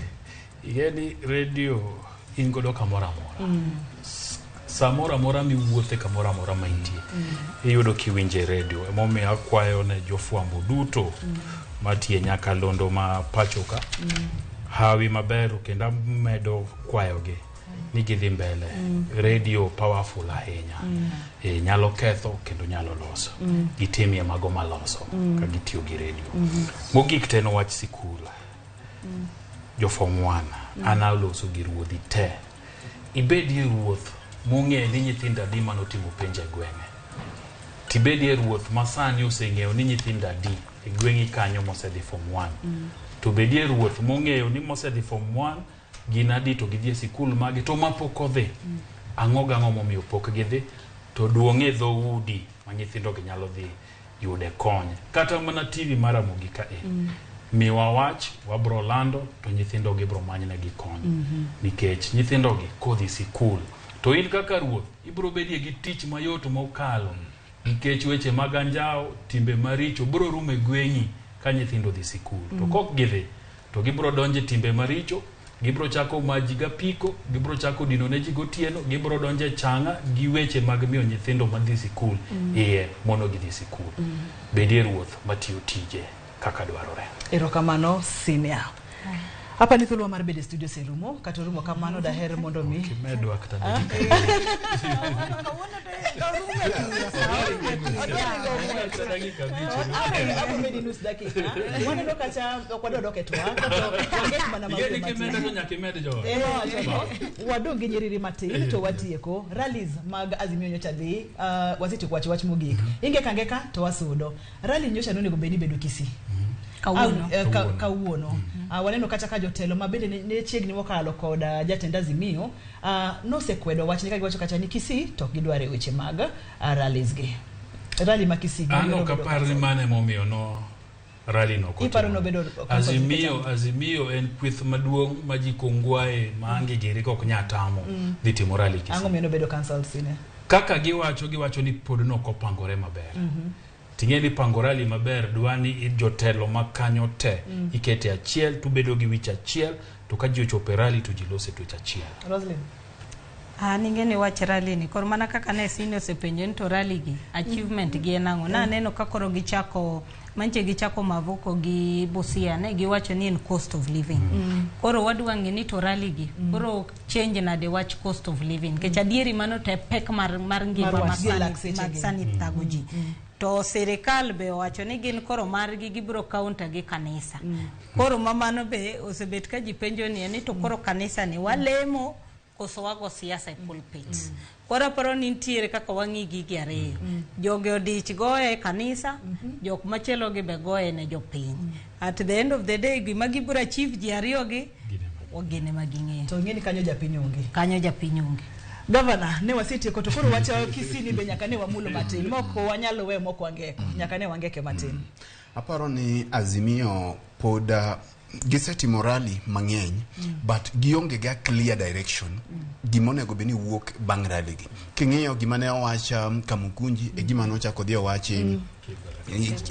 igeni radio in godo kamoro amora samoro amora miwuothe kamoro amora ma intie iyudo kiwinje radio emomiyo akwayo ne jofwambo duto matie nyaka londo ma pachoka hawi maber kendo medo kwayogi ni gidhi mbele radio powerful ahinya nyalo ketho kendo nyalo loso gitimie mago maloso ka gitiyo gi radio mogik teno wach sikul jo form 1 ana loso gi ruodhi te ibedi ruoth mong'e ni nyithindo adi manotimo penj e gweng'e tibedi ruoth masani oseng'eyo ni nyithindo adi e gweng'i kanyo mosedhi form 1 to bedie ruoth mong'eyo ni mosedhi form 1 ginadi to gidhi e sikul magi to mapok odhi ang'o momiyo pok gidhi to duong'e dhoudi ma nyithindo gi nyalo dhi yude kony kata mana TV mara Ramogi ka miwa wach wabro lando to nyithindo gi bro manyne gi kony nikech nyithindo gi kodhi sikul to in kaka ruoth ibro bedie gi tich mayot mokalo nikech weche mag anjao timbe maricho bro rume gweng'i ka nyithindo dhi sikul to kok gidhi to gibro donje timbe maricho gibro chako majiga piko gibro chako dino ne ji gotieno gibro donje changa gi weche mag miyo nyithindo madhi sikul mono gidhi sikul bedie ruoth matiyo tije kaka dwarore erokamano Senior hapa ni thulwa mar bede studio serumo katorumo kamano daher mondo mi kimedo akta dakika waneno kacha okwado doketwa to mana wadong gi nyiriri matin to watieko rallies mag Azimio nyocha dhi wasiti kwachi wach mogik inge kangeka to wasudo rally nyocha nonego beni bedo Kisii kawuono waneno kacha ka jotelo mabende ne chiegni mokalo kod jatenda Azimio nosekwedo wach ni ka giwacho kacha ni Kisii to gidware weche mag rallies gi rally ma Kisii ano kapar ni mane momiyo no rally no iparo no bedo azimio en kwith maduong' ma ji kongwae maange gere kok nyatamo dhi timo rally Kisii. Ang'o miyo bedo cancelled sine? Kaka giwacho ni pod no kopangore maber. Ting'e ni pango rally maber dwani jotelo makanyo te ikete achiel to bedo gi wich achiel to ka ji ochopo rally to ji lose to achiel. Roslyn ningeni wach rally ni kor mana kaka ne sine osepenjo ni to rally gi achievement gi enang'o na neno kakoro gichako manche gichako Mavuko gi Busia ne giwacho ni en cost of living. Koro wadwangi ni to rally gi koro change na de watch cost of living kecha dieri mano te pek mar ngima masani thago ji. To serikal be owacho ni gin koro margi gibro kaunta gi kanisa. Koro mamano be osebet ka ji penjo ni to koro kanisa ni walemo koso wago siasa e pulpit. Kora paro ni ntiere kaka wangi gigi ariyo. Joge odich goye kanisa, jok machelo gi be goye ne jopiny. At the end of the day gima gibro achieve ji ariyo gi ogene maging'eyo. To ng'eni kanyo japiny onge. Kanyo japiny onge. Governor ne wasiti ko to koro wacha Kisii ni be nyaka ne wamulo matin. Moko wanyalo we moko wangeko. Nyaka ne wangeke matin. Aparo ni Azimio poda gisetimo rally mang'eny but gionge ga clear direction gimonego beni wuok bang' rally gi. King'iyo gima ne owacha Kamukunji e gima nochako dhi owachi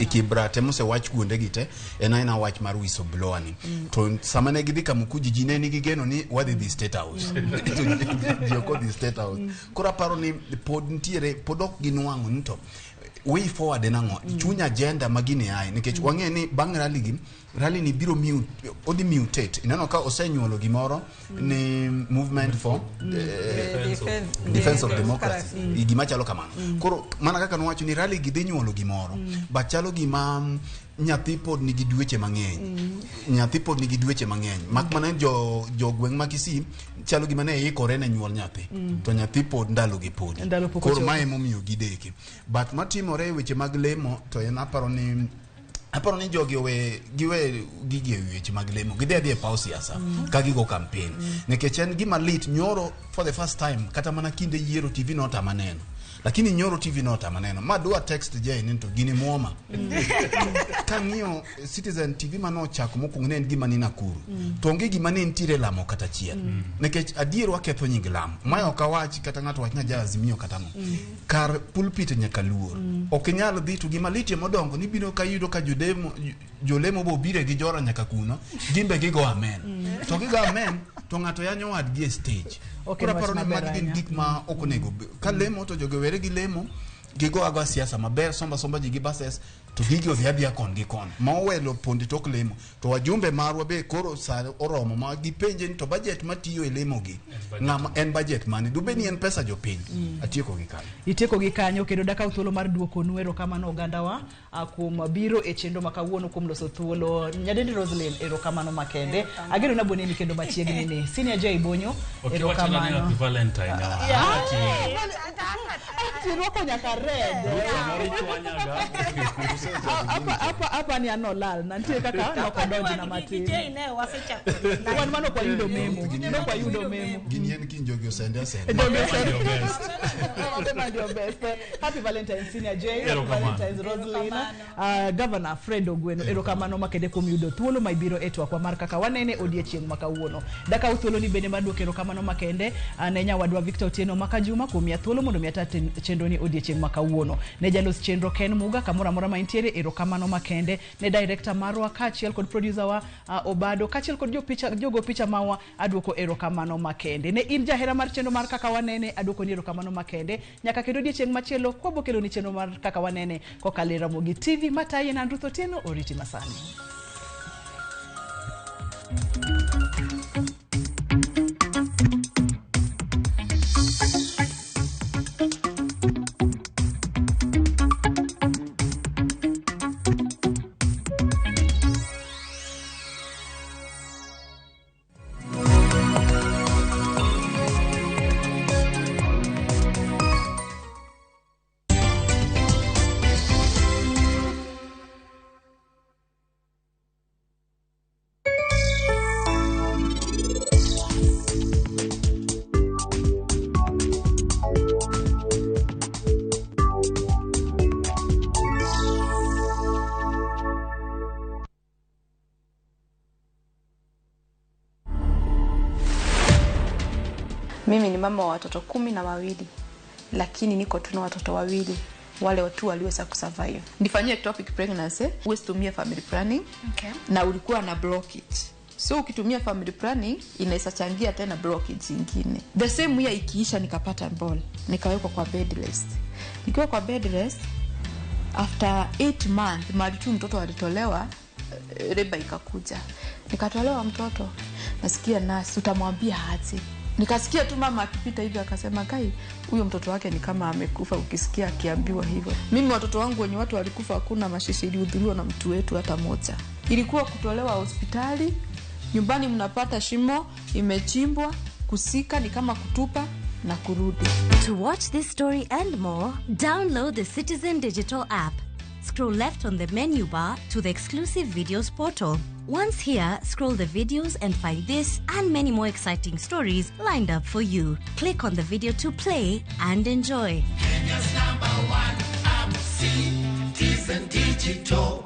Kibra temo se wach kuonde gite ena wach mar whistleblower ni to sama ne gidhi Kamukunji ji ne nigi geno ni wadhi the state house joko the state house kora paro ni pod ntiere podok ginwang'o nito way forward enang'o chunya agenda magine ai nikech wang'e ni bang' rally ni biro odi mutate inano ka osenyuolo gimoro ni movement for defense of democracy gima chalo kamano koro mana kaka nowacho ni rally gi dhi nyuolo gimoro but chalo gima nyathi pod nigi dweche mang'eny mak mana jo gweng' ma Kisii chalo gima ne ikore ne nyuol nyathi to nyathi pod ndalo gi pod koro mae momiyo gideki but matimore weche mag lemo to en aparo ni jogi giwe gigi weche mag lemo gidhi e pau siasa ka gigo campaign nikech en gima lit nyoro for the first time kata mana kinde yiero TV nota maneno lakini nyoro TV nota maneno madua text je ni to gini muoma kang'io Citizen TV mano chako mokwongo ne en gima ni Nakuru to onge gima ne ntiere lamo kata chiel nikech adier waketho nying lamo mayo okawach kata ng'ato wach nya Azimio kata no kar pulpit nyaka luor ok nyal dhi to gima litie modongo ni bino kayudo ka jolemo bo bire gi jora nyaka kuno gimbe gigo amen to gigo amen to ng'ato yanyo wadgi e stage kura paro ni magi gin gik ma okonego ka lemo to jogewere gi lemo gigo agwa siasa maber somba ji gi bases to gigi odhi kon gi kon ma owelo pondi tok lemo to wajumbe marwa be koro sa oromo ma gipenje ni to budget matiyo e lemo gi ng'ama en budget mane dube ni en pesa jopiny itieko gi kanyo kendo daka thuolo mar duoko nuero kama no oganda wa kuom biro e chendo makawuono kuom loso thuolo nyadendi Roslyn erokamano makende ageno na boneni kendo machiegni ni Senior J Bonyo erokamano happy Valentine Roko nyaka red apa ni anolal nantie kaka nokodonji na matin wan mano kwa yudo memo gini en kinjogi osende happy Valentine Senior J happy Valentine Roslyn Governor Fred Ogweno erokamano makende kuom yudo thuolo ma ibiro etwa kwa mar kaka wanene odiechieng' makawuono daka uthuolo ni bende maduok erokamano makende ne nyawadwa Victor Otieno Makajuma kuom ya thuolo mondo miata chenro ni odiechieng' makawuono ne jalos chenro Ken Muga kamora mora ma intiere erokamano makende ne director marwa kachiel kod producer wa Obado kachiel kod jogo picha mawa aduoko erokamano makende ne in jahera mar chenro mar kaka wanene aduoko ni erokamano makende nyaka kendo odiechieng' machielo kwa bokelo ni chenro mar kaka wanene kokalo Ramogi TV mataye na Ruth Otieno oriti masani. Mimi ni mama wa watoto 12, lakini niko tu na watoto 2. Wale watu waliweza kusurvive. Nifanyie ectopic pregnancy, usitumie family planning. Okay. Na ulikuwa na blockage. So ukitumia family planning inaweza changia tena blockage nyingine. The same year ikiisha nikapata ball, nikawekwa kwa bed rest. Nikiwa kwa bed rest after 8 months mali tu mtoto alitolewa, reba ikakuja. Nikatolewa mtoto. Nasikia nasi utamwambia aje. Nikasikia tu mama akipita hivi akasema kai huyo mtoto wake ni kama amekufa ukisikia akiambiwa hivyo. Mimi watoto wangu wenye watu walikufa hakuna mashishi ilihudhuriwa na mtu wetu hata moja. Ilikuwa kutolewa hospitali, nyumbani mnapata shimo imechimbwa, kusika ni kama kutupa na kurudi. To watch this story and more, download the Citizen Digital app. Scroll left on the menu bar to the exclusive videos portal. Once here, scroll the videos and find this and many more exciting stories lined up for you. Click on the video to play and enjoy. Kenya's #1 app, Citizen Digital.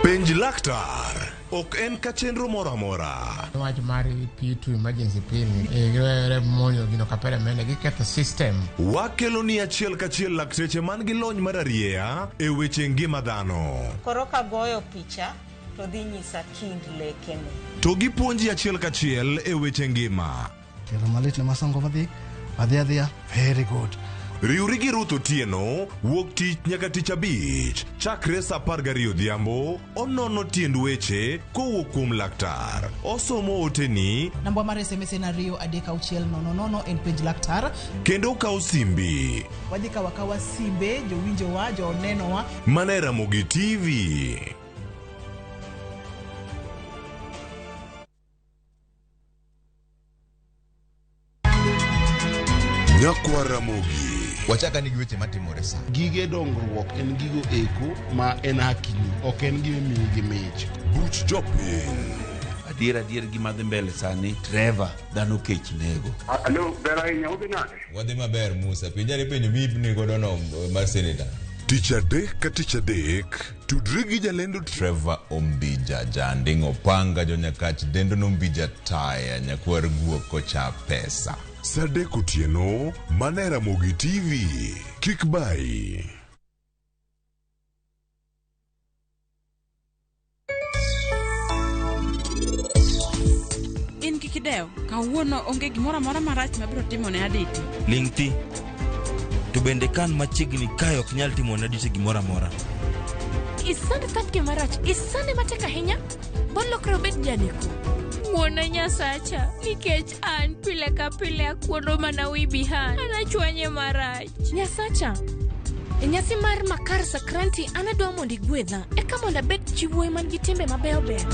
Penj laktar ok en ka chenro moro amora. Wach mar P2 emergency pin e monyo gino kapere mene giketho system. Wakelo ni achiel kachiel lakteche man gi lony mar arieya e weche ngima dhano. Koro ka goyo picha to dhi nyisa kind lekene. To gipuonji achiel kachiel e weche ngima. Kelo malit ne masongo adhia. Very good. Riuri gi Ruth Otieno, wuok tich nyaka tich abich, chakre sa 12 odhiambo, onono tiend weche kowuok kuom laktar. Osomo oteni. Namba mar SMS en 23600 en page laktar. Kendo kawo simbi. Wadhi kawa simbe, jowinjowa, jonenowa. Mana Ramogi TV. Nyakwa Ramogi. Wachaka nigi weche matimore sa. Gige dongruok en gigo eko ma en hakini, ok en gime miyi gi mich. Buch jopiny. Adier gima dhi mbele sani, Trevor dhano kech nego. Alo, bera ahinya udhi nade? Wadhi maber Musa, penjari penjo mibni godono mar senator. Tich adek ka tich adek, tudri gi jalendo Trevor Ombija, janding opanga jonyakach dendo nombija taya nyakwar guok kocha pesa. Sadek Otieno, mana Ramogi TV. Kik bai. In kikideo, kawuono onge gimoro amora marach mabiro timo ne Aditi. Ling ti. To bende kan machiegni kayo ok nyal timo ne Aditi gimoro amora. Isande thatke marach, isande mateka ahinya. Bolokre obed janeko. Wuona Nyasacha, nikech an pile ka pile akuodo mana wi bihan. Anachwanye marach. Nyasacha, e nyasi mar makar sakranti anadwa mondo igwedha. Eka mondo abed chiwuoyi man gi timbe mabeyo beyo.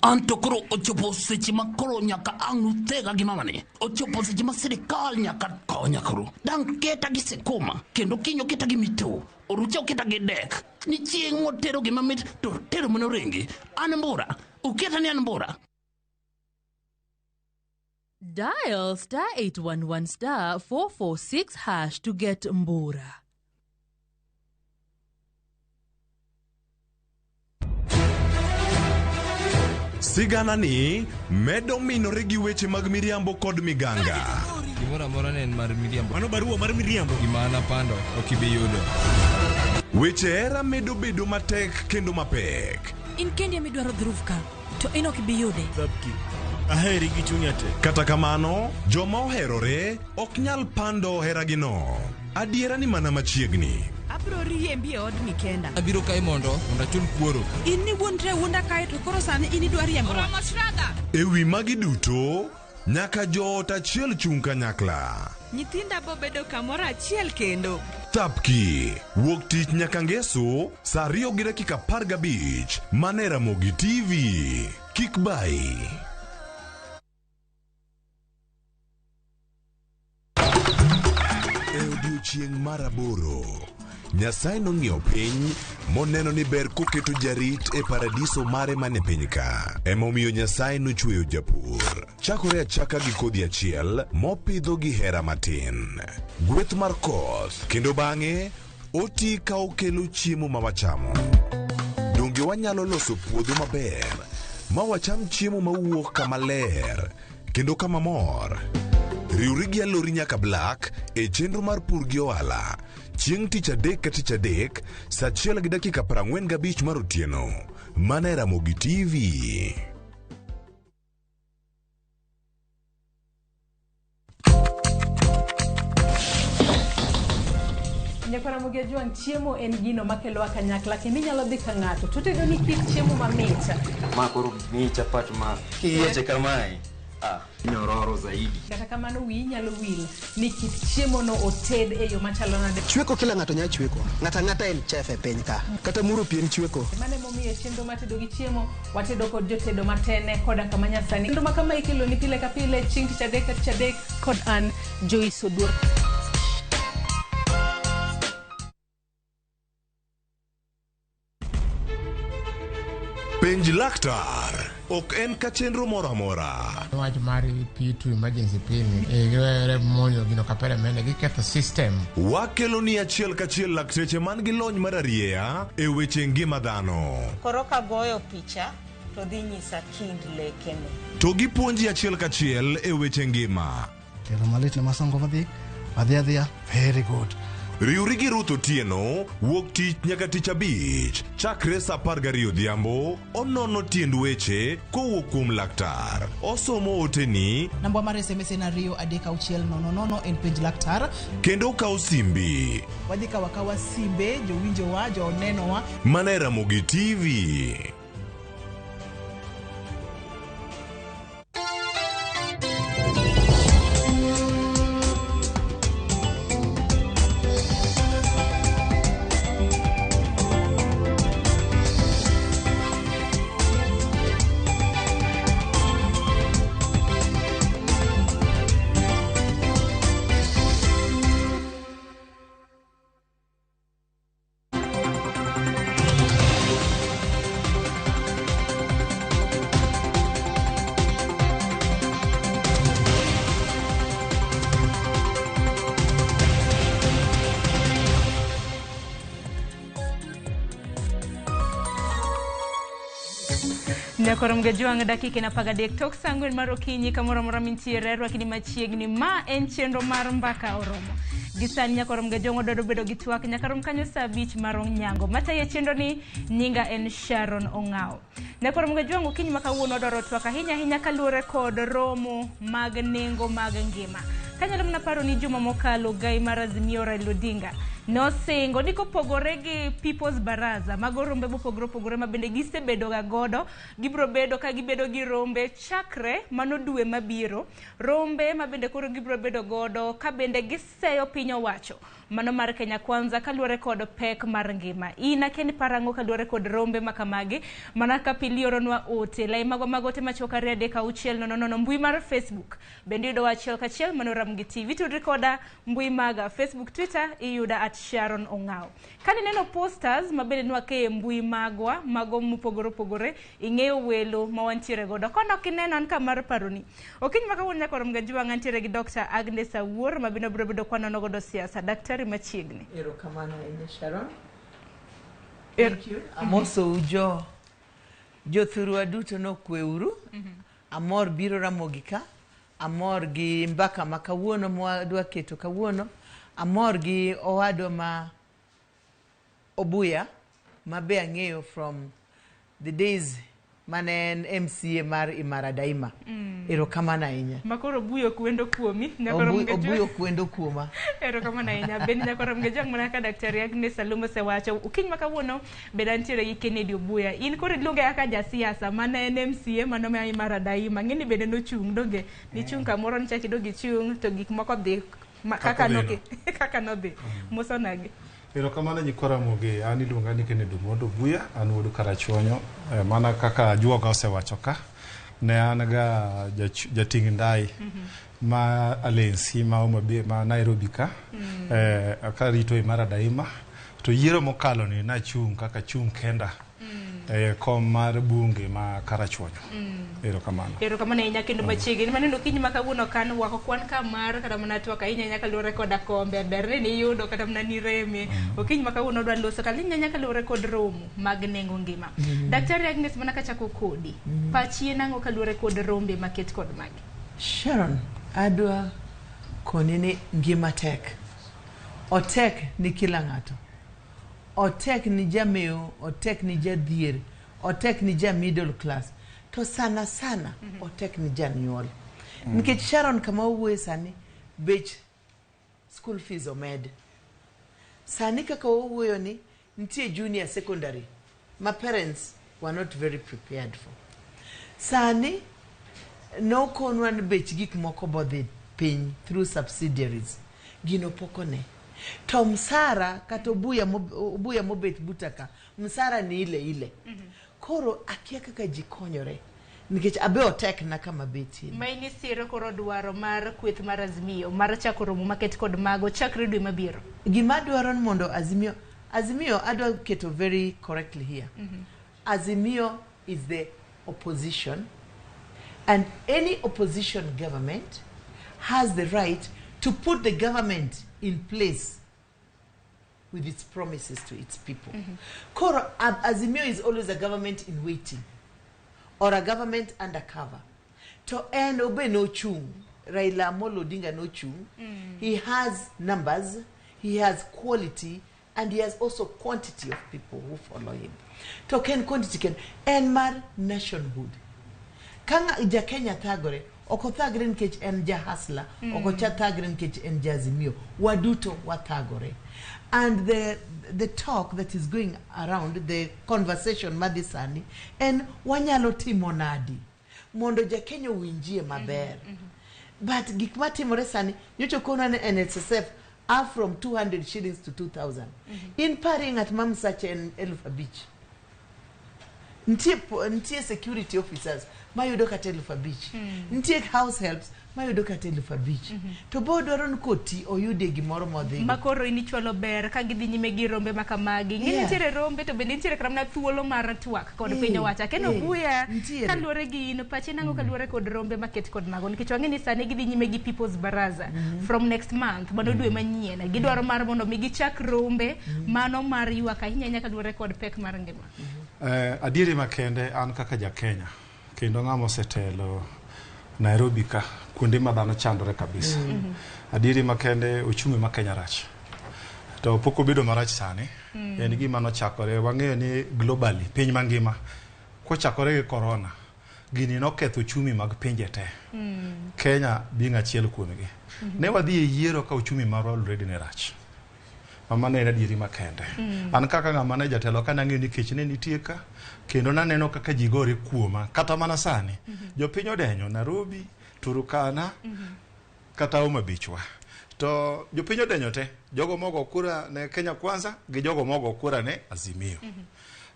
Anto koro ochopo seche ma koro nyaka ang' thega gi mamani. Ochopo seche ma sirikal nyaka konya koro. Dang' keta gi sekuma, kendo kinyo keta gi mito. Orucha keta gi dek. Ni chieng' motero gi mamit to tero mana rengi. An mbura, uketa ni an mbura. Dial *811 *446# to get Mbura. Sigana ni medo minore gi weche mag miriambo kod miganga. Gimoro amora ne en mar miriambo. Mano barua mar miriambo. Gima anapando ok ibi yudo. Weche era medo bedo matek kendo mapek. In kendi midwaro dhuruf ka, to in ok ibi yude. Sabki. Aheri gi chunya te. Kata kamano, joma oherore ok nyal pando heragino. Adiera ni mana machiegni. Abro riembi e od Mikenda. Abiro kai mondo achul kuoro. In ni wuondre wuonda kae to koro sani in idwa riembo. Ewi magi duto, nyaka joot achiel chung kanyakla. Nyithinda bo bedo kamoro achiel kendo. Thapki, wuok tich nyaka ngeso, saa 2:15, mana Ramogi TV. Kik bai. E odiochieng' mar 8, Nyasaye nong'iyo piny moneno ni ber koketo jarit e paradiso mare mane piny ka. Emomiyo Nyasaye nochweyo japur. Chakore achaka gi kodhi achiel mopidho gi hera matin. Gweth mar koth kendo bang'e oti ka okelo chiemo ma wachamo. Donge wanyalo loso puodho maber ma wacham chiemo mawuok kama ler kendo kama mor. Riwri gi alori nyaka Black e chenro mar pur gi ohala. Chieng' tich adek ka tich adek, saa 1:45 mar otieno. Mana e Ramogi TV. Nyakora Ramogi Juang, chiemo en gino makelo kanyakla kendo inyalo dhi ka ng'ato to tedo ni kit chiemo mamit. Ma koro ni chapat ma kiyeche kamae. Nyororo zaidi. Kata kamano wi nyalo wil ni kit chiemo no oted e yo machalo nade. Chweko kila ng'ato nya chweko. Ng'ata en chef e piny ka. Kata muro pien chweko. Mane momiyo chenro matedo gi chiemo watedo kod jotedo matene koda kama nyasani. Kendo makama ikelo ni pile ka pile chieng' tich adek ka tich adek kod an Joyce Oduor. Penj laktar ok en ka chenro moro amora. Wach mar pi to emergency pin e monyo gino kapere mene giketho system. Wakelo ni achiel kachiel lakteche man gi lony mar arieya e weche ngima dhano. Koro ka goyo picha to dhi nyisa kind lekene. To gipuonji achiel kachiel e weche ngima. Telo malit ne masongo adhiya. Very good. Riwri gi Ruth Otieno wuok tich nyaka tich abich chakre saa 12 odhiambo. Onono tiend weche kowuok kuom laktar. Osomo oteni. Namba mar SMS en 23600 en penj laktar. Kendo kawo simbi. Wadhi kawa simbe jowinjowa jonenowa. Mana e Ramogi TV. Nyakora Ramogi Juang dakika na paga dek tok sangwen mar okinyi kamoro mora mintiere rwakini machiegni ma en chenro mar mbaka oromo. Gisani Nyakora Ramogi Juang ododo bedo gi twak nyaka rom kanyo saa 5 mar onyango. Mataye chenro ni nyinga en Sharon Ongao. Nyakora Ramogi Juang okinyi makawuono odoro twak ahinya kaluore kod romo mag nengo mag ngima. Kanyalo mna paro ni juma mokalo gai mar Azimio Raila Odinga no singo ni kopogore gi People's Baraza mago rombe mopogore ma bende gisebedo ga godo gibro bedo ka gibedo gi rombe chakre mano dwe mabiro rombe ma bende koro gibro bedo godo ka bende giseyo piny owacho mano mar Kenya Kwanza kaluore kod pek mar ngima. Ina keni parango kaluore kod rombe makamagi mana ka pilioronwa ote lai magote machoka rede ka uchiel no mbui mar Facebook bende yudo achiel kachiel mano Ramogi TV to recorda mbui maga Facebook Twitter iyuda at Sharon Ongao. Kani neno posters mabende nwake mbui magwa mago mupogore ing'eyo welo mawantiere godo kono kineno an kamar paroni okinyi makawuono Nyakora Ramogi Juang antiere gi Dr. Agnes Awuor mabino bro bedo kwanono godo siasa daktari machiegni. Erokamano ahinya Sharon. Thank you. Amoso ujo jothurwa duto nokweuru. Amor biro Ramogi ka. Amor gi mbaka makawuono mwadwa keto kawuono. Amor gi owado ma Obuya mabe ang'eyo from the days mane en MCA mar Imara Daima. Erokamano ahinya. Makoro Obuya kwendo kuomi Obuya kwendo kuoma. Erokamano ahinya. Bende Nyakora Ramogi Juang mana ka daktari Agnes Saluma sewacho ukinyi makawuono beda ntiere gi Kennedy Obuya. In koro iluonge aka jasiasa mana en MCA mano ma Imara Daima. Ng'eni bende no chung doge ni chung kamoro nichaki dogi chung to gik moko dhi kaka no dhi mosonagi. Erokamano Nyakora Ramogi an iluonga ni Kennedy Obuya an wuod Karachuonyo mana kaka Juoga osewacho ka ne an ga jating ndai ma alensi ma Nairobi ka akarito Imara Daima to yiero mokalo ni nachung' kaka chung' kenda kom mar bunge ma Karachuonyo. Erokamano. Erokamano ahinya kendo machiegni maneno kiny ma kawuono kan wako kwan kamar kata mana twak ahinya nyaka luwore koda kombe ber ni yudo kata mana ni reme okiny ma kawuono dwa loso kalinya nyaka luwore kod romo mag nengo ngima. Daktari Agnes mana kachako kodi pachi nango kaluwore kod rombe maket kod magi. Sharon, adwa konini ngima tek. Otek ni kila ng'ato. Otek ni jameo, otek ni jadhier, otek ni ja middle class. To sana otek ni janyuol. Nikech Sharon kama owuoye sani bech school fees omed. Sani kaka owuoyo ni nitie junior secondary my parents were not very prepared for. Sani no konwan bech gik moko bodhi piny through subsidiaries. Gino pokone. To msara kato buya mobet butaka msara ni ile. Koro akia kaka jikonyore nikech abe otek na kama beti. Maini siro koro dwaro mar kweth mar Azimio mar chako romo maket kod mago chakre dwe mabiro. Gima dwaro mondo Azimio adwa keto very correctly here. Azimio is the opposition and any opposition government has the right to put the government in place with its promises to its people. Koro Azimio is always a government in waiting or a government undercover. To en obe no chung, Raila Amolo Odinga no chung. He has numbers, he has quality, and he has also quantity of people who follow him. To ken quantity ken en mar nationhood. Kanga ja Kenya thagore oko thagre nkech en ja hasla oko cha thagre nkech en ja Azimio waduto wathagore. And the talk that is going around, the conversation madisani en wanyalo timo nadi mondo ja Kenya winjie maber. But gik matimore sani nyocho kono ne NSSF are from 200 shillings to 2,000. In pari ngat mamsache en 5,000. Ntie security officers mayudo kata 5,000. Ntie house helps mayudo kata 5,000. To bodoro nkoti oyude gimoro modhi. Makoro inichwalo ber ka gidhi nyime gi rombe makamagi. Ng'e nitiere rombe to bende nitiere kramna thuolo mar twak kod piny owacho. Kendo buya kaluwore gi in pachi nango kaluwore kod rombe maket kod mago. Nikech wang'e ni sani gidhi nyime gi People's Baraza from next month mondo dwe manyien. Gidwaro mar mondo mi gichak rombe mano mar ywak ahinya nyaka luwore kod pek mar ngima. Adieri makende an kaka ja Kenya kendo ng'amo setelo Nairobi ka kuonde ma dhano chandore kabisa. Adieri makende uchumi ma Kenya rach. To poko bedo marach sani. En gima nochakore wang'eyo ni globally piny mangima kochakore gi corona gini noketho uchumi mag pinje te. Kenya being achiel kuomgi. Ne wadhi e yiero ka uchumi marwa already ne rach. Mama ne adieri makende. An kaka ng'ama ne jatelo ka nang'eyo ni kech ne nitie ka kendo naneno kaka ji gore kuoma kata mana sani jopiny odenyo Nairobi, Turukana kata Homa Bay. To jopiny odenyo te jogo mogo kura ne Kenya Kwanza gi jogo mogo kura ne Azimio.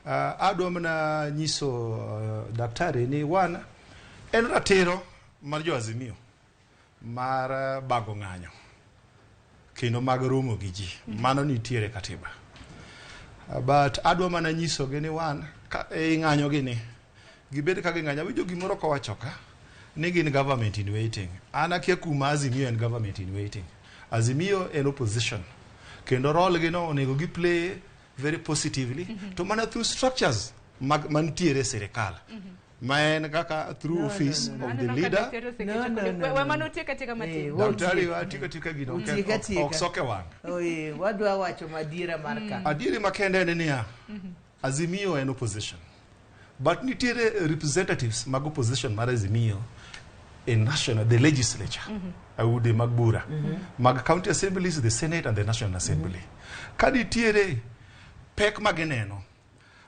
Adwa mana nyiso daktari ni wana en ratiro mar jo Azimio mar bago ng'anyo kendo mag romo gi ji mano nitiere katiba. But adwa mana nyiso gi ni wan ng'anyo gini gibed ka ging'anyo winjo gimoro kowacho ka ni gin government in waiting. An akia kuma Azimio en government in waiting. Azimio en opposition kendo role gi no onego gi play very positively to mana through structures mantiere serikal. Man kaka through office of the leader. Daktari wa tika gino oksoke wang. Oye, wadwa wacho madira marka. Adiri makende ni ya Azimio en opposition. But nitiere representatives mag opposition mar Azimio in national, the legislature. Aude magbura. Mag county assemblies, the Senate and the National Assembly. Kaditiere pek mageneno.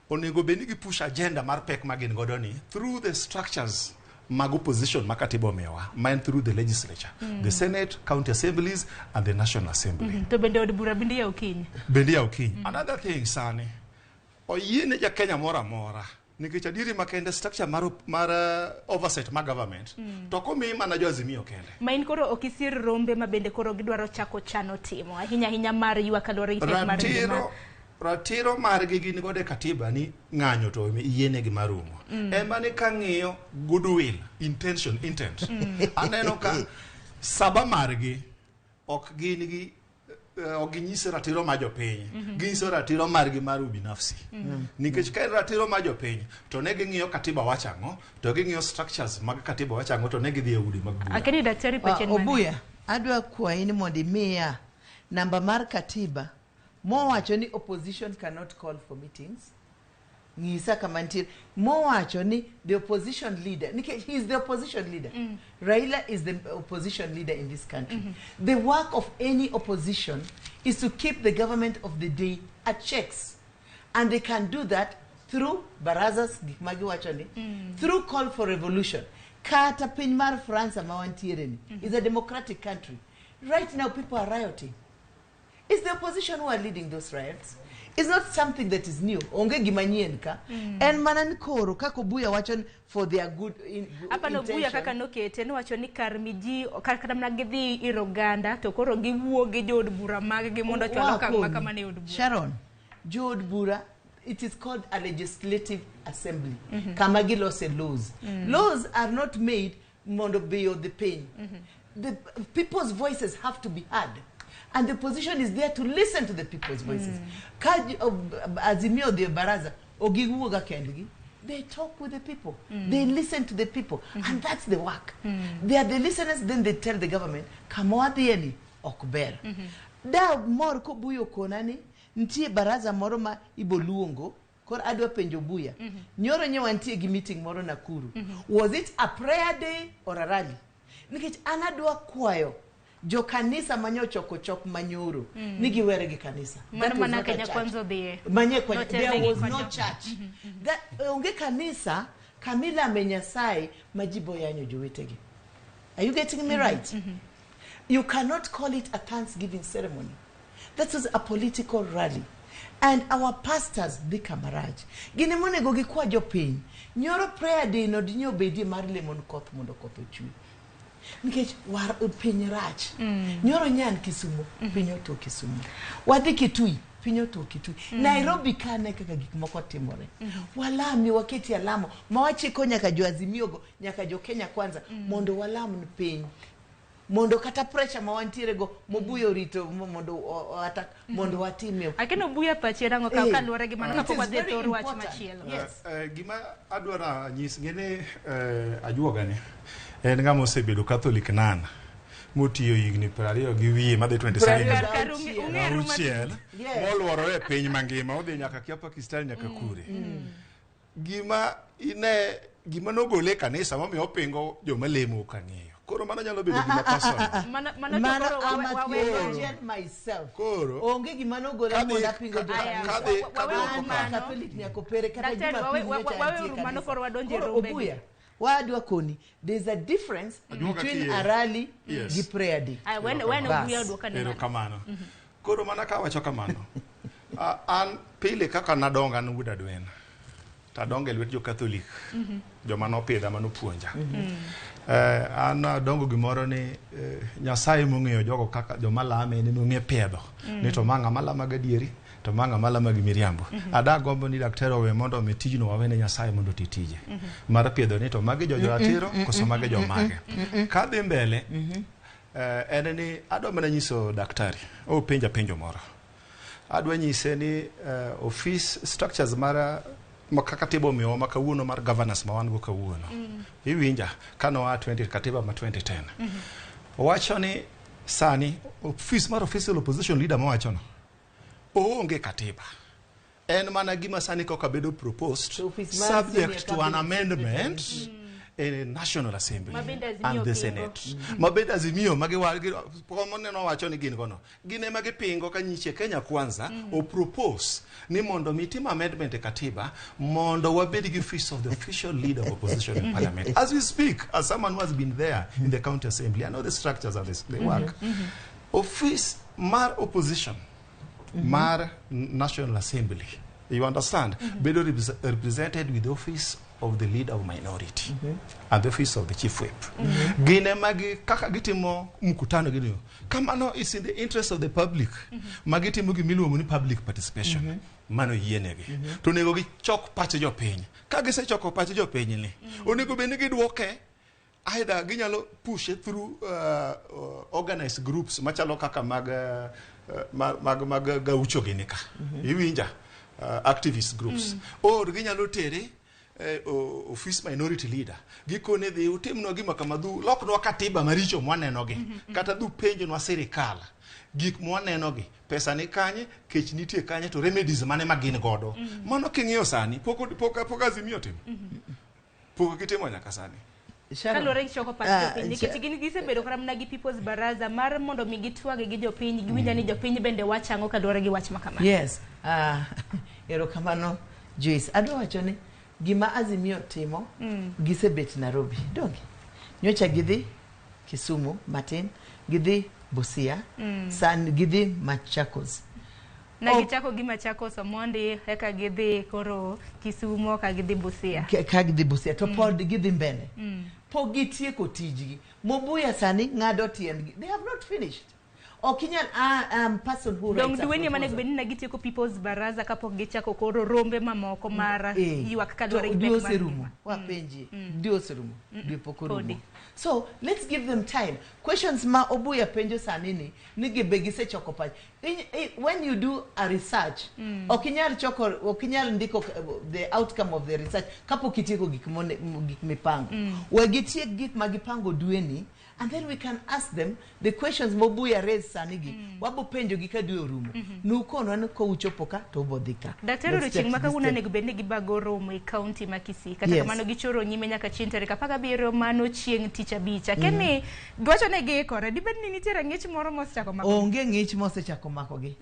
Onego benigi push agenda mar pek magin godoni through the structures mag opposition makatibo mewa mine through the legislature, the Senate, county assemblies and the National Assembly. To bende od bura bende ya ukinyi. Bende ya ukinyi. Another thing sani oyene ja Kenya mora mora nikech adieri makende structure mar oversight mag government to komi mana jo Azimio kende. Main koro okisir rombe mabende koro gidwaro chako chano timo ahinya mar ywak kalore ipek mar ngima. ratiro margi gin gode katiba ni ng'anyo to yiene gi marumo. Ema ni kang'iyo goodwill, intent. Aneno ka saba margi ok gin gi oginyise ratiro ma jopiny. Ginyiso ratiro margi mar ubinafsi. Nikech ka ratiro ma jopiny to ne ging'iyo katiba wachang'o, to ging'iyo structures mag katiba wachang'o, to ne gidhi e udi mag bura. Akeni daktari pachen mane. Obuya, adwa kwayi ni mondo imiya namba mar katiba mowacho ni opposition cannot call for meetings. Ngisa kama ntiere mowacho ni the opposition leader, he is the opposition leader. Raila is the opposition leader in this country. The work of any opposition is to keep the government of the day at checks, and they can do that through barazas gikmagi wachoni, through call for revolution. Kata piny mar France mawantiere ni is a democratic country. Right now people are rioting. It's the opposition who are leading those riots. It's not something that is new. Onge gimanyien ka. En manan koro kako Buya wachon for their good Apa no Buya kaka nokete no wacho ni karmiji kaka mna gidhi iroganda to koro giwuo gi jod bura mag gi mondo chwalo kama kama ne od bura. Sharon, jod bura, it is called a legislative assembly. Kama gilose laws. Laws are not made mondo be of the pain. The people's voices have to be heard. And the opposition is there to listen to the people's voices. Azimio de Baraza, Ogiguga Kendigi, they talk with the people. They listen to the people. And that's the work. They are the listeners, then they tell the government, Kamoadieni, Okber. Da mor ko Buyo konani, ntie Baraza moroma iboluongo, kor adwa penjo Buya. Nyoro nyewa ntie gi meeting moro Nakuru. Was it a prayer day or a rally? Nikech anadwa kwayo. Jo kanisa manyo chok manyoro nigi were gi kanisa that was not a church. There was no church. That onge kanisa Kamila menyasai majibo yanyo jowetegi. Are you getting me right? You cannot call it a Thanksgiving ceremony. That was a political rally. And our pastors the Kamaraj gine mone go gi kwa jo piny nyoro prayer day no dinyo bedi mar lemon koth mondo koth ochwe. Nikech war piny rach. Nyoro nyan Kisumu, pinyo to Kisumu. Wadhi Kitui, pinyo to Kitui. Nairobi kane kaka gik moko timore. Walami waketi alamo, mawachiko nyaka jo Azimio nyaka jo Kenya Kwanza, mondo walam ni piny. Mondo kata pressure mawantiere go mobuyo rito mondo attack mondo watimio. Akeno Buya pachera ngo ka luore gi mano kapok wadhi thoro wach machielo. Yes. Gima adwara nyis ngene ajuoga ni en ngamo osebedo Catholic nana motiyo higni 20 gi wiye madhi 27 moluorore piny mangima odhi nyaka kia Pakistan nyaka kure. Gima nogole kanisa momiyo opingo joma lemo kang'eyo. Koro mano nyalo bedo gima personal. Mana I'm myself. Koro onge gima nogola mondo apingo joma Catholic nyako pere kata gima wawe mano koro wadonje rombe. Wadwa koni, there's a difference between a rally gi prayer day. When Buya doka ni kamano. Koro mana ka wacho kamano. An pile kaka nadonga nuda dwen. Tadonga lwet jo Catholic. Joma nopidha manopuonja. An dongo gimoro ni Nyasaye mong'eyo jogo kaka joma lame ni mong'e pedho. Ni to manga malama gadieri, to manga malama gi miriambo. Ada gombo ni daktari owe mondo mi tijno wawene Nyasaye mondo titije. Mara pedho ni to mage jo ratiro koso mage jo mage. Kadhi mbele en ni adwa mana nyiso daktari o penjo moro. Adwa nyise ni office structures mara makakatiba miyo makawuono mar governance mawan go kawuono. Iwinja kano wa 20 katiba ma 2010. Wacho ni sani official opposition leader mawacho no oonge katiba. En mana gima sani koka bedo proposed subject to an amendment in a National Assembly and the Senate. Mabenda Azimio pomone no wacho ni gin gono. Gine magi pingo kanyiche Kenya Kwanza o propose ni mondo mitima amendment e katiba mondo wabedi gi office of the official leader of opposition in parliament. As we speak, as someone who has been there in the county assembly, I know the structures of this they work. Office mar opposition mar National Assembly. You understand? Bedo represented with the office of the leader of minority and the office of the chief whip. Gine magi kaka gitimo mkutano gino. Kamano it's in the interest of the public. Magitimo gimilu muni public participation. Mano yenegi. Tunego gi chok pache jo piny. Kage se choko pache jo piny ni. Onego benigi dwoke. Either ginyalo push it through organized groups machalo kaka mag gaucho ginika. Iwinja. Activist groups. Or ginyalo tere office minority leader. Gikone dhi utimno gima kamadu lokno katiba maricho mwaneno gi. Kata du penjo nwa serikal. Gik mwaneno gi. Pesa ni kanye, kech nitie kanye to remedies mane magin godo. Mano king'iyo sani poka Azimio timo. Poka kitimo nyaka sani. Kalore choko pacho piny nikech gin gisebedo kara mana gi people's baraza mar mondo mi gitwage gi jopiny giwinja ni jopiny bende wachango kalore gi wach makama. Yes. Erokamano Joyce. Adwa wacho ni gima Azimio timo gisebet Nairobi. Donge. Nyocha gidhi Kisumu matin, gidhi Busia, san gidhi Machakos. Na gichako gi Machakos Omondi eka gidhi koro Kisumu ka gidhi Busia. Ka gidhi Busia to pod gidhi mbele. Po gitieko tijgi. Mobuya sani ngado tiendgi. They have not finished. Okinyal person who writes. Dong duweni mane gbendi na gitieko people's baraza kapok gichako koro rombe mamoko mara yuak kalore gi dio serumo. Wapenji. Dio serumo. Dio pokorumo. So let's give them time. Questions ma Obuya penjo sanini nige begise choko pach. When you do a research, okinyal ndiko the outcome of the research kapo kitieko gik mipango. Wagitiek gik magipango dueni, and then we can ask them the questions Mobuya raised sanigi. Wabo penjo gika due orumo. Nukono anko uchopoka to bodhika. Daktari roching maka una negbende gibagoro mo county makisi. Kata kamano gichoro nyime nyaka chintere kapaga biro mano chieng ticha bicha. Keni dwacho nege kore dibed ni nitiere ng'ich moro mosechako mako. Onge ng'ich mosechako mako gi.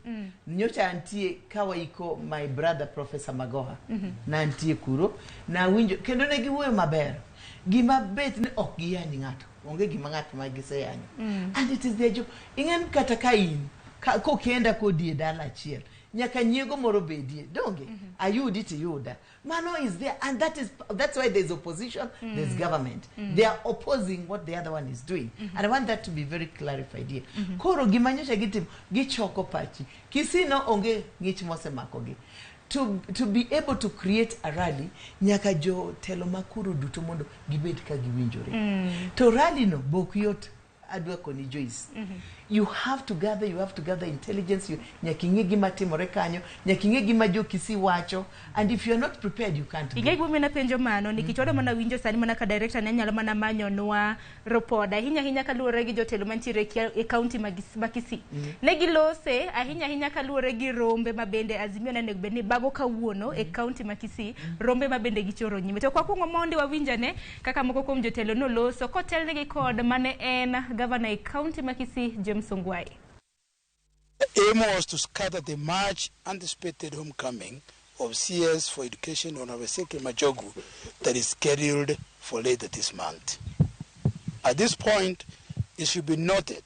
Nyocha antie kawaiko my brother Professor Magoha. Na antie kuro na winjo kendo ne giwuoyo maber. Gima bet ne ok giyanyi ng'ato. Onge gima ng'ato magiseyanyo. And it is their job. Ingen kata ka in kokienda kodie dala achiel. Nyaka nyiego moro bedie. Donge? Ayudi to yuda. Mano is there, and that's why there's opposition, there's government. They are opposing what the other one is doing. And I want that to be very clarified here. Koro gimanyosha gitim gichoko pachi. Kisino onge ng'ich mose makogi. To be able to create a rally, nyaka jo telo makuru duto mondo gibed ka giwinjore. To rally no bokyot adwa koni Joyce. You have to gather intelligence. Nyakinge gima timore kanyo, nyakinge gima jo kisi wacho, and if you're not prepared, you can't. Igegi bumina penjo mano nikichodo mana winjo sani mana ka director ne nyalo mana manyo nwa ropoda hinya kaluore gi jotelo mantiere e county makisi. Negi lose hinya kaluore gi rombe mabende Azimio na nego beni bago kawuono e county makisi rombe mabende gichoro nyime. To kwa kungo mondi wa winjane kaka moko kuom jotelo no loso kotel negi kod mane en governor e county makisi Songwai. The aim was to scatter the much anticipated homecoming of CS for Education on Aveseke Majogu that is scheduled for later this month. At this point, it should be noted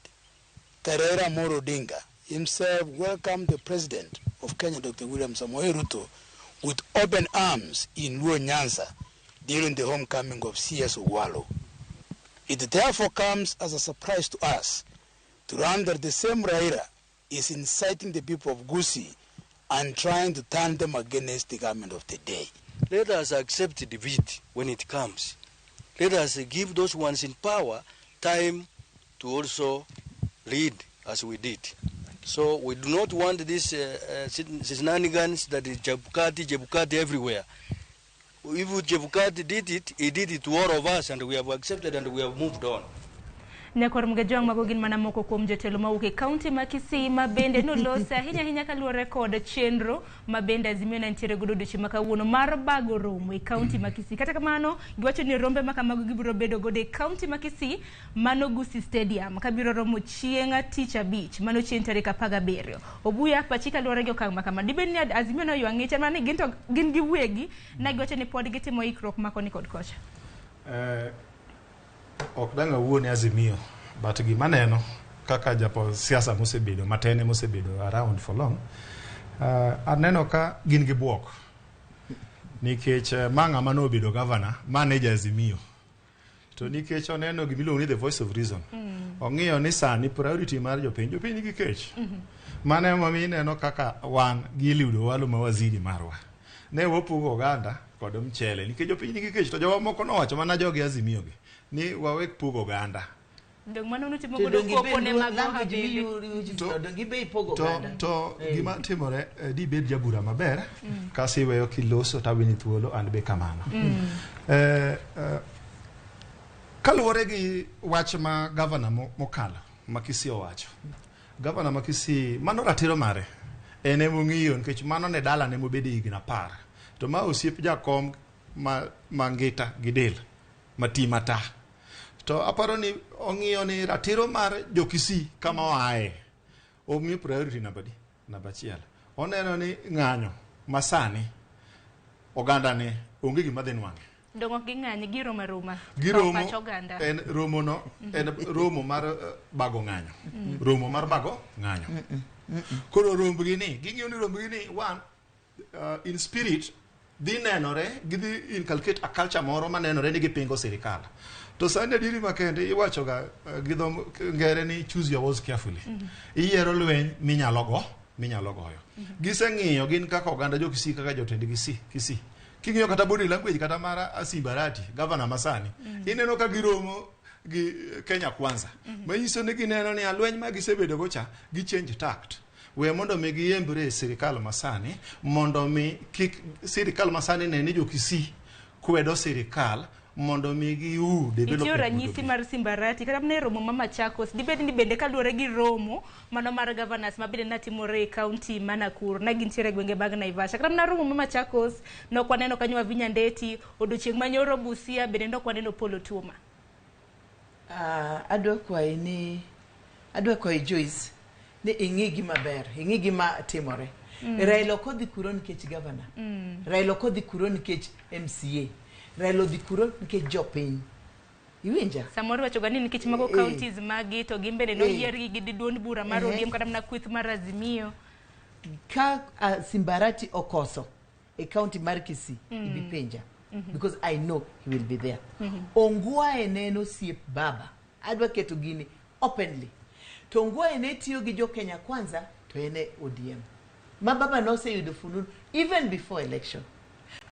that Ramogi Odinga himself welcomed the President of Kenya, Dr. William Samoei Ruto, with open arms in Luo Nyanza during the homecoming of CS Owalo. It therefore comes as a surprise to us to learn that the same Raila is inciting the people of Gusii and trying to turn them against the government of the day. Let us accept defeat when it comes. Let us give those ones in power time to also lead as we did. So we do not want this shenanigans that is Jebukati everywhere. If Jebukati did it, he did it to all of us, and we have accepted and we have moved on. Nyakor mgejong magogin mana moko kuom jotelo mauke county makisi mabende no losa hinya kaluore kod chenro mabende Azimio na ntiere godo duchi makawuono mar bago romo e county makisi. Kata kamano giwacho ni rombe makamago gibiro bedo godo e county makisi mano Gusii Stadium kabiro romo chienga Teacher Beach mano chieng' tarik 17. Obuya pachika luore gi okang' makama dibed ni Azimio no ywangiche mane gin giwegi na giwacho ni pod gitimo ikruok makoni kod kocha. Ok danga wuone Azimio, but gimaneno kaka japo siasa mosebedo matene mosebedo around for long, aneno ka gin gi buok nikech manga mano bedo governor manager Azimio to nikech oneno gimiluongo ni the voice of reason ong'iyo ni sani priority mar jopiny nigi kech mane momi neno kaka wan gi Eliud Owalo ma waziri marwa ne wopugo oganda kod mchele nikech jopiny nigi kech to jowa moko nowacho mana jogi Azimio gi ni wawek pugo oganda to gima timore di bed jabura maber kasi weyo kiloso tawini thuolo and be kamano kaluwore gi wach ma governor mokalo Makisi owacho governor Makisi mano ratiro mare ene mong'iyo nikech mano ne dala ne mobede higni 10 to ma osiep jakom mangita gi del matimata to aparo ni ong'iyo ni ratiro mar jokisi kama wae omi priority namba 1 oneno ni ng'anyo masani oganda ne onge gima dhi nwang'e dongo gi ng'anyo giromo en romo no en romo mar bago ng'anyo romo mar bago ng'anyo koro rombgi ni ging'iyo ni rombgi ni one in spirit dhi nenore gidhi inculcate a culture moro manenore ni gipingo sirikal to sani adiri makende iwacho ga gidho ngere ni choose your words carefully iyiero lweny minyalo goyo giseng'iyo gin kaka oganda jokisi kaka jotend kisi king'iyo kata body language kata mara Asimbarati governor masani ineno ka giromo gi Kenya Kwanza manyiso ni gineno ni alweny ma gisebedo gocha gi change tact we mondo mi giembre sirikal masani mondo mi kik sirikal masani ne ni jokisi kwedo sirikal mondo mi gi develop itiyo ranyisi mar Simbarati kata ne romo ma Machakos dibed ni bende kaluwore gi romo mano mar governors mabende natimore e county ma Nakuru na gintiere gwenge mag Naivasha kata na romo ma Machakos nok waneno kanyo Wavinya Ndeti odiochieng' manyoro Busia bende nok waneno Polo Tuoma adwa kwayi Joyce ni ing'i gima timore Raila kodhi kuro nikech governor Raila kodhi kuro nikech MCA Raila dhi kuro nikech jopiny iwinja samoro wacho gani nikech mago counties magi to gimbele no yiergi gi duond bura mar ODM kata na kwith mar Azimio ka Simbarati okoso e county mar Kisii ibi penja because I know he will be there Ongwa eneno siep baba adwa keto gini openly to Ongwa ene tiyo gi jo Kenya Kwanza to ene ODM ma baba no say yudo fununu even before election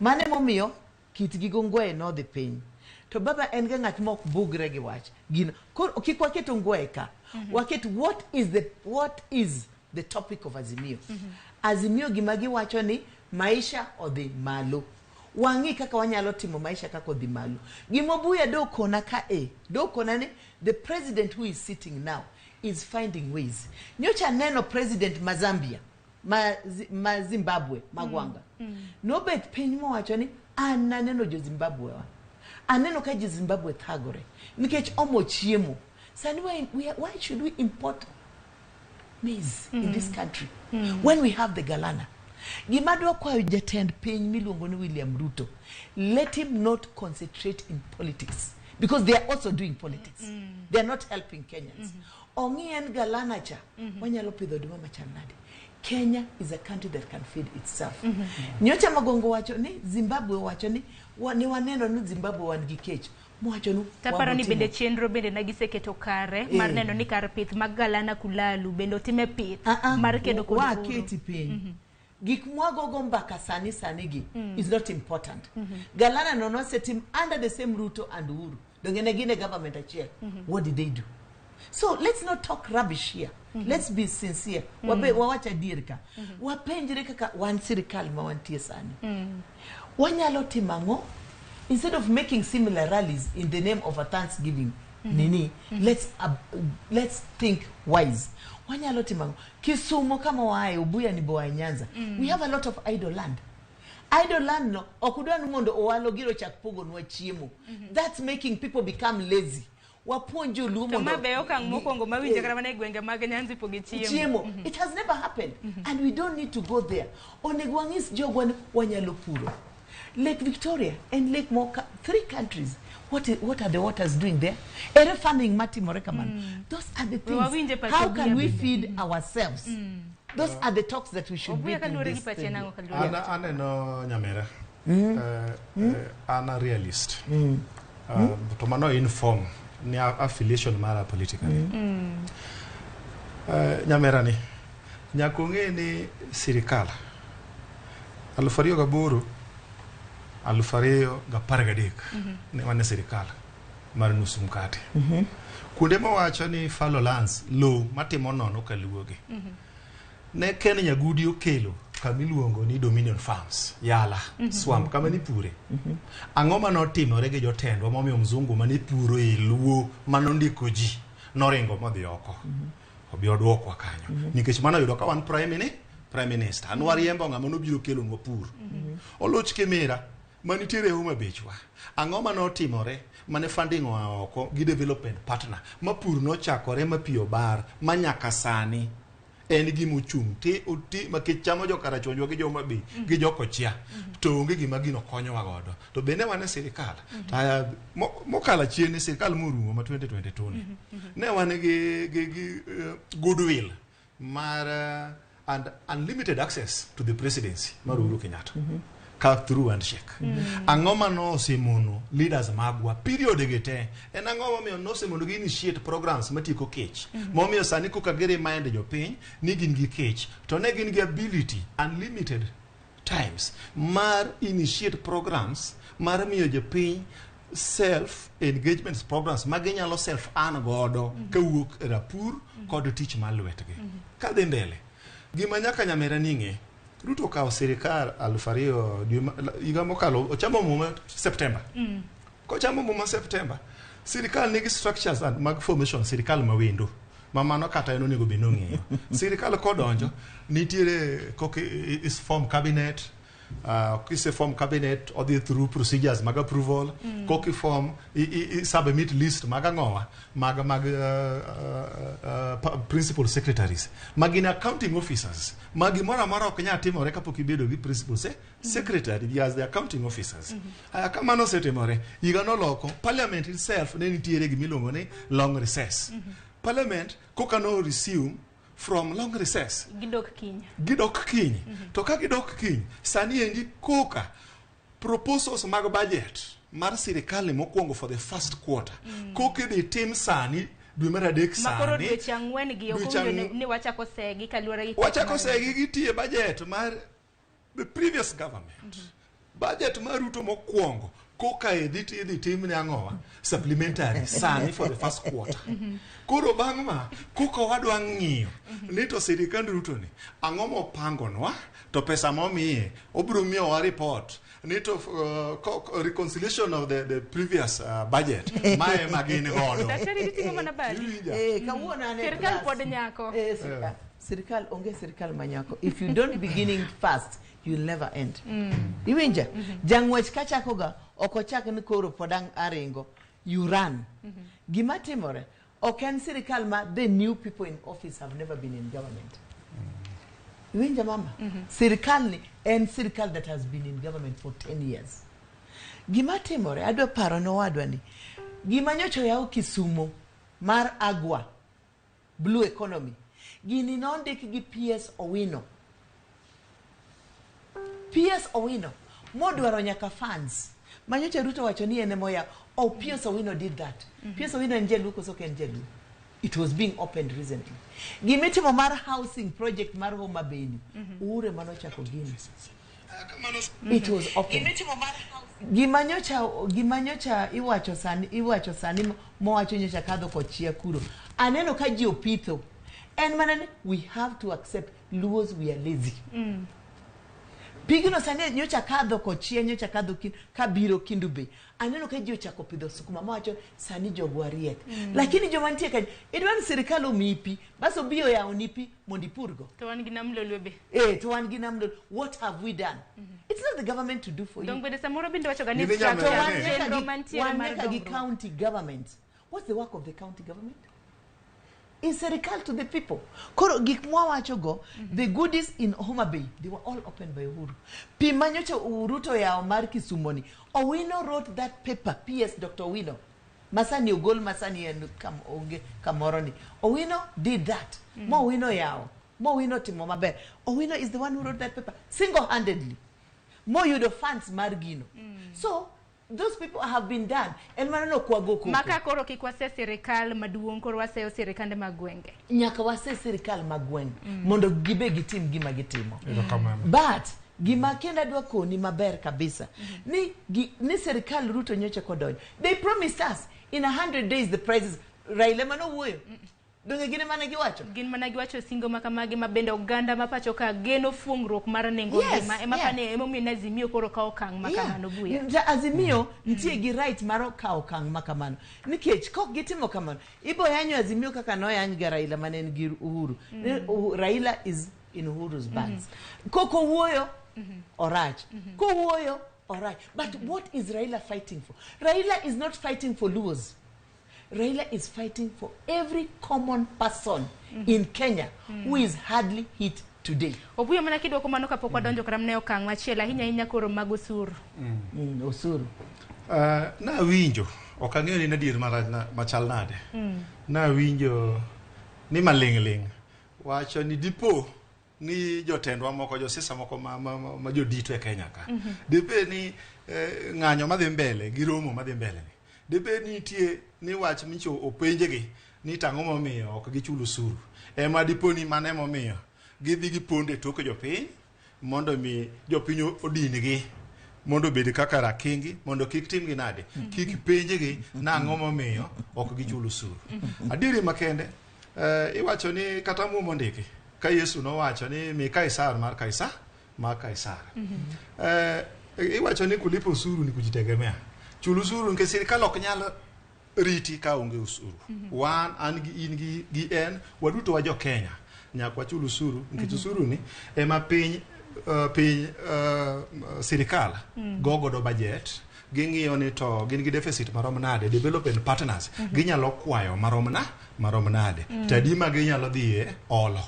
mane momiyo kit gigo Ngwae no the pain to baba en ga ng'at mok bugre gi wach gino kik waket Ngwae ka waket what is the topic of Azimio Azimio gima giwacho ni maisha odhi malo wangi kaka wanyalo timo maisha kaka odhi malo gimobuya dokona dokona ni the president who is sitting now is finding ways nyocha neno president Mazambia ma Zimbabwe magwanga nobet piny mowacho ni ananeno jo Zimbabwe aneno ka jo Zimbabwe thagore nikech omo chiemo sani why should we import maize in this country when we have the galana gimadwa kwayo jatend piny miluongo ni William Ruto let him not concentrate in politics because they are also doing politics they are not helping Kenyans ong'ien galana cha wanyalo pidho duma machanade Kenya is a country that can feed itself. Nyocha magongo wacho ni Zimbabwe wacho ni waneno ni Zimbabwe wan gi kech. Mwacho nu taparo ni bende chenro bende nagiseketo kare mar neno ni kar pith magalana kulalu bende otime pith mar kedo kod wa keti piny. Gik mwagogo mbaka sani gi is not important. Galana no setim under the same Ruto and Uhuru. Dongene gine government achiel. What did they do? So let's not talk rubbish here. Let's be sincere. Wawacha dirka. Wapenjire kaka wan sirikal ma wantie sani. Wanyalo timango instead of making similar rallies in the name of a Thanksgiving. Let's think wise. Wanyalo timango Kisumu kama wae Ubuya ni Boa Nyanza. We have a lot of idle land. Idle land no okudwa mondo owalo giro chak pogo nwa chiemo. That's making people become lazy. Waponjo lumo it has never happened and we don't need to go there onegwangis jogwan wanyalo puro Lake Victoria and Lake Moka 3 countries what are the waters doing there farming mati morekaman those are the things how can we feed ourselves those are the talks that we should be doing aneno Nyamera an a realist. To mano inform ni affiliation mara politically. Nyamerani nyakonge ni sirikal alufariyo gaburu alufariyo gapargadek ne wane sirikal mar nusu mkate kunde mawacho ni fallow lands lo matimo nono kaluoge ne ken nyagudi okelo kamiluongo ni Dominion Farms yala swamp kama ni pure ang'oma notimore gi jotendwa momiyo mzungu mani puro e luo manondiko ji noringo modhi oko obi odwokwa kanyo nikech mano yudo ka wan prime minister anwariembo ng'ama nobiro kelo nwa pur oloch Kemera manitiere Homa Bechwa ang'oma notimore mane funding wa oko gi development partner ma pur nochakore mapiyo bar manyaka sani en gimuchung te oti makechamo jo karachonjwa gi joma bi gi joko chia to onge gima gino konyo wagodo to bende wane sirikal ta mokala chieni sirikal morumo ma 2022 ne wane gi goodwill mar and unlimited access to the presidency mar Uhuru Kenyatta ka through handshake ang'oma no semono leaders magwa period gete en ang'oma miyo no semono gi initiate programs matiko kech momiyo sani kuka gere mind jo piny ni gin gi kech to ne gin gi ability unlimited times mar initiate programs mar miyo jo piny self engagement programs maginyalo self an godo kawuok rapur kod tich mar lwetgi ka dhi mbele gima nyaka Nyamera ning'e Ruto kao sirikal alufariyo iga mokalo ochamo muma September kochamo muma September sirikal nigi structures and mag formation sirikal mawendo mamano kata eno nego binong'eyo sirikal kodonjo nitiere koke is form cabinet kise form cabinet or the through procedures mag approval koki form submit list mag ang'owa mag principal secretaries magina accounting officers magi mora ok nya timore kapok ibedo gi principal secretary as the accounting officers kama no setemore yiga no loko parliament itself ne nitiere gi milongo ni long recess parliament koka no resume from long recess gidok kiny to ka gidok kiny sani endi koka proposals mag budget mar sirikal mokwongo for the first quarter koka de tim sani dwe mar adek sani makoro dweche ang'wen gi okunjo ni wachako segi kaluwore gi wachako segi gitie budget mar the previous government budget mar Ruto mokwongo koka idhi tim ne ang'owa supplementary sani for the first quarter koro bang' ma koka wadwa ng'iyo ni to sirikand Ruto ni ang'o mopangonwa to pesa momiye obiro miyo wa report ni to reconciliation of the previous budget mae magin godo daktari ditimo mana bali kawuono ane sirikal pod nyako sirikal onge sirikal manyako if you don't beginning fast you'll never end iwinja jang'wech kachakoga okochak ni koro podang aringo you run gima timore oken sirikal ma the new people in office have never been in government iwinja mama sirikal ni en sirikal that has been in government for 10 years gima timore adwa paro no wadwa ni gima nyocho yao Kisumo mar agwa blue economy gini nondik gi PS Owino modwaro nyaka funds manyocha Ruto wacho ni ene moya PS Owino did that PS Owino njelu koso ken njelu it was being opened recently gimitimo mar housing project mar Homa Bay ure manochako gini it was open gimanyocha iwacho sani mowacho nyocha kadho kochia kuro aneno ka ji opitho en manane we have to accept Luos we are lazy pigino sani nyocha kadho kochia nyocha kadho kabiro Kindube aneno ka ji ochako pidho sukuma mowacho sani jogwariek lakini joma nitie ka idwan sirikal omipi baso biyo ya onipi mondipurgo to wan gi namlolwe be to wan gi namlol what have we done it's not the government to do for you donc bede samoro binde wacho gani the county government what's the work of the county government is sirikal to the people koro gik mwawacho go the goodies in Homa Bay they were all opened by Uhuru pimanyocha Ruto ya Omar Kisumoni Owino wrote that paper PS Dr. Owino masani ogol masani en kamoroni Owino did that Owino timo maber Owino is the one who wrote that paper single-handedly moyudo funds mar gino. So those people have been done. En maneno kwa goko. Maka koro kikwase sirikal maduong koro waseo sirikande magwenge. Nyaka wase sirikal magwenge mondo gibe gitim gima gitimo. But gima kenda dwa koni maber kabisa. Ni sirikal Ruto nyocha kodonyo. They promised us in 100 days the prices Raila mano wuoyo. Donge gine mana giwacho? Gin mana giwacho singo makamagi mabende oganda mapacho ka geno fuongruok mar nengo ngima ema pane emo mi Azimio koro ka okang makamano buya. Azimio nitie gi right mar ka okang makamano. Nikech kok gitimo kamano, ibo yanyo Azimio kaka no yany ga Raila manen gi Uhuru. Raila is in Uhuru's bands. Koko wuoyo orach. Ko wuoyo orach. But what is Raila fighting for? Raila is not fighting for Luos. Raila is fighting for every common person in Kenya who is hardly hit today. Obuyo mana kido ko mano kapok wadonjo kram ne okang machielo hinya koro mag osuru. Osuru. Na winjo okang'eyo ni nadier machal nade. Na winjo ni maling'ling wacho ni dipo ni jotendwa moko josiasa moko ma jodito e Kenya ka. Dipe ni ng'anyo madhi mbele gi romo madhi mbele ni. Debe nitie ni wach micho openjegi ni tang'o momiyo ok gichulo osuru. Ema dipo ni mane momiyo gidhi giponde tok jopiny mondo mi jopiny odingi mondo bed kaka rakingi mondo kik timgi nade kik penjegi nang'o momiyo ok gichulo osuru. Adieri makende iwacho ni kata mumo ndiki ka Yesu nowacho ni mi Kaisar mar Kaisar ma Kaisar. Iwacho ni kulipo osuru ni kujitegemea. Chulo usuru nke sirikal ok nyal riti ka onge usuru. Wan an gi in gi en waduto wa jo Kenya nyaka wachulo usuru nikech usuru ni ema piny sirikal gogodo budget ging'iyo ni to gin gi deficit marom nade, development partners ginyalo kwayo marom nade, tadima ginyalo dhiye olo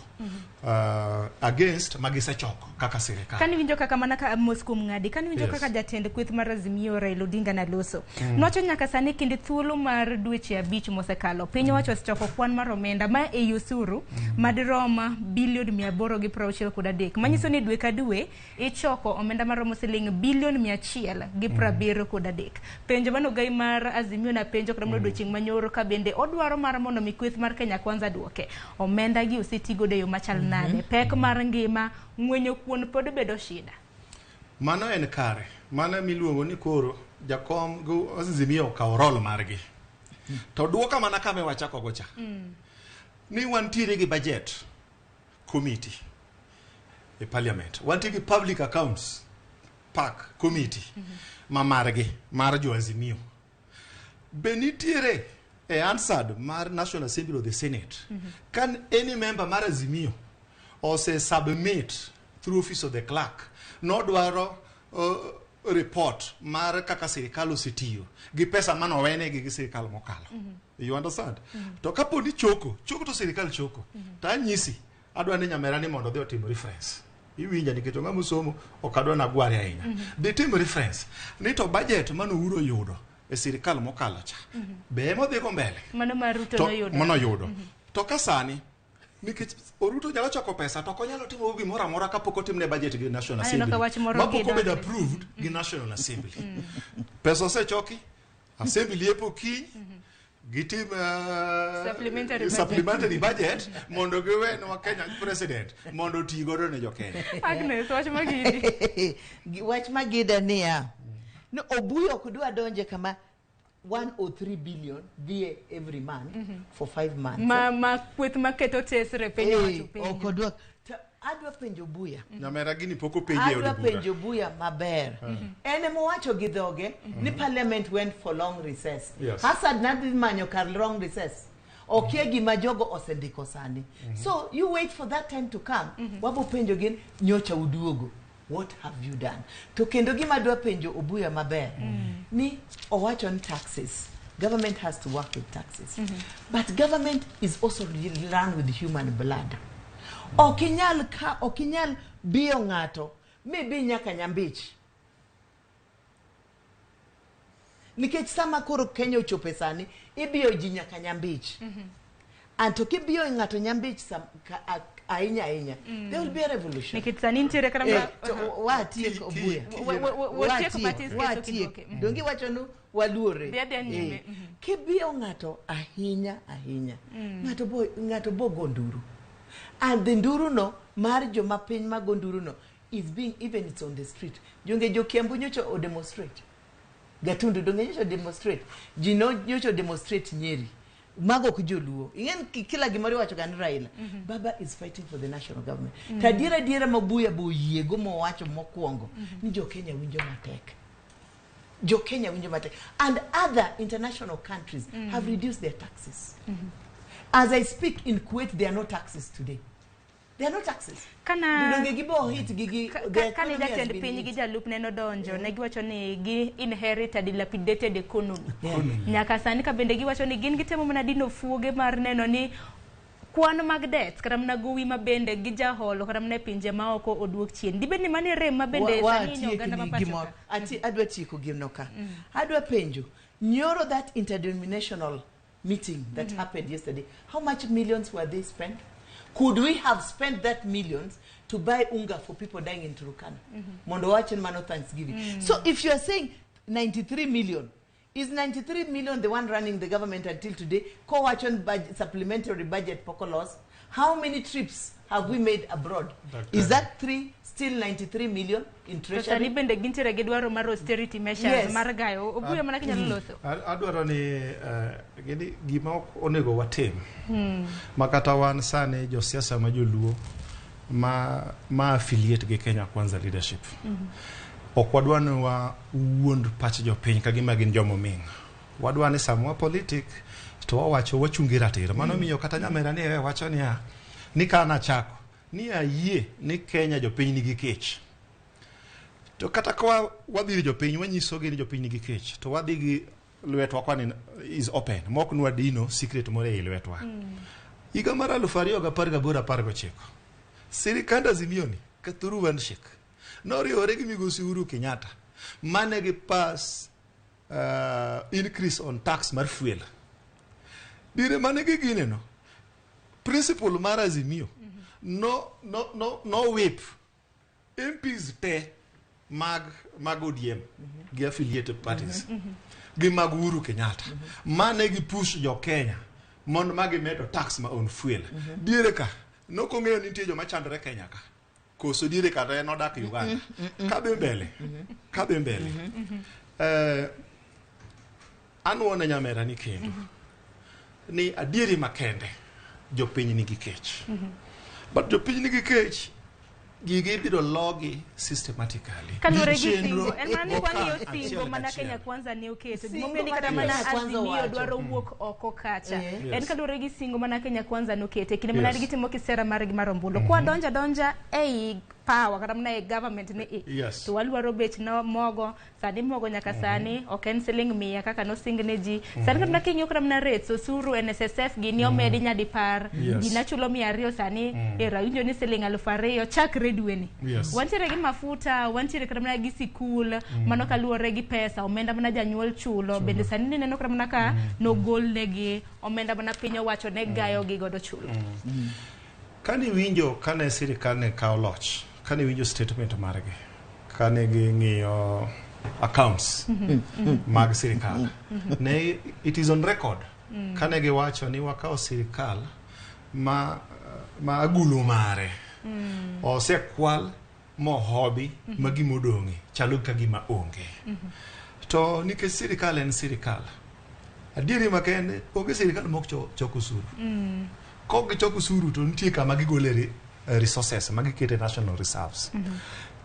against magisechoko kaka sirikal. Kani winjo kaka mana ka Moskum ngadi, kani winjo kaka jatend kweth mar Azimio Raila Odinga na loso. Nocho nyaka sani kinde thuolo mar dweche 5 mosekalo. Piny wacho osechoko kwan mar omenda ma e usuru madiroma bilion 863. Manyiso ni dwe ka dwe ichoko omenda maromo siling bilion 173. Penjo mano gai mar Azimio na penjo kramno dwechieng' manyoro ka bende odwaro mar mondo mi kweth mar Kenya Kwanza duoke. Omenda gi osetigo de yo machal nade. Pek mar ngima ngwenyo kuon pod bedo shida. Mano en kare. Mano miluongo ni koro jakom go Azimio ka rol margi. To duoka mana kame wachako gocha. Ni wantiere gi budget committee e parliament. Wantiere gi public accounts PAC committee margi mar jo Azimio. Benitiere answered mar National Assembly of the Senate. Can any member mar Azimio or say submit through office of the clerk no dwaro report mar kaka sirikal osetiyo gi pesa mano wene gi sirikal mokalo. You understand? To kapo ni choko to sirikal choko. Ta nyisi adwa ni nyamera ni mondo dhi otim reference. Iwinja nikech ng'ama somo okadwa na gwari ahinya. Dhi tim reference ni to budget mano uro yudo e sirikal mokalo cha. Be mo dhi go mbele. Mano maruto no yudo. Mano yudo. To kasani nikech Ruto nyalo choko pesa to konyalo timo gimoro amora kapok otimne budget gi National Assembly. Mapok obed approved gi National Assembly. Pesa osechoki, Assembly epo kiny, gitim supplementary budget mondo giwen wa Kenya president mondo tigodo ne jo Kenya. Agnes, wach magidi. Wach magida niya. No obuyo kudwa donje kama 103 billion every month for 5 months. Ma kweth maketo tesre penyo wacho penyo. Okodwa adwa penjo buya. Nyamera gini poko penjo od bura. Adwa penjo buya maber. Ene mo wacho gi dhoge ni parliament went for long recess. Hasad nadhi manyo kar long recess. Okay, gima jogo osendiko sani. So you wait for that time to come. Wabo penjo gin nyocha uduogo. What have you done? To kendo gima dwa penjo obuya maber. Ni owacho ni taxes. Government has to work with taxes. But government is also run with human blood. Okinyal biyo ng'ato maybe nyaka nyambich. Nikech sama koro Kenya ochope sani ibiyo ji nyaka nyambich. And to keep you in Atonyambich ainya. There will be a revolution. Dongi wachonu walure. Kibio ngato ahinya. Ngato bo gonduru. And the nduru no, marjo mapiny magonduru no, is being, even it's on the street. Jonge jo Kiambu nyocho o demonstrate. Gatundu donge nyocho demonstrate. Jino nyocho demonstrate Nyeri. Mago kujoluo. Ingen kila gimori wacho gan Raila. Baba is fighting for the national government. Tadira mabuya buye gomo wacho mokwongo. Ni jo Kenya winjo matek. Jo Kenya winjo matek. And other international countries have reduced their taxes. As I speak in Kuwait, there are no taxes today. There are no taxes. Kana jatend piny gi jalup neno donjo ne giwacho ni gi inherited dilapidated economy. Nyaka sani ka bende giwacho ni gin gitemo mana dino fuoge mar neno ni kwan mag debt kata mana gowi mabende gi jaholo kata mana pinje maoko oduok chien. Dibed ni mani rem mabende sani nyoganda mapachoka. Ati adwa tieko gimnoka. Adwa penjo. Nyoro that interdenominational meeting that happened yesterday, how much millions were they spent? Could we have spent that millions to buy unga for people dying in Turkana? Mondo watching Mano Thanksgiving. So if you are saying 93 million, is 93 million the one running the government until today? Co-watching supplementary budget poko laws. How many trips have we made abroad? Is that still 93 million in treasury? Austerity measures. Adwaro ni gima onego watim. Makata wan sane jo siasa ma joluo ma affiliate gi Kenya Kwanza leadership. Okwadwani wa wuond pach jo piny ka gima gin jomo ming. Wadwani samwa politik to wawacho wachungi ratiro. Mano miyo kata nyamera ni wacho ni kana chako ni ayie ni Kenya jo piny nigi kech. To kata kwa wadhi jo piny wanyiso gi ni jo piny nigi kech to wadhi gi lwetwa kwani is open. Mok nwa dino secret more e lwetwa. Higa mar 2018 sirikanda Zimioni Katuru Handshake noriwore gi migosi Uhuru Kenyatta mane gi pass increase on tax mar fuel. Dire mane gi gineno principle mar Azimio no whip MPs te mag ODM gi affiliated parties gi mag Uhuru Kenyatta mane gi push jo Kenya mon magi medo tax ma on fuel. Dire ka no kong'eyo nitie jo machandore Kenya ka koso dire ka no dak Uganda kabe mbele anwone nyamera ni kendo ni adieri makende jo piny nigi kech. But jo piny nigi kech gigi biro logi systematically. Kalure gi singo en mani kwani yo singo mana Kenya Kwanza ne oketo. Gimomiyo ni kata mana Azimio dwaro wuok oko kacha. En kalure gi singo mana Kenya Kwanza no kete. Kine mana gitimo kisera mar gi marombulo. Kwa donja ei power kata mana e government ne to walwaro bech no mogo sani mogo nyaka sani oken siling 100 kaka no singne ji sani kata kinyo kata mana rates osuru NSSF gi ni omedi nyadi par gi nachulo 200 sani e rawinjo ni siling 2,000 chakre dweni wantiere gi mafuta wantiere kata mana gi sikul mano kaluore gi pesa omenda mana janyuol chulo bende sani neno kata mana ka no gol negi omenda mana piny owacho ne gayo gi godo chulo. Kani winjo kane sirikal ne kao loch kane winjo statement margi kane gi ng'iyo accounts mag sirikal ne it is on record kane gi wacho ni wakao sirikal ma agulu mare osekwal mohobi magimodongi chalo ka gima onge to nikech sirikal en sirikal adieri makende onge sirikal mok choko usuru kok gichoko usuru to nitie kama gigole resources magikete national reserves.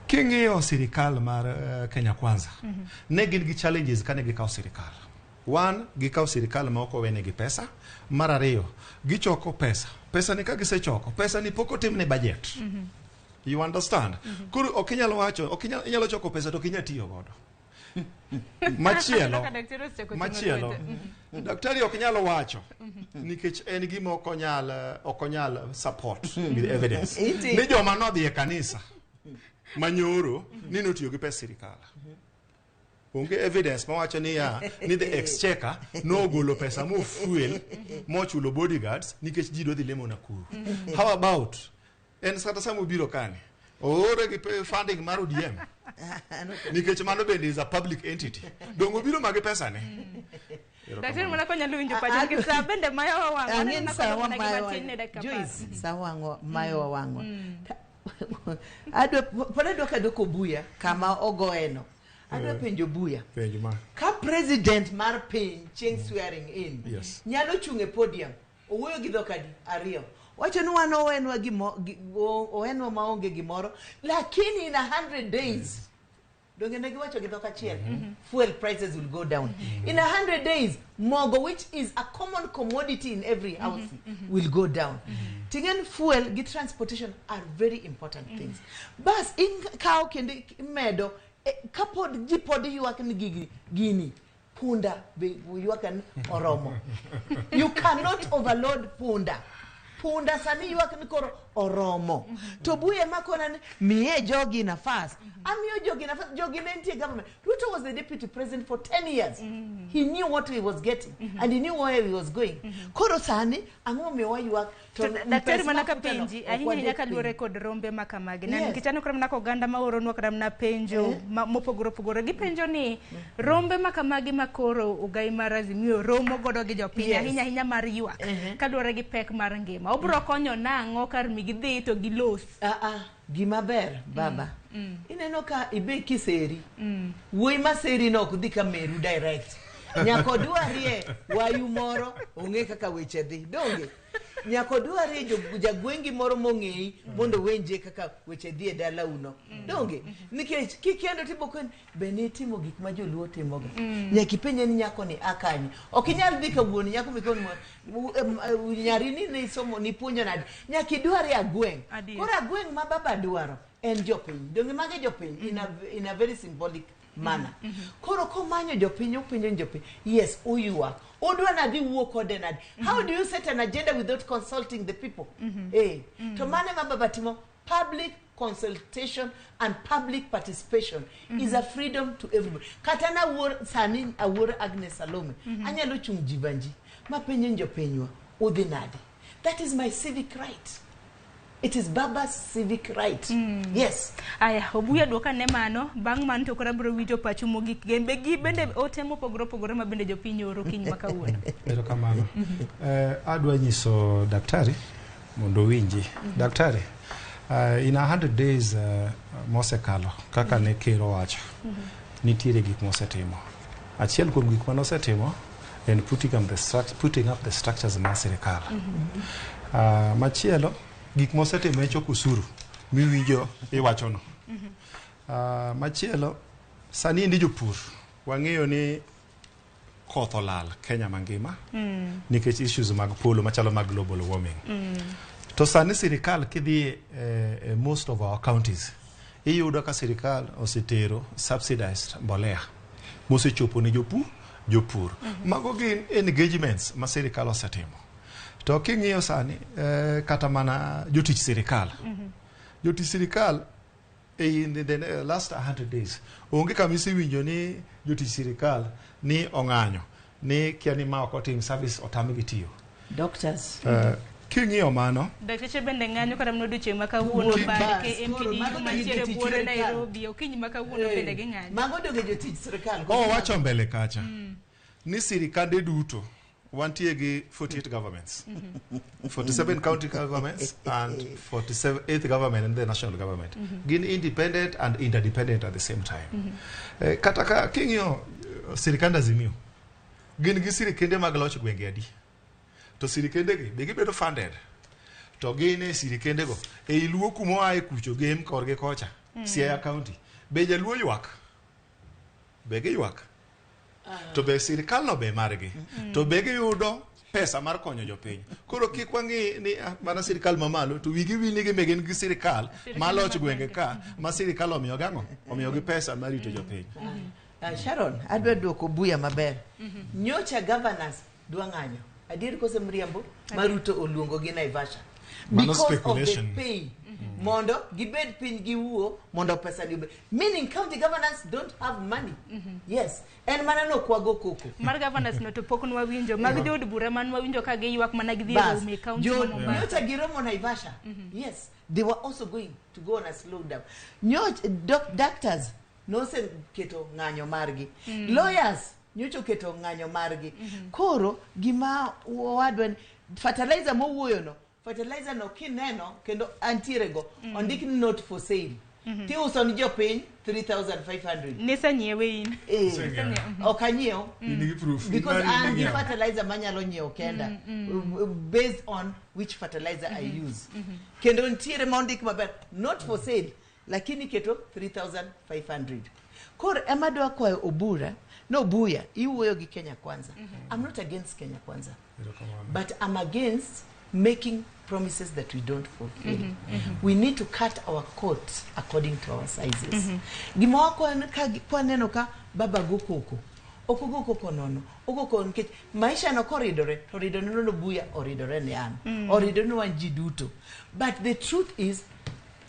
King'iyo sirikal mar Kenya Kwanza ne gin gi challenges kane gikawo sirikal. One, gikawo sirikal ma ok owene gi pesa. Mar ariyo, gichoko pesa ni ka gisechoko pesa ni pok otimne budget. You understand? Koro ok inyalo wacho inyalo choko pesa to kinya tiyo godo. Machielo daktari ok nyalo wacho nikech en gima ok onyal support with evidence ni joma nodhi e kanisa manyoro ni notiyo gi pesa sirikal onge evidence mawacho ni ni the exchequer no golo pesa mo fuel mo chulo bodyguards nikech ji do dhi lemo Nakuru. How about en sata samo biro kane ore gi funding mar ODM nikech mano bende is a public entity dongo biro mage pesa ne. Daktari mwana kwa nyalu winjo paja kisa bende mayo wa wango. Angin sawa mayo wa Joyce, sawa mayo wa wango. Pada doka doko buya kama ogoeno. Adwa penjo buya. Penjo ma. Ka president mar piny chieng swearing in. Yes. Nyalo chunge podium. Owuoyo gi dhokadi ariyo. Wacho ni wan owenwa maonge gimoro. Lakini in 100 days. Donge negi wacho gi dhok achiel. Fuel prices will go down. In 100 days, mogo, which is a common commodity in every house, will go down. Tingen fuel gi transportation are very important things. Bas in kao kende medo kapod jipod yuak ni gini punda be yuakan oromo. You cannot overload punda. Punda sani yuak ni koro oromo. To buye makona miye jogi nafas. Amiyo jogi nafas. Jogi nentiye government. Ruto was the deputy president for 10 years. He knew what he was getting and he knew where he was going. Koro sani ango mewa yuak. Daktari manaka penji ahinya nyaka luore kod rombe makamagi na nikichano kram nako ganda maoro nwa kram na penjo mopogoro gi penjo ni rombe makamagi makoro ugai marazi miyo romo godo gi jopiny ahinya mar yuak kaluore gi pek mar ngima obro konyo nango kar migi dhi to gi los gima ber baba ineno ka ibe kiseri wuoi maseri no kudhi ka Meru direct nyako duarie wayu moro onge kaka weche dhi donge nyako duarie jagwengi moro mong'ei mondo wenje kaka weche dhi e dala uno donge nikech kikendo tipo kwen beni timo gik ma joluo timoga nyaki penye ni nyako ni akanyi okinyal dhi ka wuoni nyako mikon nyari ni somo ni puonjo nadi nyaki duarie agweng kora agweng ma baba dwaro en jopiny donge mage jopiny in a very symbolic manner. Koro ko manyo jopiny upenjo jopiny yes uyua odwa nadi wuo kode nadi how do you set an agenda without consulting the people to mane mababa timo public consultation and public participation is a freedom to everybody. Katana wor sani awor Agnes Salome anyalo chung jibanji mapenjo jopinywa udhi nadi. That is my civic right. It is Baba's civic right. Yes. Aya, obuya doka ne mano, bang man to kora bro wito pachu mogi gembe gi bende otemo pogoro ma bende jopiny oro kiny makawuono. Ero kamano. Adwa nyiso daktari mondo winji. Daktari, in 100 days mosekalo kaka ne kero wacho. Nitiere gik mosetimo. Achiel kuom gik manosetimo en putting up the structures mar sirikal. Machielo gik mosetimo e choko usuru miwinjo iwacho no. Machielo sani ndi jopur wang'eyo ni koth olal Kenya mangima nikech issues mag polo machalo mag global warming. To sani sirikal kidhi most of our counties iyudo ka sirikal osetero subsidized mbolea mosechopo ne jopur. Mago gin engagements ma sirikal osetimo. To king'iyo sani kata mana jotich sirikal. Jotich sirikal in the last 100 days onge kamisi winjo ni jotich sirikal ni ong'anyo ni kia ni ma ok otim service otamgi tiyo. Doctors. King'iyo mano dakteche bende ng'anyo kata mno doche makawuono barke MPD mantiere buore Nairobi okinyi makawuono bende ging'anyo. Mago doge jotich sirikal. Wacho mbele kacha ni sirikande duto wantie gi 48 governments, 47 county governments and 48th government and the national government. Gin independent and interdependent at the same time. Kataka king'yo sirikanda Azimio gin gi sirikende mag loch gwenge adi. To sirikende gi be gibedo funded. To gin sirikende go e iluo kumo ae kucho game korge kocha Siaya County. Be jaluo ywak. Be gi ywak. To be sirikal no be margi. To be giyudo pesa mar konyo jopiny. Koro kik wangi ni mana sirikal mamalo to wigi wini gi megen gi sirikal maloch gwenge ka ma sirikal omiyo gang'o omiyo gi pesa marito jopiny. Sharon adwa dwoko buya maber. Nyocha governors dwa ng'anyo. Adier kose mriambo Maruto oluongo gi Naivasha because of the pay mondo gibed piny giwuo mondo pesa ni meaning county governors don't have money. Yes, and mana no kwago koko mar governors no to pok nwa winjo mag jod bura man winjo ka giywak mana gidhi e county nyocha giromo Naivasha. Yes, they were also going to go on a slow down. Doctors no se keto ng'anyo margi, lawyers nyocha keto ng'anyo margi. Koro gima wadwa fertilizer mowuoyo no, fertilizer no kineno kendo antiere go ondik not for sale. Ti uso ni jopiny 3,500. Nisa nyiewe in. Okanyiew. Because I'm the fertilizer manyalo nyiew kenda based on which fertilizer I use. Kendo ntiere mondik maber not for sale lakini keto 3,500. Kor ema dwa kwayo Obura no buya iwuoyo gi Kenya Kwanza. I'm not against Kenya Kwanza, but I'm against making promises that we don't fulfill. We need to cut our coats according to our sizes. Gima kwa neno ka baba gokoko okogoko nono ogoko nke maisha no corridor no buya oridore ne an oridore no wanji duto. But the truth is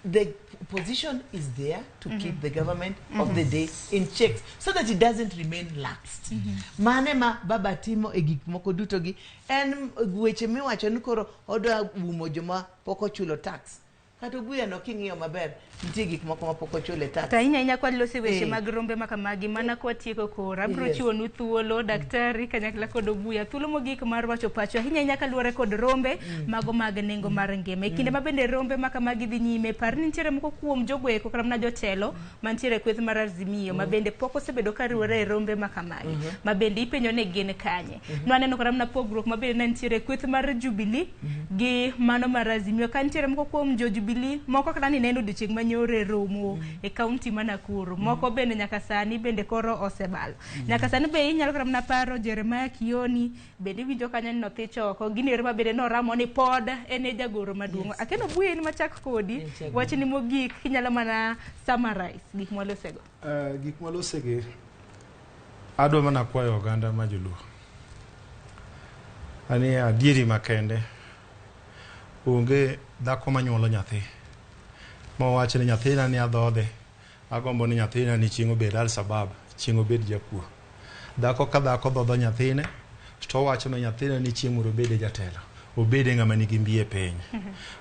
the position is there to keep the government of the day in checks so that it doesn't remain laxed. Manema baba timo e gik moko duto gi en weche miwacho ni koro odo umo joma poko chulo tax. Kato buya no king'iyo maber nitie gik moko ma poko chule tax. Ta inya kwa lose weche mag rombe makamagi mana kwa tieko kora bro chiwo nu thuolo daktari kanyakla kod Obuya thuolo mogik mar wacho pacho inya kaluore kod rombe mago mag nengo mar ngima. Kinde mabende rombe makamagi dhi nyime par ni ntiere moko kuom jogweko kata na jotelo mantiere kweth mar Azimio mabende poko sebedo ka riwore rombe makamagi mabende ipenyo ne gin kanye. Nwaneno kata na pogruok mabende ntiere kweth mar Jubilee gi mano mar Azimio kan ntiere moko kuom Jubilee moko kata ni neno dichieng manyore romo e county Nakuru moko bende nyaka sani bende koro osebalo nyaka sani be inyalo kata na paro Jeremiah Kioni bende winjo kanya no thichoko ginere mabende no ramo ni pod ene jagoro maduong akeno Buya ni machak kodi wachi ni mogik inyalo mana summarize gik mwalosego. Gik mwalosege adwa mana kwayo oganda majuluo ani adieri makende onge dhako manyuolo nyathi mawacho ni nyathina ni adhodhe agombo ni nyathina ni chieng' obed Al-Shabab chieng' obed jakuo. Dhako ka dhako dhodho nyathine to wacho ni nyathina ni chieng' moro bede jatelo obede ng'ama nigi mbiye piny.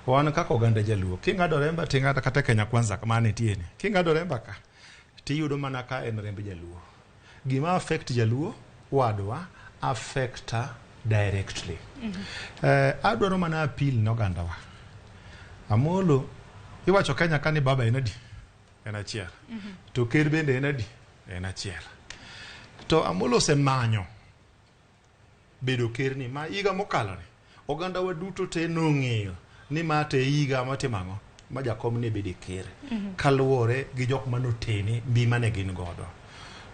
Wan kaka oganda jaluo king'ado remba ting'ata kata Kenya Kwanza kama ne tiene king'ado remba ka tiyudo mana ka en remb jaluo. Gima affect jaluo wadwa affecta directly. Adwaro mana appeal no gandawa Amolo iwacho Kenya kani baba enadi en achiel to ker bende enadi en achiel to Amolo semanyo bedo ker ni ma iga mokalo ni oganda wa duto te nong'eyo ni ma te iga matimango ma jakom ne bede ker kaluwore gi jok manotene mbi mane gin godo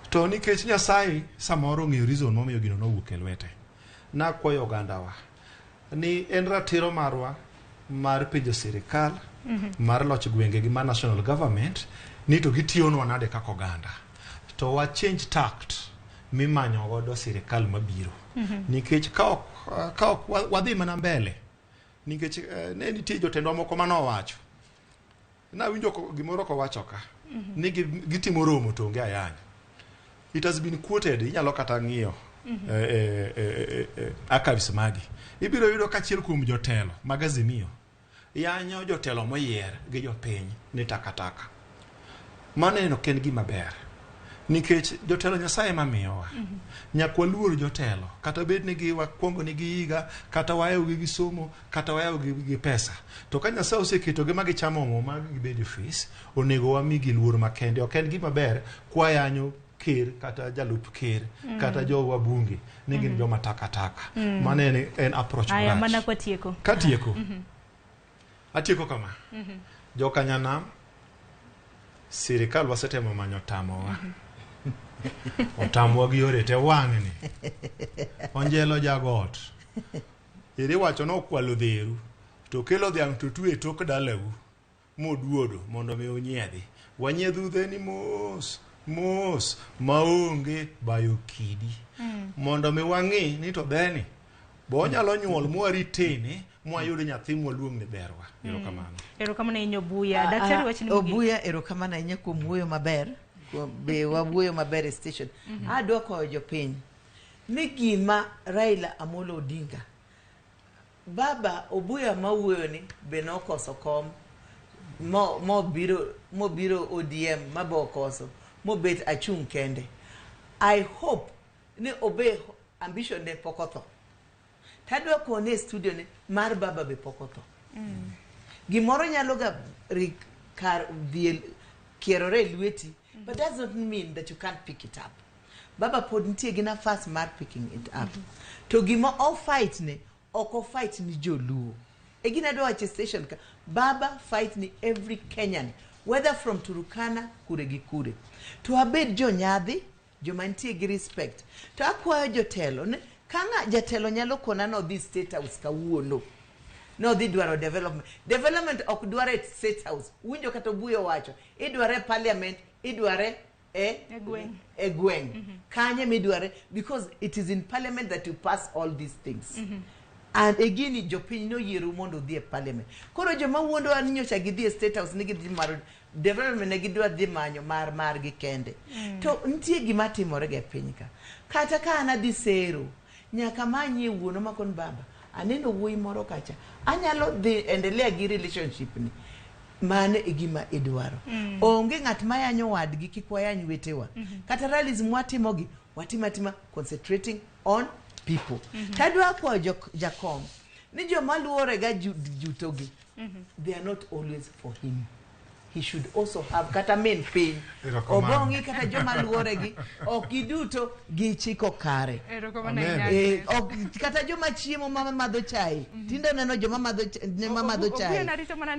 to nikech Nyasaye samoro ng'eyo reason momiyo gino nowuok e lwete na kwayo oganda wa ni en ratiro marwa mar penjo sirikal mar loch gwenge gi ma national government ni to gitiyonwa nade kaka oganda to wa change tact mimanyo godo sirikal mabiro nikech ka ok wadhi mana mbele nikech ne nitie jotendwa moko manowacho na winjo gimoro ko wacho ka ni gitimo romo to onge ayany. It has been quoted inyalo kata ng'iyo archives magi ibiro yudo kachiel kuom jotelo mag Azimio yanyo jotelo moyier gi jopiny ni takataka. Maneno ken gima ber nikech jotelo Nyasaye mamiyowa nyakwa luor jotelo kata bed ni gi wakwongo ni gi higa kata wayo gi somo kata wayo gi pesa to ka Nyasaye oseketo gi magi chamo mo mag gibedi office onego wamigi luor makende. Ok en gima ber kwa yanyo ker kata jalup ker kata jo wabunge ni gin joma takataka. Mane en approach aya mana kwa tieko katieko atieko kama joka nyanam sirikal wasetemo manyo tamowa otamwa gi yore te wang'ni onjelo jagot iri wacho no kwalo dheru to kelo dhiang' to twe tok dalau moduodo mondo mi onyiedhi wanyiedhu dheni mos maonge bayo kidi mondo mi wang'i ni to dheni bo nyalo nyuol mwaritene mwayudo nyathi mwaluong ni berwa. Erokamano. Erokamano inyo buya. Daktari wachini mugi. Obuya erokamano inyo kuom wuoyo maber. Be wawuoyo maber e station. Adwa koyo jopiny ni gima Raila Amolo Odinga baba Obuya mawuoyo ni be nokoso kom mobiro ODM mabokoso mobet achung kende. I hope ni obe ambition ne pokotho. Tadwa kone studio ni mar baba be pokotho. Gimoro nyalo ga kar kierore lweti, but that doesn't mean that you can't pick it up. Baba pod nitie gina fast mar picking it up. To gima all fight ne oko fight ni joluo. Egina do wache station ka baba fight ni every Kenyan, whether from Turukana kure gi kure. To abed jo nyadhi jo mantie gi respect. To akwayo jotelo ne kanga jatelo nyalo kona no this state house kawuono. No dhi dwaro development ok dware state house. Winjo kata Obuya wacho idware parliament, idware egweng. Kanye midware because it is in parliament that you pass all these things. And again jopiny no yiero mondo dhi e parliament. Koro joma wuondo an nyocha gidhi e state house nigi dhi mar development ne gidwa dhi manyo mar gi kende. To nitie gima timore ge piny ka. Kata ka ana dhi sero nyaka manye wuono makon baba. Aneno wuoyi moro kacha. Anyalo dhi endelea gi relationship ni. Mane igima idwaro. Onge ng'at mayanyo wadgi kik wayany wetewa. Kata rallies mwatimogi watimatima concentrating on people. Tadwa kwa Jakom ni joma luore ga jutogi. They are not always for him. He should also have kata main pain. Obongi kata joma luore gi okiduto gi chiko kare. Kata joma chiemo mama madho chai. Tindo neno joma madho chai.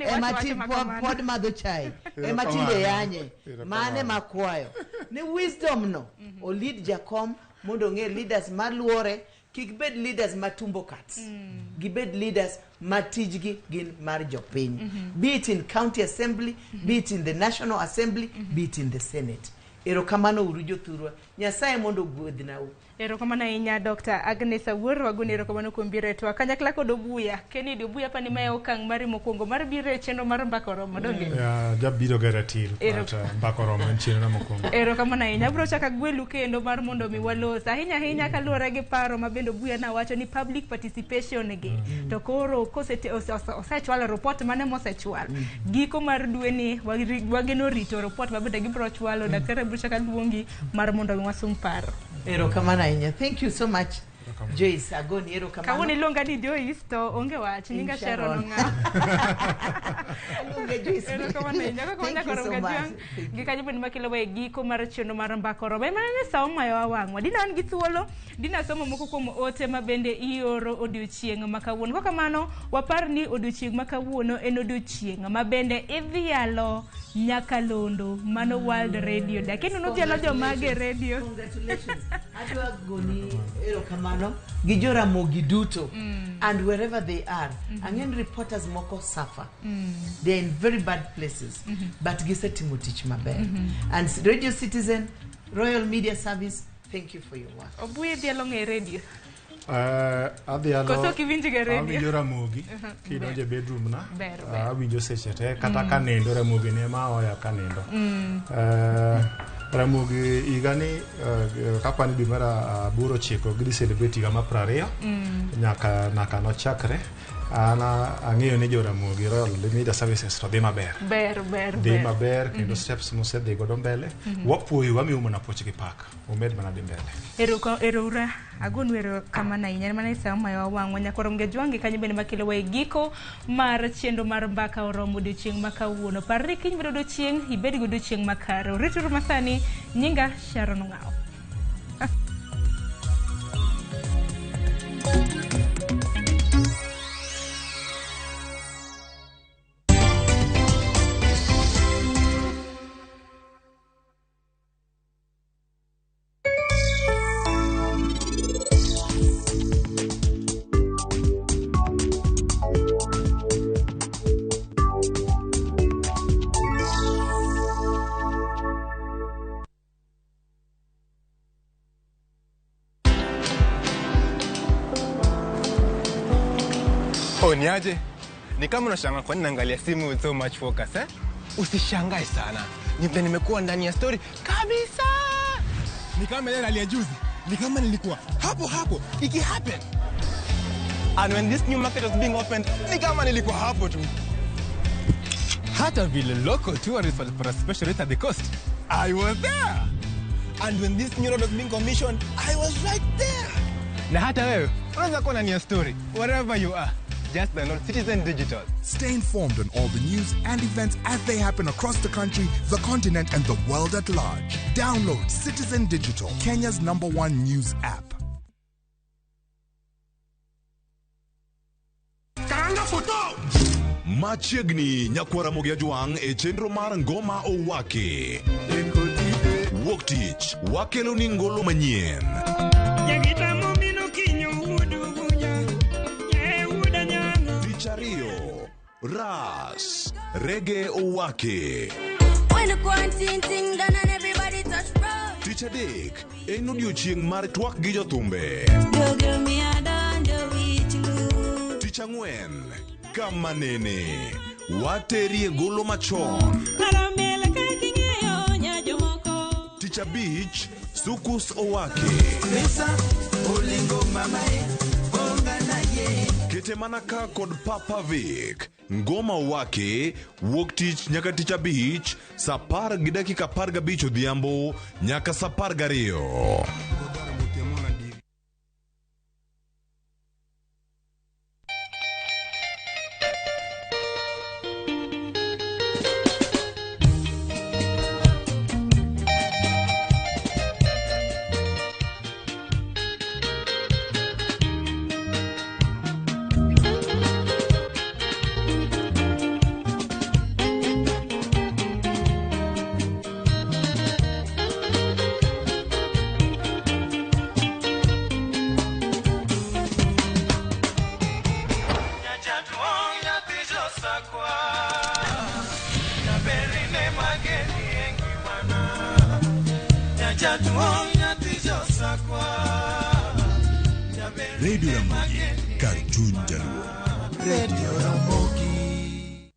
Emati pod madho chai. Ematinde yanye. Mane makwayo. Ni wisdom no. O lead Jakom mondo nge leaders maluore kikbed leaders matumbo cats. Gibed leaders matijgi gin mar jopiny. Be it in county assembly, be it in the national assembly, be it in the senate. Erokamano uru jothurwa. Nyasaye mondo gwedhnau. Erokamano inya Dr. Agnes Awuor wagone erokamano kuom biro etwa kanyakla kod Obuya. Kennedy Obuya pani mae okang' mari mokwongo mar biro e chenro mar mbaka oromo donge. Ya jabiro ga ratil mbaka oromo en chenro mokwongo. Erokamano inya abiro chaka gwelu kendo mar mondo mi walos ahinya kaluwore gi paro ma bende Obuya na wacho ni public participation gi. To koro osechwalo report mane mosechwal. Giko mar dwe ni wageno rito report ma bende gibiro chwalo. Daktari abiro chaka luongi mar mondo wasum paro. Erokamano inya. Thank you so much. Joyce agoni erokamano. Kawoni longa ni Joyce to onge wach ninga Sharon nga. Longa Joyce. Erokamano inya ko konya koronga jang. Gikanyo bende makelo we giko mar chenro mar mbaka oromo. Emane sawo mayo awangwa. Dina an gi thuolo, dina somo moko kuom ote ma bende ioro odiochieng' ma kawuono. Kaka mano wapar ni odiochieng' ma kawuono en odiochieng' ma bende idhialo Nyakalondo mano World Radio. Dakini nothialo jomage radio. Congratulations. Adwa goni erokamano gi jo Ramogi duto and wherever they are. Ang'en reporters moko suffer. They are in very bad places. But gisetimo tich maber. And Radio Citizen, Royal Media Service, thank you for your work. Obuya dhialo ng'e radio. Adhialo. Koso kiwinjo ga radio. Awinjo Ramogi. Kidonjo bedroom na. Awinjo seche te kata kanendo Ramogi ne ma oya kanendo. Ramogi igani kapani dwe mar 8 gidi celebrate higa ma 20 nyaka nochakre. Ana ang'eyo ni jo Ramogi Royal Media Services to dhi maber. Dhi maber kendo steps mosedhi godo mbele. Wapuoyo wamiyo mana poch gi pak. Omed mana dhi mbele. Erura agonu erokamano ahinya mana sawo mayo awang'wa nyakoro mge jwangi kanyo bende makelo we giko mar chenro mar mbaka oromo odiochieng' ma kawuono. Parri kiny bedo odiochieng' ibed go odiochieng' makare. Rituru masani nyinga Sharon Ng'ao. Niaje? Ni kama unashangaa kwa nini naangalia simu with so much focus, eh? Usishangae sana. Nimekuwa ndani ya story kabisa. Ni kama ile ya juzi. Ni kama nilikuwa hapo iki happen. And when this new market was being opened, ni kama nilikuwa hapo tu. Hata vile local tourists for a special rate at the coast, I was there. And when this new road was being commissioned, I was right there. Na hata wewe, unaweza kuwa ndani ya story, wherever you are. Just download Citizen Digital. Stay informed on all the news and events as they happen across the country, the continent, and the world at large. Download Citizen Digital, Kenya's #1 news app. Karanga photo! Machiegni nyakwara Ramogi Ajuang e chenro mar ngoma owake. Woktich, wakelo ni ngolo manyien. Chario, Ras, Reggae Owake. When the quarantine thing done and everybody touch road. Teacher Dick, enodiochieng mar twak gi jothumbe. Teacher Ngwen, Kamanene, wateri e golo machon. Teacher Beach, Sukus Owake. Olingo mamae. Kete manaka kod Papa Vic, ngoma wake, Woktich nyaka Teacher Beach, sapar gidakika 15 odhiambo, nyaka 12. Radio Ramogi, Cartoon Jaluo. Radio Ramogi.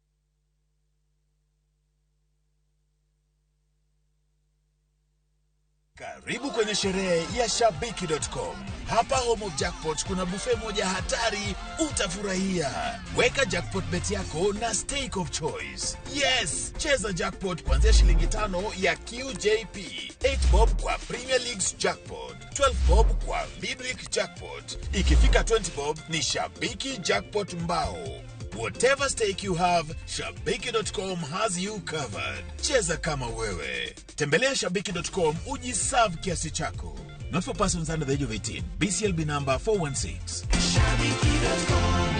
Karibu kwenye sherehe ya Shabiki.com. Hapa home of jackpot kuna buffet moja hatari utafurahia. Weka jackpot bet yako na stake of choice. Yes, cheza jackpot kuanzia shilingi 5 ya QJP. 8 bob kwa Premier League's jackpot. 12 bob kwa Midweek jackpot. Ikifika 20 bob ni Shabiki jackpot mbao. Whatever stake you have, Shabiki.com has you covered. Cheza kama wewe. Tembelea Shabiki.com ujiserve kiasi chako. Not for persons under the age of 18. BCLB number 416. Shabiki.com.